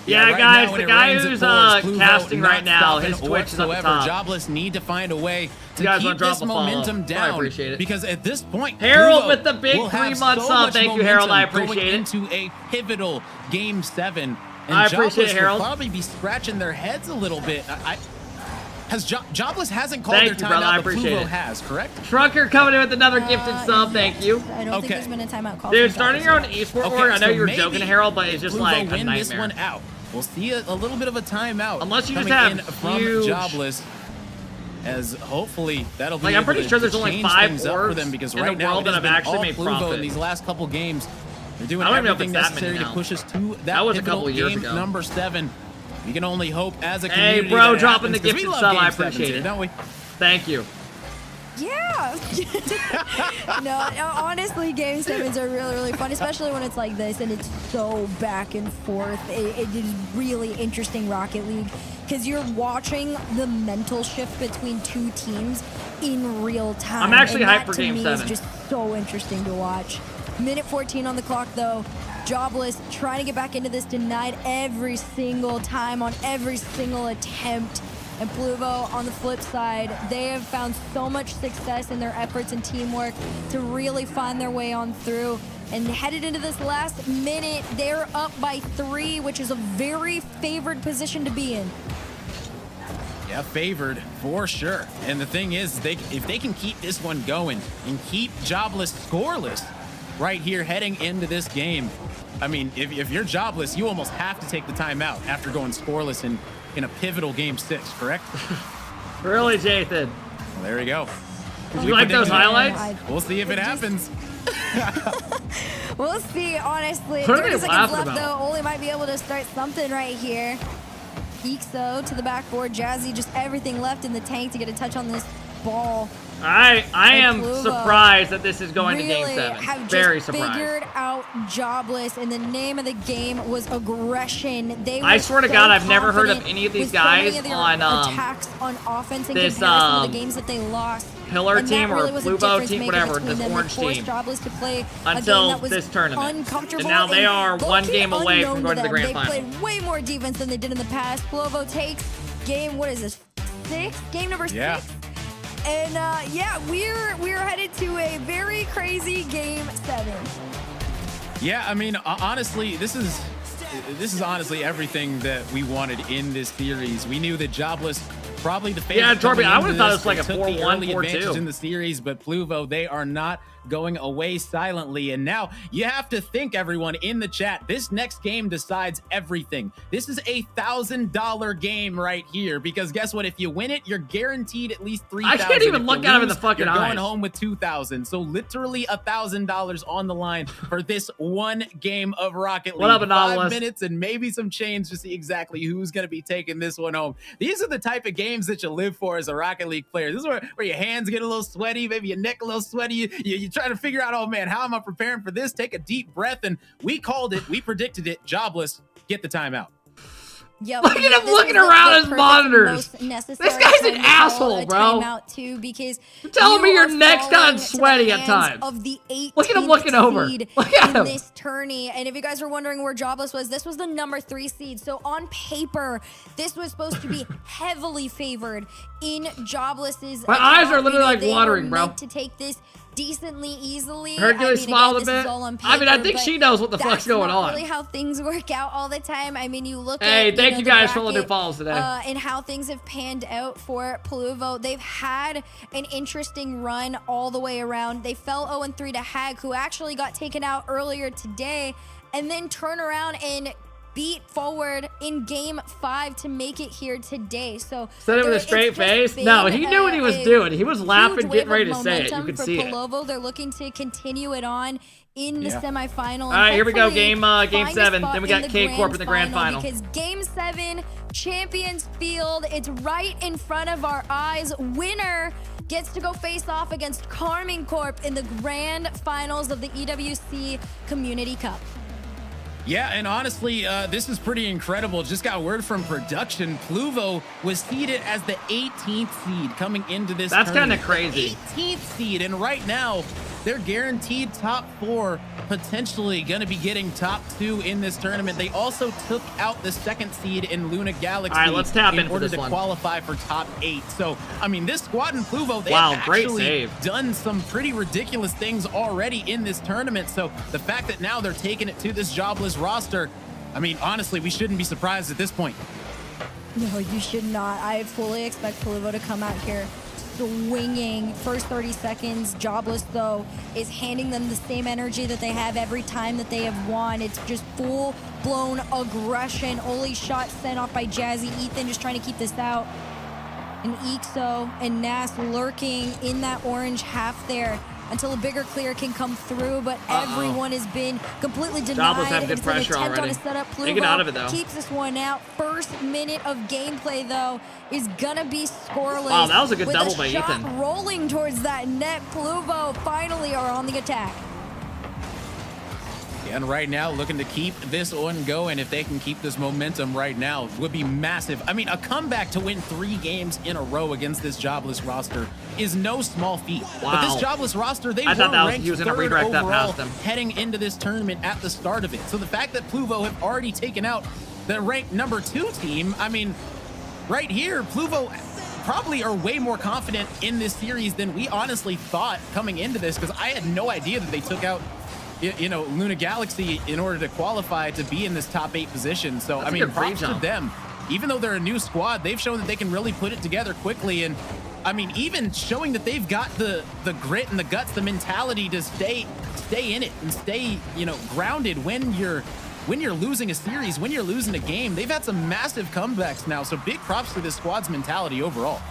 Yeah, right guys, now, when the it guy rains, it who's pours. Pluvo casting not right now, stopping his Twitch is at the whatsoever. top. Jobless need to find a way to You guys keep wanna drop this a follow? momentum I down. appreciate it. Because at this point, Harold Pluvo with the big will have 3-month so sub. much Thank you, Harold. I momentum appreciate it. going into a pivotal Game 7. And I appreciate Jobless it, Harold. will probably be scratching their heads a little bit. Jobless hasn't called Thank their you, brother. I timeout, but appreciate Pluvo it. has, correct? Trunker coming in with another gifted sub. Thank you. I don't think Okay. there's been a timeout call. Dude, from starting Jobless your own yet. esport org, I know so you were maybe joking, Harold, but it's just Pluvo like a win this nightmare. one out. We'll see a little bit of a timeout. Unless you just coming have in from huge- Jobless, as hopefully that'll be Like, I'm able pretty to sure there's only change 5 things up for orgs them, because in the right now world it that has have been actually all made Pluvo profit. in these last couple games. They're doing I don't even know if everything it's that necessary many to now. push us to that, That was a pivotal couple years game ago. number 7. We can only hope as a Hey, community bro, that it dropping the happens, 'cause we gifted love sub, Game I 7s appreciate here, it. don't we? Thank you. Yeah. No, honestly, Game 7s are really, really fun, especially when it's like this and it's so back and forth. It is really interesting Rocket League because you're watching the mental shift between two teams in real time. I'm actually and hyped that, for to Game me, 7. is just so interesting to watch. Minute 14 on the clock, though. Jobless trying to get back into this, denied every single time on every single attempt. And Pluvo, on the flip side, they have found so much success in their efforts and teamwork to really find their way on through. And headed into this last minute, they're up by 3, which is a very favored position to be in. Yeah, favored for sure. And the thing is, if they can keep this one going and keep Jobless scoreless right here heading into this game, I mean, if you're Jobless, you almost have to take the timeout after going scoreless in a pivotal game 6, correct? Really, Jathan? Well, there we go. Did you like those highlights? We'll see if it happens. We'll see, honestly. What are 30 they seconds laughing left, about? though. Oli might be able to start something right here. Ixo to the backboard. Jazzy, just everything left in the tank to get a touch on this ball. I am Pluvo surprised that this is going to Game really 7. have Very just surprised. figured out Jobless, and the name of the game was aggression. I swear to God, I've never heard of any of these guys on attacks on offense in this comparison to the games that they lost. Pillar And that team or really was a Pluvo difference team, maker whatever, between this them. They orange forced team. Jobless to play a Until game that was this tournament. uncomfortable And now they are one low-key game away from unknown going to the them. grand They final. played way more defense than they did in the past. Pluvo takes game, what is this, 6? Game number 6? Yeah. And yeah, we're headed to a very crazy Game 7. Yeah, I mean, honestly, this is honestly everything that we wanted in this series. We knew that Jobless probably the favorite. Yeah, Torby, I would have thought it was like a They took the 4-1, early 4-2 advantage in the series, but Pluvo, they are not going away silently. And now you have to think, everyone in the chat, this next game decides everything. This is a $1,000 game right here, because guess what? If you win it, you're guaranteed at least $3,000. I can't even If look you at him in lose, the fucking you're eyes. going home with $2,000. So literally $1,000 on the line for this one game of Rocket League. What up, 5 Anomalous? minutes and maybe some change to see exactly who's going to be taking this one home. These are the type of games that you live for as a Rocket League player. This is where your hands get a little sweaty, maybe your neck a little sweaty. You're trying to figure out, oh man, how am I preparing for this? Take a deep breath, and we called it. We predicted it. Jobless, get the timeout. Yep. Look at him looking around his monitors. This guy's an asshole, bro. Because You're telling me you your are neck's gotten falling into sweaty the at hands times. Of the 18th Look at him looking over. seed Look at in him. this tourney. And if you guys were wondering where Jobless was, this was the number 3 seed. So on paper, this was supposed to be heavily favored in Jobless's. My eyes are literally like They were watering, bro. meant to take this decently easily. Hercules smiled a again, this is bit. all on I mean, I paper, think but she knows what the fuck's going That's not on. really how things work out all the time. I mean, you look Hey, at thank you the guys for all the new bracket, follows today. and how things have panned out for Pluvo. They've had an interesting run all the way around. They fell 0-3 to Hag, who actually got taken out earlier today, and then turn around and beat forward in Game 5 to make it here today. So Said it with a straight face? No, he knew what he was doing. He was laughing, getting ready to say it. You could see it. Plovo. They're looking to continue it on in the semifinal. All right, here we go. Game Game 7. Then we got K-Corp in the grand final. Because Game 7, Champions Field, it's right in front of our eyes. Winner gets to go face off against KARMINE Corp in the grand finals of the EWC Community Cup. Yeah, and honestly, this is pretty incredible. Just got word from production. Pluvo was seeded as the 18th seed coming into this That's kind tournament. of crazy. 18th seed, and right now, they're guaranteed top 4, potentially going to be getting top 2 in this tournament. They also took out the 2nd seed in Luna Galaxy All right, let's tap in for order this to one. qualify for top 8. So, I mean, this squad in Pluvo, they Wow, have great actually save. done some pretty ridiculous things already in this tournament. So the fact that now they're taking it to this Jobless roster, I mean, honestly, we shouldn't be surprised at this point. No, you should not. I fully expect Pluvo to come out here swinging. First 30 seconds, Jobless, though, is handing them the same energy that they have every time that they have won. It's just full-blown aggression. Oli shot sent off by Jazzy. Ethan just trying to keep this out. And Ixo and Nas lurking in that orange half there until a bigger clear can come through, but everyone has been completely denied. Jobless have good until pressure attempt already. On a setup. They get out of it, though. Keeps this one out. First minute of gameplay, though, is gonna be scoreless. Wow, that was a good with double by shot Ethan. rolling towards that net. Pluvo finally are on the attack. And right now, looking to keep this one going. If they can keep this momentum right now, would be massive. I mean, a comeback to win 3 games in a row against this Jobless roster is no small feat. Wow. But this Jobless roster, they I were thought that was- ranked he was gonna 3rd redirect that overall past him. heading into this tournament at the start of it. So the fact that Pluvo have already taken out the ranked number 2 team, I mean, right here, Pluvo probably are way more confident in this series than we honestly thought coming into this, because I had no idea that they took out, you know, Luna Galaxy in order to qualify to be in this top 8 position. So, That's I a mean, good free props to jump. them even though they're a new squad, they've shown that they can really put it together quickly. And I mean, even showing that they've got the grit and the guts, the mentality to stay in it and stay, you know, grounded when you're losing a series, when you're losing a game. They've had some massive comebacks now, so big props to this squad's mentality overall.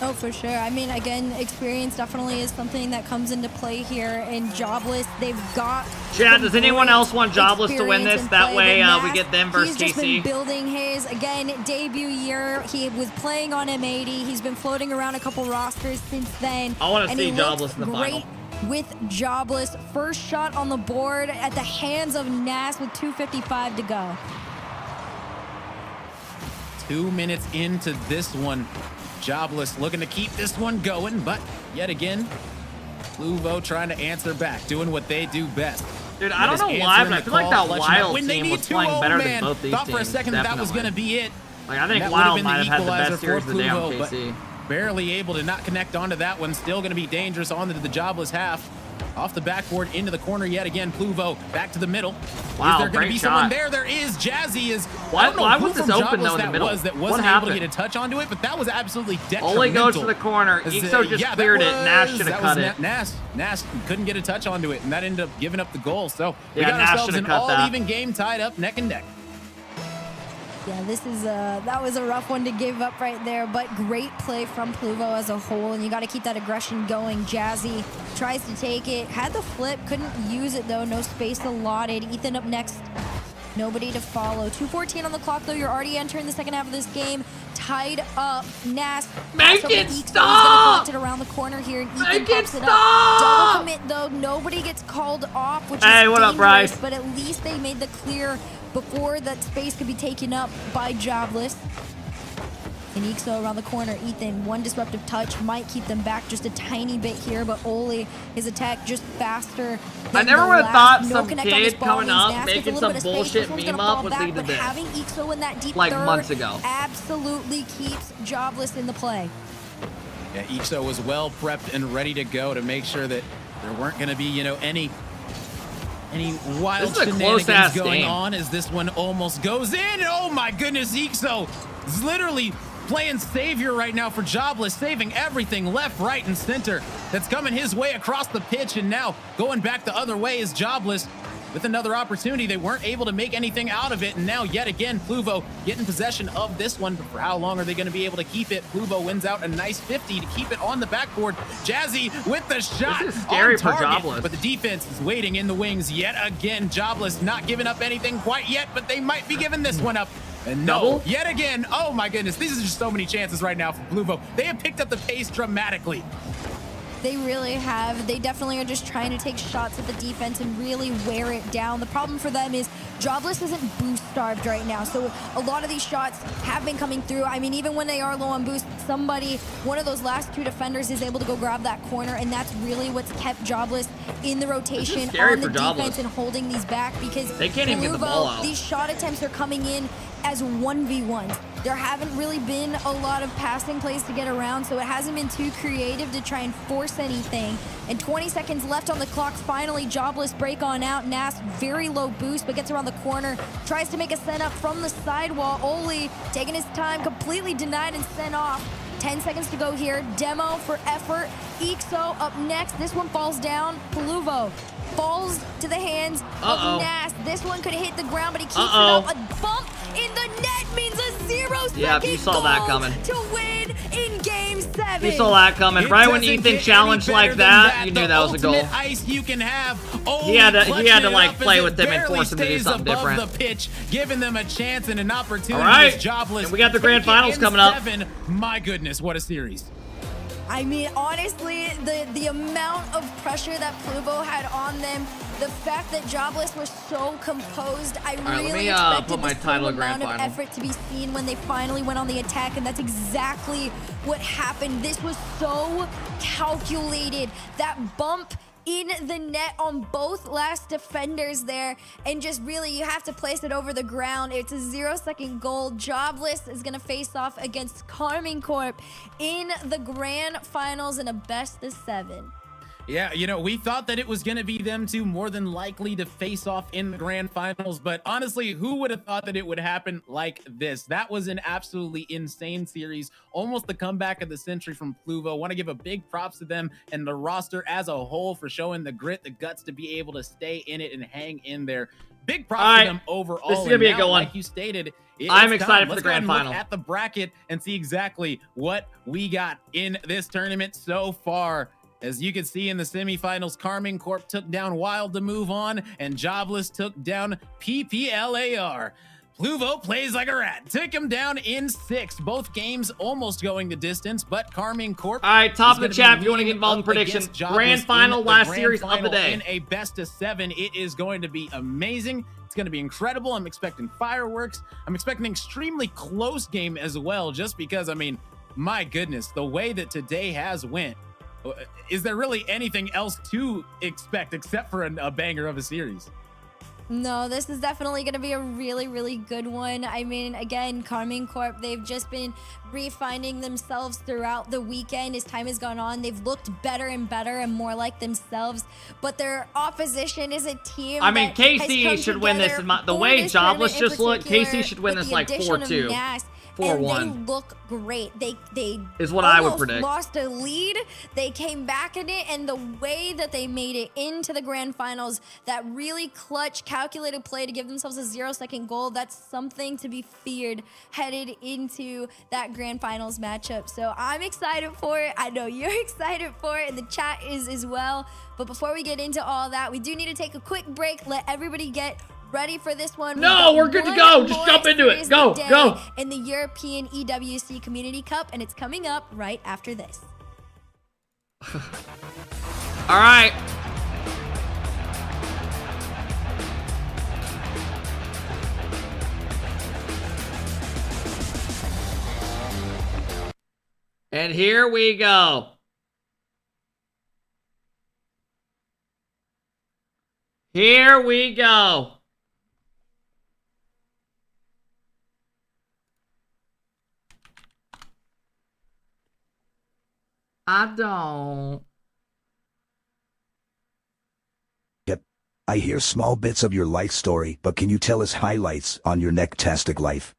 Oh, for sure. I mean, again, experience definitely is something that comes into play here. And Jobless, they've got... Chad, does anyone else want Jobless to win this? That way we get them versus KC. He's just been building his, again, debut year. He was playing on M80. He's been floating around a couple rosters since then. I want to see Jobless in the final. With Jobless, first shot on the board at the hands of Nas with 2:55 to go. 2 minutes into this one. Jobless looking to keep this one going, but yet again, PLO trying to answer back, doing what they do best. Dude, I don't know why, but I feel like that Wylde team was playing better than both these teams. Thought for a second that was going to be it. Like, I think Wylde might have had the best series of the day on KC. Barely able to not connect onto that one. Still going to be dangerous on the Jobless half. Off the backboard into the corner yet again. PLO back to the middle. Wow, is there going to be someone shot. there? There is. Jazzy is. Why was this open though in the middle? That wasn't able to get a touch onto it, but that was absolutely detrimental. Ole goes to the corner. Ixo just cleared it. Nash should have cut it. Nash couldn't get a touch onto it, and that ended up giving up the goal. So we yeah, got Nash ourselves an all-even game tied up neck and neck. Yeah, this is that was a rough one to give up right there, but great play from PLO as a whole, and you got to keep that aggression going. Jazzy tries to take it, had the flip, couldn't use it though, no space allotted. Ethan up next, nobody to follow. 2:14 on the clock though, you're already entering the second half of this game. Tied up, Nas. Make it stop! He's gonna it around the corner here, and Ethan Make it pops it stop! up. Double commit though, nobody gets called off, which hey, is what up, Bryce? but at least they made the clear before that space could be taken up by Jobless. And Ixo around the corner. Ethan, one disruptive touch might keep them back just a tiny bit here, but Ole, his attack just faster. I never would have thought some kid coming up making some bullshit meme up would lead to this. Having Ixo in that deep like third months ago absolutely keeps Jobless in the play. Yeah, Ixo was well prepped and ready to go to make sure that there weren't going to be, you know, any wild shenanigans going on as this one almost goes in. Oh my goodness, Ixo is literally playing savior right now for Jobless, saving everything left, right, and center that's coming his way across the pitch, and now going back the other way is Jobless with another opportunity. They weren't able to make anything out of it, and now yet again PLO getting possession of this one, but for how long are they going to be able to keep it? PLO wins out a nice 50 to keep it on the backboard. Jazzy with the shot. This is scary on target, for Jobless, but the defense is waiting in the wings yet again. Jobless not giving up anything quite yet, but they might be giving this one up. And no, yet again, oh my goodness, these are just so many chances right now for PLO. They have picked up the pace dramatically. They really have. They definitely are just trying to take shots at the defense and really wear it down. The problem for them is Jobless isn't boost starved right now, so a lot of these shots have been coming through. I mean, even when they are low on boost, one of those last two defenders is able to go grab that corner, and that's really what's kept Jobless in the rotation on the defense and holding these back, because they can't even get the ball out. These shot attempts are coming in as 1v1s. There haven't really been a lot of passing plays to get around, so it hasn't been too creative to try and force anything. And 20 seconds left on the clock. Finally, Jobless break on out. Nas, very low boost, but gets around the corner. Tries to make a send up from the sidewall. Ole taking his time, completely denied and sent off. 10 seconds to go here. Demo for effort. Ixo up next. This one falls down. PLO falls to the hands of Nas. This one could hit the ground, but he keeps it up. A bump in the net means a 0-second you saw that coming. To win in Game 7. You saw that coming. Right when Ethan challenged like that, you knew that was a goal. Ice you can have. He had to like play with them and force them to do something different. The pitch, giving them a chance and an opportunity. All right, Jobless. and we got the grand finals coming up. My goodness, what a series. I mean, honestly, the amount of pressure that PLO had on them, the fact that Jobless was so composed, I really expected the same amount of effort to be seen when they finally went on the attack, and that's exactly what happened. This was so calculated. That bump in the net on both last defenders there, and just really you have to place it over the ground. It's a 0-second goal. Jobless is gonna face off against KARMINE Corp in the grand finals in a best of 7. Yeah, you know, we thought that it was going to be them two more than likely to face off in the grand finals, but honestly, who would have thought that it would happen like this? That was an absolutely insane series, almost the comeback of the century from Pluvo. Want to give a big props to them and the roster as a whole for showing the grit, the guts to be able to stay in it and hang in there. Big props to them overall. This is going to be a good one. Like you stated, I'm excited for the grand final. Look at the bracket and see exactly what we got in this tournament so far. As you can see in the semifinals, KARMINE Corp took down Wylde to move on, and Jobless took down PPLAR. Pluvo plays like a rat. Took him down in 6. Both games almost going the distance, but KARMINE Corp. All right, top of the chat if you want to get involved in prediction. Grand final, last series of the day. In a best of 7, it is going to be amazing. It's going to be incredible. I'm expecting fireworks. I'm expecting an extremely close game as well, just because, I mean, my goodness, the way that today has went. Is there really anything else to expect except for a banger of a series? No, this is definitely going to be a really, really good one. I mean, again, KARMINE Corp, they've just been refining themselves throughout the weekend. As time has gone on, they've looked better and better and more like themselves. But their opposition is a team. I mean, KC should win this. The way Jobless just looked, KC should win this like 4-2. 4-1. And they look great. They is what I would predict. Lost a lead. They came back in it, and the way that they made it into the grand finals, that really clutch, calculated play to give themselves a 0-second goal, that's something to be feared headed into that grand finals matchup. So I'm excited for it. I know you're excited for it, and the chat is as well. But before we get into all that, we do need to take a quick break. Let everybody get ready for this one. No, we're good to go. Just jump into it. Go, go. In the European EWC Community Cup, and it's coming up right after this. All right. And here we go. Here we go. I don't. Yep. I hear small bits of your life story, but can you tell us highlights on your necktastic life?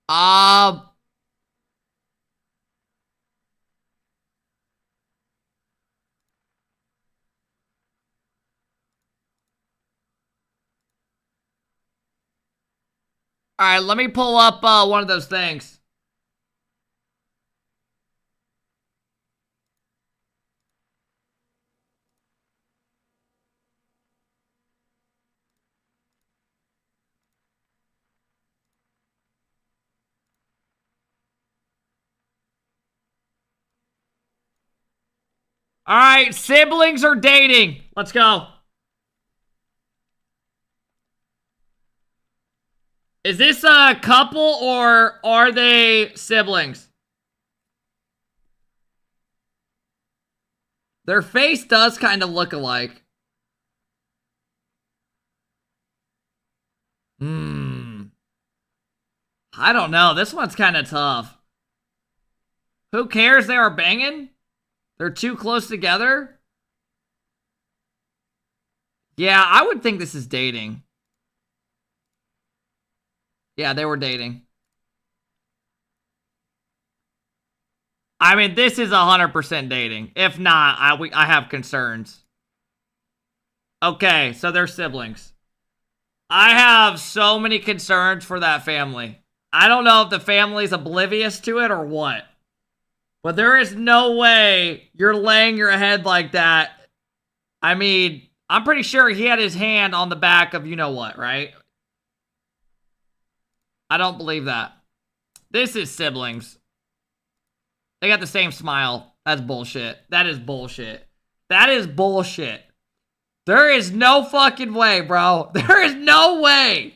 All right, let me pull up one of those things. All right, siblings are dating. Let's go. Is this a couple or are they siblings? Their face does kind of look alike. I don't know. This one's kind of tough. Who cares? They are banging? They're too close together? Yeah, I would think this is dating. Yeah, they were dating. I mean, this is 100% dating. If not, I have concerns. Okay, so they're siblings. I have so many concerns for that family. I don't know if the family's oblivious to it or what. But there is no way you're laying your head like that. I mean, I'm pretty sure he had his hand on the back of you-know-what, right? I don't believe that. This is siblings. They got the same smile. That's bullshit. That is bullshit. That is bullshit. There is no fucking way, bro. There is no way.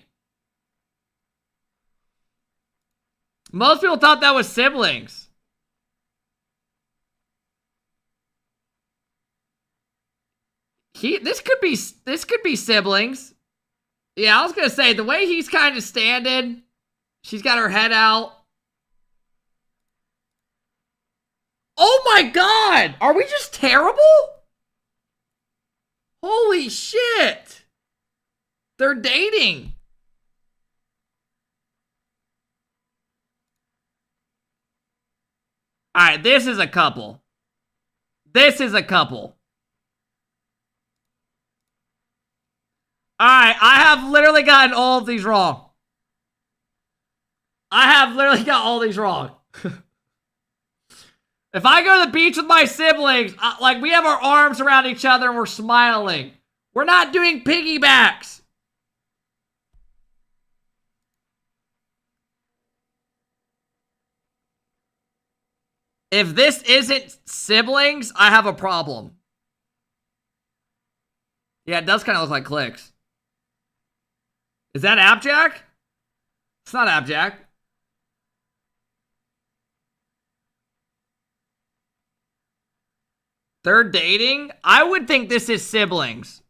Most people thought that was siblings. This could be siblings. Yeah, I was gonna say the way he's kind of standing. She's got her head out. Oh my god! Are we just terrible? Holy shit! They're dating. Alright, this is a couple. This is a couple. Alright, I have literally gotten all of these wrong. I have literally got all these wrong. If I go to the beach with my siblings, like we have our arms around each other and we're smiling. We're not doing piggybacks. If this isn't siblings, I have a problem. Yeah, it does kind of look like clicks. Is that Abjack? It's not Abjack. They're dating? I would think this is siblings.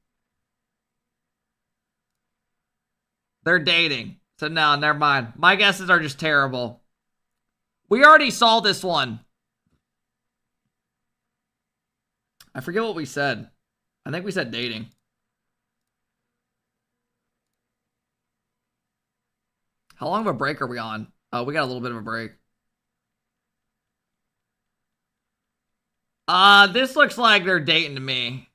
They're dating. So no, never mind. My guesses are just terrible. We already saw this one. I forget what we said. I think we said dating. How long of a break are we on? Oh, we got a little bit of a break. This looks like they're dating to me.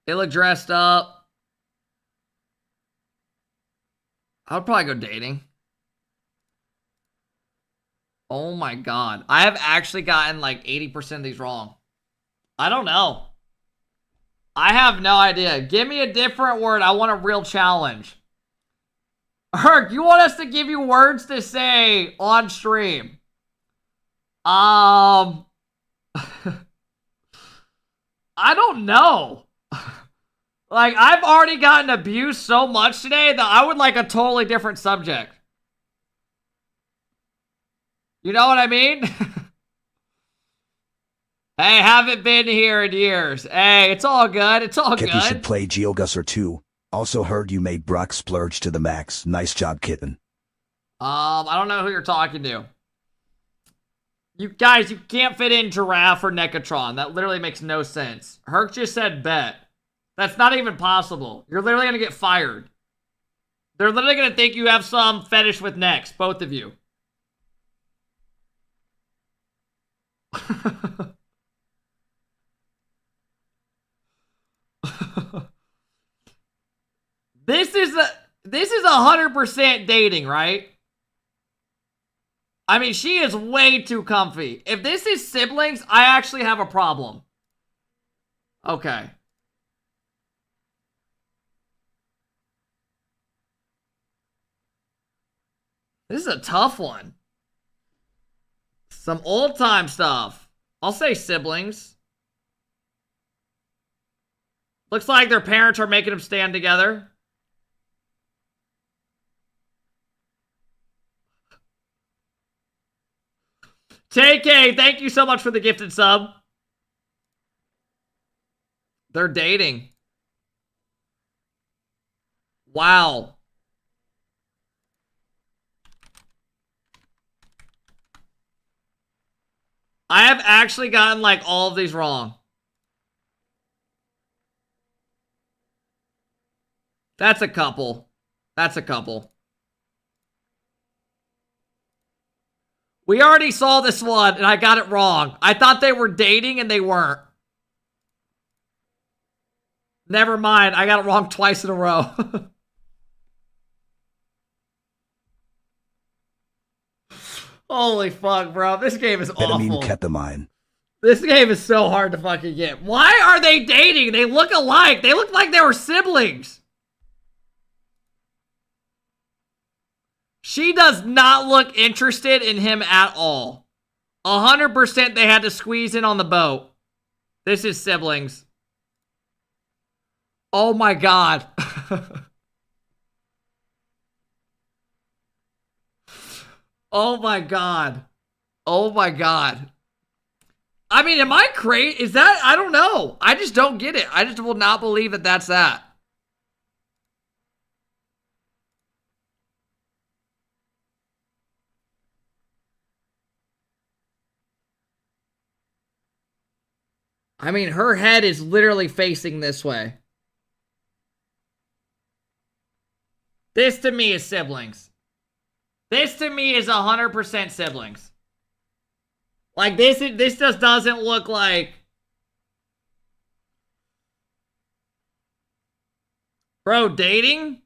They look dressed up. I would probably go dating. Oh my god. I have actually gotten like 80% of these wrong. I don't know. I have no idea. Give me a different word. I want a real challenge. Herc, you want us to give you words to say on stream? I don't know. Like, I've already gotten abused so much today that I would like a totally different subject. You know what I mean? Hey, haven't been here in years. Hey, it's all good. It's all Kitten good. should play GeoGuessr too. Also heard you made Brock splurge to the max. Nice job, Kitten. I don't know who you're talking to. You guys, you can't fit in Giraffe or Necatron. That literally makes no sense. Herc just said bet. That's not even possible. You're literally going to get fired. They're literally going to think you have some fetish with necks, both of you. This is 100% dating, right? I mean, she is way too comfy. If this is siblings, I actually have a problem. Okay. This is a tough one. Some old time stuff. I'll say siblings. Looks like their parents are making them stand together. JK, thank you so much for the gifted sub. They're dating. Wow. I have actually gotten like all of these wrong. That's a couple. That's a couple. We already saw this one, and I got it wrong. I thought they were dating, and they weren't. Never mind. I got it wrong twice in a row. Holy fuck, bro. This game is awful. Ketamine. This game is so hard to fucking get. Why are they dating? They look alike. They look like they were siblings. She does not look interested in him at all. 100% they had to squeeze in on the boat. This is siblings. Oh my god. Oh my god. Oh my god. I mean, am I crazy? Is that? I don't know. I just don't get it. I just will not believe that that's that. I mean, her head is literally facing this way. This to me is siblings. This to me is 100% siblings. Like, this just doesn't look like... Bro, dating?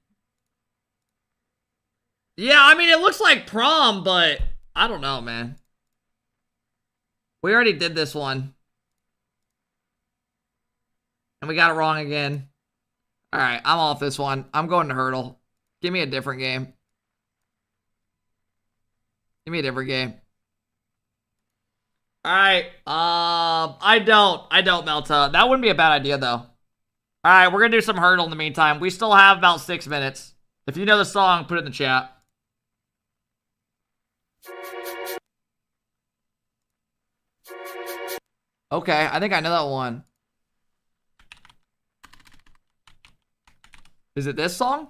Yeah, I mean, it looks like prom, but I don't know, man. We already did this one. And we got it wrong again. Alright, I'm off this one. I'm going to Hurdle. Give me a different game. Give me a different game. Alright, I don't, Melta. That wouldn't be a bad idea, though. Alright, we're gonna do some Hurdle in the meantime. We still have about 6 minutes. If you know the song, put it in the chat. Okay, I think I know that one. Is it this song?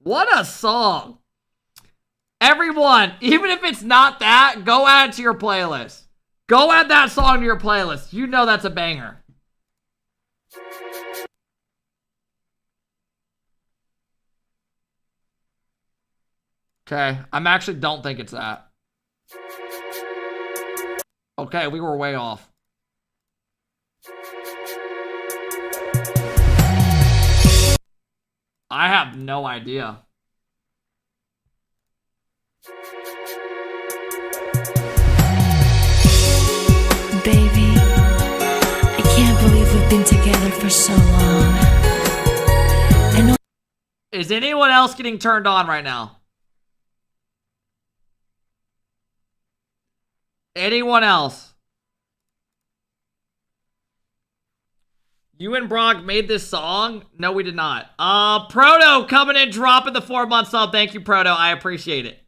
What a song. Everyone, even if it's not that, go add it to your playlist. Go add that song to your playlist. You know that's a banger. Okay, I actually don't think it's that. Okay, we were way off. I have no idea. Baby, I can't believe we've been together for so long. Is anyone else getting turned on right now? Anyone else? You and Brock made this song? No, we did not. Proto coming in, dropping the 4-month sub. Thank you, Proto. I appreciate it.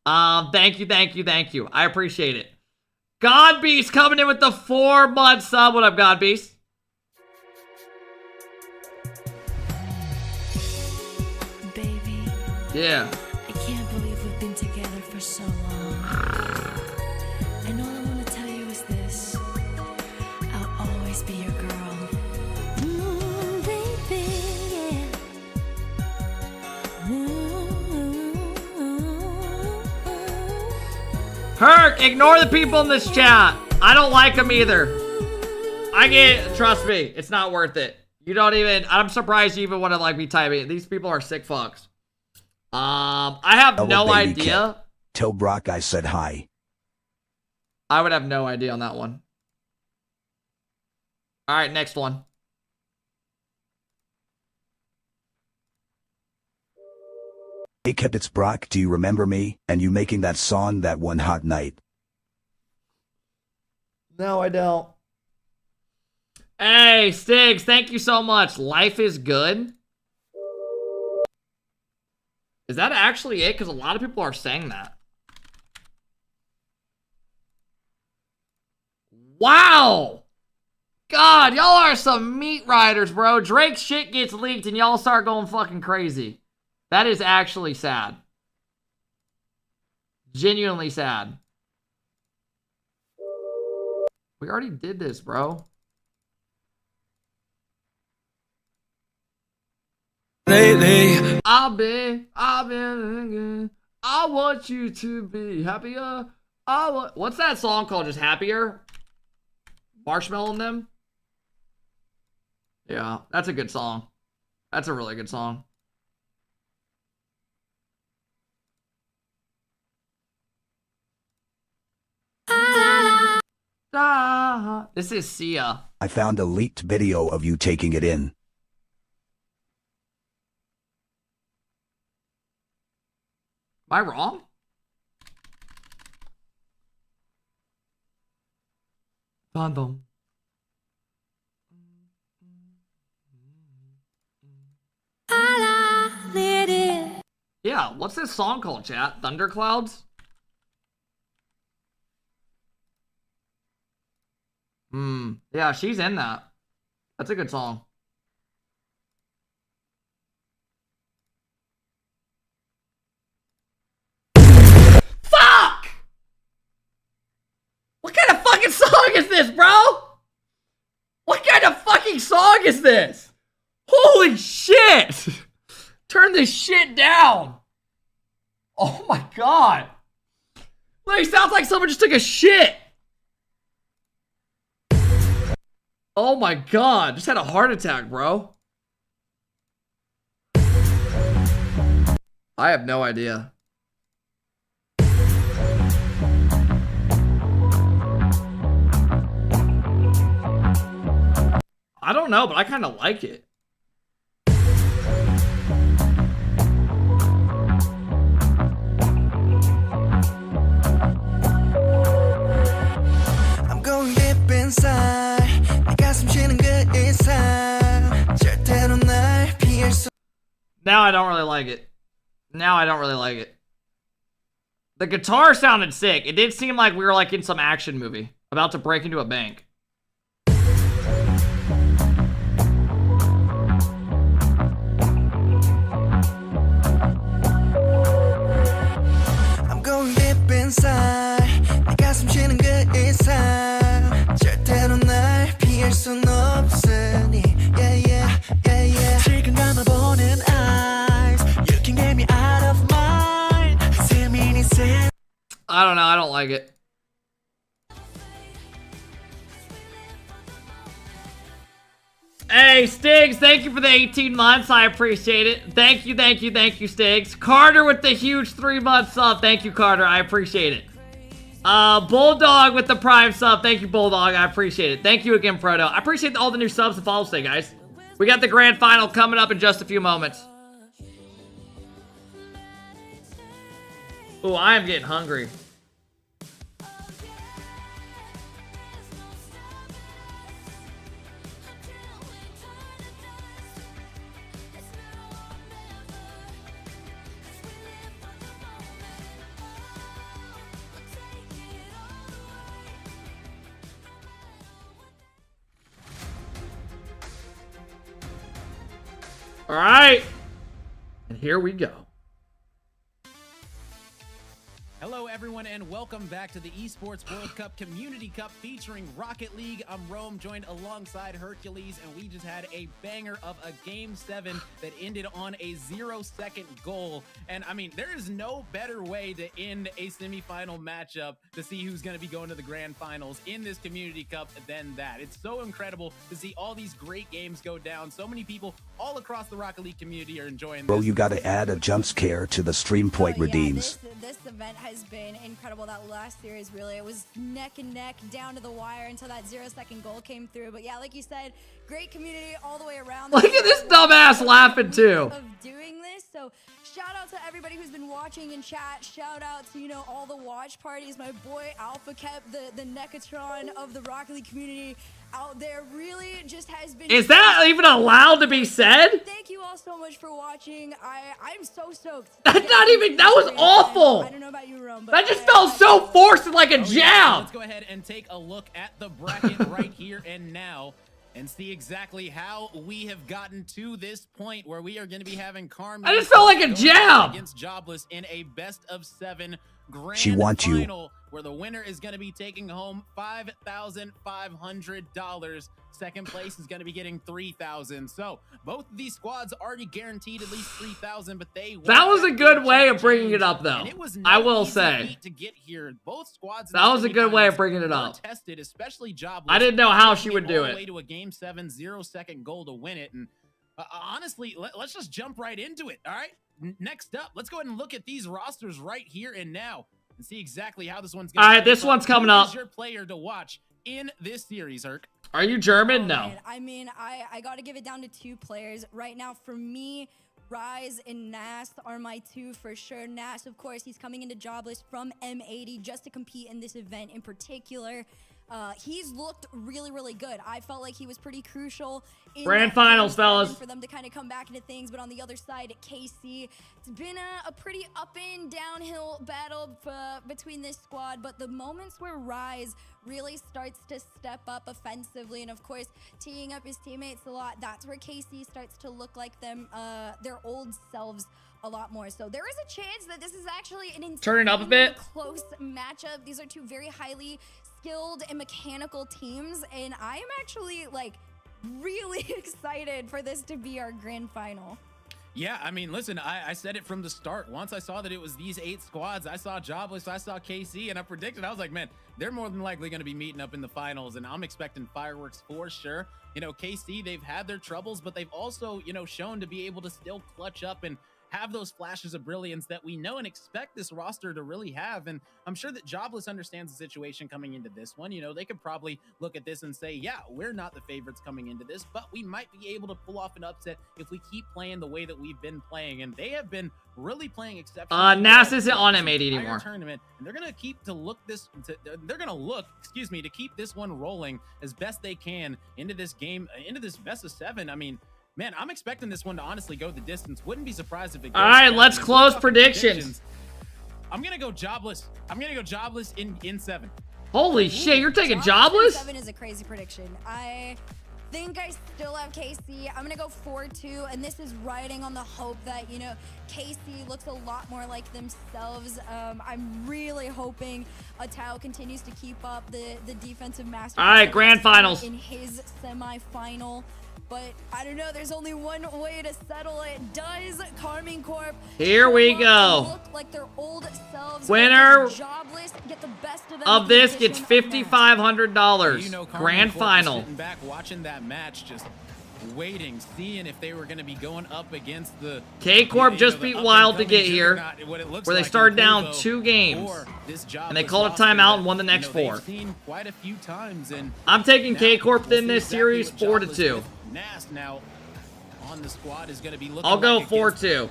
Thank you. I appreciate it. God Beast coming in with the 4-month sub. What up, God Beast? Baby. Yeah. I can't believe we've been together for so long. And all I want to tell you is this. I'll always be your girl. Baby, yeah. Herc, ignore the people in this chat. I don't like them either. Trust me, it's not worth it. You don't even, I'm surprised you even want to like be typing. These people are sick fucks. I have no idea. Tell Brock I said hi. I would have no idea on that one. All right, next one. Hey Kept, it's Brock. Do you remember me and you making that song that one hot night? No, I don't. Hey, Stiggs, thank you so much. Life is good. Is that actually it? Because a lot of people are saying that. Wow. God, y'all are some meat riders, bro. Drake's shit gets leaked and y'all start going fucking crazy. That is actually sad. Genuinely sad. We already did this, bro. Lately, I've been thinking, I want you to be happier. What's that song called? Just Happier? Marshmello and them? Yeah, that's a good song. That's a really good song. This is Sia. I found a leaked video of you taking it in. Am I wrong? Dum. Yeah, idea. What's this song called, chat? Thunderclouds? Yeah, she's in that. That's a good song. Fuck! What kind of fucking song is this, bro? What kind of fucking song is this? Holy shit! Turn this shit down. Oh my god. Like, sounds like someone just took a shit. Oh my god, just had a heart attack, bro. I have no idea. I don't know, but I kind of like it. I'm going deep inside. Now I don't really like it. Now I don't really like it. The guitar sounded sick. It did seem like we were like in some action movie about to break into a bank. I'm going deep inside. 내 가슴 쥐는 그 이상 절대로 날 피할 순 없으니. Yeah, yeah, yeah, yeah. 지금 감아보는 eyes. You can get me out of mind. I don't know. I don't like it. Hey, Stigs, thank you for the 18 months. I appreciate it. Thank you, thank you, thank you, Stigs. Carter with the huge 3-month sub. Thank you, Carter. I appreciate it. Bulldog with the Prime sub. Thank you, Bulldog. I appreciate it. Thank you again, Frodo. I appreciate all the new subs and follows today, guys. We got the grand final coming up in just a few moments. Ooh, I am getting hungry. All right, and here we go. Hello, everyone, and welcome back to the Esports World Cup Community Cup featuring Rocket League. I'm Rome, joined alongside Hercules, and we just had a banger of a Game 7 that ended on a 0-second goal. And, I mean, there is no better way to end a semifinal matchup to see who's going to be going to the grand finals in this Community Cup than that. It's so incredible to see all these great games go down. So many people all across the Rocket League community are enjoying this. Bro, you gotta add a jump scare to the stream point redeems. This event has been incredible. That last series, really, it was neck and neck down to the wire until that 0-second goal came through. But yeah, like you said, great community all the way around. Look at this dumbass laughing too. Of doing this, so shout out to everybody who's been watching in chat. Shout out to, you know, all the watch parties. My boy Alpha kept the Necatron of the Rocket League community out there. Really just has been. Is that even allowed to be said? Thank you all so much for watching. I'm so stoked. That's not even. That was awful. I don't know about you, Rome, but that just felt so forced and like a jab. Let's go ahead and take a look at the bracket right here and now and see exactly how we have gotten to this point where we are going to be having Carmine. I just felt like a jab against Jobless in a best-of-7 grand She wants final, you. where the winner is going to be taking home $5,500. Second place is going to be getting $3,000. So both of these squads already guaranteed at least $3,000, but they that was a good way of bringing it up, though. It was I will say to get here. Both squads that was a good way of bringing it up. Tested, especially Jobless. I didn't know how she would do all the it. way to a Game 7 0-second goal to win it, and honestly, let's just jump right into it. All right. Next up, let's go ahead and look at these rosters right here and now and see exactly how this one's going. All right, this one's coming up. Who's your player to watch in this series, Herc? Are you German? No. Man, I mean, I got to give it down to 2 players right now. For me, Rise and Nast are my 2 for sure. Nast, of course, he's coming into Jobless from M80 just to compete in this event in particular. he's looked really, really good. I felt like he was pretty crucial in Grand that finals, game fellas. for them to kind of come back into things. But on the other side, at KC, it's been a pretty up and downhill battle between this squad. But the moments where Rise really starts to step up offensively, and of course, teeing up his teammates a lot, that's where KC starts to look like them, their old selves a lot more. So there is a chance that this is actually an turn it up a bit. Close matchup. These are two very highly skilled and mechanical teams, and I am actually like really excited for this to be our grand final. Yeah, I mean, listen, I said it from the start. Once I saw that it was these 8 squads, I saw Jobless, I saw KC, and I predicted, I was like, man, they're more than likely going to be meeting up in the finals, and I'm expecting fireworks for sure. You know, KC, they've had their troubles, but they've also, you know, shown to be able to still clutch up and have those flashes of brilliance that we know and expect this roster to really have. And I'm sure that Jobless understands the situation coming into this one. You know, they could probably look at this and say, yeah, we're not the favorites coming into this, but we might be able to pull off an upset if we keep playing the way that we've been playing. And they have been really playing exceptionally. Nas isn't on M80 anymore. Tournament, and they're gonna keep to look this. They're gonna look, excuse me, to keep this one rolling as best they can into this game, into this best of 7. I mean, man, I'm expecting this one to honestly go the distance. Wouldn't be surprised if it goes. All right, let's close predictions. I'm gonna go Jobless. I'm gonna go Jobless in 7. Holy shit, you're taking Jobless? 7 is a crazy prediction. I think I still have KC. I'm gonna go 4-2, and this is riding on the hope that, you know, KC looks a lot more like themselves. I'm really hoping Atao continues to keep up the defensive mastery. All right, grand finals in his semi-final. But I don't know, there's only one way to settle it. Does KARMINE Corp here we go. Look like their old selves? Winner Jobless get the best of this gets $5,500. You know, Grand final. Sitting back watching that match, just waiting, seeing if they were going to be going up against the K-Corp just beat Wylde to get here, where they started down 2 games, and they called a timeout and won the next 4. Quite a few times, and I'm taking K-Corp in this series 4-2. Nas now on the squad is going to be looking. I'll go 4-2.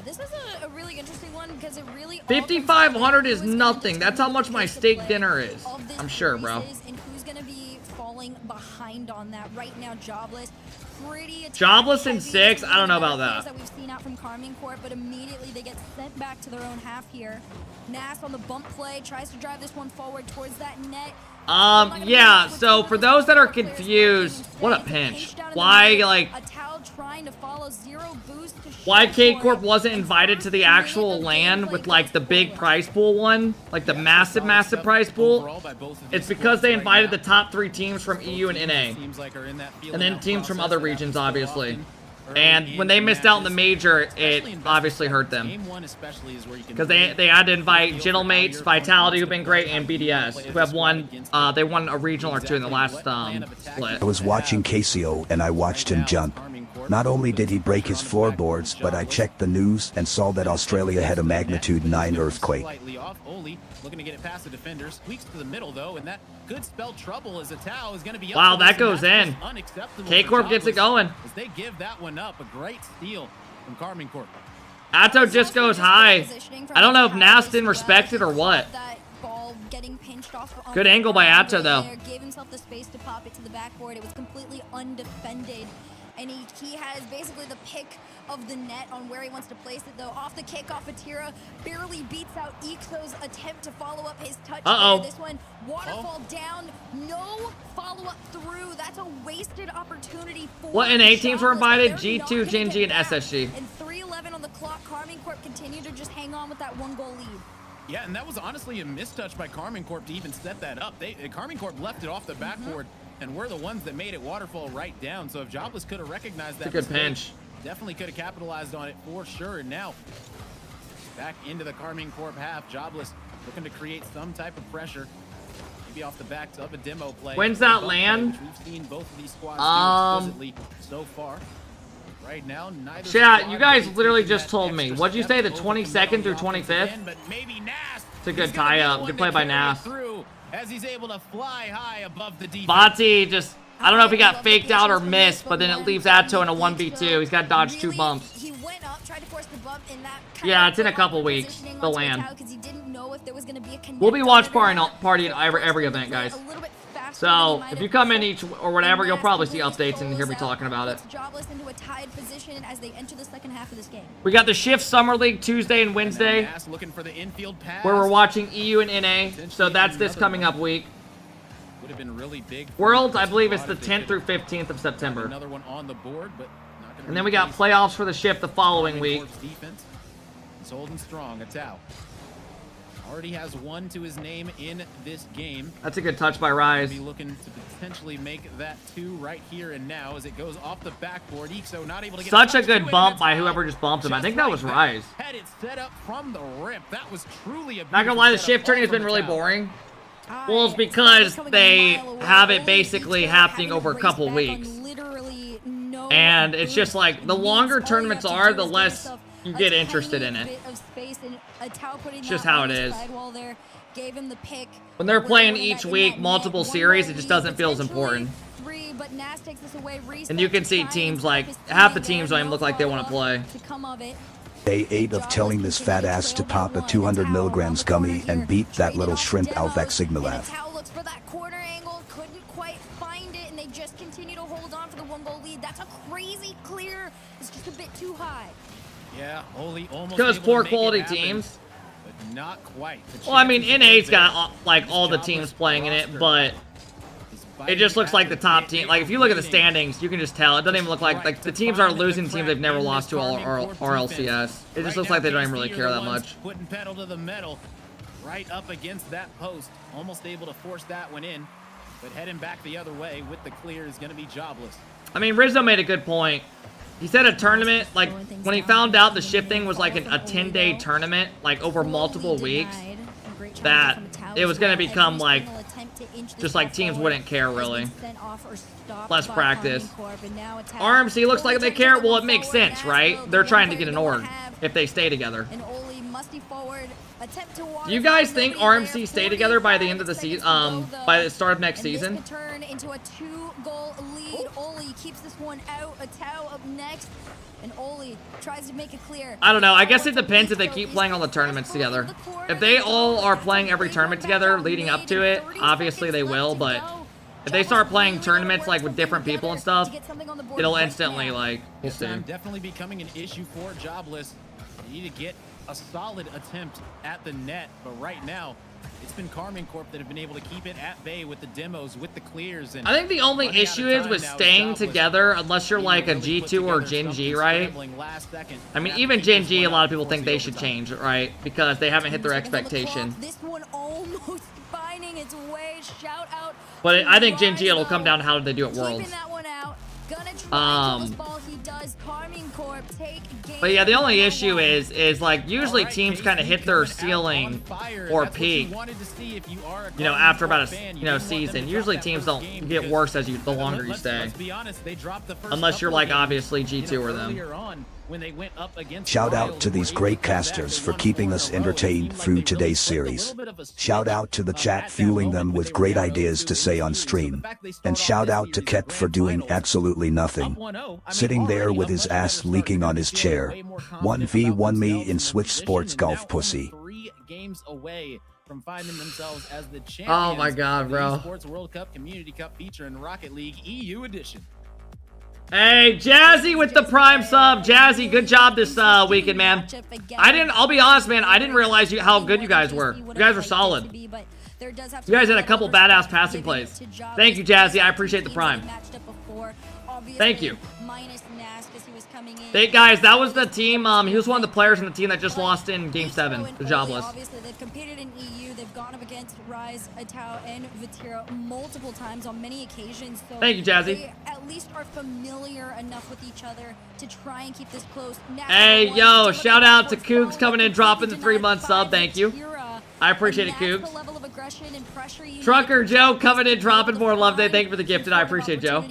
This is a really interesting one because it really $5,500 is nothing. That's how much my steak dinner is. I'm sure, bro. And who's going to be falling behind on that right now? Jobless, Jobless in 6. I don't know about that. We've seen out from KARMINE Corp, but immediately they get sent back to their own half here. Nas on the bump play tries to drive this one forward towards that net. Yeah, so for those that are confused, what a pinch. Why, like, why K-Corp wasn't invited to the actual LAN with, like, the big prize pool one, like the massive prize pool, it's because they invited the top 3 teams from EU and NA, and then teams from other regions, obviously. And when they missed out in the major, it obviously hurt them. Because they had to invite Gentlemates, Vitality, who've been great, and BDS, who have won, they won a regional or 2 in the last split. I was watching KCO and I watched him jump. Not only did he break his floorboards, but I checked the news and saw that Australia had a magnitude 9 earthquake. Looking to get it past the defender, squeaks to the middle though, and that could spell trouble as Atao is going to be. Wow, that goes in. K-Corp gets it going. As they give that one up, a great steal from KARMINE Corp. Atto just goes high. I don't know if Nas didn't respect it or what. Good angle by Atto though. Gave himself the space to pop it to the backboard. It was completely undefended. And he has basically the pick of the net on where he wants to place it, though. Off the kickoff, Atira barely beats out Ixo's attempt to follow up his touch. This one, waterfall down, no follow-up through. That's a wasted opportunity for what NA teams were invited? G2, Genji, and SSG. And 3:11 on the clock. KARMINE Corp continued to just hang on with that 1-goal lead. Yeah, and that was honestly a mistouch by KARMINE Corp to even set that up. KARMINE Corp left it off the backboard. And we're the ones that made it waterfall right down. So if Jobless could have recognized that, it's a good pinch. Definitely could have capitalized on it for sure. And now back into the KARMINE Corp half. Jobless looking to create some type of pressure. Maybe off the back of a demo play. When's that land? We've seen both of these squads do explicitly so far. Right now, neither. Chat, you guys literally just told me. What'd you say? The 22nd through 25th? But maybe Nas. It's a good tie-up. Good play by Nas. As he's able to fly high above the defense. Bati just, I don't know if he got faked out or missed, but then it leaves Atto in a 1v2. He's got to dodge 2 bumps. He went up, tried to force the bump in that. Yeah, it's in a couple weeks. They'll land. Because he didn't know if there was going to be a connect. We'll be watch party in every event, guys. So if you come in each or whatever, you'll probably see updates and hear me talking about it. Jobless into a tied position as they enter the second half of this game. We got the Shift Summer League Tuesday and Wednesday, where we're watching EU and NA. So that's this coming up week. Would have been really big. Worlds, I believe it's the 10th through 15th of September. Another one on the board, but and then we got playoffs for the Shift the following week. He's holding strong. Atau already has one to his name in this game. That's a good touch by Rise. Be looking to potentially make that 2 right here and now as it goes off the backboard. Ixo not able to get such a good bump by whoever just bumped him. I think that was Rise. Had it set up from the rip. That was truly a not gonna lie, the Shift tourney has been really boring. Well, it's because they have it basically happening over a couple weeks. And it's just like, the longer tournaments are, the less you get interested in it. It's just how it is. When they're playing each week, multiple series, it just doesn't feel as important. And you can see teams like, half the teams don't even look like they want to play. Day 8 of telling this fat ass to pop a 200 milligrams gummy and beat that little shrimp Alvac Sigmalav. Looks for that corner angle, couldn't quite find it, and they just continue to hold on for the 1-goal lead. That's a crazy clear. It's just a bit too high. Yeah, Holy almost because poor quality teams. But not quite. Well, I mean, NA's got like all the teams playing in it, but it just looks like the top team. Like, if you look at the standings, you can just tell. It doesn't even look like the teams are losing teams they've never lost to RLCS. It just looks like they don't even really care that much. Putting pedal to the metal right up against that post. Almost able to force that one in. But heading back the other way with the clear is going to be Jobless. I mean, Rizzo made a good point. He said a tournament, like, when he found out the shifting was like a 10-day tournament, like over multiple weeks, that it was going to become like, just like teams wouldn't care really. Less practice. RMC looks like they care. Well, it makes sense, right? They're trying to get an org if they stay together. Do you guys think RMC stay together by the end of the season, by the start of next season? Turn into a 2-goal lead. Oli keeps this one out. Atau up next, and Oli tries to make it clear. I don't know. I guess it depends if they keep playing all the tournaments together. If they all are playing every tournament together leading up to it, obviously they will, but if they start playing tournaments like with different people and stuff, it'll instantly like, we'll see. Definitely becoming an issue for Jobless. You need to get a solid attempt at the net, but right now it's been KARMINE Corp that have been able to keep it at bay with the demos, with the clears. And I think the only issue is with staying together, unless you're like a G2 or Gen G, right? I mean, even Gen G, a lot of people think they should change, right? Because they haven't hit their expectation. This one almost finding its way. Shout out. But I think Gen G, it'll come down to how did they do at Worlds. But yeah, the only issue is like usually teams kind of hit their ceiling or peak, you know, after about a season. Usually teams don't get worse as the longer you stay, unless you're like obviously G2 or them. Shout out to these great casters for keeping us entertained through today's series. Shout out to the chat fueling them with great ideas to say on stream. And shout out to Ket for doing absolutely nothing. Sitting there with his ass leaking on his chair. 1v1 me in Switch Sports Golf pussy. 3 games away from finding themselves as the champions. Oh my god, bro. Sports World Cup Community Cup feature in Rocket League EU edition. Hey, Jazzy with the Prime sub. Jazzy, good job this weekend, man. I'll be honest, man, I didn't realize how good you guys were. You guys were solid. You guys had a couple badass passing plays. Thank you, Jazzy. I appreciate the Prime. Thank you. Hey, guys, that was the team. He was one of the players in the team that just lost in Game 7, the Jobless. Obviously, they've competed in EU. They've gone up against Rise, Atau, and Vatira multiple times on many occasions. So thank you, Jazzy. They at least are familiar enough with each other to try and keep this close. Hey, yo, shout out to Kooks coming in, dropping the 3-month sub. Thank you. I appreciate it, Kooks. Trucker Joe coming in, dropping more love day. Thank you for the gifted. I appreciate it, Joe.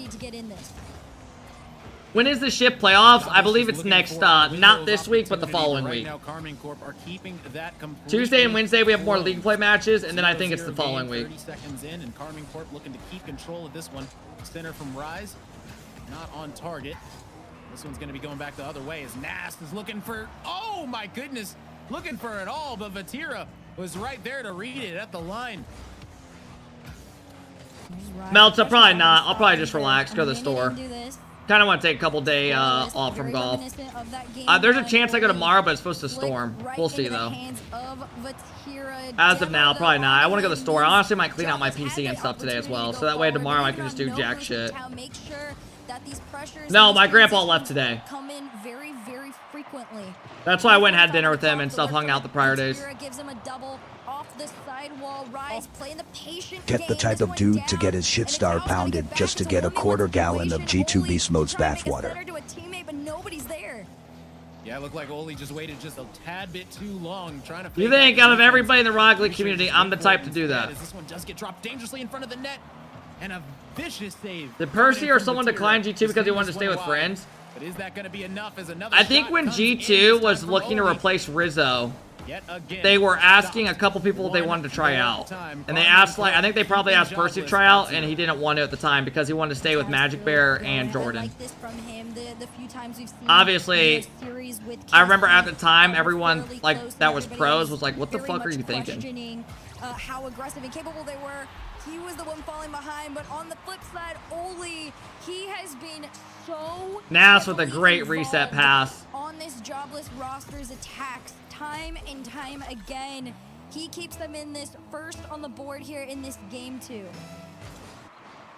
When is the ship playoffs? I believe it's next, not this week, but the following week. Tuesday and Wednesday, we have more league play matches, and then I think it's the following week. 30 seconds in, and KARMINE Corp looking to keep control of this one. Center from Rise, not on target. This one's going to be going back the other way as Nast is looking for, oh my goodness, looking for it all, but Vatira was right there to read it at the line. Melta, probably not. I'll probably just relax, go to the store. Kind of want to take a couple day off from golf. There's a chance I go tomorrow, but it's supposed to storm. We'll see though. As of now, probably not. I want to go to the store. I honestly might clean out my PC and stuff today as well, so that way tomorrow I can just do jack shit. No, my grandpa left today. That's why I went and had dinner with him and stuff, hung out the prior days. Get the type of dude to get his shit star pounded just to get a quarter gallon of G2 Beast Mode's bathwater. Yeah, it looked like Oli just waited just a tad bit too long trying to. You think out of everybody in the Rocket League community, I'm the type to do that? This one does get dropped dangerously in front of the net, and a vicious save. Did Percy or someone decline G2 because he wanted to stay with friends? But is that going to be enough as another I think when G2 was looking to replace Rizzo, they were asking a couple people if they wanted to try out. And they asked, like, I think they probably asked Percy to try out, and he didn't want to at the time because he wanted to stay with Magic Bear and Jordan. Obviously, I remember at the time, everyone, like, that was pros was like, what the fuck are you thinking? How aggressive and capable they were. He was the one falling behind, but on the flip side, Oli, he has been so Nas with a great reset pass. On this Jobless roster's attacks, time and time again. He keeps them in this first on the board here in this game too.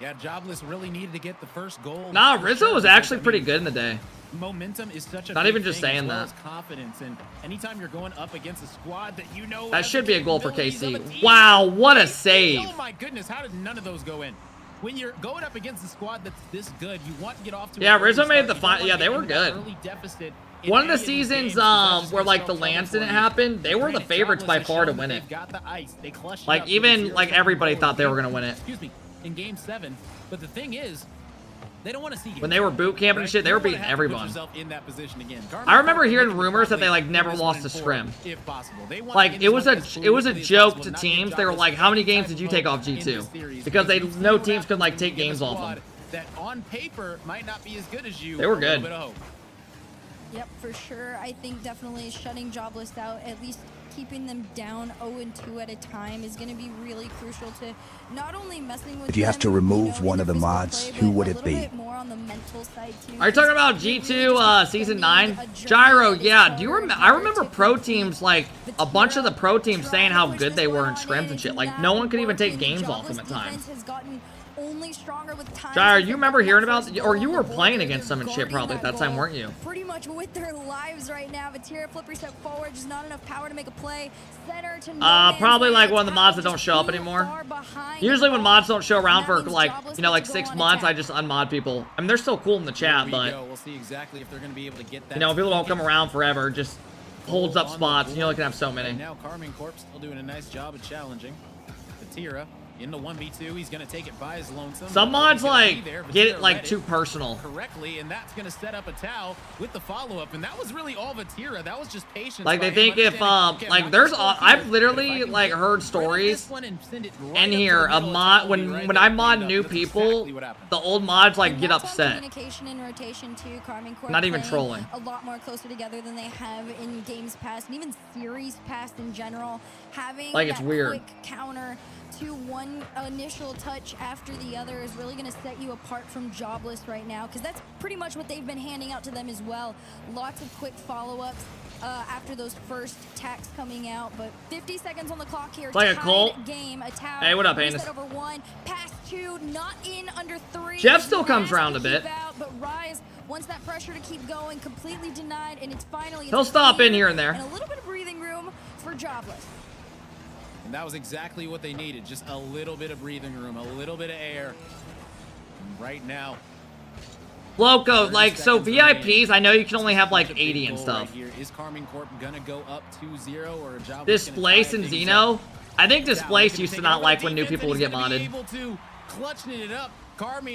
Yeah, Jobless really needed to get the first goal. Nah, Rizzo was actually pretty good in the day. Momentum is such a not even just saying that. Confidence, and anytime you're going up against a squad that you know that should be a goal for KC. Wow, what a save! Oh my goodness, how did none of those go in? When you're going up against a squad that's this good, you want to get off to. Yeah, Rizzo made the final. Yeah, they were good. One of the seasons where like the lands didn't happen, they were the favorites by far to win it. Like even like everybody thought they were gonna win it. Excuse me, in Game 7. But the thing is, they don't want to see when they were boot camping and shit, they were beating everyone. I remember hearing rumors that they like never lost a scrim. Like it was a joke to teams. They were like, "How many games did you take off G2?" Because they no teams could like take games off them. That on paper might not be as good as you. They were good. Yep, for sure. I think definitely shutting Jobless out, at least keeping them down 0-2 at a time, is going to be really crucial to not only messing with. If you have to remove one of the mods, who would it be? Are you talking about G2 Season 9? Gyro, yeah. Do you remember? I remember pro teams, like, a bunch of the pro teams saying how good they were in scrims and shit. Like, no one could even take games off them at times. Only stronger with time. Gyro, you remember hearing about, or you were playing against them and shit probably at that time, weren't you? Pretty much with their lives right now. Vatira flip reset forward, just not enough power to make a play. Center to probably like one of the mods that don't show up anymore. Usually when mods don't show around for like, you know, like 6 months, I just unmod people. I mean, they're still cool in the chat, but we'll see exactly if they're going to be able to get that. You know, people don't come around forever, just holds up spots. You only can have so many. And now KARMINE Corp still doing a nice job of challenging. Vatira in the 1v2, he's going to take it by his lonesome. Some mods like get it like too personal. Correctly, and that's going to set up a Tau with the follow-up, and that was really all Vatira. That was just patience. Like they think if like there's I've literally like heard stories in here of mod when I mod new people, the old mods like get upset. Communication and rotation too. KARMINE Corp not even trolling. A lot more closer together than they have in games past, and even series past in general. Having like it's weird. Quick counter to one initial touch after the other is really going to set you apart from Jobless right now, because that's pretty much what they've been handing out to them as well. Lots of quick follow-ups after those first attacks coming out, but 50 seconds on the clock here. It's like a cult game. A Tau, hey, what up, Anus? Over 1, pass 2, not in under 3. Jeff still comes around a bit. But Rise wants that pressure to keep going, completely denied, and it's finally. He'll stop in here and there. And a little bit of breathing room for Jobless. And that was exactly what they needed, just a little bit of breathing room, a little bit of air. And right now, Loco, like, so VIPs, I know you can only have like 80 and stuff. Is KARMINE Corp gonna go up 2-0 or a Jobless? Displace and Xeno? I think Displace used to not like when new people would get modded.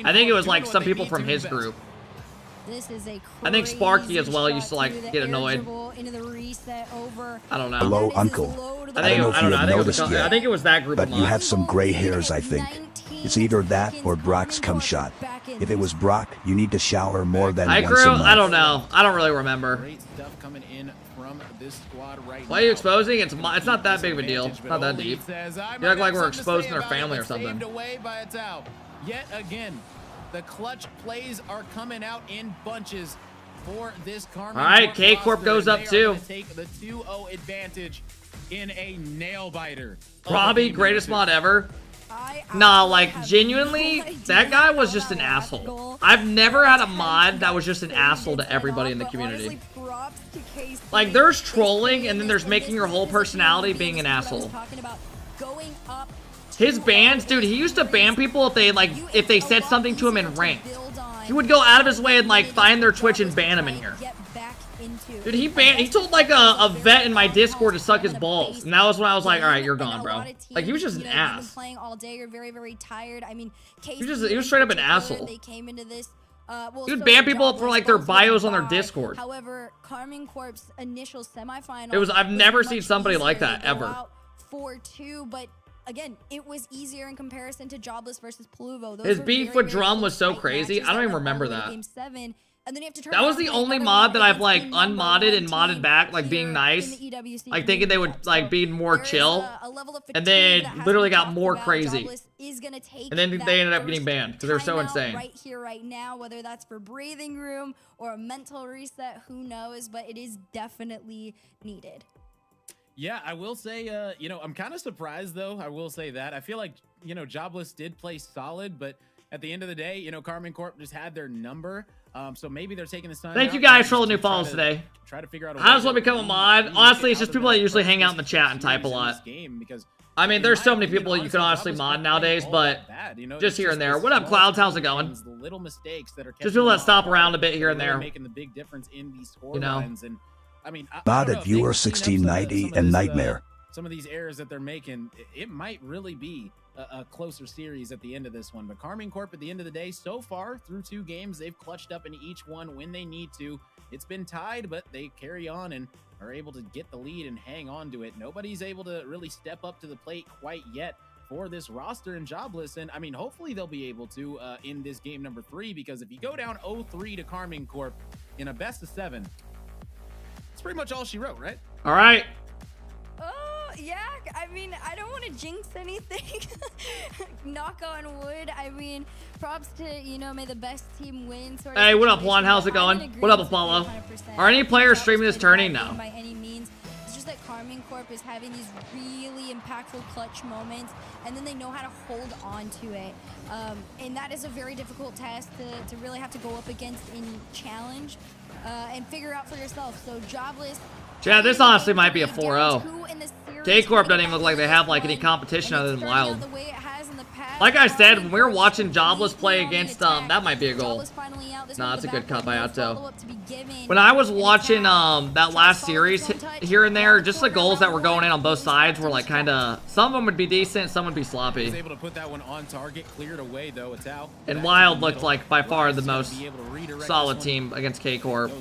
I think it was like some people from his group. This is a I think Sparky as well used to like get annoyed. I don't know. Hello, Uncle. I don't know if you have noticed yet, I think it was that group but of you have some gray hairs, I think. It's either that or Brock's cum shot. If it was Brock, you need to shower more than once a month. I don't know. I don't really remember. Great stuff coming in from this squad right Why are you exposing? It's not that big of a deal. It's not that deep. You act like we're exposing their family or something. Away by a towel. Yet again, the clutch plays are coming out in bunches for this Karmine. All right, Corp K Corp roster. goes up They are too. gonna take the 2-0 advantage in a nail biter. Probably greatest mod ever. Nah, like genuinely, that guy was just an asshole. I've never had a mod that was just an asshole to everybody in the community. Like there's trolling and then there's making your whole personality being an asshole. His bans, dude, he used to ban people if they said something to him in ranked. He would go out of his way and like find their Twitch and ban him in here. Dude, he told like a vet in my Discord to suck his balls, and that was when I was like, all right, you're gone, bro. Like he was just an ass. Playing all day, you're very, very tired. I mean, he was straight up an asshole. They came into this. He would ban people for like their bios on their Discord. However, Karmine Corp's initial semifinal. It was I've never seen somebody like that ever. 4-2, but again, it was easier in comparison to Jobless versus Pluvo. His beef with Drum was so crazy. I don't even remember that. Game 7. And then you have to turn that was the only mod that I've like unmodded and modded back, like being nice, like thinking they would like be more chill, and then literally got more crazy, and then they ended up getting banned because they're so insane. Right here, right now, whether that's for breathing room or a mental reset, who knows? But it is definitely needed. Yeah, I will say, you know, I'm kind of surprised though. I will say that I feel like, you know, Jobless did play solid, but at the end of the day, you know, Karmine Corp just had their number. So maybe they're taking this time. Thank you guys for all the new follows today. Try to figure out. I just want to become a mod. Honestly, it's just people that usually hang out in the chat and type a lot. I mean, there's so many people you can honestly mod nowadays, but just here and there. What up, Clouds? How's it going? Just people that stop around a bit here and there. Making the big difference in these score you know. lines. And I mean, Modded viewer 1690 and Nightmare. Some of these errors that they're making, it might really be a closer series at the end of this one. But Karmine Corp, at the end of the day, so far through 2 games, they've clutched up in each one when they need to. It's been tied, but they carry on and are able to get the lead and hang on to it. Nobody's able to really step up to the plate quite yet for this roster in Jobless. And I mean, hopefully they'll be able to in this game number 3, because if you go down 0-3 to Karmine Corp in a best of 7, it's pretty much all she wrote, right? All right. Yeah, I mean, I don't want to jinx anything. Knock on wood. I mean, props to, you know, may the best team win. Sort of hey, what up, Juan? How's it going? What up, Apollo? Are any players streaming this tourney? No. By any means. It's just that Karmine Corp is having these really impactful clutch moments, and then they know how to hold on to it. And that is a very difficult task to really have to go up against in challenge and figure out for yourself. So Jobless. Yeah, this honestly might be a 4-0. K-Corp doesn't even look like they have like any competition other than Wylde. Like I said, when we were watching Jobless play against that might be a goal. Nah, that's a good cut by Otto. When I was watching that last series here and there, just the goals that were going in on both sides were like kind of, some of them would be decent, some would be sloppy. Able to put that one on target, cleared away though. It's out. And Wylde looked like by far the most solid team against K-Corp.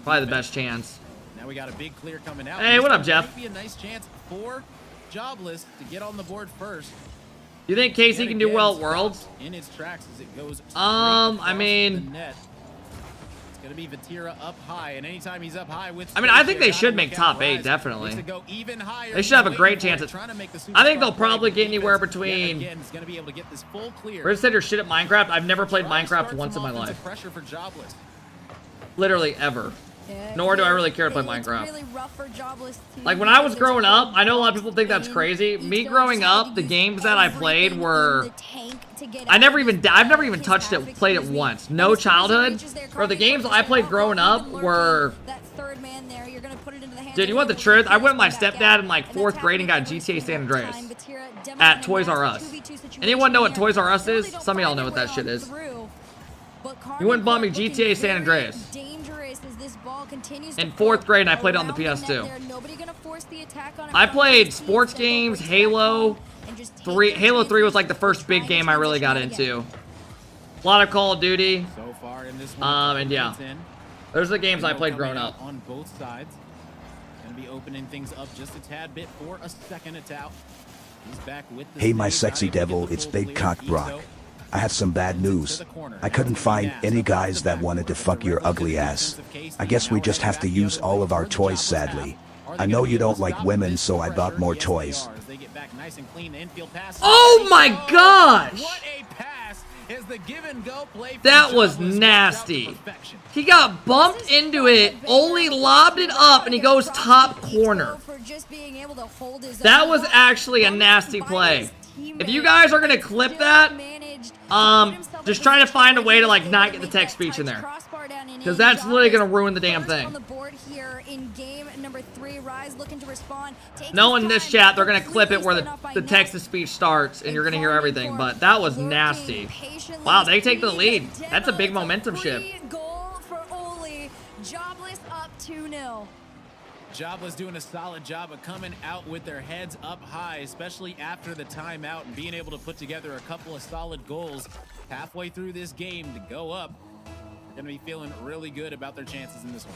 Probably the best chance. Now we got a big clear coming out. Hey, what up, Jeff? Might be a nice chance for Jobless to get on the board first. You think Casey can do well at Worlds? In its tracks as it goes. I mean, it's gonna be Vatira up high, and anytime he's up high with. I mean, I think they should make top 8 definitely. They should have a great chance at. I think they'll probably get anywhere between. We're gonna say your shit at Minecraft. I've never played Minecraft once in my life. Pressure for Jobless. Literally ever. Nor do I really care to play Minecraft. Really rough for Jobless too. Like when I was growing up, I know a lot of people think that's crazy. Me growing up, the games that I played were I've never even touched it, played it once. No childhood. Or the games I played growing up were. Dude, you want the truth? I went with my stepdad in like 4th grade and got GTA San Andreas at Toys R Us. Anyone know what Toys R Us is? Some of y'all know what that shit is. You went and bought me GTA San Andreas. In 4th grade, and I played it on the PS2. I played sports games, Halo 3. Halo 3 was like the first big game I really got into. A lot of Call of Duty. And yeah, those are the games I played growing up. On both sides, gonna be opening things up just a tad bit for a second. It's out. He's back with the hey, my sexy devil, it's Big Cock Brock. I have some bad news. I couldn't find any guys that wanted to fuck your ugly ass. I guess we just have to use all of our toys, sadly. I know you don't like women, so I bought more toys. Oh my gosh! That was nasty. He got bumped into it, only lobbed it up, and he goes top corner. That was actually a nasty play. If you guys are gonna clip that, just try to find a way to like not get the text speech in there, because that's literally gonna ruin the damn thing. No, in this chat, they're gonna clip it where the text to speech starts, and you're gonna hear everything. But that was nasty. Wow, they take the lead. That's a big momentum shift. Jobless up 2-0. Jobless doing a solid job of coming out with their heads up high, especially after the timeout, and being able to put together a couple of solid goals halfway through this game to go up. They're gonna be feeling really good about their chances in this one.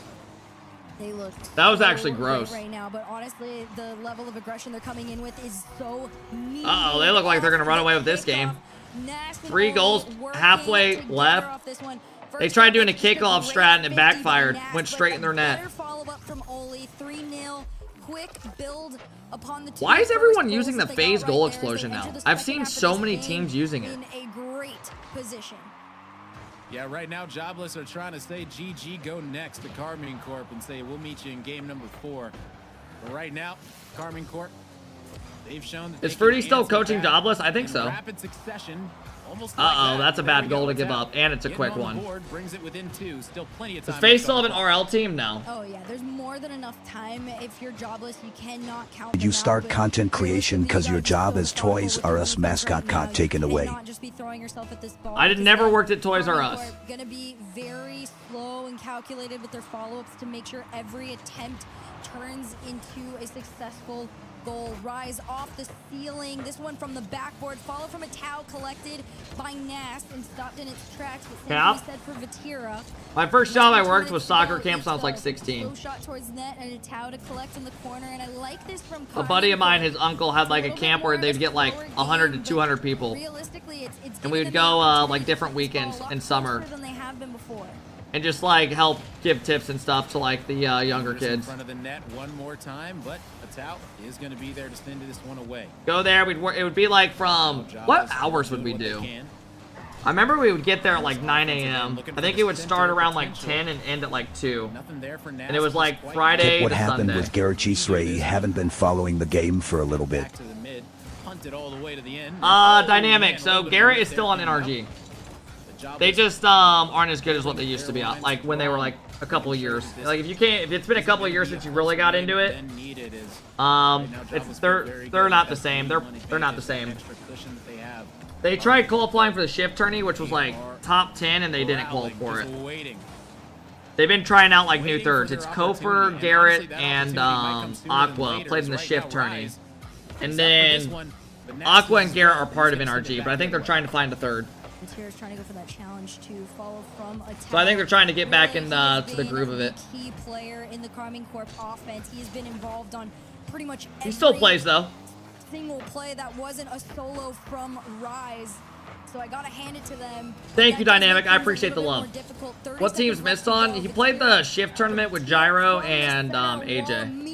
They looked that was actually gross right now, but honestly, the level of aggression they're coming in with is so mean. Uh-oh, they look like they're gonna run away with this game. 3 goals, halfway left. They tried doing a kickoff strat and it backfired. Went straight in their net. Why is everyone using the phase goal explosion now? I've seen so many teams using it. Yeah, right now Jobless are trying to say GG, go next to KARMINE Corp and say we'll meet you in game number 4. But right now, KARMINE Corp, they've shown that is Fruity still coaching Jobless? I think so. Rapid succession. Uh-oh, that's a bad goal to give up, and it's a quick one. Brings it within 2. Still plenty of time. Does FaZe still have an RL team now? Oh yeah, there's more than enough time. If you're Jobless, you cannot count. Did you start content creation because your job as Toys R Us mascot got taken away? I never worked at Toys R Us. Gonna be very slow and calculated with their follow-ups to make sure every attempt turns into a successful goal. Rise off the ceiling. This one from the backboard. Follow from a towel collected by Nas and stopped in its tracks. Yeah. Said for Vatira. My first job I worked was soccer camp, so I was like 16. Shot towards net and a towel to collect in the corner, and I like this from a buddy of mine, his uncle had like a camp where they'd get like 100 to 200 people, and we would go like different weekends in summer and just like help give tips and stuff to like the younger kids. In front of the net one more time, but Atau is going to be there to send this one away. Go there. It would be like from what hours would we do? I remember we would get there at like 9 a.m. I think it would start around like 10 and end at like 2. And it was like Friday What to happened Sunday. with Garrett Ray? Haven't been following the game for a little bit. Dynamic. So Garrett is still on NRG. They just aren't as good as what they used to be, like when they were like a couple of years. Like if it's been a couple of years since you really got into it, they're not the same. They're not the same. They tried qualifying for the shift tourney, which was like top 10, and they didn't qualify for it. They've been trying out like new thirds. It's Kofer, Garrett, and Aqua played in the shift tourney, and then Aqua and Garrett are part of NRG, but I think they're trying to find a third. Vatira's trying to go for that challenge to follow from a so I think they're trying to get back in to the groove of it. Key player in the KARMINE Corp offense. He's been involved on pretty much every he still plays though. Single play that wasn't a solo from Rise. So I gotta hand it to them. Thank you, Dynamic. I appreciate the love. What teams missed on? He played the shift tournament with Gyro and AJ.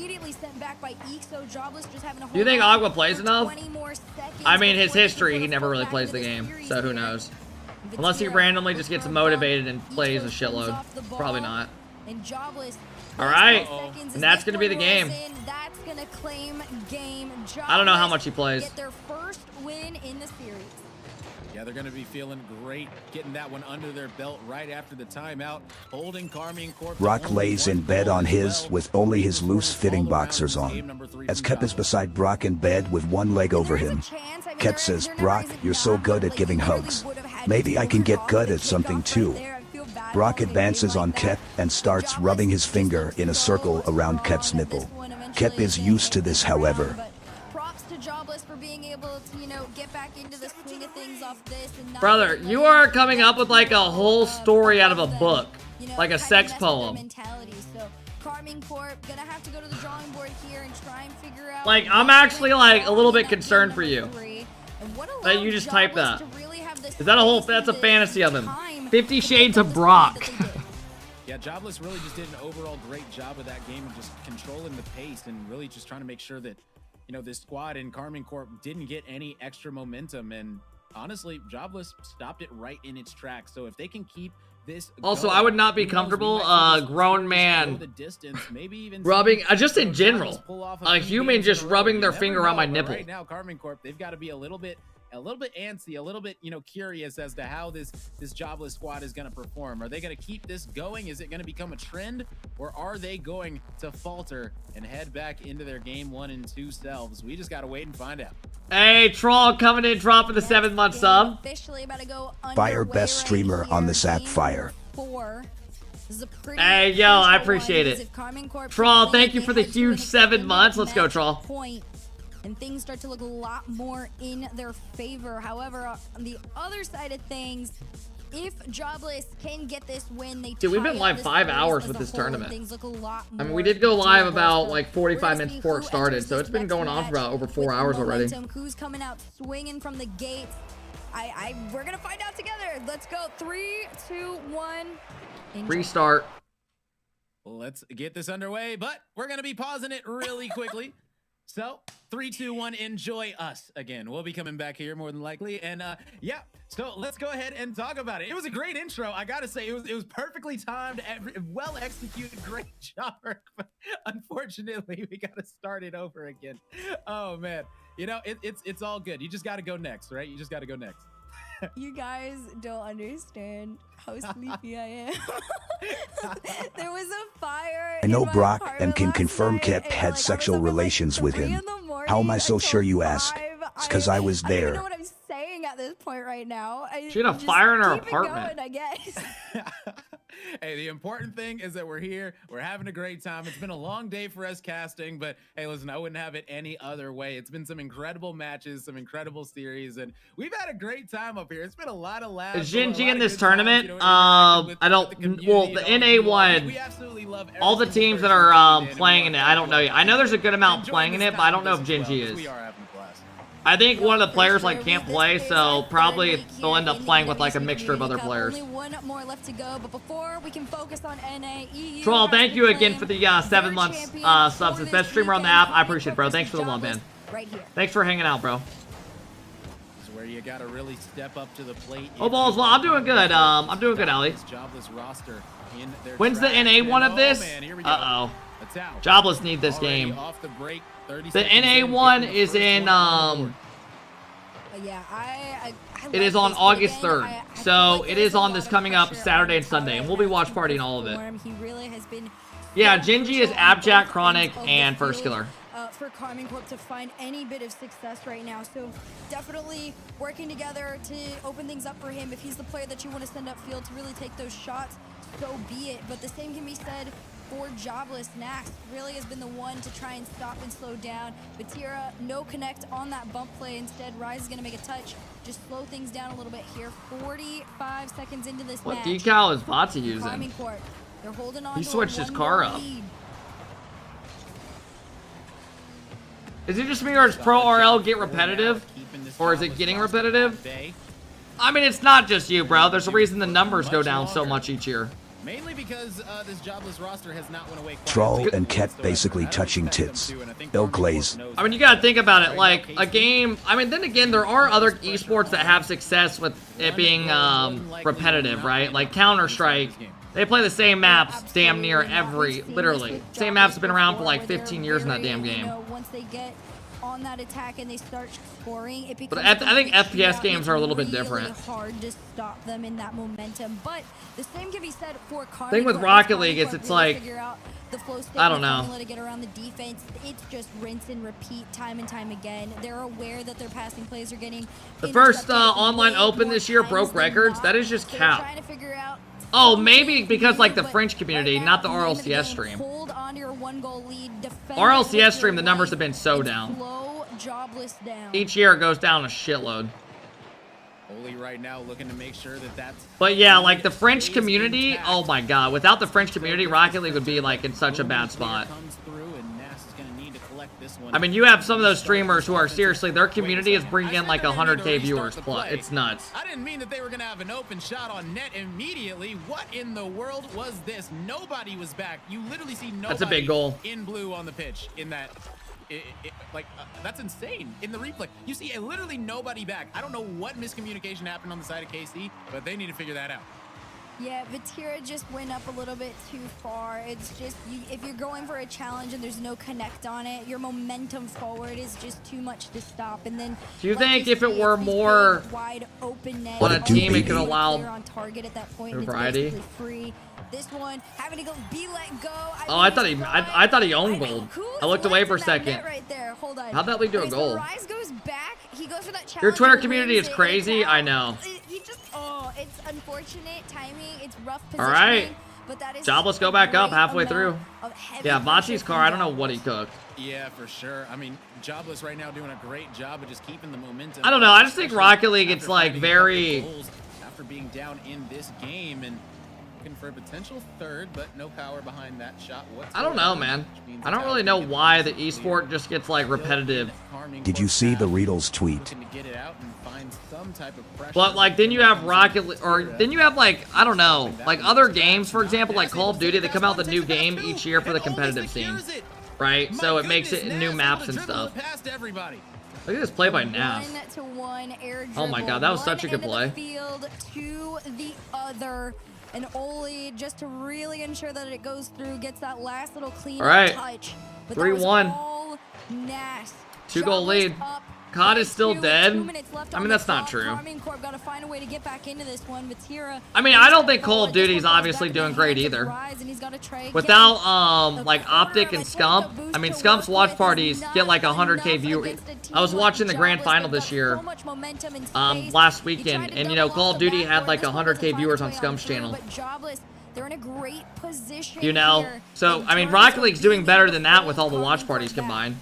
Do you think Agua plays enough? I mean, his history, he never really plays the game, so who knows? Unless he randomly just gets motivated and plays a shitload. Probably not. Alright, and that's going to be the game. I don't know how much he plays. Yeah, they're going to be feeling great getting that one under their belt right after the timeout, holding KARMINE Corp. Brock lays in bed on his with only his loose-fitting boxers on. As Kep is beside Brock in bed with one leg over him. Kep says, "Brock, you're so good at giving hugs. Maybe I can get good at something too." Brock advances on Kep and starts rubbing his finger in a circle around Kep's nipple. Kep is used to this, however. Jobless for being able to, you know, get back into the swing of things off this and not. Brother, you are coming up with like a whole story out of a book, like a sex poem. So KARMINE Corp gonna have to go to the drawing board here and try and figure out. Like, I'm actually like a little bit concerned for you that you just typed that. Is that a whole? That's a fantasy of him. 50 Shades of Brock. Yeah, Jobless really just did an overall great job of that game of just controlling the pace and really just trying to make sure that, you know, this squad in KARMINE Corp didn't get any extra momentum. And honestly, Jobless stopped it right in its tracks. So if they can keep this Also, going, I would not be comfortable, grown man rubbing, just in general, a human just rubbing their finger on my nipple. Right now, KARMINE Corp, they've got to be a little bit antsy, a little bit, you know, curious as to how this Jobless squad is going to perform. Are they going to keep this going? Is it going to become a trend, or are they going to falter and head back into their game 1 and 2 selves? We just got to wait and find out. Hey, Troll coming in, dropping the 7-month sub. Fire best streamer on this app, Fire. Hey, yo, I appreciate it. Troll, thank you for the huge 7 months. Let's go, Troll. And things start to look a lot more in their favor. However, on the other side of things, if Jobless can get this win, dude, we've been live 5 hours with this tournament. I mean, we did go live about like 45 minutes before it started, so it's been going on for about over 4 hours already. Who's coming out swinging from the gates? We're gonna find out together. Let's go. 3, 2, 1. Restart. Let's get this underway, but we're gonna be pausing it really quickly. So 3, 2, 1, enjoy us again. We'll be coming back here more than likely. And yeah, so let's go ahead and talk about it. It was a great intro. I gotta say, it was perfectly timed, well executed, great job. But unfortunately, we gotta start it over again. Oh man, you know, it's all good. You just gotta go next, right? You just gotta go next. You guys don't understand how sleepy I am. There was a fire. I know Brock and can confirm Kip had sexual relations with him. How am I so sure you asked? It's because I was there. I don't know what I'm saying at this point right now. She had a fire in her apartment. Going, I guess. Hey, the important thing is that we're here. We're having a great time. It's been a long day for us casting, but hey, listen, I wouldn't have it any other way. It's been some incredible matches, some incredible series, and we've had a great time up here. It's been a lot of laughs. Is Genji in this tournament? I don't. Well, the NA1. All the teams that are playing in it, I don't know yet. I know there's a good amount playing in it, but I don't know if Genji is. I think one of the players like can't play, so probably they'll end up playing with like a mixture of other players. Only one more left to go, but before we can focus on NA, Troll, thank you again for the 7 months subs. It's best streamer on the app. I appreciate it, bro. Thanks for the love, man. Thanks for hanging out, bro. This is where you gotta really step up to the plate. Oh, balls. Well, I'm doing good. I'm doing good, Ali. Jobless roster in their When's the NA one of this? Uh-oh. Jobless need this game. The NA one is in it is on August 3rd. So it is on this coming up Saturday and Sunday, and we'll be watch partying all of it. Yeah, Genji is Abjack, Chronic, and First Killer. For KARMINE Corp to find any bit of success right now, so definitely working together to open things up for him. If he's the player that you want to send upfield to really take those shots, so be it. But the same can be said for Jobless. Nax really has been the one to try and stop and slow down. Batira, no connect on that bump play. Instead, Rise is going to make a touch, just slow things down a little bit here. 45 seconds into this match. What decal is Vati using? KARMINE Corp, they're holding on. He switched his car up. Is it just me, or does Pro RL get repetitive? Or is it getting repetitive? I mean, it's not just you, bro. There's a reason the numbers go down so much each year. Mainly because this Jobless roster has not went away. Troll and Ket basically touching tits. Ill glaze. I mean, you gotta think about it. Like, a game... I mean, then again, there are other esports that have success with it being repetitive, right? Like Counter-Strike. They play the same maps damn near literally. Same maps have been around for like 15 years in that damn game. Once they get on that attack and they start scoring, it becomes. But I think FPS games are a little bit different. It's hard to stop them in that momentum, but the same can be said for KARMINE. Thing with Rocket League is it's like, I don't know. Let it get around the defense. It's just rinse and repeat time and time again. They're aware that their passing plays are getting. The first online open this year broke records. That is just cap. Oh, maybe because like the French community, not the RLCS stream. RLCS stream, the numbers have been so down. Each year it goes down a shitload. Oli right now looking to make sure that that's. But yeah, like the French community, oh my god, without the French community, Rocket League would be like in such a bad spot. this one. I mean, you have some of those streamers who are seriously, their community is bringing in like 100K viewers plus. It's nuts. I didn't mean that they were going to have an open shot on net immediately. What in the world was this? Nobody was back. You literally see nobody. That's a big goal. In blue on the pitch in that. That's insane. In the replay, you see literally nobody back. I don't know what miscommunication happened on the side of KC, but they need to figure that out. Yeah, Vatira just went up a little bit too far. It's just, if you're going for a challenge and there's no connect on it, your momentum forward is just too much to stop. And then, do you think if it were more wide open net on a team, it could allow on target at that point, variety? It's free. This one having to go be let go. I thought he owned gold. I looked away for a second. Right there. Hold on. How'd that lead to a goal? Rise goes back. He goes for that challenge. Your Twitter community is crazy. I know. He just, it's unfortunate timing. It's rough positioning. All right. But that is Jobless, go back up halfway through. Yeah, Vachi's car, I don't know what he cooked. Yeah, for sure. I mean, Jobless right now doing a great job of just keeping the momentum. I don't know. I just think Rocket League, it's like very... After being down in this game and looking for a potential third, but no power behind that shot whatsoever. I don't know, man. I don't really know why the esport just gets like repetitive. Did you see the Riedl's tweet? But like then you have Rocket League, or then you have like, I don't know, like other games, for example, like Call of Duty, they come out with a new game each year for the competitive scene, right? So it makes it new maps and stuff. Look at this play by Nas. Oh my god, that was such a good play. To the other. And Oli, just to really ensure that it goes through, gets that last little clean touch. 3-1. 2-goal lead. COD is still dead. I mean, that's not true. KARMINE CORP got to find a way to get back into this one. I mean, I don't think Call of Duty is obviously doing great either. Without like Optic and Scump, I mean, Scump's watch parties get like 100K viewers. I was watching the grand final this year, last weekend, and you know, Call of Duty had like 100K viewers on Scump's channel. They're in a great position. You know, so I mean, Rocket League's doing better than that with all the watch parties combined.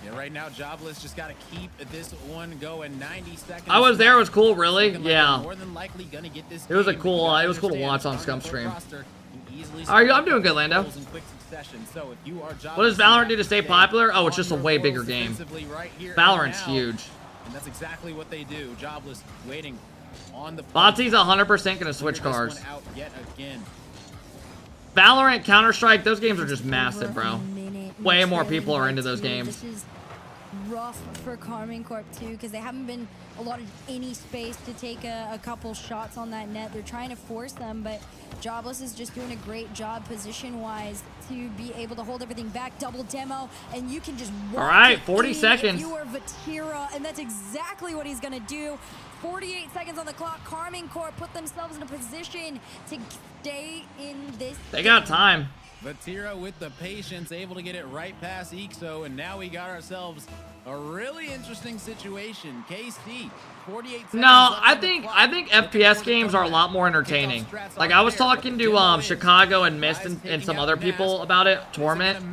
Yeah, right now, Jobless just got to keep this one going. 90 seconds. I was there. It was cool, really. Yeah. More than likely gonna get this it was a cool. It was cool to watch on Scump stream. I'm doing good, Lando. What does Valorant do to stay popular? Oh, it's just a way bigger game. Valorant's huge. And that's exactly what they do. Jobless waiting on the. Botsy's 100% gonna switch cars. Valorant, Counter-Strike, those games are just massive, bro. Way more people are into those games. This is rough for KARMINE CORP too, because they haven't been allotted any space to take a couple shots on that net. They're trying to force them, but Jobless is just doing a great job position-wise to be able to hold everything back. Double demo, and you can just walk. All right, 40 seconds. You are Vatira, and that's exactly what he's gonna do. 48 seconds on the clock. KARMINE CORP put themselves in a position to stay in this. They got time. Vatira with the patience, able to get it right past Ixo, and now we got ourselves a really interesting situation. KC, 48 seconds. No, I think FPS games are a lot more entertaining. Like I was talking to Chicago and Mist and some other people about it, Torment,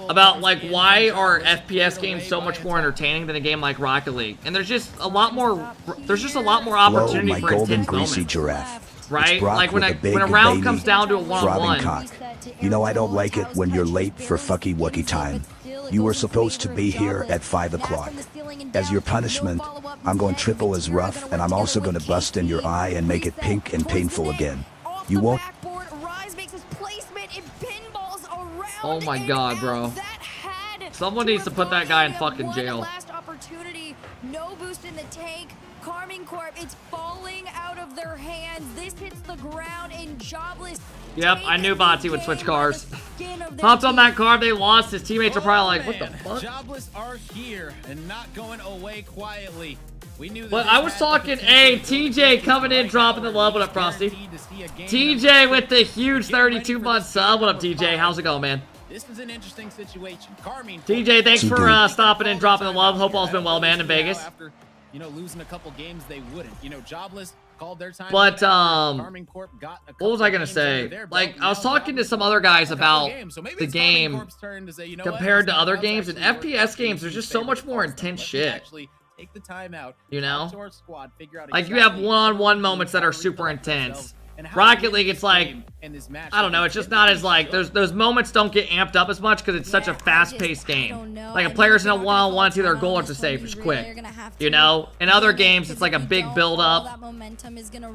about like why are FPS games so much more entertaining than a game like Rocket League? And there's just a lot more opportunity for intense moments. Giraffe. Right? Like when a round comes down to a one-on-one. You know I don't like it when you're late for fucky wucky time. You were supposed to be here at 5 o'clock. As your punishment, I'm going triple as rough, and I'm also going to bust in your eye and make it pink and painful again. You won't. Oh my god, bro. Someone needs to put that guy in fucking jail. No boost in the tank. KARMINE CORP, it's falling out of their hands. This hits the ground in Jobless. Yep, I knew Botsy would switch cars. Hopped on that car, they lost. His teammates are probably like, what the fuck? Jobless are here and not going away quietly. We knew that. But I was talking, hey, TJ coming in, dropping the love. What up, Frosty? TJ with the huge 32-month sub. What up, TJ? How's it going, man? This is an interesting situation. KARMINE TJ, thanks for stopping in, dropping the love. Hope all's been well, man, in Vegas. After, you know, losing a couple games, they wouldn't. You know, Jobless called their time. But what was I gonna say? Like, I was talking to some other guys about the game compared to other games, and FPS games. There's just so much more intense shit. Take the time out. You know, like you have one-on-one moments that are super intense. Rocket League, it's like, I don't know, it's just not as like, those moments don't get amped up as much because it's such a fast-paced game. Like, a player's in a one-on-one, it's either a goal or it's a save, it's quick. You know? In other games, it's like a big build-up,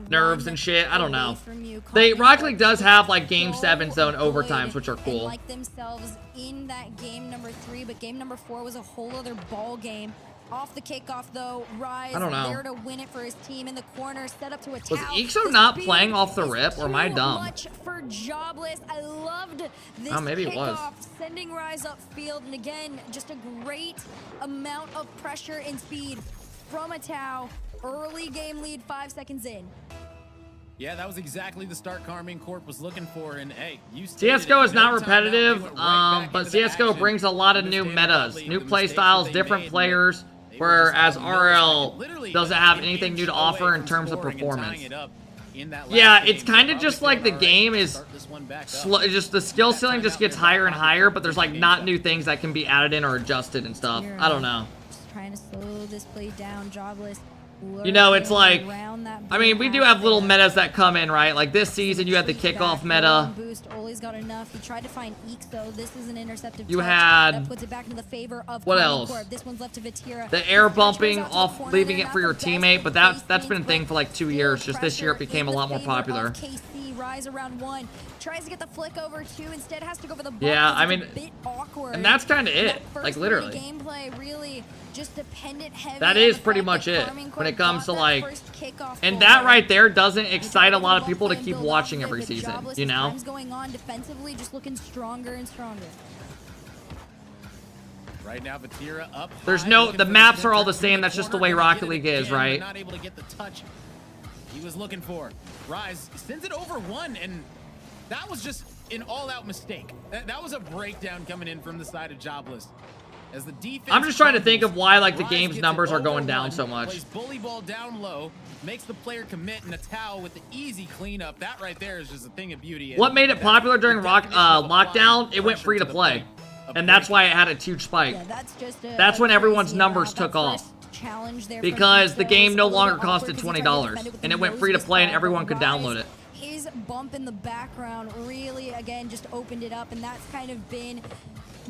nerves and shit, I don't know. Rocket League does have, like, Game 7 zone overtimes, which are cool. Like themselves in that game number 3, but game number 4 was a whole other ball game. Off the kickoff, though, Rise there to win it for his team in the corner, set up to a Was Ixo not playing off the rip, or am I dumb? Much for Jobless. I loved this maybe it was. Sending Rise upfield, and again, just a great amount of pressure and speed from a Tau. Early game lead, 5 seconds in. Yeah, that was exactly the start Karmine Corp was looking for, and hey, you CSGO is not repetitive, but CSGO brings a lot of new metas, new play styles, different players. Whereas RL doesn't have anything new to offer in terms of performance. Yeah, it's kind of just like the game is slow, just the skill ceiling just gets higher and higher, but there's like not new things that can be added in or adjusted and stuff. I don't know. Just trying to slow this play down, Jobless. You know, it's like, I mean, we do have little metas that come in, right? Like this season, you had the kickoff meta. Oli's got enough. He tried to find Ixo. This is an interceptive you touch. had That puts it back into the favor of what else? This one's left to Vatira. The air bumping off, leaving it for your teammate, but that's been a thing for like 2 years. Just this year, it became a lot more popular. Rise around 1, tries to get the flick over 2, instead has to go for the ball. Yeah, I mean, and that's kind of it, that like literally. Gameplay really just dependent heavy. That is pretty much it when it comes to like, and that right there doesn't excite a lot of people to keep watching every season, you know? Going on defensively, just looking stronger and stronger. Right now, Vatira up. There's no, the maps are all the same. That's just the way Rocket League is, right? Not able to get the touch he was looking for. Rise sends it over 1, and that was just an all-out mistake. That was a breakdown coming in from the side of Jobless. As the defense, I'm just trying to think of why like the game's numbers are going down so much. Plays bully ball down low, makes the player commit in a towel with the easy cleanup. That right there is just a thing of beauty. What made it popular during lockdown? It went free to play, and that's why it had a huge spike. That's when everyone's numbers took off. Because the game no longer costed $20 and it went free to play and everyone could download it. His bump in the background really, again, just opened it up, and that's kind of been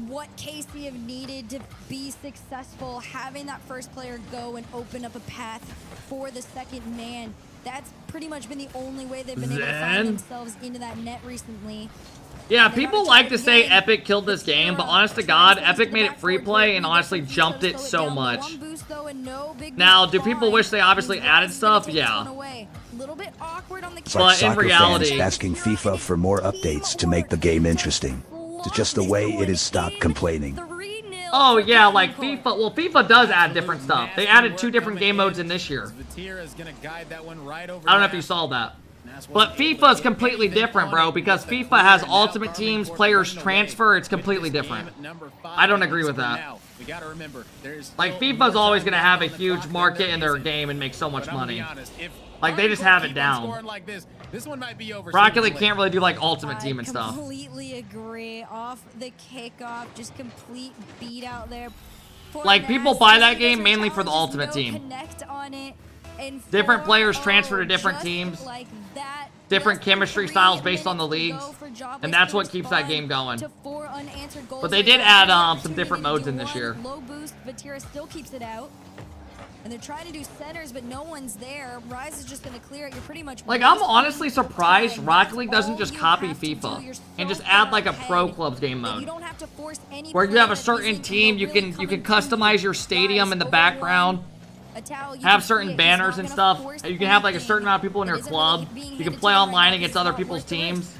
what KC have needed to be successful, having that first player go and open up a path for the second man. That's pretty much been the only way they've been able to find themselves into that net recently. Yeah, people like to say Epic killed this game, but honest to God, Epic made it free play and honestly jumped it so much. Now, do people wish they obviously added stuff? Yeah. But in reality, asking FIFA for more updates to make the game interesting. It's just the way it is. Stop complaining. Oh yeah, like FIFA. Well, FIFA does add different stuff. They added 2 different game modes in this year. I don't know if you saw that. But FIFA is completely different, bro, because FIFA has ultimate teams, players transfer. It's completely different. I don't agree with that. Like, FIFA's always going to have a huge market in their game and make so much money. Like, they just have it down. Rocket League can't really do, like, ultimate team and stuff. I completely agree. Off the kickoff, just complete beat out there. Like, people buy that game mainly for the ultimate team. Different players transfer to different teams. Different chemistry styles based on the leagues. And that's what keeps that game going. But they did add some different modes in this year. Low boost, Vatira still keeps it out. And they're trying to do centers, but no one's there. Rise is just going to clear it. You're pretty much... Like, I'm honestly surprised Rocket League doesn't just copy FIFA and just add, like, a Pro Clubs game mode. Where you have a certain team, you can customize your stadium in the background. Have certain banners and stuff. You can have, like, a certain amount of people in your club. You can play online against other people's teams.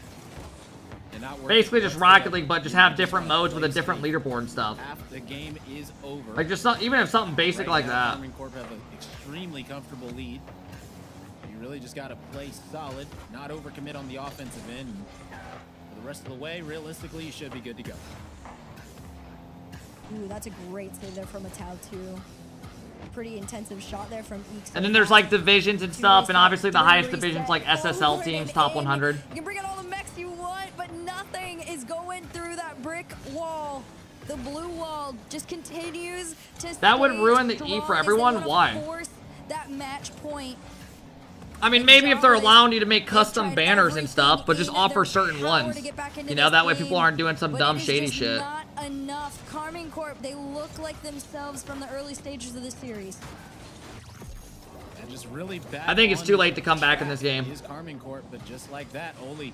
Basically just Rocket League, but just have different modes with a different leaderboard and stuff. The game is over. Like, just even if something basic like that. KARMINE Corp have an extremely comfortable lead. You really just got to play solid, not overcommit on the offensive end. For the rest of the way, realistically, you should be good to go. Ooh, that's a great save there from a Tau too. Pretty intensive shot there from Eeks. And then there's like divisions and stuff, and obviously the highest divisions like SSL teams, top 100. You can bring out all the mechs you want, but nothing is going through that brick wall. The blue wall just continues to That would ruin the E for everyone? Why? Force that match point. I mean, maybe if they're allowing you to make custom banners and stuff, but just offer certain ones. You know, that way people aren't doing some dumb shady shit. Not enough. Karmine Corp, they look like themselves from the early stages of this series. And just really bad. I think it's too late to come back in this game. Is Karmine Corp, but just like that, Oli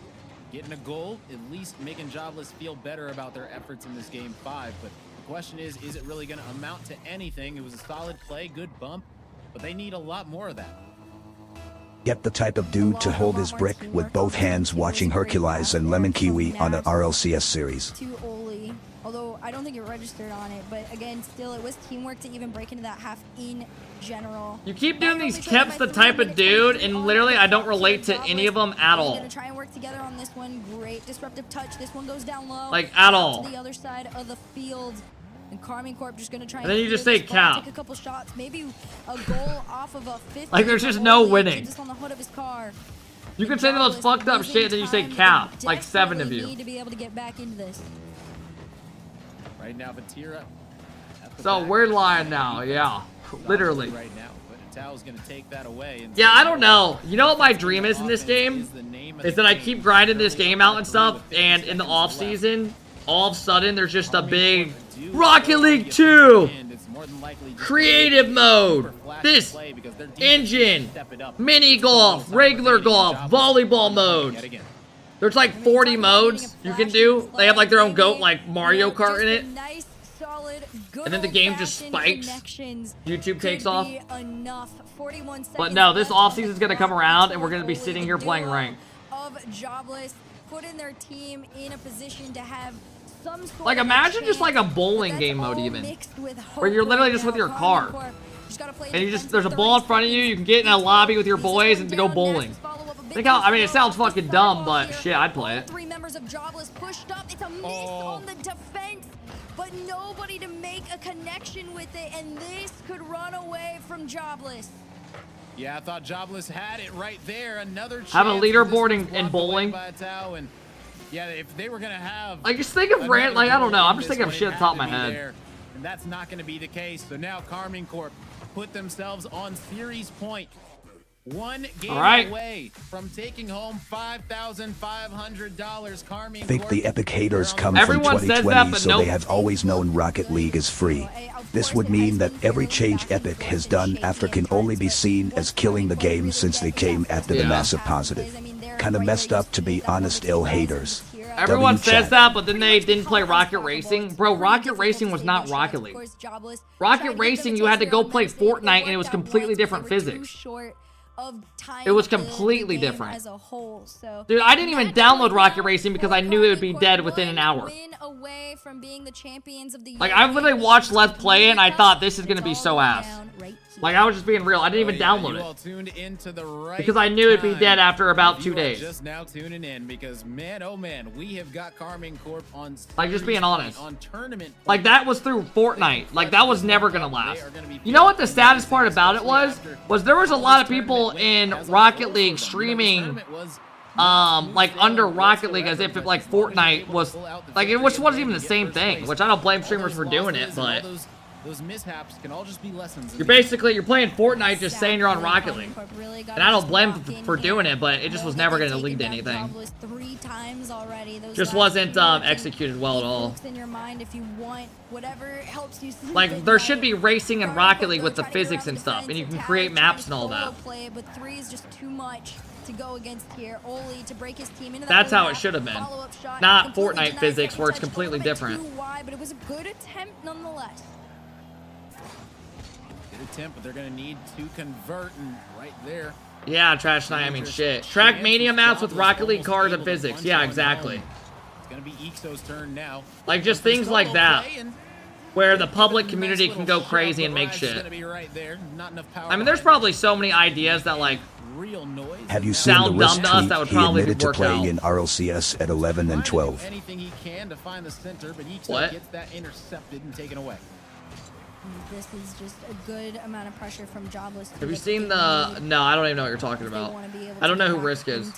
getting a goal, at least making Jobless feel better about their efforts in this game 5. But the question is it really going to amount to anything? It was a solid play, good bump, but they need a lot more of that. Get the type of dude to hold his brick with both hands watching Hercules and Lemon Kiwi on an RLCS series. To Oli, although I don't think it registered on it, but again, still, it was teamwork to even break into that half in general. You keep doing these Kep's the type of dude, and literally I don't relate to any of them at all. Gonna try and work together on this one. Great disruptive touch. This one goes down low. Like, at all. To the other side of the field. And Karmine Corp just gonna try and then you just say cap. Take a couple shots, maybe a goal off of a 50. Like, there's just no winning. Just on the hood of his car. You can say the most fucked up shit, and then you say cap. Like 7 of you. Need to be able to get back into this. Right now, Vatira. So we're lying now, yeah. Literally. Right now, but Tau's gonna take that away. And yeah, I don't know. You know what my dream is in this game? Is that I keep grinding this game out and stuff, and in the off season, all of a sudden there's just a big Rocket League 2 creative mode. This engine, mini golf, regular golf, volleyball mode. There's like 40 modes you can do. They have like their own goat like Mario Kart in it. And then the game just spikes. YouTube takes off. But no, this offseason is going to come around and we're going to be sitting here playing ranked. Of Jobless, putting their team in a position to have some sort like imagine just like a bowling game mode even. Where you're literally just with your car. And you just, there's a ball in front of you, you can get in a lobby with your boys and go bowling. Think how, I mean, it sounds fucking dumb, but shit, I'd play it. 3 members of Jobless pushed up. It's a miss on the defense, but nobody to make a connection with it, and this could run away from Jobless. Yeah, I thought Jobless had it right there. Another chance. Have a leaderboard in bowling. And yeah, if they were gonna have, like, just think of rant, like, I don't know. I'm just thinking of shit at the top of my head. There, and that's not gonna be the case. So now Karmine Corp put themselves on series point. 1 game away from taking home $5,500. Karmine I think the epic haters come Everyone from 2020, that, so nope. they have always known Rocket League is free. This would mean that every change Epic has done after can only be seen as killing the game since they came after the massive positive. Kinda messed up, to be honest, ill haters. Everyone says that, but then they didn't play Rocket Racing. Bro, Rocket Racing was not Rocket League. Rocket Racing, you had to go play Fortnite, and it was completely different physics. It was completely different. As a whole, so dude, I didn't even download Rocket Racing because I knew it would be dead within an hour. Away from being the champions of the like, I literally watched Let's Play it, and I thought this is going to be so ass. Like, I was just being real. I didn't even download it. Because I knew it'd be dead after about 2 days. Just now tuning in because, man, oh man, we have got Karmine Corp on. Like, just being honest. On tournament. Like, that was through Fortnite. Like, that was never going to last. You know what the saddest part about it was? Was there was a lot of people in Rocket League streaming like under Rocket League as if it, like Fortnite was like it wasn't even the same thing, which I don't blame streamers for doing it, but those mishaps can all just be lessons. You're playing Fortnite just saying you're on Rocket League. And I don't blame them for doing it, but it just was never going to lead to anything. Just wasn't executed well at all. Like, there should be racing in Rocket League with the physics and stuff, and you can create maps and all that. But 3 is just too much to go against here. Oli to break his team into that's how it should have been. Not Fortnite physics where it's completely different. But it was a good attempt nonetheless. Good attempt, but they're going to need to convert, and right there. Yeah, Trash Night, I mean, shit. Track Mania maps with Rocket League cars and physics. Yeah, exactly. It's going to be Ixo's turn now. Like, just things like that. Where the public community can go crazy and make shit. I mean, there's probably so many ideas that, like, have you seen the risk tweet he admitted to playing in RLCS at 11 and 12? Anything he can to find the center, but what? Gets that intercepted and taken away. This is just a good amount of pressure from Jobless. Have you seen the... No, I don't even know what you're talking about. I don't know who Risk is.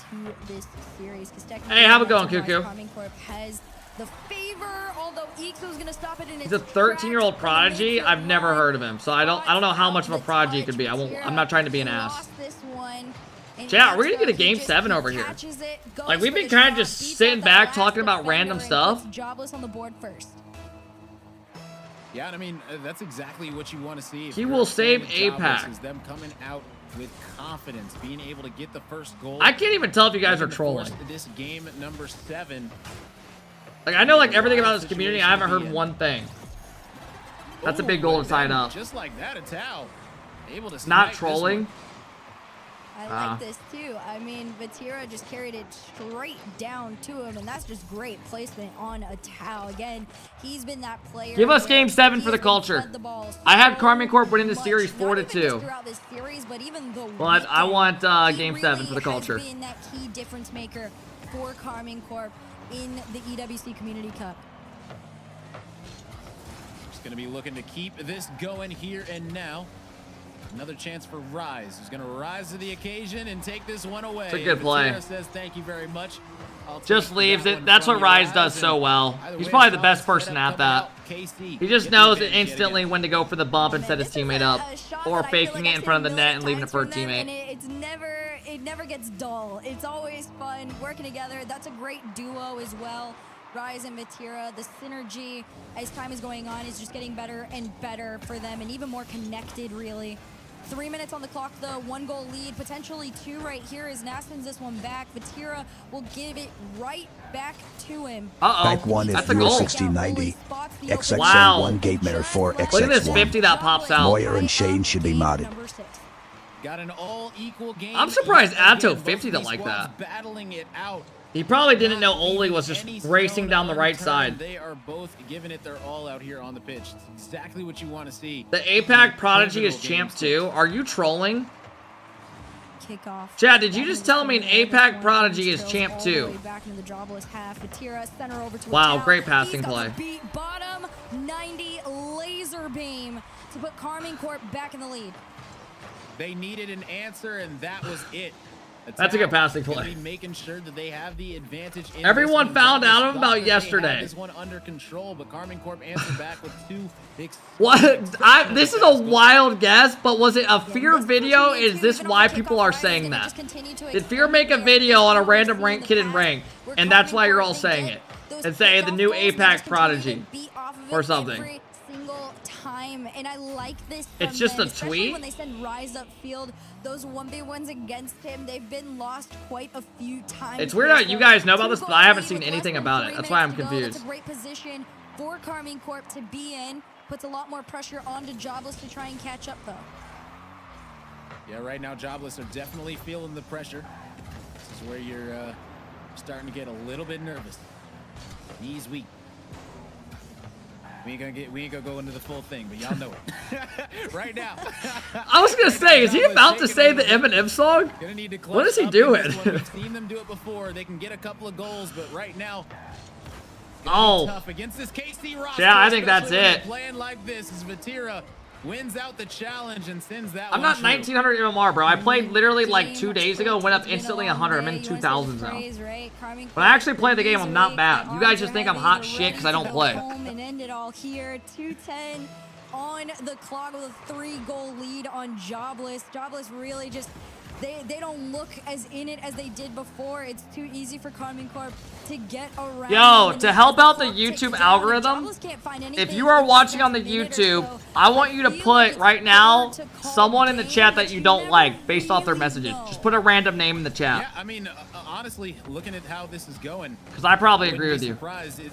Hey, how's it going, Cuckoo? The favor, although Ixo's gonna stop it in He's a 13-year-old prodigy. I've never heard of him, so I don't know how much of a prodigy he could be. I'm not trying to be an ass. This one, Yeah, we're gonna get a game 7 over here. Like, we've been kind of just sitting back talking about random stuff. Jobless on the board first. Yeah, and I mean, that's exactly what you want to see. He will save APAC. Is them coming out with confidence, being able to get the first goal. I can't even tell if you guys are trolling. This game number 7. Like, I know like everything about this community. I haven't heard one thing. That's a big goal to sign up. Just like that, it's how able to not trolling. I like this too. I mean, Vatira just carried it straight down to him, and that's just great placement on a Tau. Again, he's been that player. Give us game 7 for the culture. I had KARMINE Corp winning the series 4-2. But I want game 7 for the culture. Being that key difference maker for KARMINE Corp in the EWC Community Cup. Just gonna be looking to keep this going here and now. Another chance for Rise, who's going to rise to the occasion and take this one away. It's a good play. Says thank you very much. Just leaves it. That's what Rise does so well. He's probably the best person at that. He just knows instantly when to go for the bump and set his teammate up, or faking it in front of the net and leaving it for a teammate. It never gets dull. It's always fun working together. That's a great duo as well. Rise and Vatira, the synergy as time is going on is just getting better and better for them, and even more connected, really. 3 minutes on the clock, though. 1 goal lead, potentially 2 right here as Nas wins this one back. Vatira will give it right back to him. Back 1 is 1690. XXN Wow. 1 Gatemare 4 XX1. Look at this 50 that pops out. Moyer and Shane should be modded. Got an all-equal game. I'm surprised Atto 50 didn't like that. Battling it out. He probably didn't know Oli was just racing down the right side. They are both giving it their all out here on the pitch. It's exactly what you want to see. The APAC Prodigy is champ too. Are you trolling? Kickoff. Chad, did you just tell me an APAC Prodigy is champ too? Wow, great passing play. Bottom 90 laser beam to put KARMINE Corp back in the lead. They needed an answer, and that was it. That's a good passing play. Making sure that they have the advantage. Everyone found out about yesterday. This one under control, but KARMINE Corp answered back with 2 big. What? This is a wild guess, but was it a Fear video? Is this why people are saying that? Did Fear make a video on a random rank kid in rank, and that's why you're all saying it? And say the new APAC Prodigy or something. Time, and I like this. It's just a tweet. When they send Rise upfield, those 1v1s against him, they've been lost quite a few times. It's weird how you guys know about this, but I haven't seen anything about it. That's why I'm confused. It's a great position for KARMINE Corp to be in. Puts a lot more pressure onto Jobless to try and catch up, though. Yeah, right now Jobless are definitely feeling the pressure. This is where you're starting to get a little bit nervous. Knees weak. We ain't gonna go into the full thing, but y'all know it. Right now. I was gonna say, is he about to say the Eminem song? What is he doing? We've seen them do it before. They can get a couple of goals, but right now, tough against this KC roster. Yeah, I think that's it. Playing like this is Vatira wins out the challenge and sends that. I'm not 1900 MMR, bro. I played literally like 2 days ago, went up instantly 100. I'm in 2000s now. When I actually play the game, I'm not bad. You guys just think I'm hot shit because I don't play. And end it all here. 2:10 on the clock with a 3-goal lead on Jobless. Jobless really just. They don't look as in it as they did before. It's too easy for KARMINE Corp to get around. Yo, to help out the YouTube algorithm, if you are watching on the YouTube, I want you to put right now someone in the chat that you don't like based off their messages. Just put a random name in the chat. Yeah, I mean, honestly, looking at how this is going, because I probably agree with you.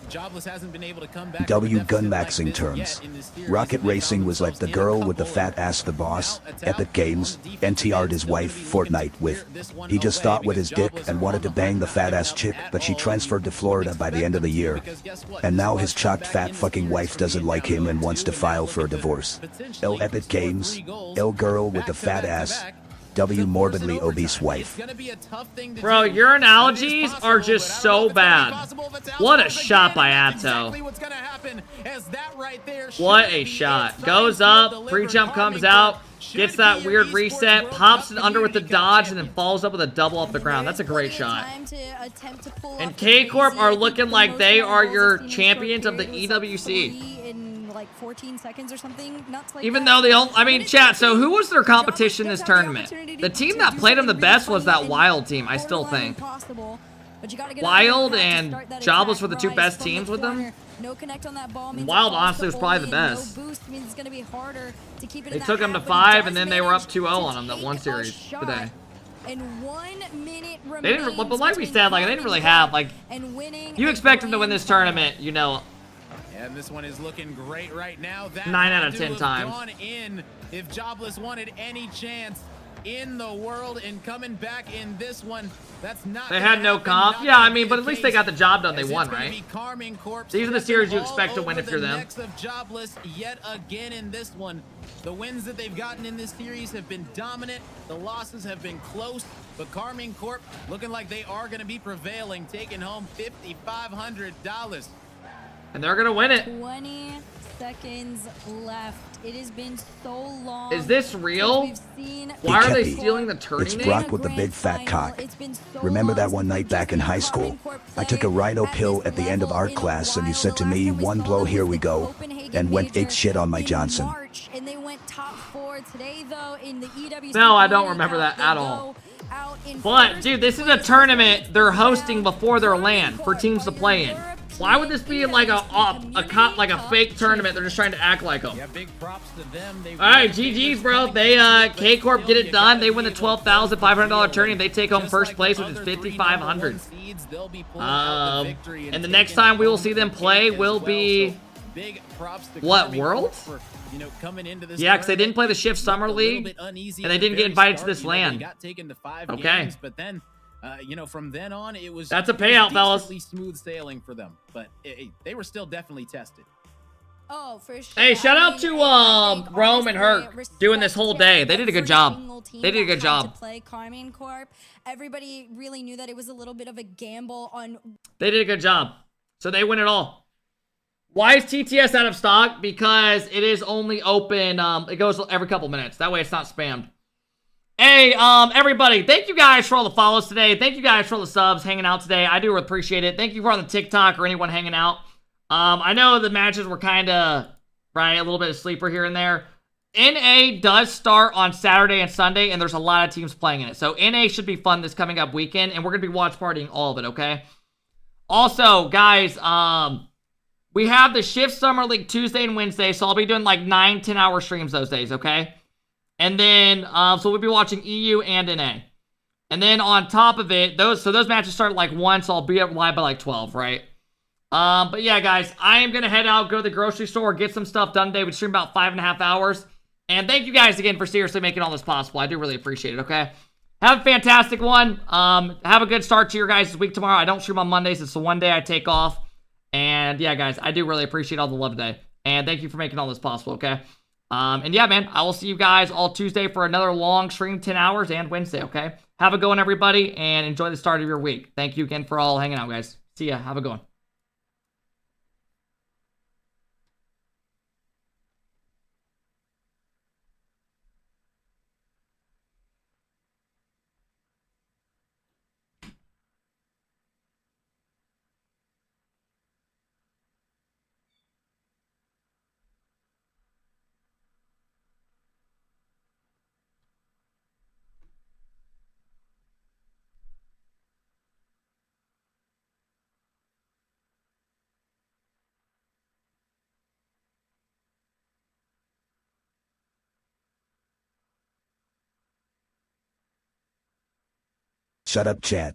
Jobless hasn't been able to come back. W gun maxing terms. Rocket Racing was like the girl with the fat ass, the boss. Epic Games, NTR'd his wife Fortnite with. He just thought with his dick and wanted to bang the fat ass chick, but she transferred to Florida by the end of the year. And now his chocked fat fucking wife doesn't like him and wants to file for a divorce. L Epic Games, L girl with the fat ass, W morbidly obese wife. Bro, your analogies are just so bad. What a shot by Atto. What a shot. Goes up, pre-jump comes out, gets that weird reset, pops it under with the dodge, and then falls up with a double off the ground. That's a great shot. And K-Corp are looking like they are your champions of the EWC. like 14 seconds or something. Nuts like Even that. though they all, I mean, chat, so who was their competition this tournament? The team that played them the best was that Wylde team, I still think. Wylde and Jobless were the two best teams with them. No connect on that ball means Wylde honestly was probably the best. No boost means it's going to be harder to keep it They in took that them to half, but he 5, does and then they were up manage 2-0 to on them that take one a series shot. today. And 1 minute remains. They didn't, but like we said, like they didn't really have like. You expect them to win this tournament, you know. And this one is looking great right now. That 9 out of had to 10 have times. gone in if Jobless wanted any chance in the world, and coming back in this one, that's not. They had no comp. Yeah, I mean, but at least they got the job done. They won, right? KARMINE Corp. These are the series you expect to win if you're them. Next of Jobless yet again in this one. The wins that they've gotten in this series have been dominant. The losses have been close, but KARMINE Corp looking like they are going to be prevailing, taking home $5,500. And they're gonna win it. 20 seconds left. It has been so long. Is this real? We've seen Why are they Kepi. stealing the turning? It's Brock with the big fat cock. Remember that one night back in high school? I took a rhino pill at the end of art class and you said to me, one blow, here we go, and went ape shit on my Johnson. And they went top 4 today, though, in the EWC. No, I don't remember that at all. But, dude, this is a tournament they're hosting before their LAN for teams to play in. Why would this be like a fake tournament? They're just trying to act like them. Yeah, big props to them. All right, GG's, bro. They K Corp get it done. They win the $12,500 tourney. They take home first place, which is $5,500. And the next time we will see them play will be what, Worlds? Yeah, because they didn't play the Shift Summer League, and they didn't get invited to this LAN. Okay. But then, you know, from then on, it was that's a payout, fellas. Smooth sailing for them, but they were still definitely tested. Oh, for sure. Hey, shout out to Rome and Herc doing this whole day. They did a good job. They did a good job. To play KARMINE Corp. Everybody really knew that it was a little bit of a gamble on. They did a good job, so they win it all. Why is TTS out of stock? Because it is only open. It goes every couple minutes. That way, it's not spammed. Hey, everybody, thank you guys for all the follows today. Thank you guys for all the subs hanging out today. I do appreciate it. Thank you for on the TikTok or anyone hanging out. I know the matches were kind of, right, a little bit of sleeper here and there. NA does start on Saturday and Sunday, and there's a lot of teams playing in it. So NA should be fun this coming up weekend, and we're going to be watch partying all of it, okay? Also, guys, we have the Shift Summer League Tuesday and Wednesday, so I'll be doing like 9-10 hour streams those days, okay? And then, so we'll be watching EU and NA. And then on top of it, those matches start at like 1, so I'll be up live by like 12, right? But yeah, guys, I am going to head out, go to the grocery store, get some stuff done today. We stream about 5.5 hours. And thank you guys again for seriously making all this possible. I do really appreciate it, okay? Have a fantastic one. Have a good start to your guys' week tomorrow. I don't stream on Mondays. It's the one day I take off. And yeah, guys, I do really appreciate all the love today. And thank you for making all this possible, okay? And yeah, man, I will see you guys all Tuesday for another long stream, 10 hours, and Wednesday, okay? Have a good one, everybody, and enjoy the start of your week. Thank you again for all hanging out, guys. See ya. Have a good one. Shut up, chat.